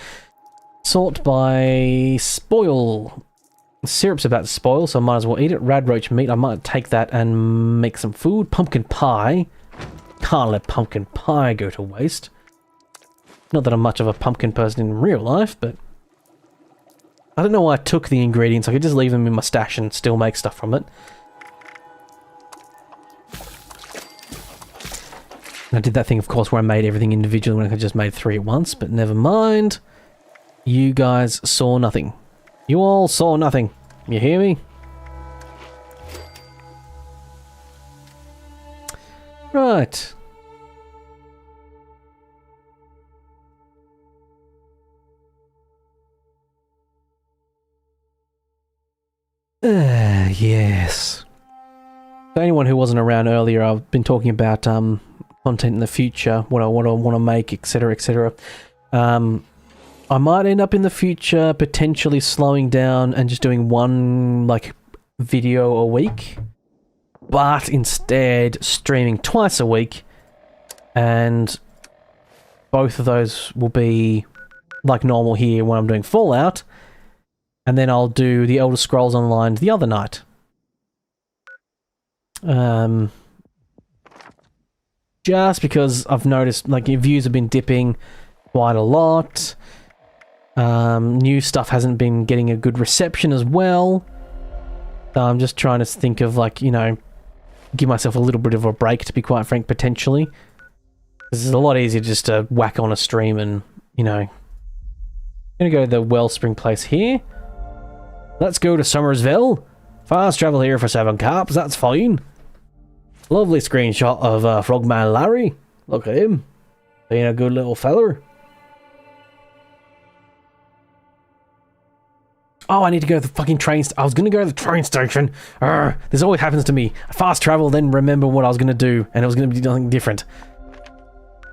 Speaker 1: Sort by spoil. Syrup's about to spoil, so I might as well eat it. Rad roach meat, I might take that and make some food. Pumpkin pie. Can't let pumpkin pie go to waste. Not that I'm much of a pumpkin person in real life, but... I don't know why I took the ingredients. I could just leave them in my stash and still make stuff from it. And I did that thing, of course, where I made everything individually when I could just made 3 at once, but never mind. You guys saw nothing. You all saw nothing. You hear me? Right. Yes. For anyone who wasn't around earlier, I've been talking about content in the future, what I want to make, etc., etc. I might end up in the future potentially slowing down and just doing one, like, video a week, but instead streaming twice a week, and both of those will be like normal here when I'm doing Fallout, and then I'll do the Elder Scrolls Online the other night. just because I've noticed like your views have been dipping quite a lot. New stuff hasn't been getting a good reception as well. So I'm just trying to think of like, you know, give myself a little bit of a break, to be quite frank, potentially. This is a lot easier just to whack on a stream and, you know. I'm gonna go to the Wellspring place here. Let's go to Somersville. Fast travel here for 7 caps, that's fine. Lovely screenshot of Frogman Larry. Look at him. Being a good little feller. Oh, I need to go to the fucking train I was gonna go to the train station. This always happens to me. I fast travel, then remember what I was gonna do, and it was gonna be something different.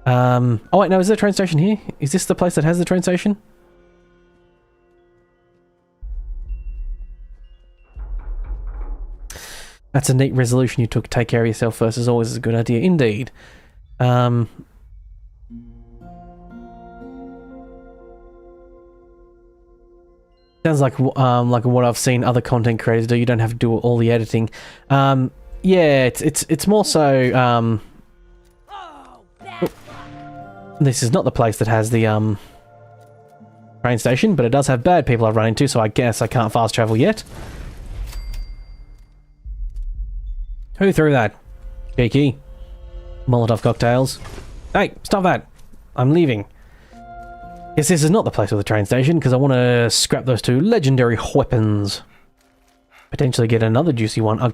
Speaker 1: Oh wait, no, is there a train station here? Is this the place that has the train station? That's a neat resolution you took. Take care of yourself first is always a good idea, indeed. Sounds like what I've seen other content creators do. You don't have to do all the editing. Yeah, it's more so. This is not the place that has the train station, but it does have bad people I've run into, so I guess I can't fast travel yet. Who threw that? Cheeky. Molotov cocktails. Hey, stop that! I'm leaving. Yes, this is not the place with the train station, because I want to scrap those 2 legendary weapons. Potentially get another juicy one. I've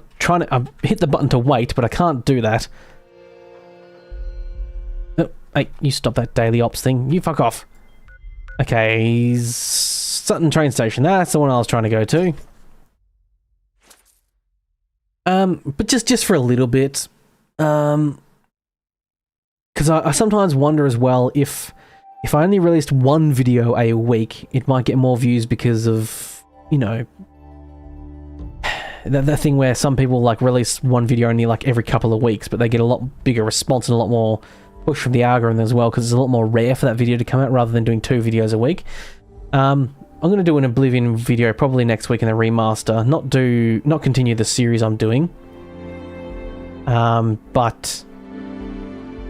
Speaker 1: hit the button to wait, but I can't do that. Oh, hey, you stop that daily ops thing. You fuck off. Okay, Sutton train station. That's the one I was trying to go to. But just for a little bit. Because I sometimes wonder as well if I only released 1 video a week, it might get more views because of, you know, that thing where some people like release 1 video only like every couple of weeks, but they get a lot bigger response and a lot more push from the algorithm as well, because it's a lot more rare for that video to come out rather than doing 2 videos a week. I'm going to do an Oblivion video probably next week in the remaster, not continue the series I'm doing. But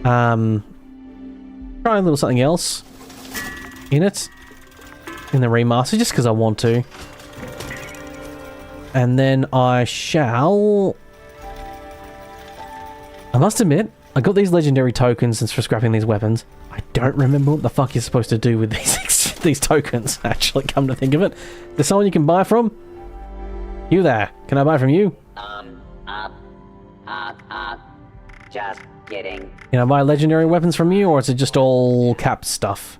Speaker 1: try a little something else in it in the remaster, just because I want to. And then I must admit, I got these legendary tokens for scrapping these weapons. I don't remember what the fuck you're supposed to do with these tokens, actually, come to think of it. There's someone you can buy from? You there. Can I buy from you?
Speaker 8: Just kidding.
Speaker 1: Can I buy legendary weapons from you, or is it just all cap stuff?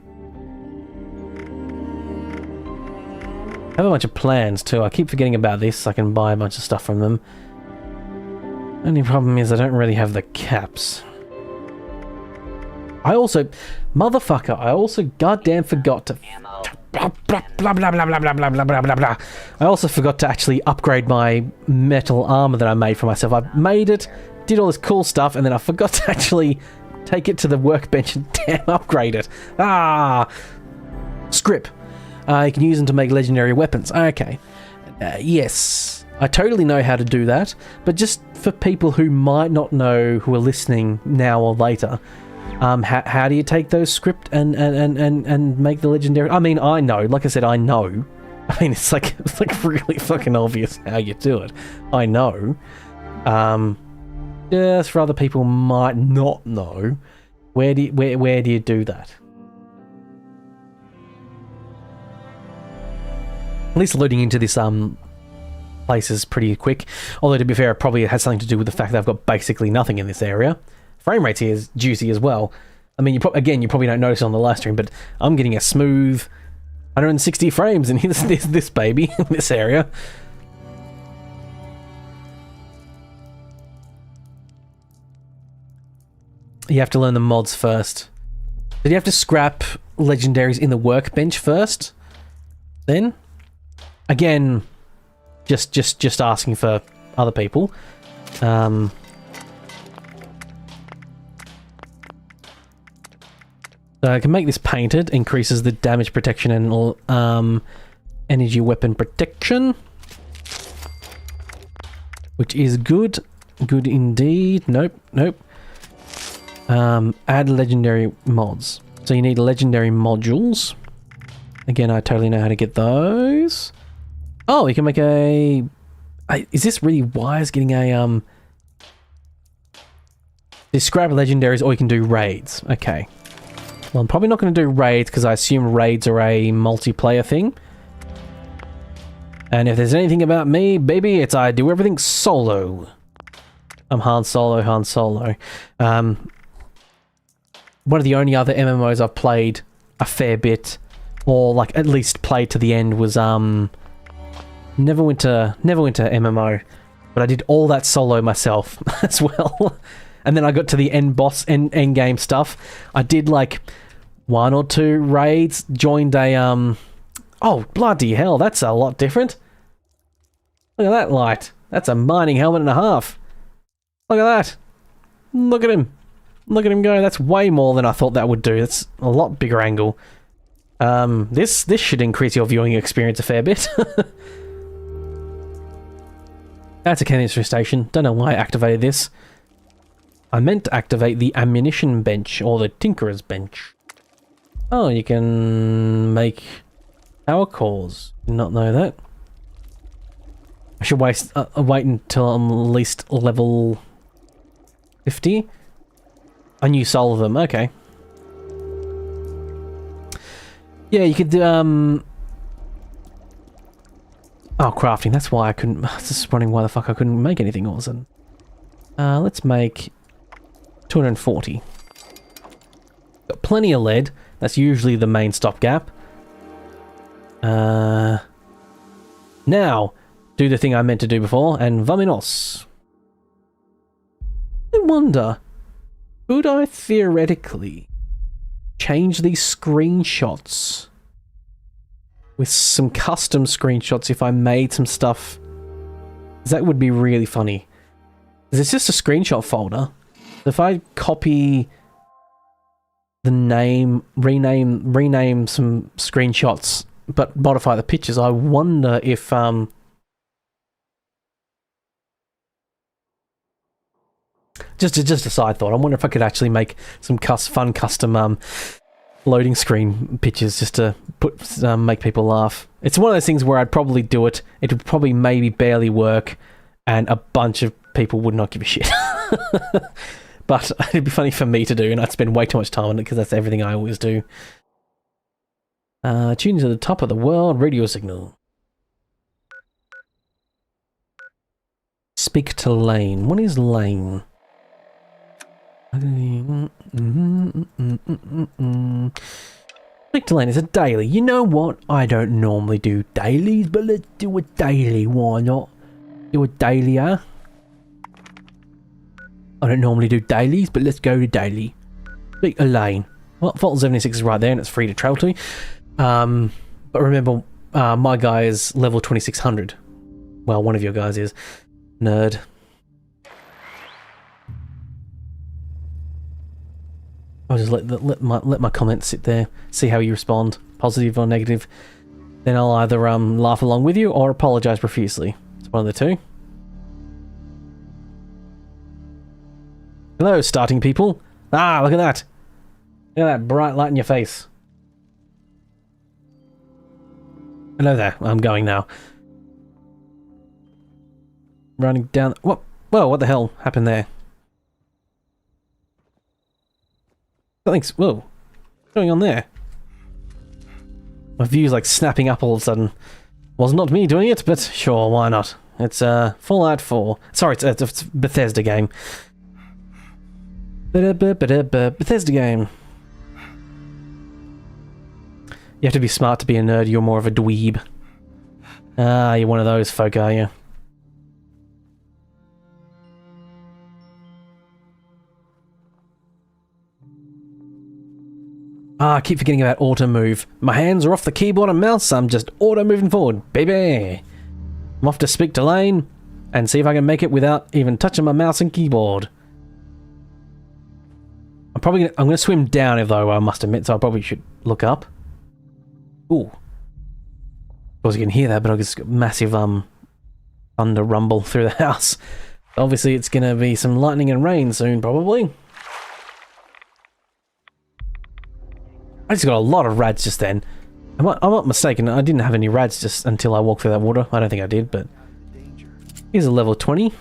Speaker 1: I have a bunch of plans too. I keep forgetting about this. I can buy a bunch of stuff from them. Only problem is I don't really have the caps. I also goddamn forgot to blah blah blah blah blah blah blah blah blah blah blah. I also forgot to actually upgrade my metal armor that I made for myself. I made it, did all this cool stuff, and then I forgot to actually take it to the workbench and damn upgrade it. Scrip. You can use them to make legendary weapons. Okay. Yes. I totally know how to do that, but just for people who might not know, who are listening now or later, how do you take those script and make the legendary? I mean, I know. Like I said, I know. I mean, it's like really fucking obvious how you do it. I know. Just for other people might not know, where do you do that? At least loading into this place is pretty quick. Although to be fair, it probably has something to do with the fact that I've got basically nothing in this area. Frame rates here is juicy as well. I mean, you probably don't notice it on the live stream, but I'm getting a smooth 160 frames in this baby in this area. You have to learn the mods first. Did you have to scrap legendaries in the workbench first? Then? Again, just asking for other people. So I can make this painted, increases the damage protection and energy weapon protection, which is good. Good indeed. Nope. Add legendary mods. So you need legendary modules. Again, I totally know how to get those. Oh, you can make a... Is this really wise, getting a... Describe legendaries, or you can do raids. Okay. Well, I'm probably not going to do raids, because I assume raids are a multiplayer thing. And if there's anything about me, baby, it's I do everything solo. I'm Han Solo. One of the only other MMOs I've played a fair bit, or like at least played to the end, was Neverwinter MMO, but I did all that solo myself as well. And then I got to the end game stuff. I did like 1 or 2 raids, joined a oh bloody hell, that's a lot different. Look at that light. That's a mining helmet and a half. Look at that. Look at him. Look at him go. That's way more than I thought that would do. That's a lot bigger angle. This should increase your viewing experience a fair bit. That's a chemistry station. Don't know why I activated this. I meant to activate the ammunition bench, or the tinkerer's bench. Oh, you can make power cores. Did not know that. I should wait until I'm at least level 50. A new soul of them, okay. Yeah, you could do, oh, crafting, that's why I couldn't... I was just wondering why the fuck I couldn't make anything all of a sudden. Let's make 240. Got plenty of lead. That's usually the main stopgap. Now, do the thing I meant to do before, and vaminos. I wonder, could I theoretically change these screenshots with some custom screenshots if I made some stuff? That would be really funny. It's just a screenshot folder. If I copy the name, rename some screenshots, but modify the pictures, I wonder if just a side thought. I wonder if I could actually make some fun custom loading screen pictures just to make people laugh. It's one of those things where I'd probably do it. It would probably maybe barely work, and a bunch of people would not give a shit. But it'd be funny for me to do, and I'd spend way too much time on it because that's everything I always do. Tune to the top of the world radio signal. Speak to Lane. What is Lane? Speak to Lane is a daily. You know what? I don't normally do dailies, but let's do a daily. Why not? Do a daily, huh? I don't normally do dailies, but let's go to daily. Speak to Lane. Well, Fulton 76 is right there, and it's free to travel to. But remember, my guy is level 2600. Well, one of your guys is. Nerd. I'll just let my comments sit there, see how you respond, positive or negative. Then I'll either laugh along with you or apologize profusely. It's one of the two. Hello, starting people. Ah, look at that. Look at that bright light in your face. Hello there. I'm going now. Running down. What? Whoa! What the hell happened there? Something's... Whoa. What's going on there? My view's like snapping up all of a sudden. Was not me doing it, but sure, why not? It's Fallout 4. Sorry, it's a Bethesda game. Bethesda game. You have to be smart to be a nerd. You're more of a dweeb. Ah, you're one of those folk, are you? Ah, I keep forgetting about auto move. My hands are off the keyboard and mouse. I'm just auto moving forward, baby. I'm off to speak to Lane and see if I can make it without even touching my mouse and keyboard. I'm gonna swim down, though, I must admit, so I probably should look up. Ooh. Of course you can hear that, but I just got massive thunder rumble through the house. Obviously it's gonna be some lightning and rain soon, probably. I just got a lot of rads just then. I'm not mistaken, I didn't have any rads just until I walked through that water. I don't think I did, but... Here's a level 20.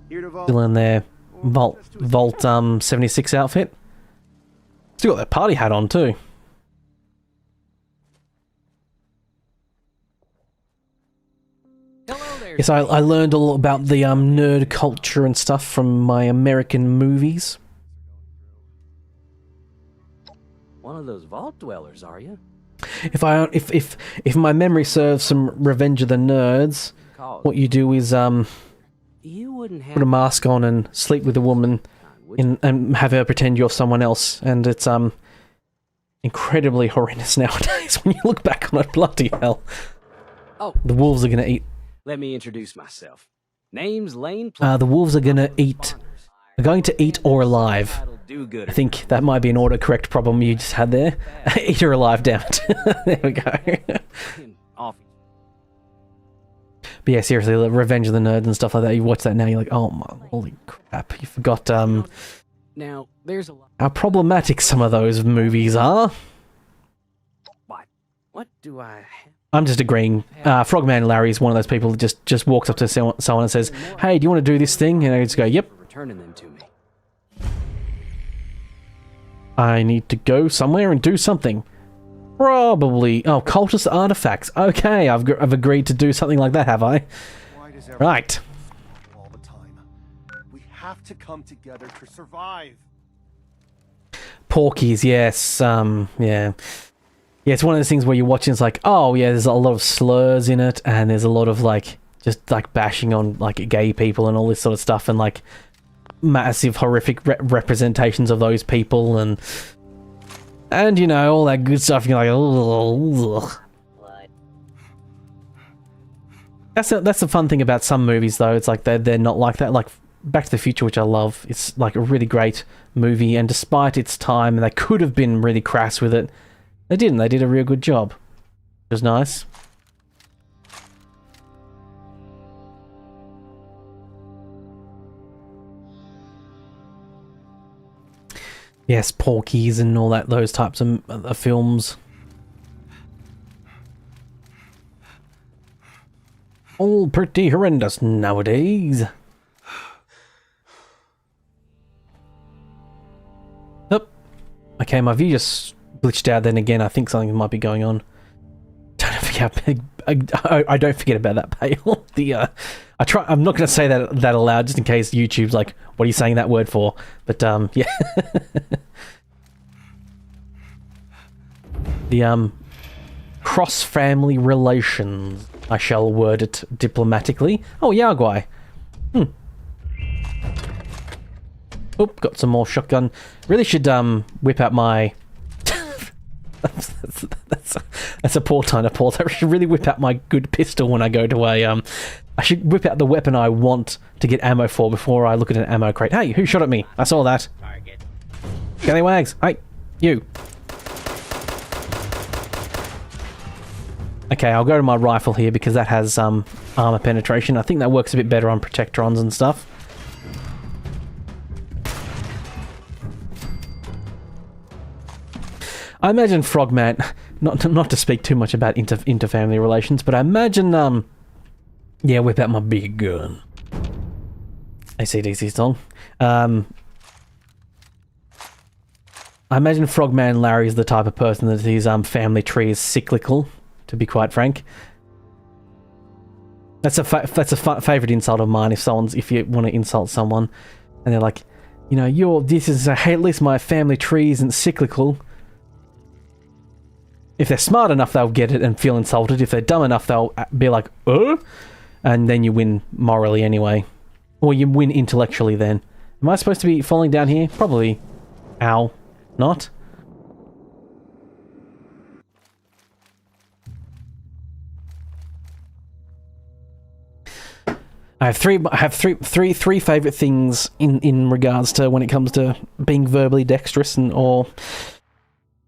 Speaker 1: Still in their Vault 76 outfit. Still got that party hat on too. Yes, I learned all about the nerd culture and stuff from my American movies.
Speaker 13: One of those vault dwellers, are you?
Speaker 1: If my memory serves some Revenge of the Nerds, what you do is put a mask on and sleep with a woman and have her pretend you're someone else, and it's incredibly horrendous nowadays when you look back on it. Bloody hell.
Speaker 13: Oh,
Speaker 1: the wolves are gonna eat.
Speaker 13: Let me introduce myself. Name's Lane.
Speaker 1: The wolves are gonna eat. They're going to eat or alive. I think that might be an autocorrect problem you just had there. Eat or alive, damn it. There we go. But yeah, seriously, like Revenge of the Nerds and stuff like that, you watch that now, you're like, oh my, holy crap, you forgot,
Speaker 13: Now, there's a lot...
Speaker 1: how problematic some of those movies are.
Speaker 13: What do I...
Speaker 1: I'm just agreeing. Frogman Larry is one of those people that just walks up to someone and says, hey, do you want to do this thing? And I just go, yep.
Speaker 13: Returning them to me.
Speaker 1: I need to go somewhere and do something. Probably. Oh, cultist artifacts. Okay, I've agreed to do something like that, have I? Right.
Speaker 14: All the time. We have to come together to survive.
Speaker 1: Porkies, yes. Yeah. Yeah, it's one of those things where you're watching, it's like, oh yeah, there's a lot of slurs in it, and there's a lot of like, just like bashing on like gay people and all this sort of stuff, and like massive horrific representations of those people, and you know, all that good stuff. You're like, oh. That's the fun thing about some movies, though. It's like they're not like that. Like Back to the Future, which I love, it's like a really great movie, and despite its time, they could have been really crass with it. They didn't. They did a real good job. It was nice. Yes, Porkies and all that, those types of films. All pretty horrendous nowadays. Oh. Okay, my view just glitched out then again. I think something might be going on. Don't forget, I don't forget about that pail. I'm not going to say that aloud just in case YouTube's like, what are you saying that word for? But yeah. The cross-family relations, I shall word it diplomatically. Oh, Yagwai. Oop, got some more shotgun. Really should whip out my... that's a poor time to pause. I should really whip out my good pistol when I go to a... I should whip out the weapon I want to get ammo for before I look at an ammo crate. Hey, who shot at me? I saw that. Target. Wags. Hey, you. Okay, I'll go to my rifle here because that has armor penetration. I think that works a bit better on protectrons and stuff. I imagine Frogman, not to speak too much about interfamily relations, but I imagine yeah, whip out my big gun. AC/DC song. I imagine Frogman Larry is the type of person that his family tree is cyclical, to be quite frank. That's a favorite insult of mine. If you want to insult someone, and they're like, you know, hey, at least my family tree isn't cyclical. If they're smart enough, they'll get it and feel insulted. If they're dumb enough, they'll be like, and then you win morally anyway. Or you win intellectually then. Am I supposed to be falling down here? Probably. Ow. Not? I have three favorite things in regards to when it comes to being verbally dexterous or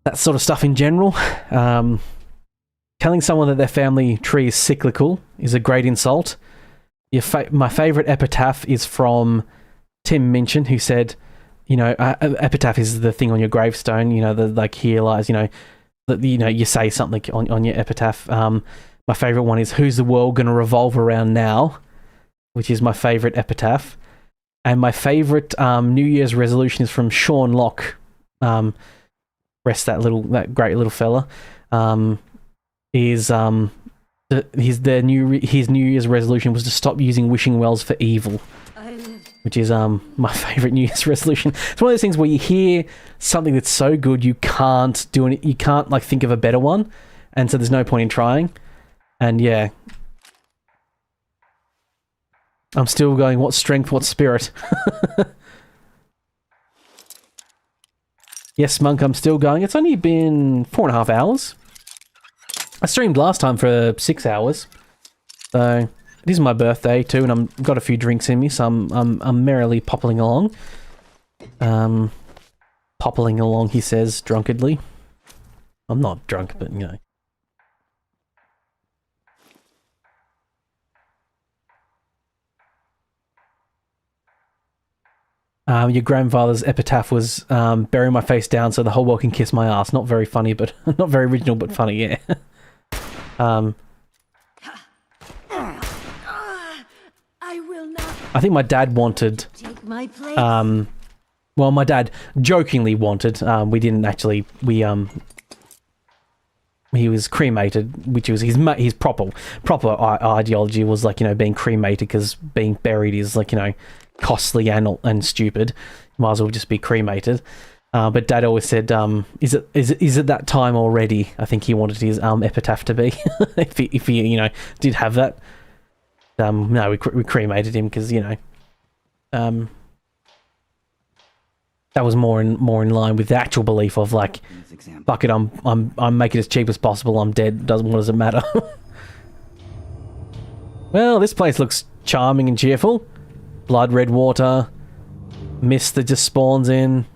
Speaker 1: that sort of stuff in general. Telling someone that their family tree is cyclical is a great insult. My favorite epitaph is from Tim Minchin, who said, you know, epitaph is the thing on your gravestone. You know, the like here lies. You know, you say something on your epitaph. My favorite one is "Who's the world gonna revolve around now," which is my favorite epitaph. And my favorite New Year's resolution is from Sean Locke. Rest that great little fella. His New Year's resolution was to stop using wishing wells for evil, which is my favorite New Year's resolution. It's one of those things where you hear something that's so good you can't do it. You can't like think of a better one, and so there's no point in trying. And yeah, I'm still going. What strength? What spirit? Yes, Monk. I'm still going. It's only been 4.5 hours. I streamed last time for 6 hours, so it is my birthday too, and I've got a few drinks in me, so I'm merrily poppling along. Poppling along, he says drunkenly. I'm not drunk, but you know. Your grandfather's epitaph was bury my face down so the whole world can kiss my ass. Not very funny, but not very original, but funny. Yeah.
Speaker 2: I will not
Speaker 1: I think my dad wanted.
Speaker 2: take my place.
Speaker 1: Well, my dad jokingly wanted. We didn't actually. He was cremated, which was his proper ideology was like, you know, being cremated because being buried is like, you know, costly and stupid. Might as well just be cremated. But Dad always said, "Is it that time already?" I think he wanted his epitaph to be, if he you know did have that. No, we cremated him because you know, that was more in line with the actual belief of like, fuck it, I'm making it as cheap as possible. I'm dead. What does it matter? Well, this place looks charming and cheerful. Blood red water, mist that just spawns in.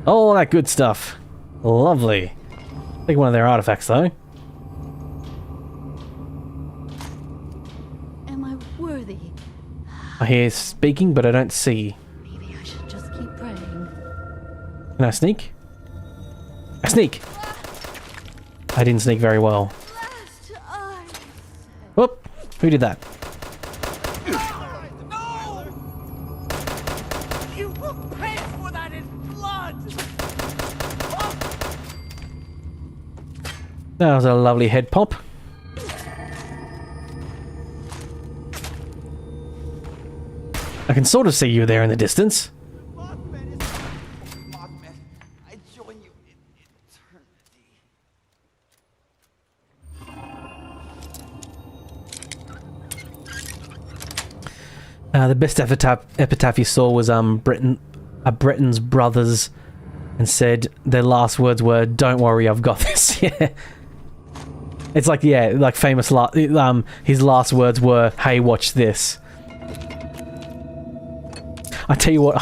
Speaker 1: All that good stuff. Lovely. Take one of their artifacts, though.
Speaker 2: Am I worthy?
Speaker 1: I hear speaking, but I don't see.
Speaker 2: Maybe I should just keep praying.
Speaker 1: Can I sneak? I sneak! I didn't sneak very well. Whoop! Who did that?
Speaker 12: You will pay for that in blood!
Speaker 1: That was a lovely head pop. I can sort of see you there in the distance.
Speaker 12: I join you in eternity.
Speaker 1: The best epitaph you saw was Breton's brothers, and said their last words were, "Don't worry, I've got this." Yeah, it's like like famous. His last words were, "Hey, watch this." I tell you what,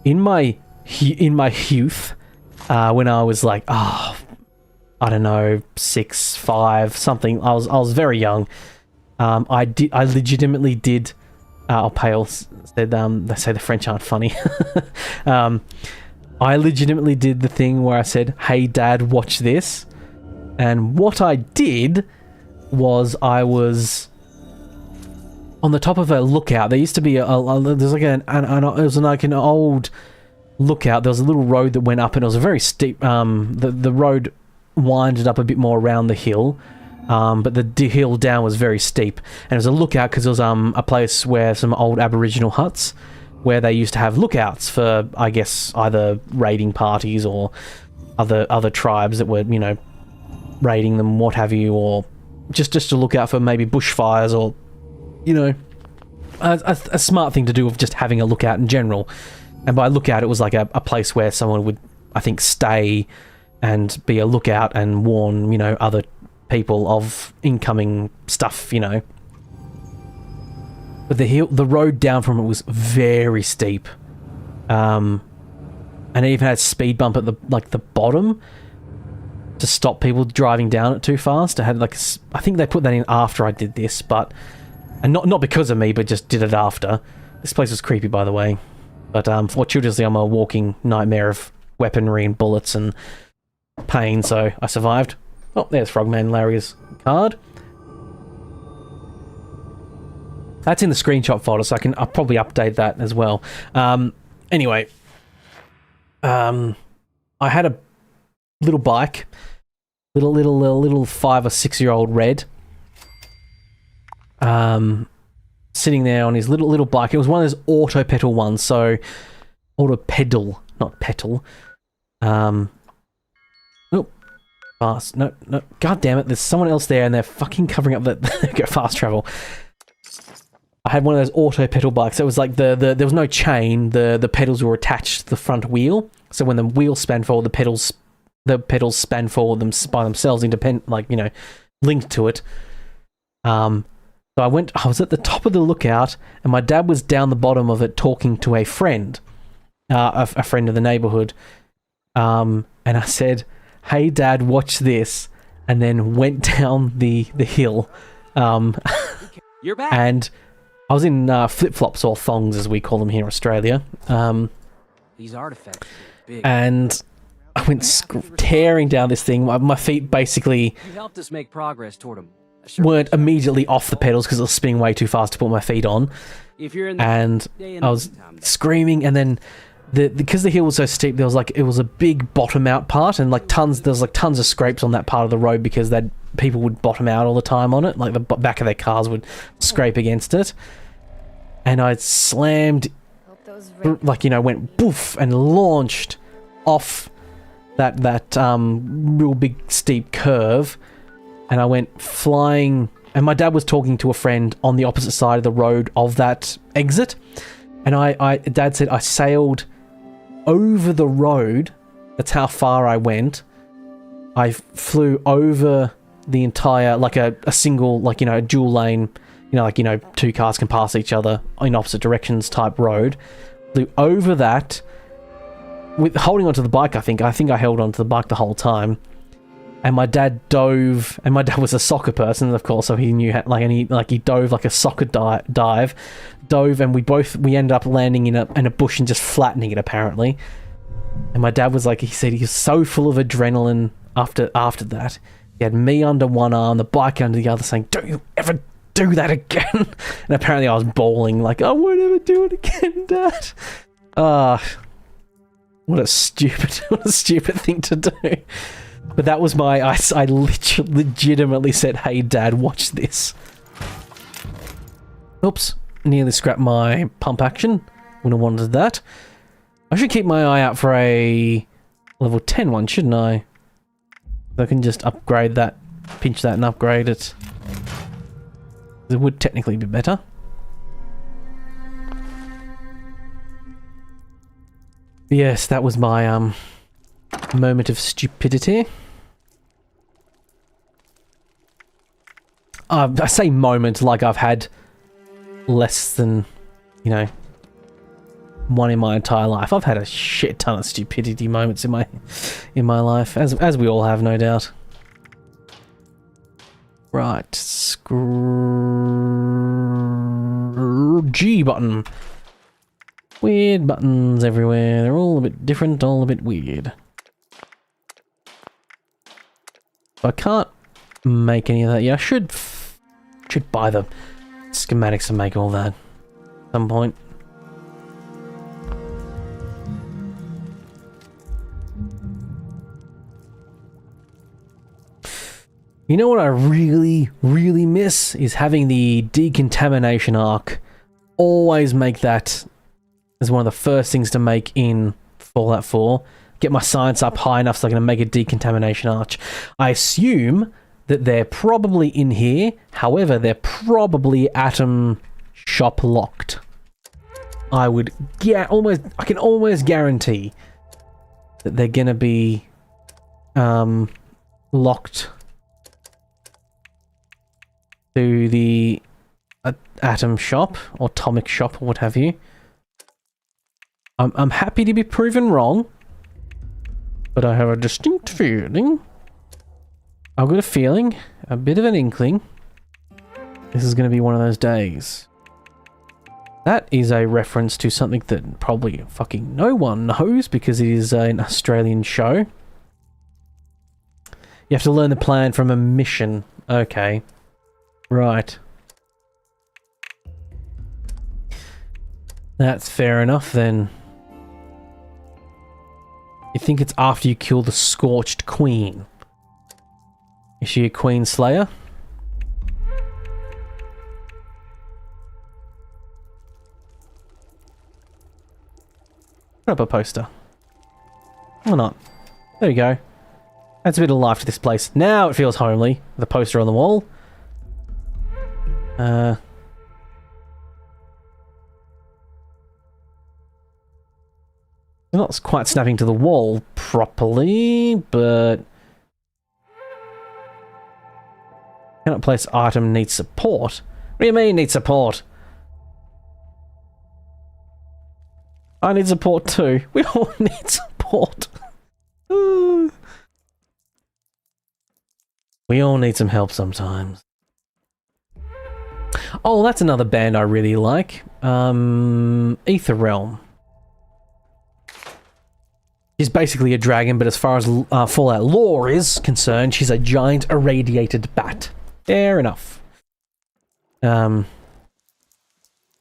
Speaker 1: in my youth, when I was like, I don't know, 6, 5, something. I was very young. I legitimately did. Pale said, they say the French aren't funny. I legitimately did the thing where I said, "Hey Dad, watch this." And what I did was I was on the top of a lookout. There used to be there's like it was like an old lookout. There was a little road that went up, and it was a very steep. The road winded up a bit more around the hill. But the hill down was very steep, and it was a lookout because it was a place where some old Aboriginal huts, where they used to have lookouts for, I guess, either raiding parties or other tribes that were, you know, raiding them, what have you, or just to look out for maybe bushfires or, you know, a smart thing to do of just having a lookout in general. And by lookout, it was like a place where someone would, I think, stay and be a lookout and warn, you know, other people of incoming stuff, you know. But the road down from it was very steep, and it even had a speed bump at the bottom to stop people driving down it too fast. It had like I think they put that in after I did this, but and not because of me, but just did it after. This place was creepy, by the way. But fortuitously, I'm a walking nightmare of weaponry and bullets and pain, so I survived. Oh, there's Frogman Larry's card. That's in the screenshot folder, so I'll probably update that as well. Anyway, I had a little bike, little 5 or 6 year old Red, sitting there on his little bike. It was one of those auto pedal ones, so auto pedal, not petal. Oh, fast. No. God damn it! There's someone else there, and they're fucking covering up the fast travel. I had one of those auto pedal bikes. It was like there was no chain. The pedals were attached to the front wheel. So when the wheel span forward, the pedals span forward by themselves, independent, like, you know, linked to it. So I was at the top of the lookout, and my dad was down the bottom of it talking to a friend, a friend of the neighborhood. And I said, "Hey Dad, watch this," and then went down the hill.
Speaker 13: You're back.
Speaker 1: And I was in flip-flops, or thongs as we call them here in Australia.
Speaker 13: These artifacts are big.
Speaker 1: And I went tearing down this thing. My feet basically
Speaker 13: You helped us make progress toward them.
Speaker 1: weren't immediately off the pedals because it was spinning way too fast to put my feet on.
Speaker 13: If you're in the
Speaker 1: And I was screaming, and then because the hill was so steep, it was a big bottom out part, and there's tons of scrapes on that part of the road because people would bottom out all the time on it, like the back of their cars would scrape against it. And I slammed, went boof and launched off that real big steep curve, and I went flying. And my dad was talking to a friend on the opposite side of the road of that exit, and Dad said I sailed over the road. That's how far I went. I flew over the entire, like a single, a dual lane, two cars can pass each other in opposite directions type road. Flew over that with holding onto the bike. I think I held onto the bike the whole time. And my dad dove, and my dad was a soccer person, of course, so he knew how, he dove like a soccer dive, and we ended up landing in a bush and just flattening it, apparently. And my dad he said he was so full of adrenaline after that. He had me under one arm, the bike under the other, saying, "Don't you ever do that again." And apparently I was bawling, like, "I won't ever do it again, Dad." What a stupid thing to do. But that was I legitimately said, "Hey Dad, watch this." Oops, nearly scrapped my pump action. Wouldn't have wanted that. I should keep my eye out for a level 10 one, shouldn't I? I can just upgrade that, pinch that and upgrade it. It would technically be better. Yes, that was my moment of stupidity. I say moment like I've had less than, one in my entire life. I've had a shit ton of stupidity moments in my life, as we all have, no doubt. Right, G button. Weird buttons everywhere. They're all a bit different, all a bit weird. I can't make any of that yet. I should buy the schematics and make all that at some point. You know what I really, really miss is having the decontamination arc. Always make that as one of the first things to make in Fallout 4. Get my science up high enough so I can make a decontamination arch. I assume that they're probably in here. However, they're probably atom shop locked. I can almost guarantee that they're gonna be locked to the atom shop or atomic shop or what have you. I'm happy to be proven wrong, but I have a distinct feeling. I've got a feeling, a bit of an inkling, this is going to be one of those days. That is a reference to something that probably fucking no one knows because it is an Australian show. You have to learn the plan from a mission. Okay. Right. That's fair enough then. You think it's after you kill the Scorched Queen? Is she a Queen Slayer? Put up a poster. Why not? There we go. Adds a bit of life to this place. Now it feels homely. The poster on the wall. Not quite snapping to the wall properly, but... Cannot place item needs support. What do you mean needs support? I need support too. We all need support. We all need some help sometimes. Oh, that's another band I really like. Ether Realm. She's basically a dragon, but as far as Fallout lore is concerned, she's a giant irradiated bat. Fair enough.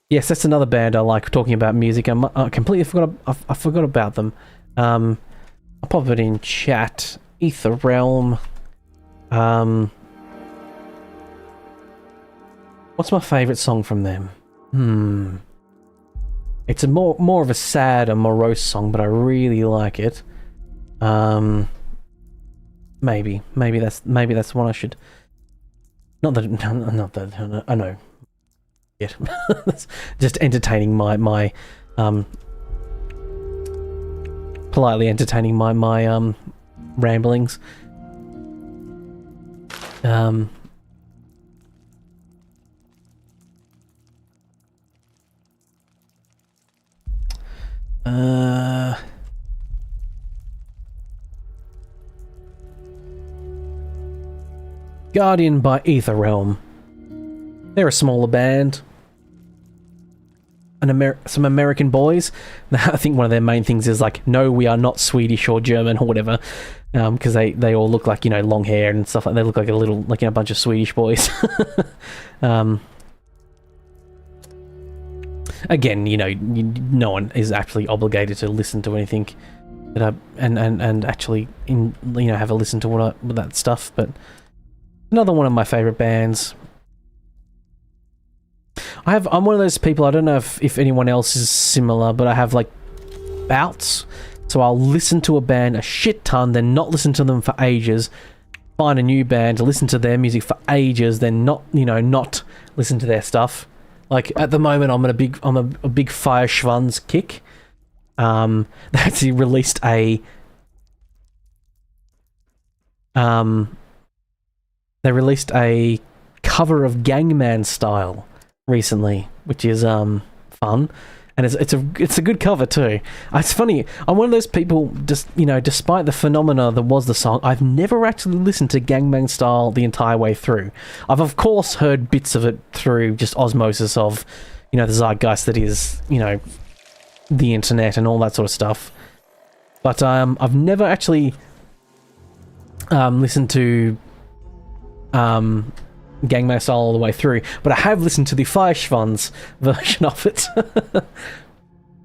Speaker 1: Yes, that's another band I like. Talking about music, I completely forgot. I forgot about them. I'll pop it in chat. Ether Realm. What's my favourite song from them? It's a more of a sad and morose song, but I really like it. Maybe that's one I should. Not that I know. Yeah, just entertaining my politely entertaining my ramblings. Guardian by Ether Realm. They're a smaller band. Some American boys. I think one of their main things is like, no, we are not Swedish or German or whatever, because they all look like, you know, long hair and stuff like. They look like a bunch of Swedish boys. Again, you know, no one is actually obligated to listen to anything that and actually have a listen to what that stuff. But another one of my favorite bands. I'm one of those people, I don't know if anyone else is similar, but I have like bouts. So I'll listen to a band a shit ton, then not listen to them for ages, find a new band to listen to their music for ages, then not listen to their stuff. Like at the moment I'm a big Fire Schwanz kick. They actually released a cover of Gangnam Style recently, which is fun, and it's a good cover too. It's funny, I'm one of those people, just despite the phenomena that was the song, I've never actually listened to Gangnam Style the entire way through. I've of course heard bits of it through just osmosis of the zeitgeist that is the internet and all that sort of stuff, but I've never actually listened to Gangnam Style all the way through, but I have listened to the Fire Schwanz version of it.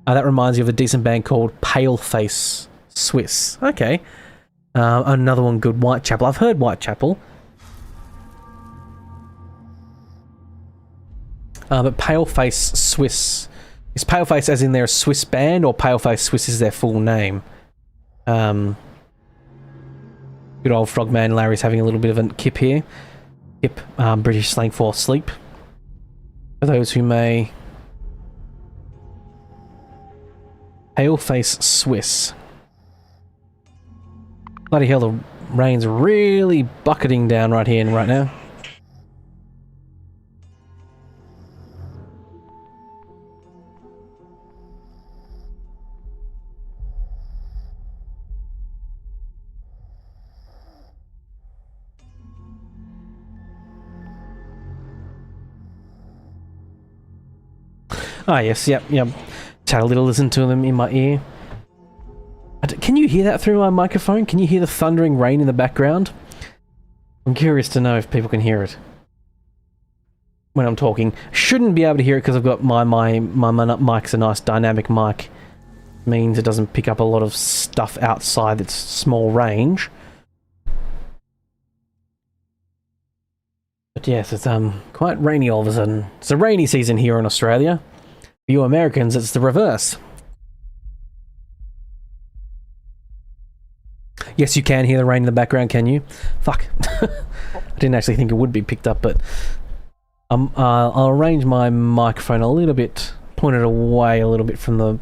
Speaker 1: That reminds me of a decent band called Paleface Swiss. Okay. Another one good, Whitechapel. I've heard Whitechapel. But Paleface Swiss. Is Paleface as in they're a Swiss band, or Paleface Swiss is their full name? Good old Frogman Larry's having a little bit of a kip here. Kip, British slang for sleep. For those who may... Paleface Swiss. Bloody hell, the rain's really bucketing down right here and right now. Ah, yes, yep. Just had a little listen to them in my ear. Can you hear that through my microphone? Can you hear the thundering rain in the background? I'm curious to know if people can hear it when I'm talking. Shouldn't be able to hear it because I've got my mic's a nice dynamic mic. Means it doesn't pick up a lot of stuff outside that's small range. But yes, it's quite rainy all of a sudden. It's a rainy season here in Australia. For you Americans, it's the reverse. Yes, you can hear the rain in the background, can you? Fuck. I didn't actually think it would be picked up, but I'll arrange my microphone a little bit, point it away a little bit from the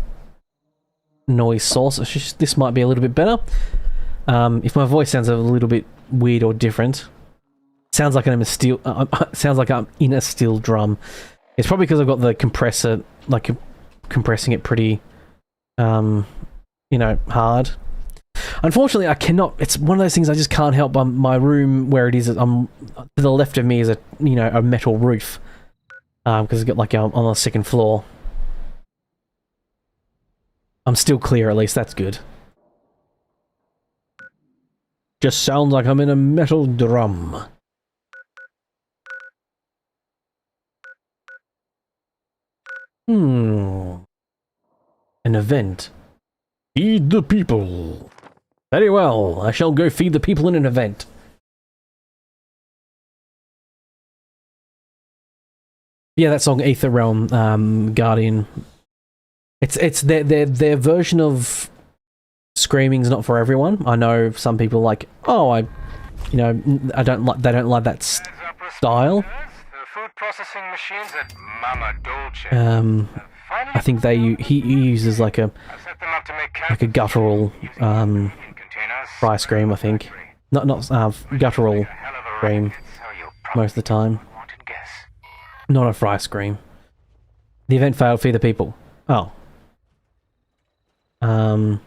Speaker 1: noise source. This might be a little bit better. If my voice sounds a little bit weird or different, sounds like I'm in a steel drum. It's probably because I've got the compressor, like compressing it pretty, hard. Unfortunately, I cannot. It's one of those things I just can't help. My room where it is, to the left of me is a metal roof, because it's got like on the second floor. I'm still clear, at least that's good. Just sounds like I'm in a metal drum. An event. Feed the people. Very well, I shall go feed the people in an event. Yeah, that song, Aether Realm, Guardian. It's their version of screaming's not for everyone. I know some people like, they don't like that style. I think he uses like a guttural fry scream, I think. Not guttural scream most of the time. Not a fry scream. The event failed, feed the people. Oh. Well,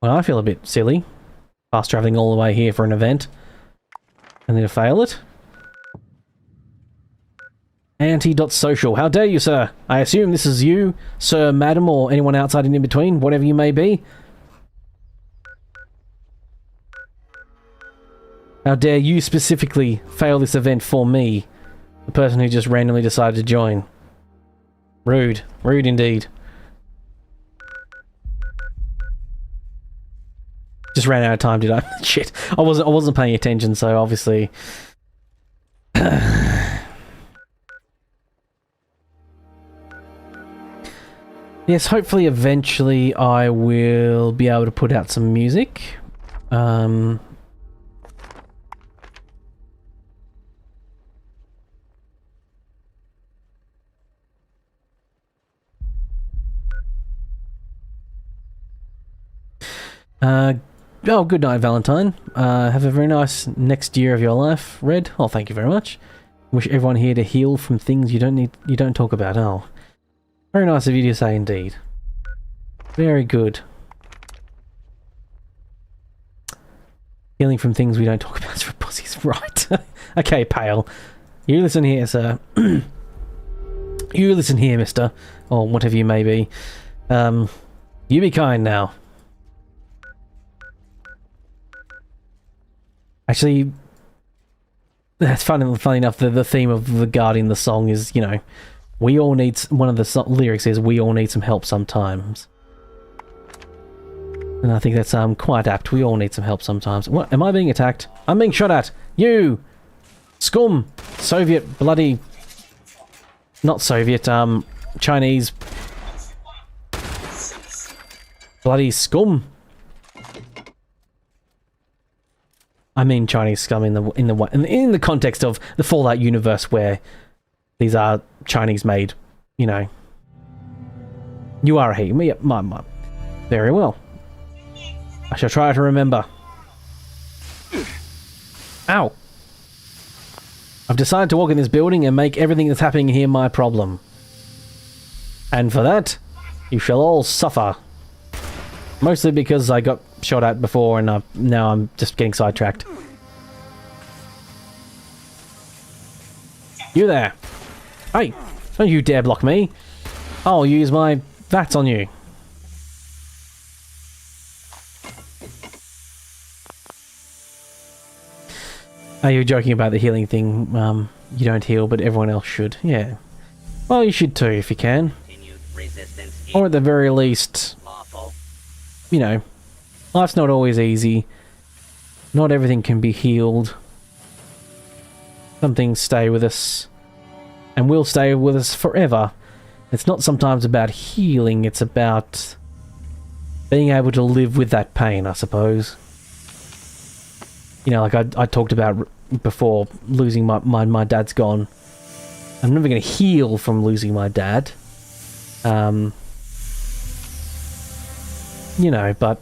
Speaker 1: I feel a bit silly. Fast travelling all the way here for an event. And then to fail it. Anti.social. How dare you, sir? I assume this is you, sir, madam, or anyone outside and in between, whatever you may be. How dare you specifically fail this event for me, the person who just randomly decided to join. Rude. Rude indeed. Just ran out of time, did I? Shit. I wasn't paying attention, so obviously... Yes, hopefully eventually I will be able to put out some music. Oh, good night, Valentine. Have a very nice next year of your life, Red. Oh, thank you very much. Wish everyone here to heal from things you don't talk about. Oh. Very nice of you to say indeed. Very good. Healing from things we don't talk about is for pussies, right? Okay, Pale. You listen here, sir. You listen here, mister. Or whatever you may be. You be kind now. Actually, that's funny enough, the theme of The Guardian, the song is, we all need... One of the lyrics is, we all need some help sometimes. And I think that's quite apt. We all need some help sometimes. What? Am I being attacked? I'm being shot at! You! Scum! Soviet bloody... Not Soviet, Chinese... Bloody scum! I mean Chinese scum in the context of the Fallout universe where these are Chinese made, You are a he. Yep, my. Very well. I shall try to remember. Ow! I've decided to walk in this building and make everything that's happening here my problem. And for that, you shall all suffer. Mostly because I got shot at before and now I'm just getting sidetracked. You there. Hey, Don't you dare block me. I'll use my VATS on you. Are you joking about the healing thing? You don't heal, but everyone else should. Yeah. Well, you should too, if you can. Or at the very least, you know, life's not always easy. Not everything can be healed. Some things stay with us, and will stay with us forever. It's not sometimes about healing, it's about being able to live with that pain, I suppose. You know, like I talked about before, losing my dad's gone. I'm never going to heal from losing my dad. You know, but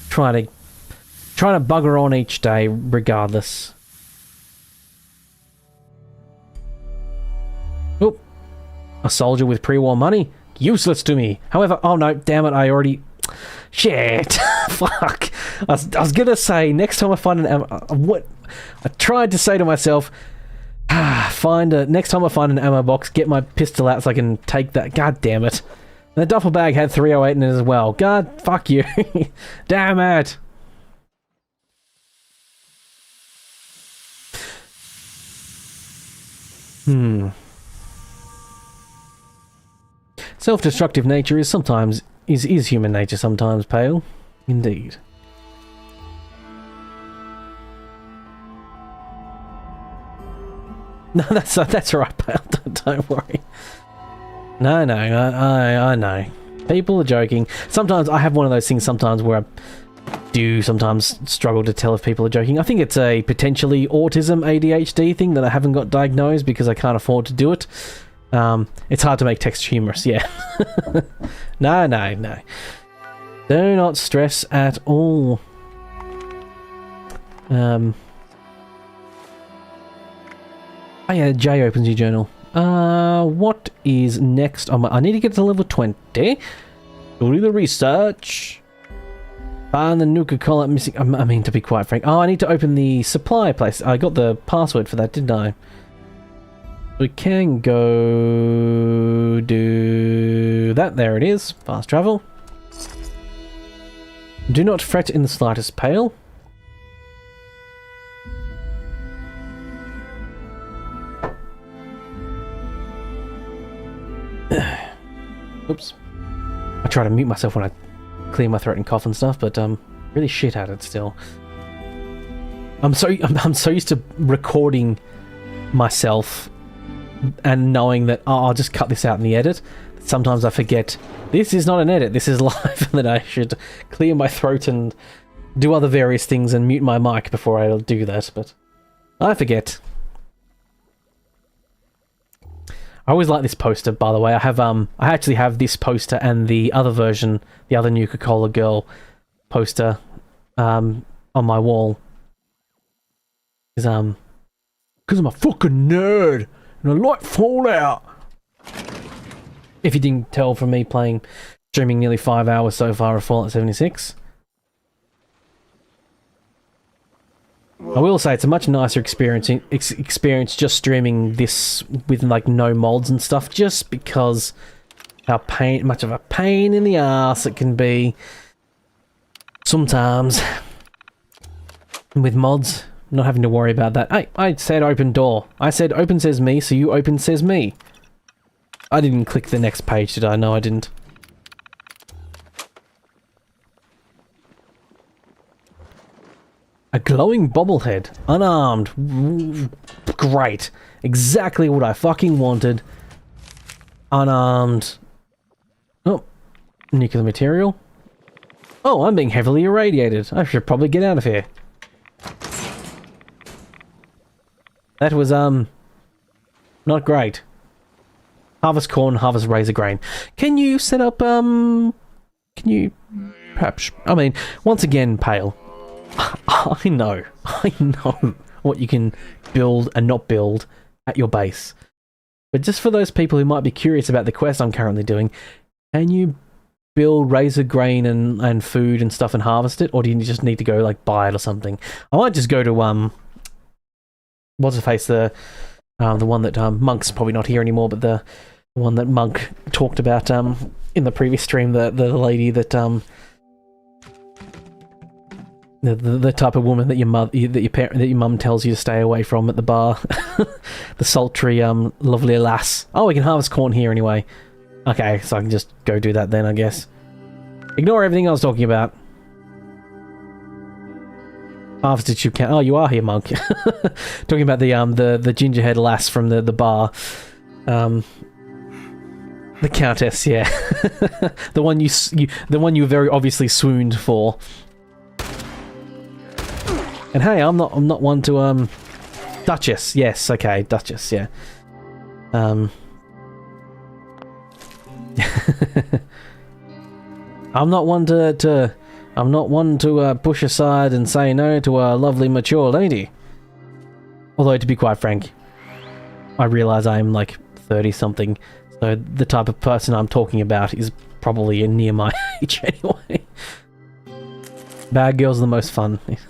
Speaker 1: trying to bugger on each day regardless. Oop. A soldier with pre-war money? Useless to me. However, oh no, damn it, I already... Shit. Fuck. I was gonna say, next time I find an ammo... What? I tried to say to myself, next time I find an ammo box, get my pistol out so I can take that. God damn it. And the duffel bag had 308 in it as well. God, fuck you. Damn it. Self-destructive nature is sometimes... is human nature sometimes, Pale? Indeed. No, that's alright, Pale. Don't worry. No, I know. People are joking. Sometimes I have one of those things sometimes where I do sometimes struggle to tell if people are joking. I think it's a potentially autism ADHD thing that I haven't got diagnosed because I can't afford to do it. It's hard to make text humorous, yeah. No. Do not stress at all. Oh yeah, J opens your journal. What is next on my... I need to get to level 20. Do the research. Find the Nuka-Cola missing... I mean, to be quite frank. Oh, I need to open the supply place. I got the password for that, didn't I? We can go... do that. There it is. Fast travel. Do not fret in the slightest, Pale. Oops. I try to mute myself when I clear my throat and cough and stuff, but really shit at it still. I'm so used to recording myself and knowing that I'll just cut this out in the edit. Sometimes I forget this is not an edit, this is live, and that I should clear my throat and do other various things and mute my mic before I do that, but I forget. I always like this poster, by the way. I actually have this poster and the other version, the other Nuka-Cola Girl poster, on my wall. Because I'm a fucking nerd and I like Fallout. If you didn't tell from me streaming nearly 5 hours so far of Fallout 76. I will say it's a much nicer experience just streaming this with like no mods and stuff, just because how much of a pain in the ass it can be sometimes with mods, not having to worry about that. Hey, I said open door. I said open says me, so you open says me. I didn't click the next page, did I? No, I didn't. A glowing bobblehead. Unarmed. Great. Exactly what I fucking wanted. Unarmed. Oh. Nuclear material. Oh, I'm being heavily irradiated. I should probably get out of here. That was, not great. Harvest corn, harvest razor grain. Can you set up, can you... perhaps... I mean, once again, Pale. I know what you can build and not build at your base. But just for those people who might be curious about the quest I'm currently doing, can you build razor grain and food and stuff and harvest it? Or do you just need to go, like, buy it or something? I might just go to, what's-her-face, the The one that Monk's probably not here anymore, but the one that Monk talked about in the previous stream, the lady that the type of woman that your mum tells you to stay away from at the bar. The sultry lovely lass. Oh, we can harvest corn here anyway. Okay, so I can just go do that then, I guess. Ignore everything I was talking about. Harvested you can. Oh, you are here, Monk. Talking about the gingerhead lass from the bar. The Countess, yeah. the one you very obviously swooned for. And hey, I'm not one to Duchess. Yes, okay, Duchess, yeah. I'm not one to push aside and say no to a lovely mature lady. Although, to be quite frank, I realise I'm like 30-something, so the type of person I'm talking about is probably near my age anyway. Bad girls are the most fun. It's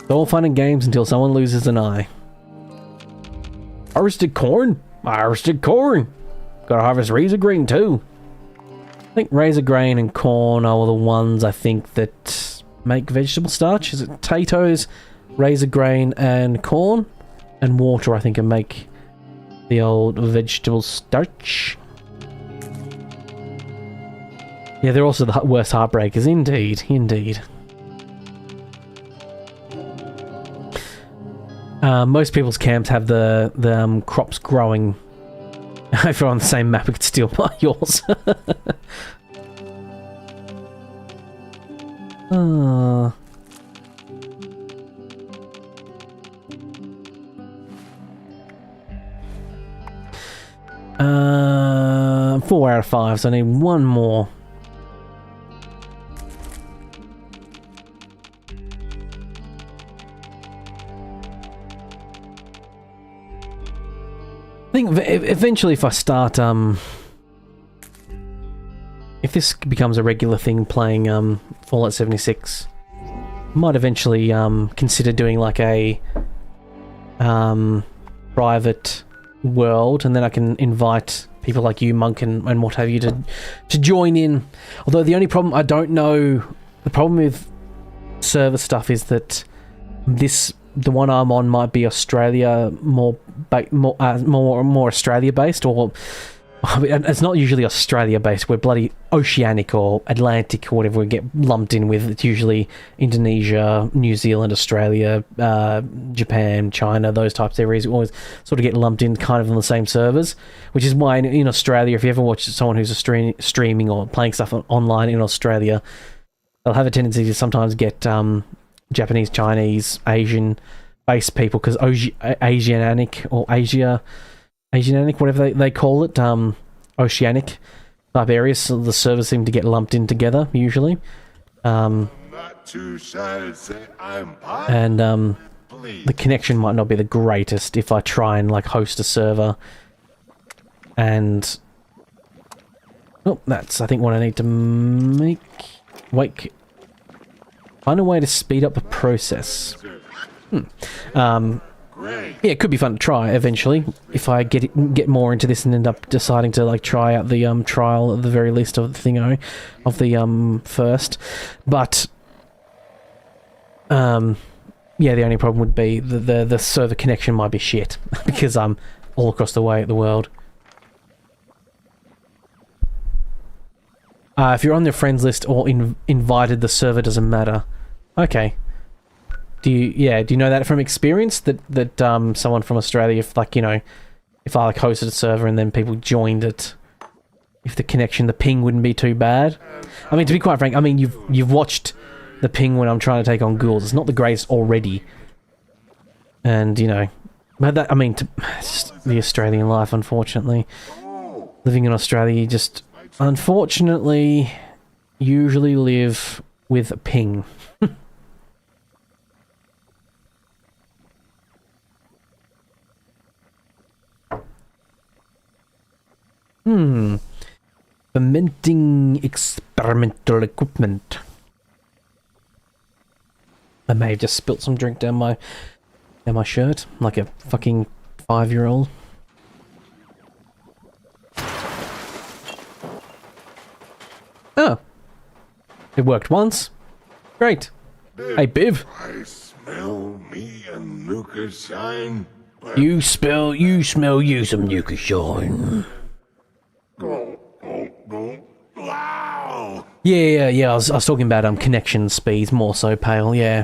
Speaker 1: all fun and games until someone loses an eye. Harvested corn? Harvested corn! Gotta harvest razor grain too. I think razor grain and corn are the ones I think that make vegetable starch. Is it potatoes, razor grain and corn? And water I think can make the old vegetable starch. Yeah, they're also the worst heartbreakers. Indeed, indeed. Most people's camps have the crops growing. If you're on the same map, we could steal by yours. 4 out of 5, so I need one more. I think eventually if I start, if this becomes a regular thing playing Fallout 76, I might eventually consider doing like a private world, and then I can invite people like you, Monk, and what have you to join in. Although the only problem, I don't know, the problem with server stuff is that the one I'm on might be Australia, more Australia based, or it's not usually Australia based. We're bloody oceanic or Atlantic or whatever we get lumped in with. It's usually Indonesia, New Zealand, Australia, Japan, China, those types of areas. We always sort of get lumped in kind of on the same servers, which is why in Australia, if you ever watch someone who's streaming or playing stuff online in Australia, they'll have a tendency to sometimes get Japanese, Chinese, Asian-based people, because Asianic or Asianic, whatever they call it, oceanic type areas, so the servers seem to get lumped in together usually. And the connection might not be the greatest if I try and like host a server. And that's I think what I need to make. Find a way to speed up the process. Yeah, it could be fun to try eventually if I get more into this and end up deciding to like try out the trial at the very least of the thingo of the first. But yeah, the only problem would be the server connection might be shit because I'm all across the way at the world. If you're on their friends list or invited, the server doesn't matter. Okay. Do you know that from experience that someone from Australia, if like, you know, if I like hosted a server and then people joined it, if the ping wouldn't be too bad? I mean, to be quite frank, I mean you've watched the ping when I'm trying to take on ghouls. It's not the greatest already. And you know, but that, I mean, it's just the Australian life, unfortunately. Living in Australia, you just unfortunately usually live with a ping. Fermenting experimental equipment. I may have just spilt some drink down my shirt, like a fucking 5-year-old. Oh. It worked once. Great. Hey, Biv.
Speaker 9: I smell me a nuka shine.
Speaker 4: You smell you some nuka shine.
Speaker 9: Wow.
Speaker 1: Yeah. I was talking about connection speeds more so, Pale. Yeah.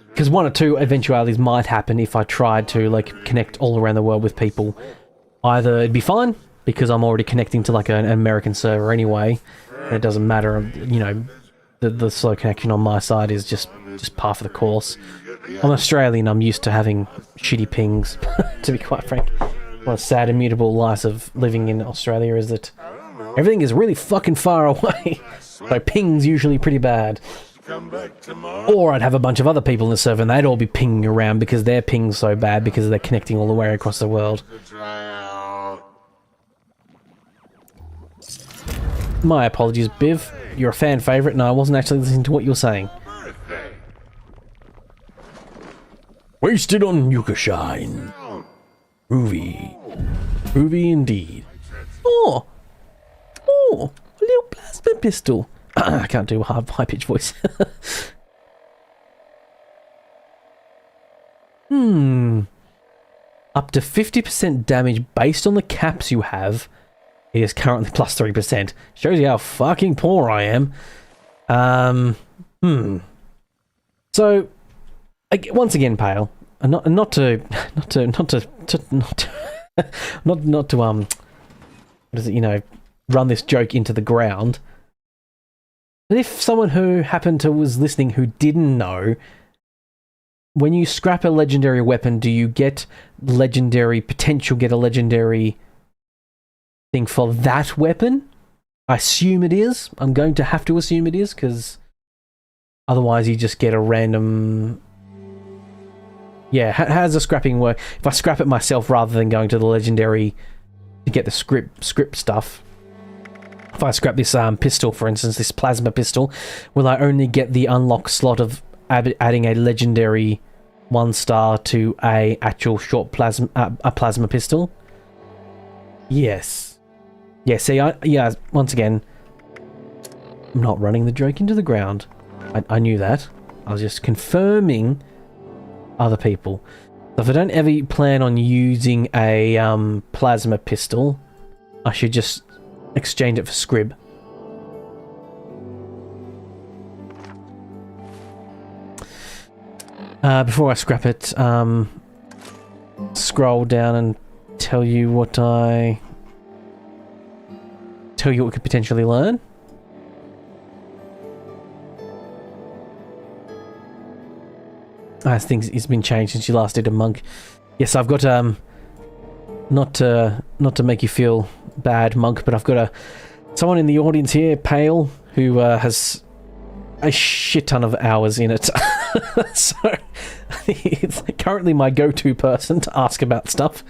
Speaker 1: Because one or two eventualities might happen if I tried to like connect all around the world with people. Either it'd be fine because I'm already connecting to like an American server anyway, and it doesn't matter. You know, the slow connection on my side is just par for the course. I'm Australian. I'm used to having shitty pings. To be quite frank, one of the sad immutable lies of living in Australia is that everything is really fucking far away. So ping's usually pretty bad. Or I'd have a bunch of other people in the server and they'd all be pinging around because their ping's so bad because they're connecting all the way across the world. My apologies, Biv. You're a fan favourite and I wasn't actually listening to what you were saying.
Speaker 4: Wasted on nuka shine. Groovy. Groovy indeed.
Speaker 1: Oh, a little plasma pistol. I can't do a high-pitched voice. Up to 50% damage based on the caps you have. It is currently plus 3%. Shows you how fucking poor I am. So, once again, Pale, not to what is it? You know, run this joke into the ground. But if someone who happened to was listening who didn't know, when you scrap a legendary weapon, do you get a legendary thing for that weapon? I assume it is. I'm going to have to assume it is, because otherwise you just get a random... Yeah, how does the scrapping work? If I scrap it myself rather than going to the legendary to get the script stuff... If I scrap this pistol, for instance, this plasma pistol, will I only get the unlock slot of adding a legendary 1-star to a actual short plasma pistol? Yes. Yeah, see, once again, I'm not running the joke into the ground. I knew that. I was just confirming other people. So if I don't ever plan on using a plasma pistol, I should just exchange it for scrib. Before I scrap it, scroll down and tell you what we could potentially learn. Things has been changed since you last did a monk. Yes, I've got not to make you feel bad, monk, but I've got someone in the audience here, Pale, who has a shit ton of hours in it. So it's currently my go-to person to ask about stuff.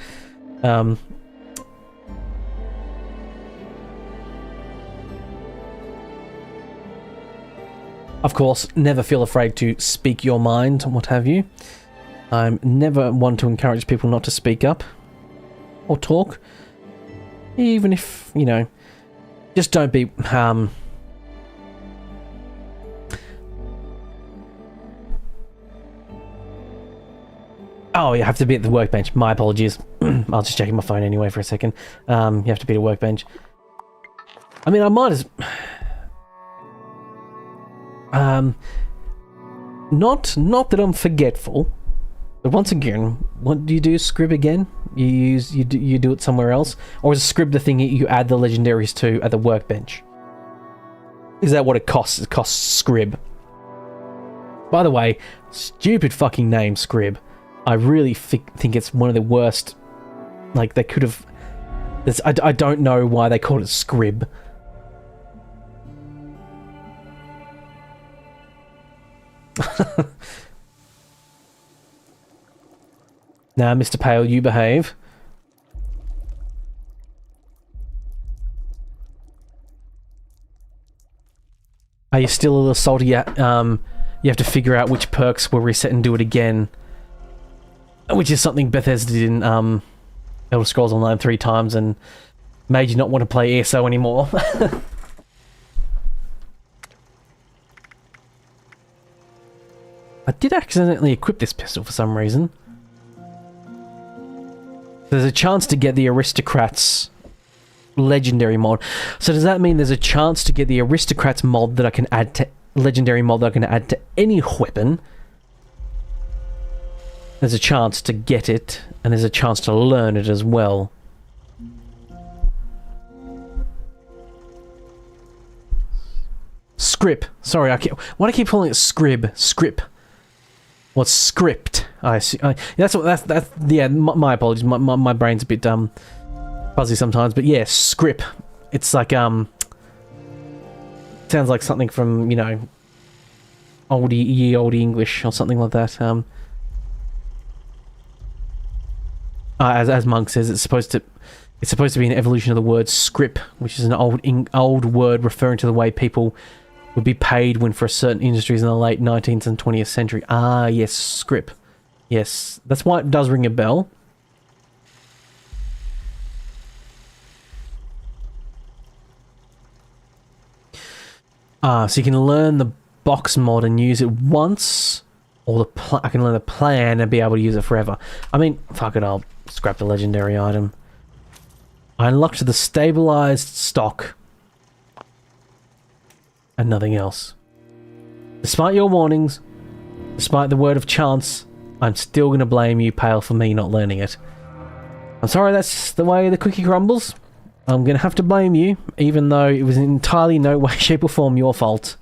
Speaker 1: Of course, never feel afraid to speak your mind, what have you. I'm never one to encourage people not to speak up or talk. Even if, you know, just don't be, Oh, you have to be at the workbench. My apologies. I'll just check my phone anyway for a second. You have to be at a workbench. I mean, I might as... Not that I'm forgetful, but once again, what do you do? Scrib again? You do it somewhere else, or is scrib the thing you add the legendaries to at the workbench? Is that what it costs? It costs scrib. By the way, stupid fucking name, scrib. I really think it's one of the worst. Like, they could have... I don't know why they called it scrib. Now, Mr. Pale, you behave. Are you still a little salty at you have to figure out which perks will reset and do it again. Which is something Bethesda did in Elder Scrolls Online 3 times and made you not want to play ESO anymore. I did accidentally equip this pistol for some reason. There's a chance to get the Aristocrats Legendary mod. So does that mean there's a chance to get the Aristocrats mod that I can add to... Legendary mod that I can add to any weapon? There's a chance to get it, and there's a chance to learn it as well. Script. Sorry, why do I keep calling it scrib? Script. What's script? I see. That's yeah. My apologies. My brain's a bit fuzzy sometimes, but yeah, script. It's like sounds like something from, you know, old English or something like that. As Monk says, it's supposed to be an evolution of the word script, which is an old word referring to the way people would be paid when for certain industries in the late 19th and 20th century. Ah, yes, script. Yes, that's why it does ring a bell. So you can learn the box mod and use it once, or I can learn the plan and be able to use it forever. I mean, fuck it, I'll scrap the legendary item. I unlocked the stabilized stock and nothing else. Despite your warnings, despite the word of chance, I'm still going to blame you, Pale, for me not learning it. I'm sorry, that's the way the cookie crumbles. I'm going to have to blame you, even though it was entirely no way, shape or form your fault.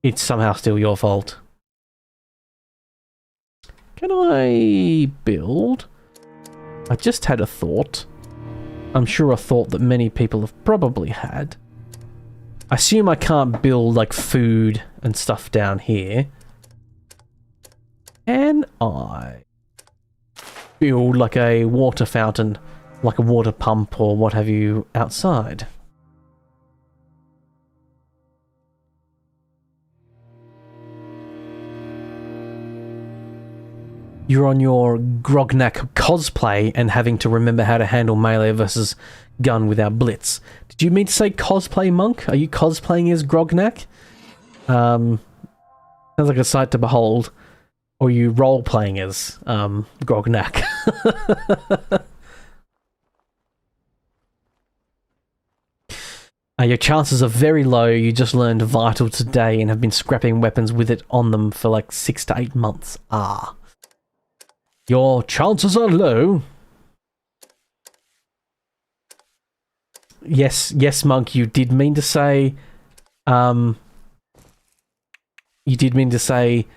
Speaker 1: It's somehow still your fault. Can I build? I just had a thought. I'm sure a thought that many people have probably had. I assume I can't build, like, food and stuff down here. Can I build, like, a water fountain, like a water pump or what have you, outside? You're on your Grognak cosplay and having to remember how to handle melee versus gun without blitz. Did you mean to say cosplay, Monk? Are you cosplaying as Grognak? Sounds like a sight to behold. Or are you role-playing as Grognak? Your chances are very low. You just learned Vital today and have been scrapping weapons with it on them for like 6 to 8 months. Ah. Your chances are low. Yes, Monk, you did mean to say... you did mean to say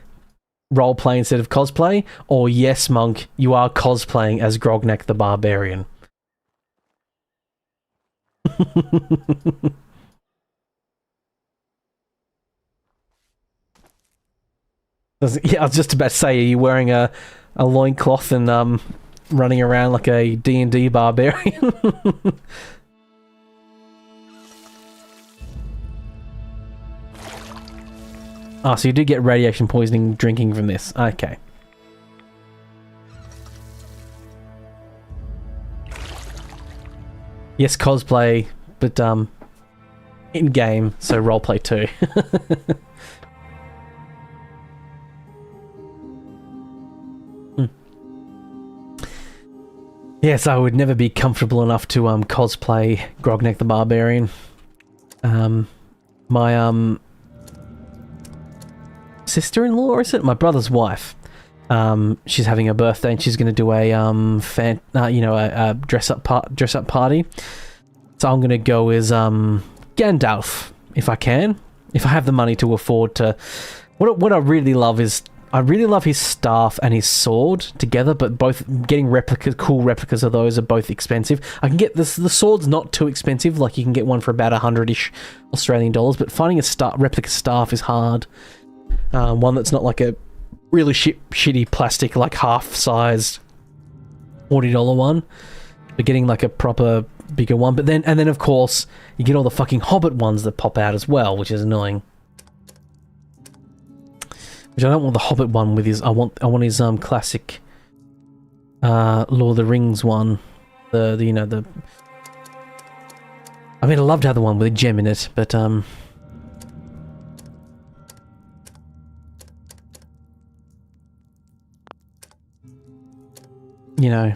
Speaker 1: roleplay instead of cosplay? Or yes, Monk, you are cosplaying as Grognak the Barbarian. Yeah, I was just about to say, are you wearing a loincloth and running around like a D&D barbarian? Oh, so you did get radiation poisoning drinking from this. Okay. Yes, cosplay, but in-game, so roleplay too. Yes, I would never be comfortable enough to cosplay Grognak the Barbarian. My sister-in-law, is it? My brother's wife. She's having a birthday and she's going to do a a dress-up party. So I'm going to go as Gandalf if I can, if I have the money to afford to. What I really love is I really love his staff and his sword together, but both getting cool replicas of those are both expensive. I can get the sword's not too expensive, like you can get one for about 100-ish Australian dollars, but finding a replica staff is hard. One that's not like a really shitty plastic, like half-sized $40 one, but getting like a proper bigger one. But then of course you get all the fucking Hobbit ones that pop out as well, which is annoying. Which I don't want the Hobbit one with his. I want his classic Lord of the Rings one. The you know the. I mean, I loved to have the one with a gem in it, but you know,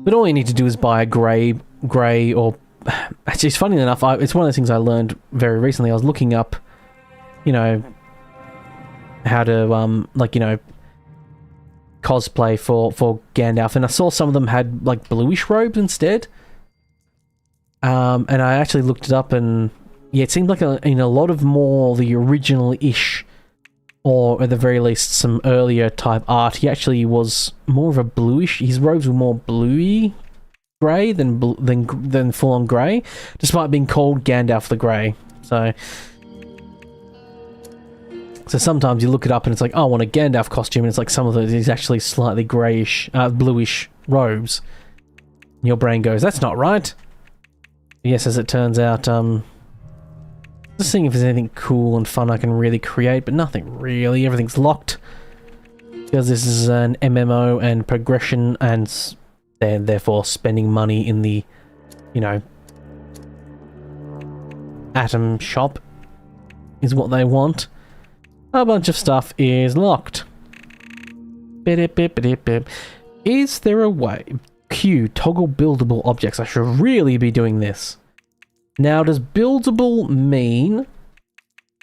Speaker 1: but all you need to do is buy a grey or. Actually, it's funny enough. It's one of those things I learned very recently. I was looking up, you know, how to like, you know, cosplay for Gandalf, and I saw some of them had like bluish robes instead. And I actually looked it up, and yeah, it seemed like in a lot of more the original-ish, or at the very least some earlier type art, he actually was more of a bluish. His robes were more bluey grey than full-on grey, despite being called Gandalf the Grey. So sometimes you look it up and it's like, oh, I want a Gandalf costume, and it's like some of it is actually slightly greyish, bluish robes. And your brain goes, that's not right. Yes, as it turns out, just seeing if there's anything cool and fun I can really create, but nothing really. Everything's locked because this is an MMO and progression, and they're therefore spending money in the, you know, Atom shop is what they want. A bunch of stuff is locked. Is there a way? Q, toggle buildable objects. I should really be doing this. Now, does buildable mean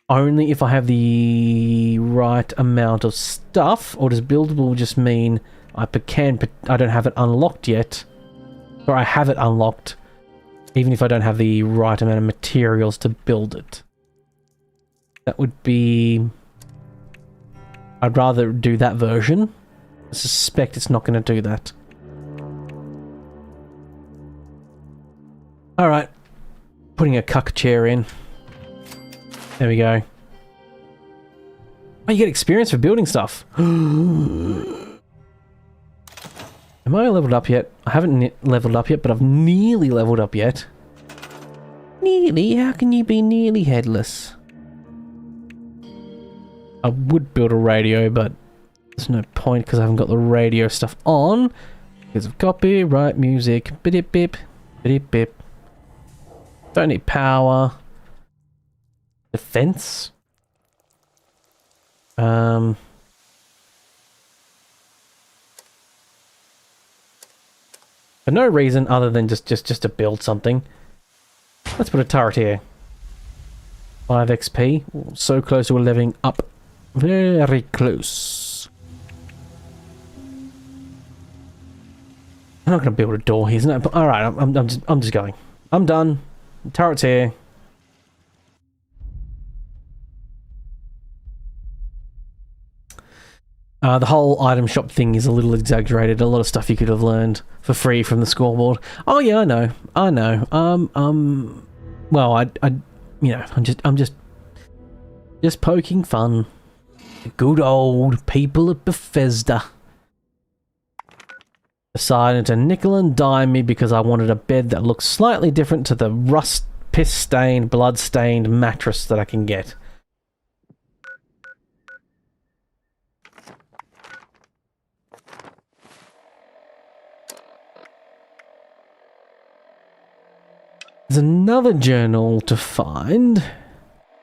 Speaker 1: only if I have the right amount of stuff, or does buildable just mean I don't have it unlocked yet, or I have it unlocked even if I don't have the right amount of materials to build it? That would be... I'd rather do that version. I suspect it's not going to do that. Alright. Putting a cuck chair in. There we go. Oh, you get experience for building stuff. Am I leveled up yet? I haven't leveled up yet, but I've nearly leveled up yet. Nearly? How can you be nearly headless? I would build a radio, but there's no point because I haven't got the radio stuff on. Because of copyright music. Bidip bip. Bidip bip. Don't need power. Defense. For no reason other than just to build something. Let's put a turret here. 5 XP. Ooh, so close to leveling up. Very close. I'm not going to build a door here, isn't it? But all right, I'm just going. I'm done. Turret's here. The whole item shop thing is a little exaggerated. A lot of stuff you could have learned for free from the scoreboard. Oh yeah, I know. Well, you know, I'm just poking fun. The good old people at Bethesda decided to nickel and dime me because I wanted a bed that looks slightly different to the rust, piss-stained, blood-stained mattress that I can get. There's another journal to find.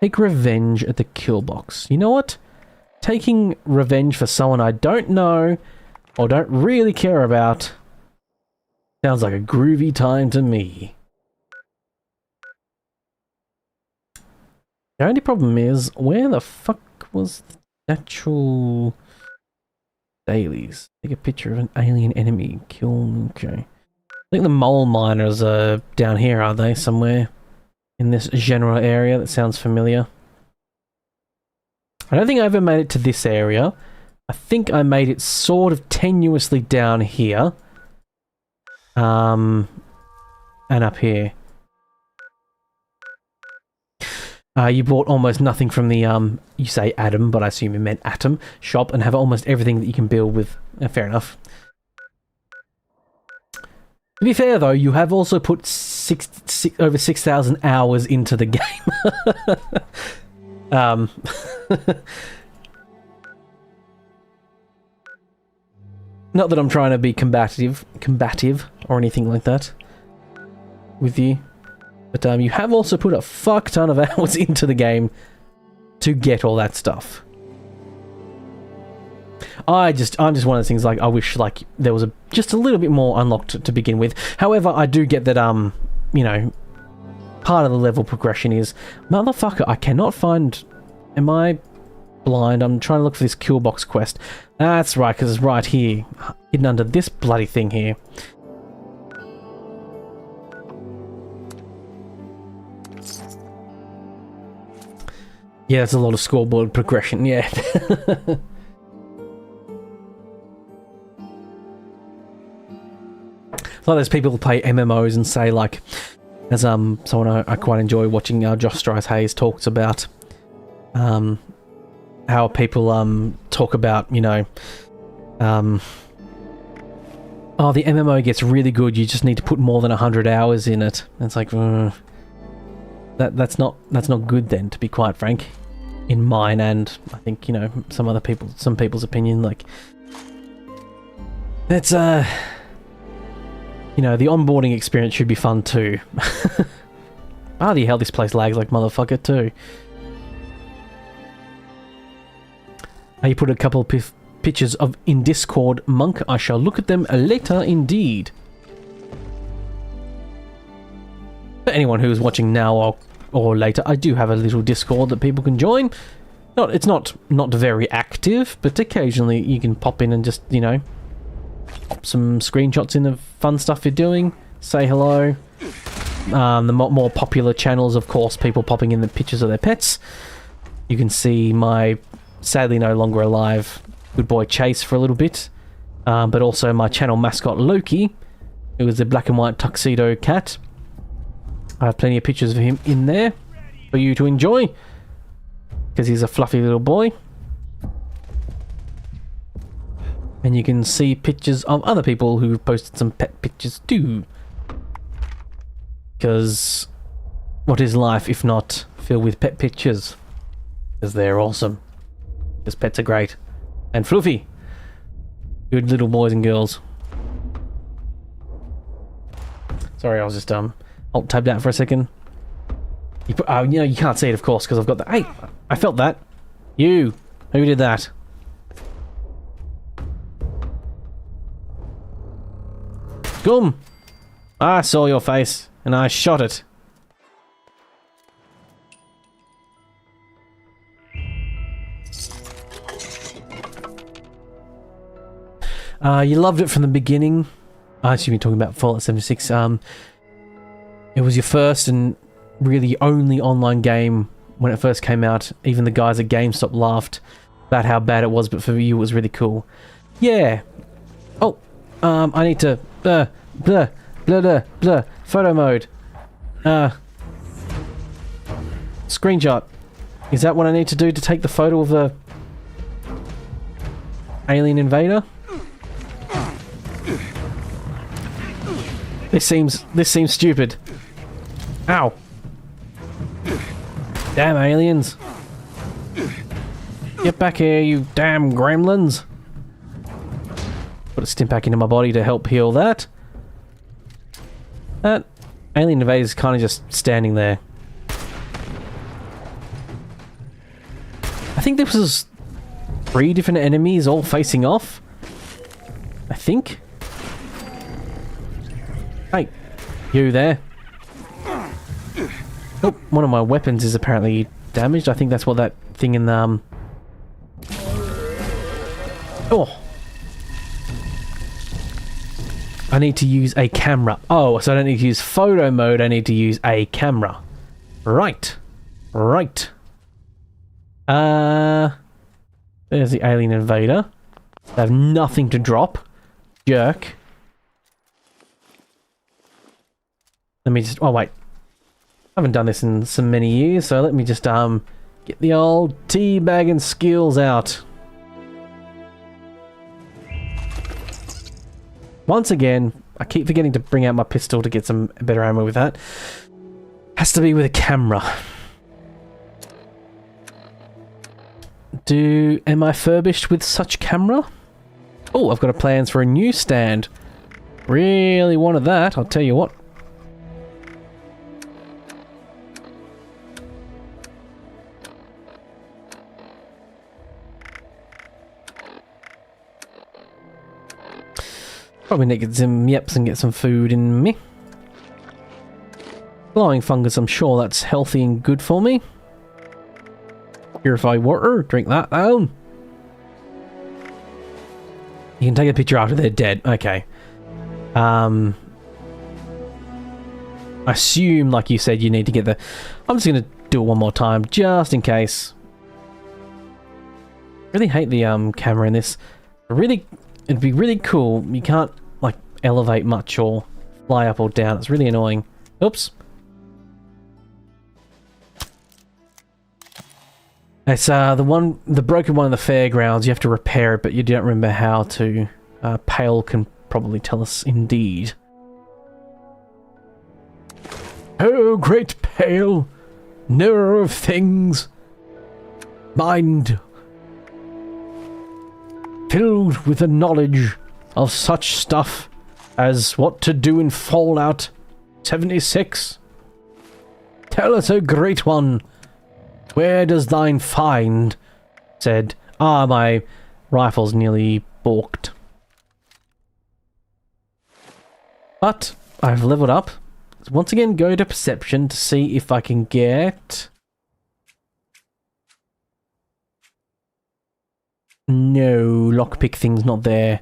Speaker 1: Take revenge at the kill box. You know what? Taking revenge for someone I don't know or don't really care about sounds like a groovy time to me. The only problem is, where the fuck was the actual dailies? Take a picture of an alien enemy. Kill... Okay. I think the mole miners are down here, are they? Somewhere in this general area that sounds familiar. I don't think I ever made it to this area. I think I made it sort of tenuously down here. And up here. You bought almost nothing from the, you say Atom, but I assume you meant Atom shop, and have almost everything that you can build with. Fair enough. To be fair, though, you have also put over 6,000 hours into the game. Not that I'm trying to be combative or anything like that with you. But you have also put a fuck ton of hours into the game to get all that stuff. I'm just one of those things, like, I wish, like, there was just a little bit more unlocked to begin with. However, I do get that, you know, part of the level progression is, motherfucker, I cannot find... Am I blind? I'm trying to look for this kill box quest. That's right, because it's right here. Hidden under this bloody thing here. Yeah, that's a lot of scoreboard progression, yeah. It's like those people who play MMOs and say, like, as someone I quite enjoy watching, Josh Strice Hayes talks about how people talk about, you know, oh, the MMO gets really good, you just need to put more than 100 hours in it. And it's like, that's not good then, to be quite frank, in mine, and I think, you know, some people's opinion. Like, that's you know, the onboarding experience should be fun too. Bloody hell, this place lags like motherfucker too. You put a couple of pictures of in Discord, Monk. I shall look at them later indeed. For anyone who is watching now or later, I do have a little Discord that people can join. It's not very active, but occasionally you can pop in and just, you know, pop some screenshots in of fun stuff you're doing, say hello. The more popular channels, of course, people popping in the pictures of their pets. You can see my sadly no longer alive good boy Chase for a little bit, but also my channel mascot Loki, who is a black and white tuxedo cat. I have plenty of pictures of him in there for you to enjoy, because he's a fluffy little boy. And you can see pictures of other people who posted some pet pictures too. Because what is life if not filled with pet pictures? Because they're awesome. Because pets are great. And fluffy. Good little boys and girls. Sorry, I was just alt-tabbed out for a second. You know, you can't see it, of course, because I've got the... Hey! I felt that! You! Who did that? Scum! I saw your face, and I shot it. You loved it from the beginning. I assume you're talking about Fallout 76. It was your first and really only online game when it first came out. Even the guys at GameStop laughed about how bad it was, but for you it was really cool. Yeah. Oh, I need to... Blur. Photo mode. Screenshot. Is that what I need to do to take the photo of the alien invader? This seems stupid. Ow. Damn aliens. Get back here, you damn gremlins. Put a stim pack into my body to help heal that. That alien invader is kind of just standing there. I think this was 3 different enemies all facing off. I think. Hey, you there. Oh, one of my weapons is apparently damaged. I think that's what that thing in the... Oh. I need to use a camera. Oh, so I don't need to use photo mode, I need to use a camera. Right. Right. There's the alien invader. They have nothing to drop. Jerk. Let me just... Oh, wait. I haven't done this in so many years, so let me just, get the old teabagging skills out. Once again, I keep forgetting to bring out my pistol to get some better ammo with that. Has to be with a camera. Am I furbished with such camera? Oh, I've got a plans for a new stand. Really wanted that, I'll tell you what. Probably need to get some yeps and get some food in me. Glowing fungus, I'm sure that's healthy and good for me. Purify water, drink that down. You can take a picture after they're dead. Okay. I assume, like you said, you need to get the... I'm just going to do it one more time, just in case. I really hate the camera in this. It'd be really cool. You can't, like, elevate much or fly up or down. It's really annoying. Oops. It's the broken one in the fairgrounds. You have to repair it, but you don't remember how to. Pale can probably tell us indeed.
Speaker 4: Oh, great Pale, knower of things, mind filled with the knowledge of such stuff as what to do in Fallout 76. Tell us, a great one. Where does thine find? Said, my rifle's nearly balked. But I've leveled up. Let's once again go to perception to see if I can get... No, lockpick thing's not there.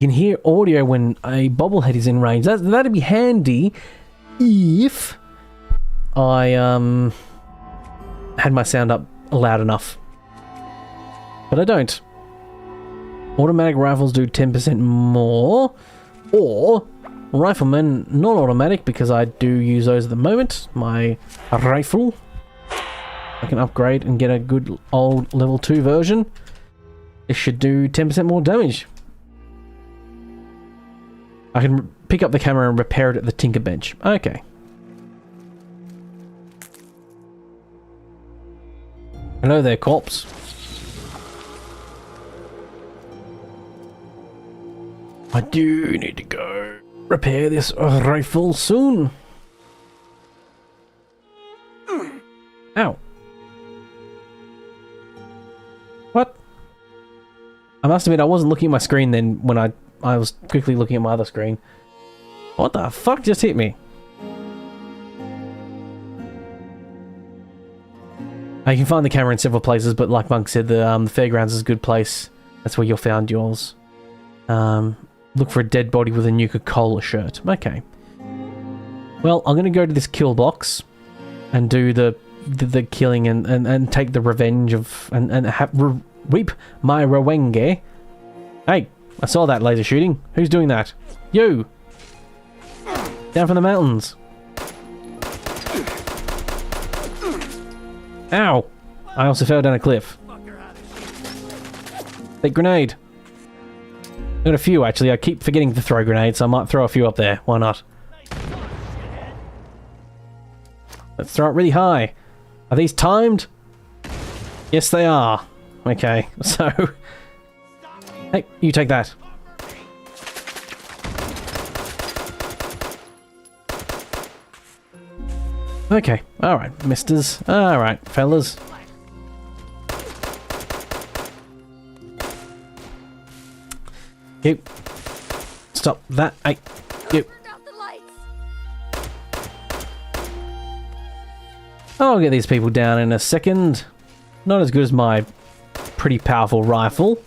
Speaker 4: You can hear audio when a bobblehead is in range. That'd be handy if... I had my sound up loud enough. But I don't. Automatic rifles do 10% more. Or riflemen non-automatic, because I do use those at the moment. My rifle. I can upgrade and get a good old level 2 version. It should do 10% more damage. I can pick up the camera and repair it at the Tinker Bench. Okay. Hello there, corpse. I do need to go repair this rifle soon. Ow. What? I must admit, I wasn't looking at my screen then when I was quickly looking at my other screen. What the fuck just hit me? You can find the camera in several places, but like Monk said, the fairgrounds is a good place. That's where you'll find yours. Look for a dead body with a Nuka-Cola shirt. Okay. Well, I'm going to go to this kill box and do the killing and take the revenge of... and reap my revenge. Hey, I saw that laser shooting. Who's doing that? You! Down from the mountains. Ow! I also fell down a cliff. Big grenade. Got a few actually. I keep forgetting to throw grenades, so I might throw a few up there. Why not? Let's throw it really high. Are these timed? Yes, they are. Okay, so... Hey, you take that. Okay, alright, misters. Alright, fellas. You. Stop that. Hey, you. I'll get these people down in a second. Not as good as my pretty powerful rifle.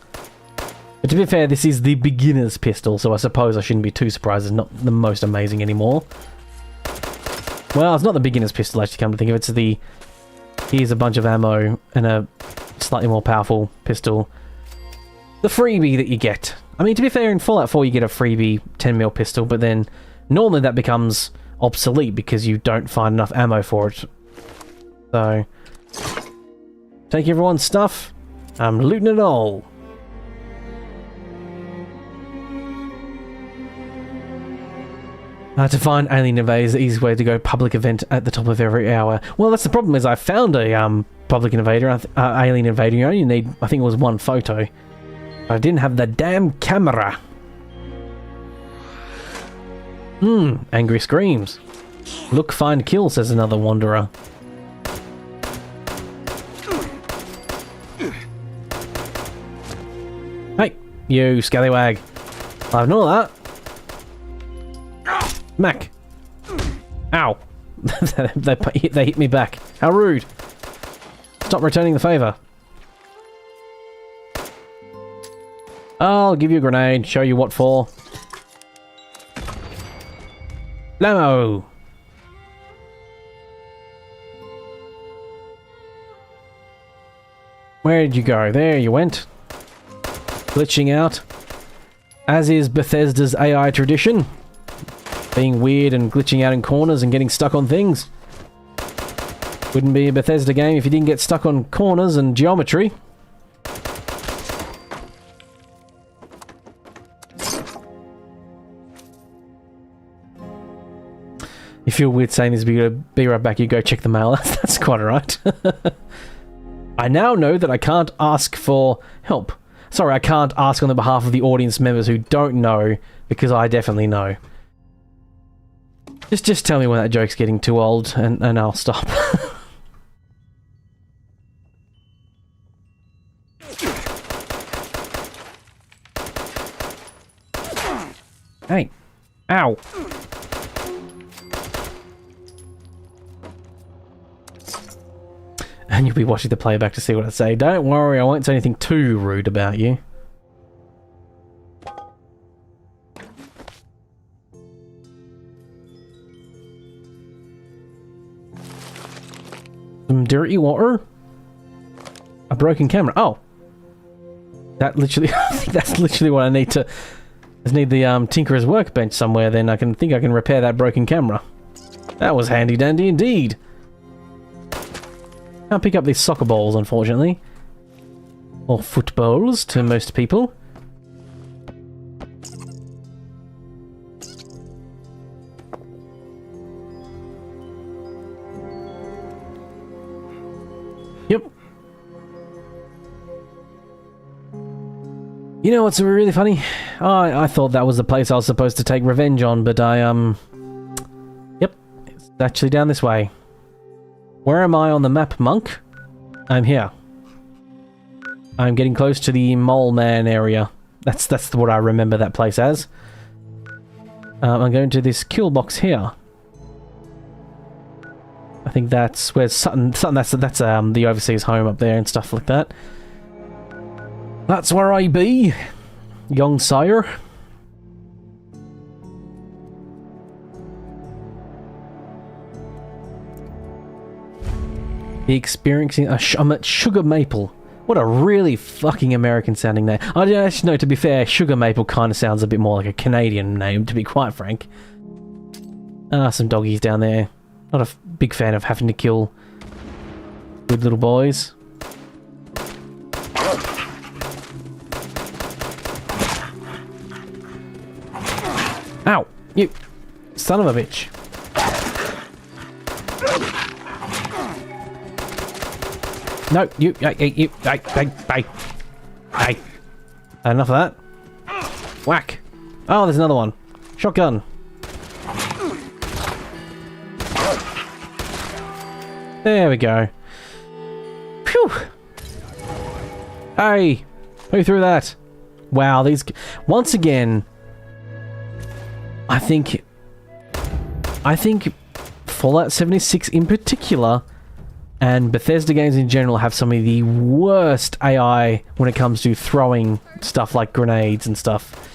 Speaker 4: But to be fair, this is the beginner's pistol, so I suppose I shouldn't be too surprised it's not the most amazing anymore. Well, it's not the beginner's pistol, actually, come to think of it. It's the... Here's a bunch of ammo and a slightly more powerful pistol. The freebie that you get. I mean, to be fair, in Fallout 4 you get a freebie 10mm pistol, but then normally that becomes obsolete because you don't find enough ammo for it. So... Take everyone's stuff. I'm looting it all. To find alien invaders, the easiest way to go public event at the top of every hour. Well, that's the problem, is I found a public invader, alien invader. You only need, I think it was one photo. I didn't have the damn camera. Angry screams. Look, find, kill, says another wanderer. Hey, you scallywag. I have none of that. Mac. Ow. they hit me back. How rude. Stop returning the favour. I'll give you a grenade, show you what for. Blammo! Where did you go? There you went. Glitching out. As is Bethesda's AI tradition. Being weird and glitching out in corners and getting stuck on things. Wouldn't be a Bethesda game if you didn't get stuck on corners and geometry. You feel weird saying this, but be right back, you go check the mail. That's quite alright. I now know that I can't ask for help. Sorry, I can't ask on the behalf of the audience members who don't know, because I definitely know. Just tell me when that joke's getting too old, and I'll stop. Hey. Ow. And you'll be watching the playback to see what I say. Don't worry, I won't say anything too rude about you. Some dirty water? A broken camera. Oh! That literally... I think that's literally what I need to... I just need the Tinkerer's workbench somewhere, then I can repair that broken camera. That was handy dandy indeed. Can't pick up these soccer balls, unfortunately. Or footballs to most people. Yep. You know what's really funny? I thought that was the place I was supposed to take revenge on, but Yep, it's actually down this way. Where am I on the map, Monk? I'm here. I'm getting close to the Mole Man area. That's what I remember that place as. I'm going to this kill box here. I think that's where Sutton that's the overseer's home up there and stuff like that. That's where I be, young sire. Be experiencing I'm at Sugar Maple. What a really fucking American sounding name. I don't actually know, to be fair, Sugar Maple kind of sounds a bit more like a Canadian name, to be quite frank. Some doggies down there. Not a big fan of having to kill good little boys. Ow! You son of a bitch. No, you, hey. Enough of that. Whack. Oh, there's another one. Shotgun. There we go. Phew. Hey, who threw that? Wow, these... Once again, I think Fallout 76 in particular, and Bethesda games in general, have some of the worst AI when it comes to throwing stuff like grenades and stuff.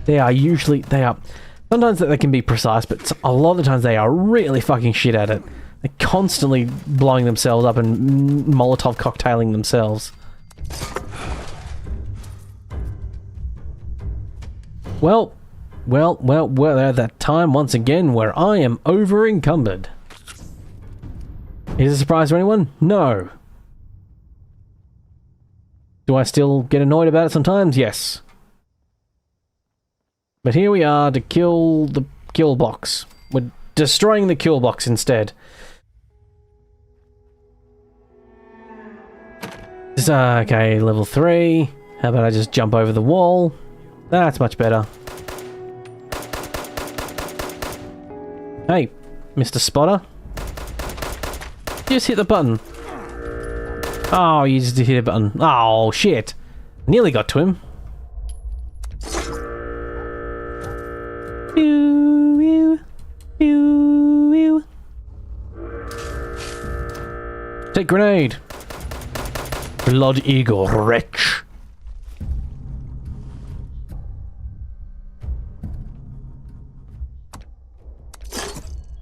Speaker 4: Sometimes they can be precise, but a lot of the times they are really fucking shit at it. They're constantly blowing themselves up and Molotov cocktailing themselves. Well, we're at that time once again where I am over encumbered. Is it a surprise to anyone? No. Do I still get annoyed about it sometimes? Yes. But here we are to kill the kill box. We're destroying the kill box instead. Okay, level 3. How about I just jump over the wall? That's much better. Hey, Mr. Spotter. Just hit the button. Oh, you just hit a button. Oh, shit. Nearly got to him. Pew, pew, pew, pew. Take grenade. Blood Eagle wretch.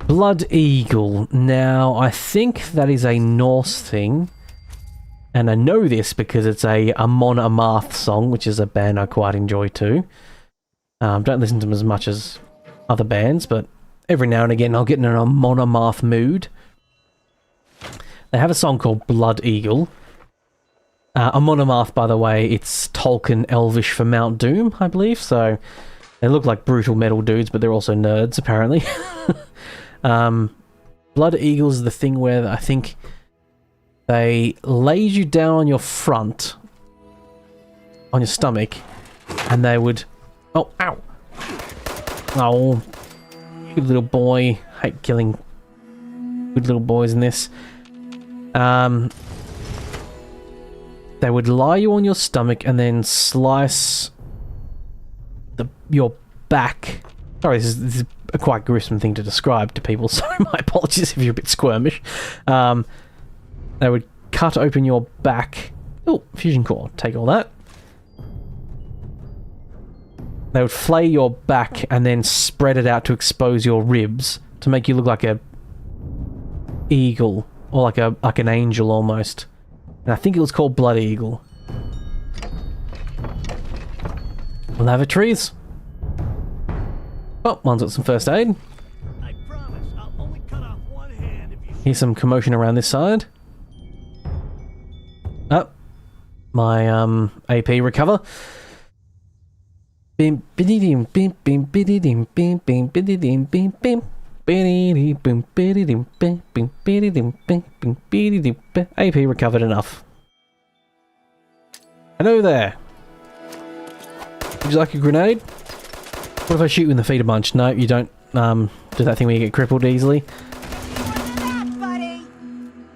Speaker 4: Blood Eagle. Now, I think that is a Norse thing. And I know this because it's a Amon Amarth song, which is a band I quite enjoy too. Don't listen to them as much as other bands, but every now and again I'll get in an Amon Amarth mood. They have a song called Blood Eagle. Amon Amarth, by the way, it's Tolkien Elvish for Mount Doom, I believe, so they look like brutal metal dudes, but they're also nerds, apparently. Blood Eagle is the thing where I think they laid you down on your front, on your stomach, and they would... Oh, ow! Oh, good little boy. Hate killing good little boys in this. They would lie you on your stomach and then slice your back. Sorry, this is a quite gruesome thing to describe to people, so my apologies if you're a bit squirmish. They would cut open your back. Oh, fusion core. Take all that. They would flay your back and then spread it out to expose your ribs to make you look like a eagle or like an angel almost. And I think it was called Blood Eagle. Lavatories. Oh, one's got some first aid.
Speaker 9: I promise I'll only cut off one hand if you...
Speaker 4: Here's some commotion around this side. Oh, my AP recover. Bim bididim bim bim bididim bim bim bididim bim bim bididim bim bididim bim bim bididim bim bim bididim bim. AP recovered enough. Hello there. Would you like a grenade? What if I shoot you in the feet a bunch? No, you don't do that thing where you get crippled easily.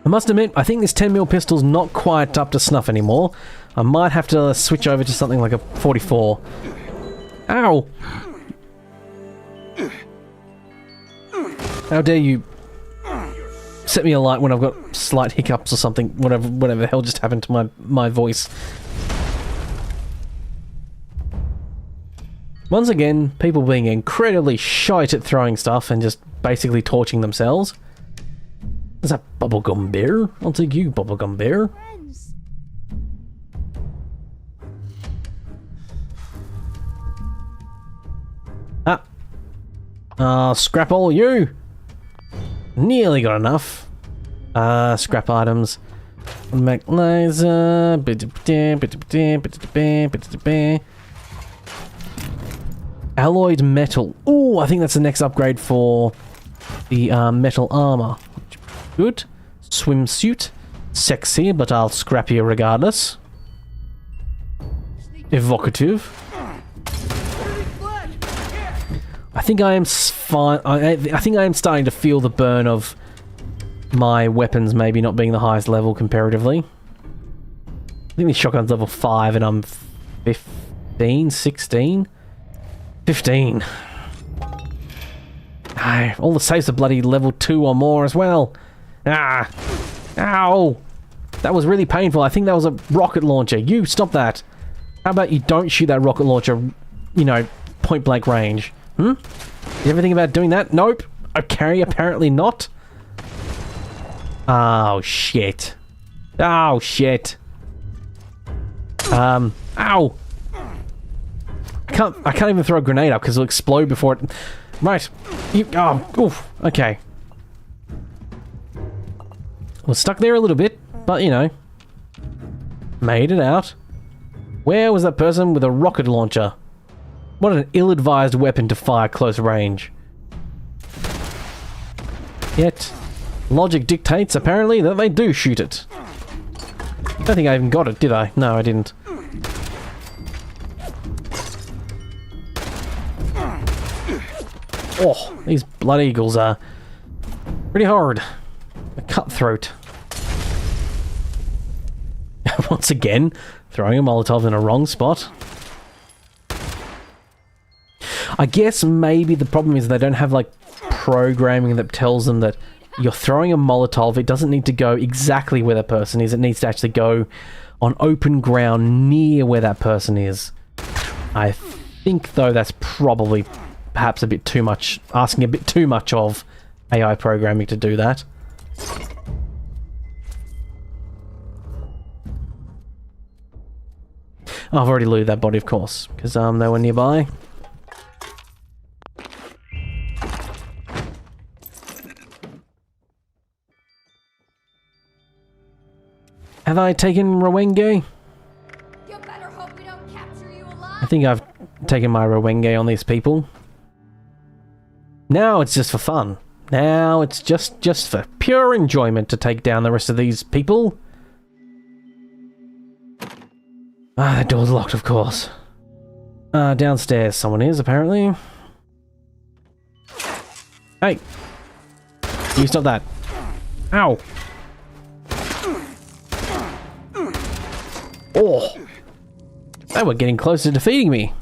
Speaker 4: I must admit, I think this 10mm pistol's not quite up to snuff anymore. I might have to switch over to something like a 44. Ow! How dare you set me alight when I've got slight hiccups or something, whatever the hell just happened to my voice. Once again, people being incredibly shite at throwing stuff and just basically torching themselves. Is that bubblegum bear? I'll take you, bubblegum bear. Scrap all you! Nearly got enough. Scrap items. Mac laser. Alloyed metal. Ooh, I think that's the next upgrade for the metal armor. Good. Swimsuit. Sexy, but I'll scrap you regardless. Evocative. I think I am fine. I think I am starting to feel the burn of my weapons maybe not being the highest level comparatively. I think the shotgun's level 5 and I'm 15, 16? 15. All the safes are bloody level 2 or more as well. Ah! Ow! That was really painful. I think that was a rocket launcher. You, stop that. How about you don't shoot that rocket launcher, you know, point blank range? Hmm? You ever think about doing that? Nope. Okay, apparently not. Oh, shit. Oh, shit. Ow! I can't even throw a grenade up because it'll explode before it... Right. Oof. Okay. Was stuck there a little bit, but, you know. Made it out. Where was that person with a rocket launcher? What an ill-advised weapon to fire close range. Yet, logic dictates, apparently, that they do shoot it. I don't think I even got it, did I? No, I didn't. Oh, these blood eagles are pretty hard. A cutthroat. Once again, throwing a Molotov in a wrong spot. I guess maybe the problem is they don't have, like, programming that tells them that you're throwing a Molotov, it doesn't need to go exactly where that person is, it needs to actually go on open ground near where that person is. I think, though, that's probably perhaps a bit too much, asking a bit too much of AI programming to do that. I've already looted that body, of course, because they were nearby. Have I taken Rowenge?
Speaker 15: You better hope we don't capture you alive.
Speaker 4: I think I've taken my Rowenge on these people. Now it's just for fun. Now it's just for pure enjoyment to take down the rest of these people. Ah, the door's locked, of course. Downstairs someone is, apparently. Hey! You stop that. Ow! Oh! They were getting close to defeating me.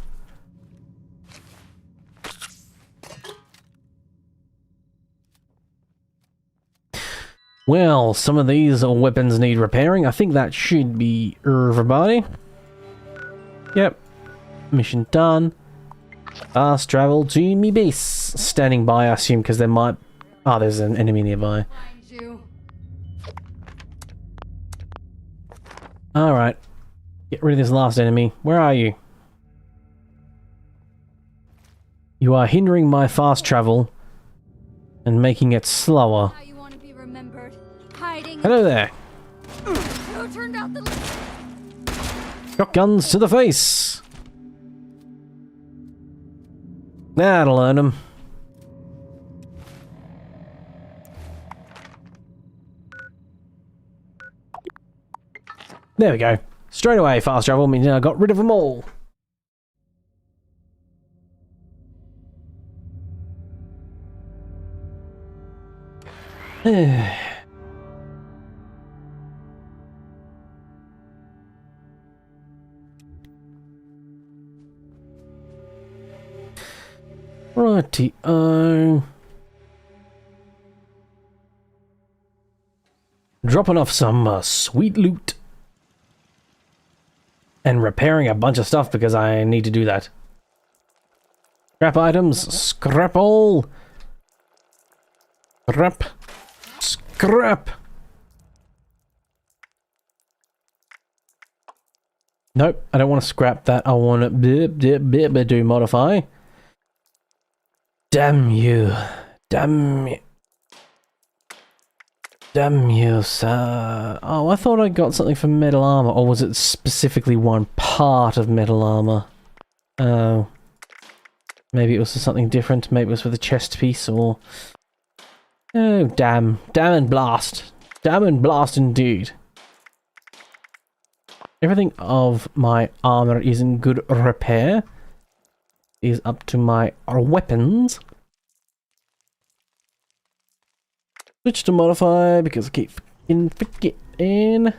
Speaker 4: Well, some of these weapons need repairing. I think that should be everybody. Yep. Mission done. Fast travel to me base. Standing by, I assume, because there might... Oh, there's an enemy nearby. Alright. Get rid of this last enemy. Where are you? You are hindering my fast travel and making it slower. Hello there. Shotguns to the face. That'll learn them. There we go. Straight away, fast travel means I got rid of them all. Righty-o. Dropping off some sweet loot. And repairing a bunch of stuff because I need to do that. Scrap items, scrap all. Scrap. Scrap. Nope, I don't want to scrap that. I want to do modify. Damn you. Damn you. Damn you, sir. Oh, I thought I got something for metal armor, or was it specifically one part of metal armor? Oh. Maybe it was for something different. Maybe it was for the chest piece, or... Oh, damn. Damn and blast. Damn and blast indeed. Everything of my armor is in good repair. Is up to my weapons. Switch to modify because I keep fucking forgetting.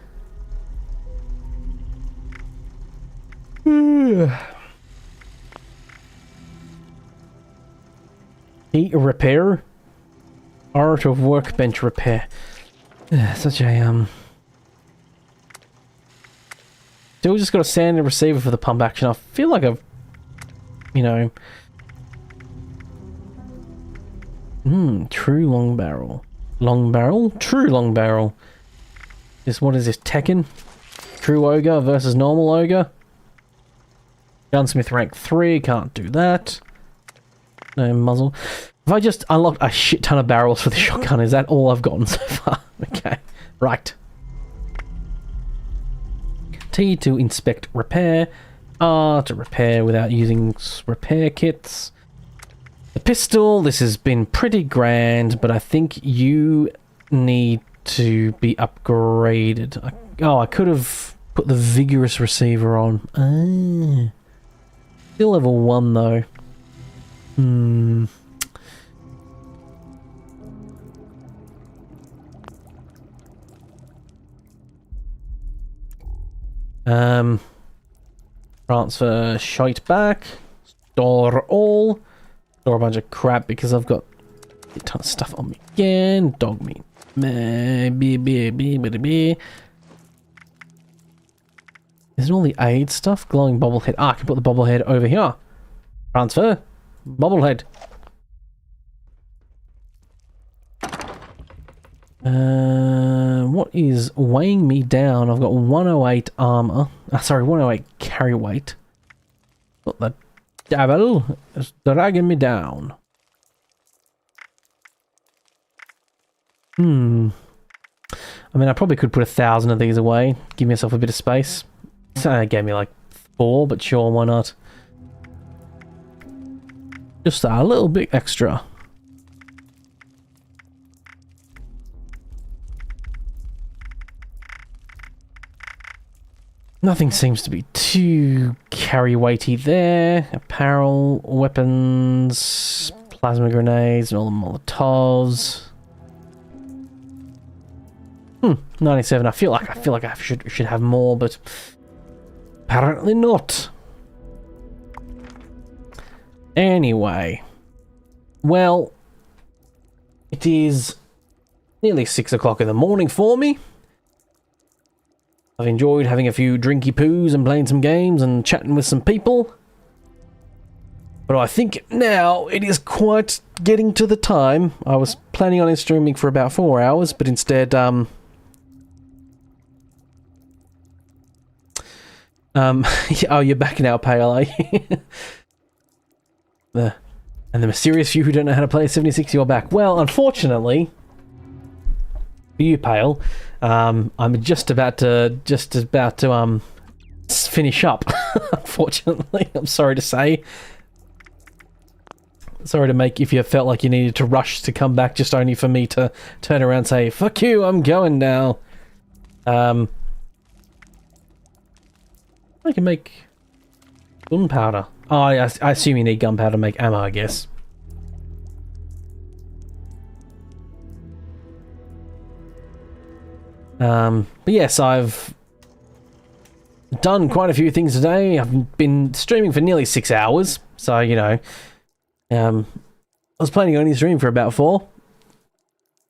Speaker 4: Heat repair. Art of workbench repair. Such a Still just got a standard receiver for the pump action. I feel like I've, you know. True long barrel. Long barrel? True long barrel. What is this, Tekken? True ogre versus normal ogre? Gunsmith rank 3, can't do that. No muzzle. Have I just unlocked a shit ton of barrels for the shotgun? Is that all I've gotten so far? Okay, right. T to inspect repair. R to repair without using repair kits. The pistol, this has been pretty grand, but I think you need to be upgraded. I could have put the vigorous receiver on. Still level 1 though. Transfer shite back. Store all. Store a bunch of crap because I've got a ton of stuff on me again. Dog meat. Isn't all the aid stuff? Glowing bobblehead. Ah, I can put the bobblehead over here. Transfer. Bobblehead. What is weighing me down? I've got 108 armor. Sorry, 108 carry weight. But the devil is dragging me down. I mean, I probably could put 1,000 of these away. Give myself a bit of space. So it gave me like 4, but sure, why not? Just a little bit extra. Nothing seems to be too carry weighty there. Apparel, weapons, plasma grenades, and all the Molotovs. 97. I feel like I should have more, but apparently not. Anyway, well, it is nearly 6 o'clock in the morning for me. I've enjoyed having a few drinky poos and playing some games and chatting with some people. But I think now it is quite getting to the time. I was planning on streaming for about 4 hours, but instead, oh, you're back now, Pale, are you? And the mysterious few who don't know how to play 76, you're back. Well, unfortunately, for you, Pale, I'm just about to finish up. Unfortunately, I'm sorry to say. Sorry to make if you felt like you needed to rush to come back, just only for me to turn around and say, "Fuck you, I'm going now." I can make gunpowder. Oh, I assume you need gunpowder to make ammo, I guess. But yes, I've done quite a few things today. I've been streaming for nearly 6 hours, so, you know, I was planning on only streaming for about 4.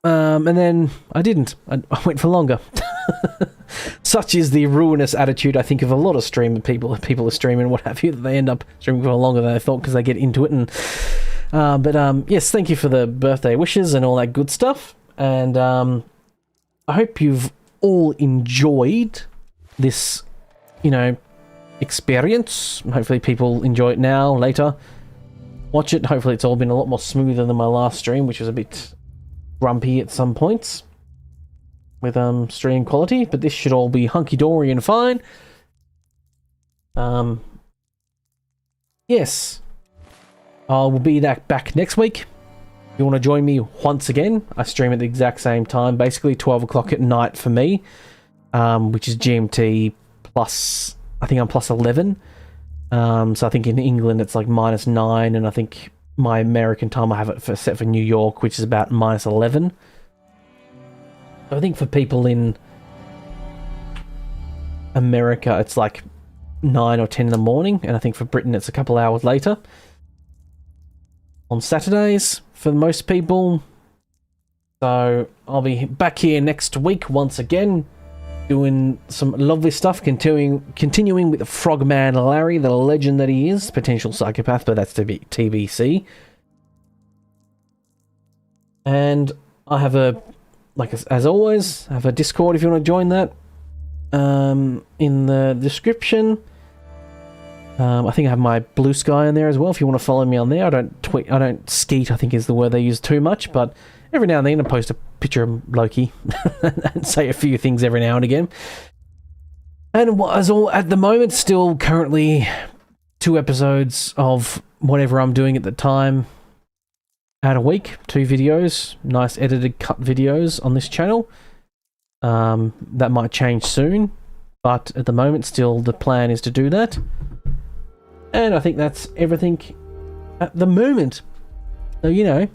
Speaker 4: And then I didn't. I went for longer. Such is the ruinous attitude, I think, of a lot of streaming people. People are streaming, what have you, that they end up streaming for longer than they thought because they get into it. And but yes, thank you for the birthday wishes and all that good stuff. And I hope you've all enjoyed this, you know, experience. Hopefully people enjoy it now, later. Watch it. Hopefully it's all been a lot more smoother than my last stream, which was a bit grumpy at some points with stream quality, but this should all be hunky-dory and fine. Yes. I will be back next week. If you want to join me once again, I stream at the exact same time, basically 12 o'clock at night for me, which is GMT plus, I think I'm plus 11. So I think in England it's like -9, and I think my American time I have it set for New York, which is about -11. So I think for people in America it's like 9 or 10 in the morning, and I think for Britain it's a couple hours later. On Saturdays for most people. So I'll be back here next week once again, doing some lovely stuff, continuing with Frogman Larry, the legend that he is, potential psychopath, but that's to be TBC. And I have a, like as always, I have a Discord if you want to join that, in the description. I think I have my Blue Sky in there as well if you want to follow me on there. I don't skeet, I think is the word they use too much, but every now and then I post a picture of Loki and say a few things every now and again. And as all at the moment, still currently 2 episodes of whatever I'm doing at the time out a week, 2 videos, nice edited cut videos on this channel. That might change soon, but at the moment still the plan is to do that. And I think that's everything at the moment. So, you know,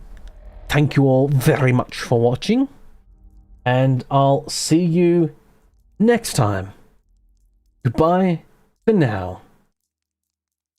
Speaker 4: thank you all very much for watching, and I'll see you next time.
Speaker 1: Goodbye for now.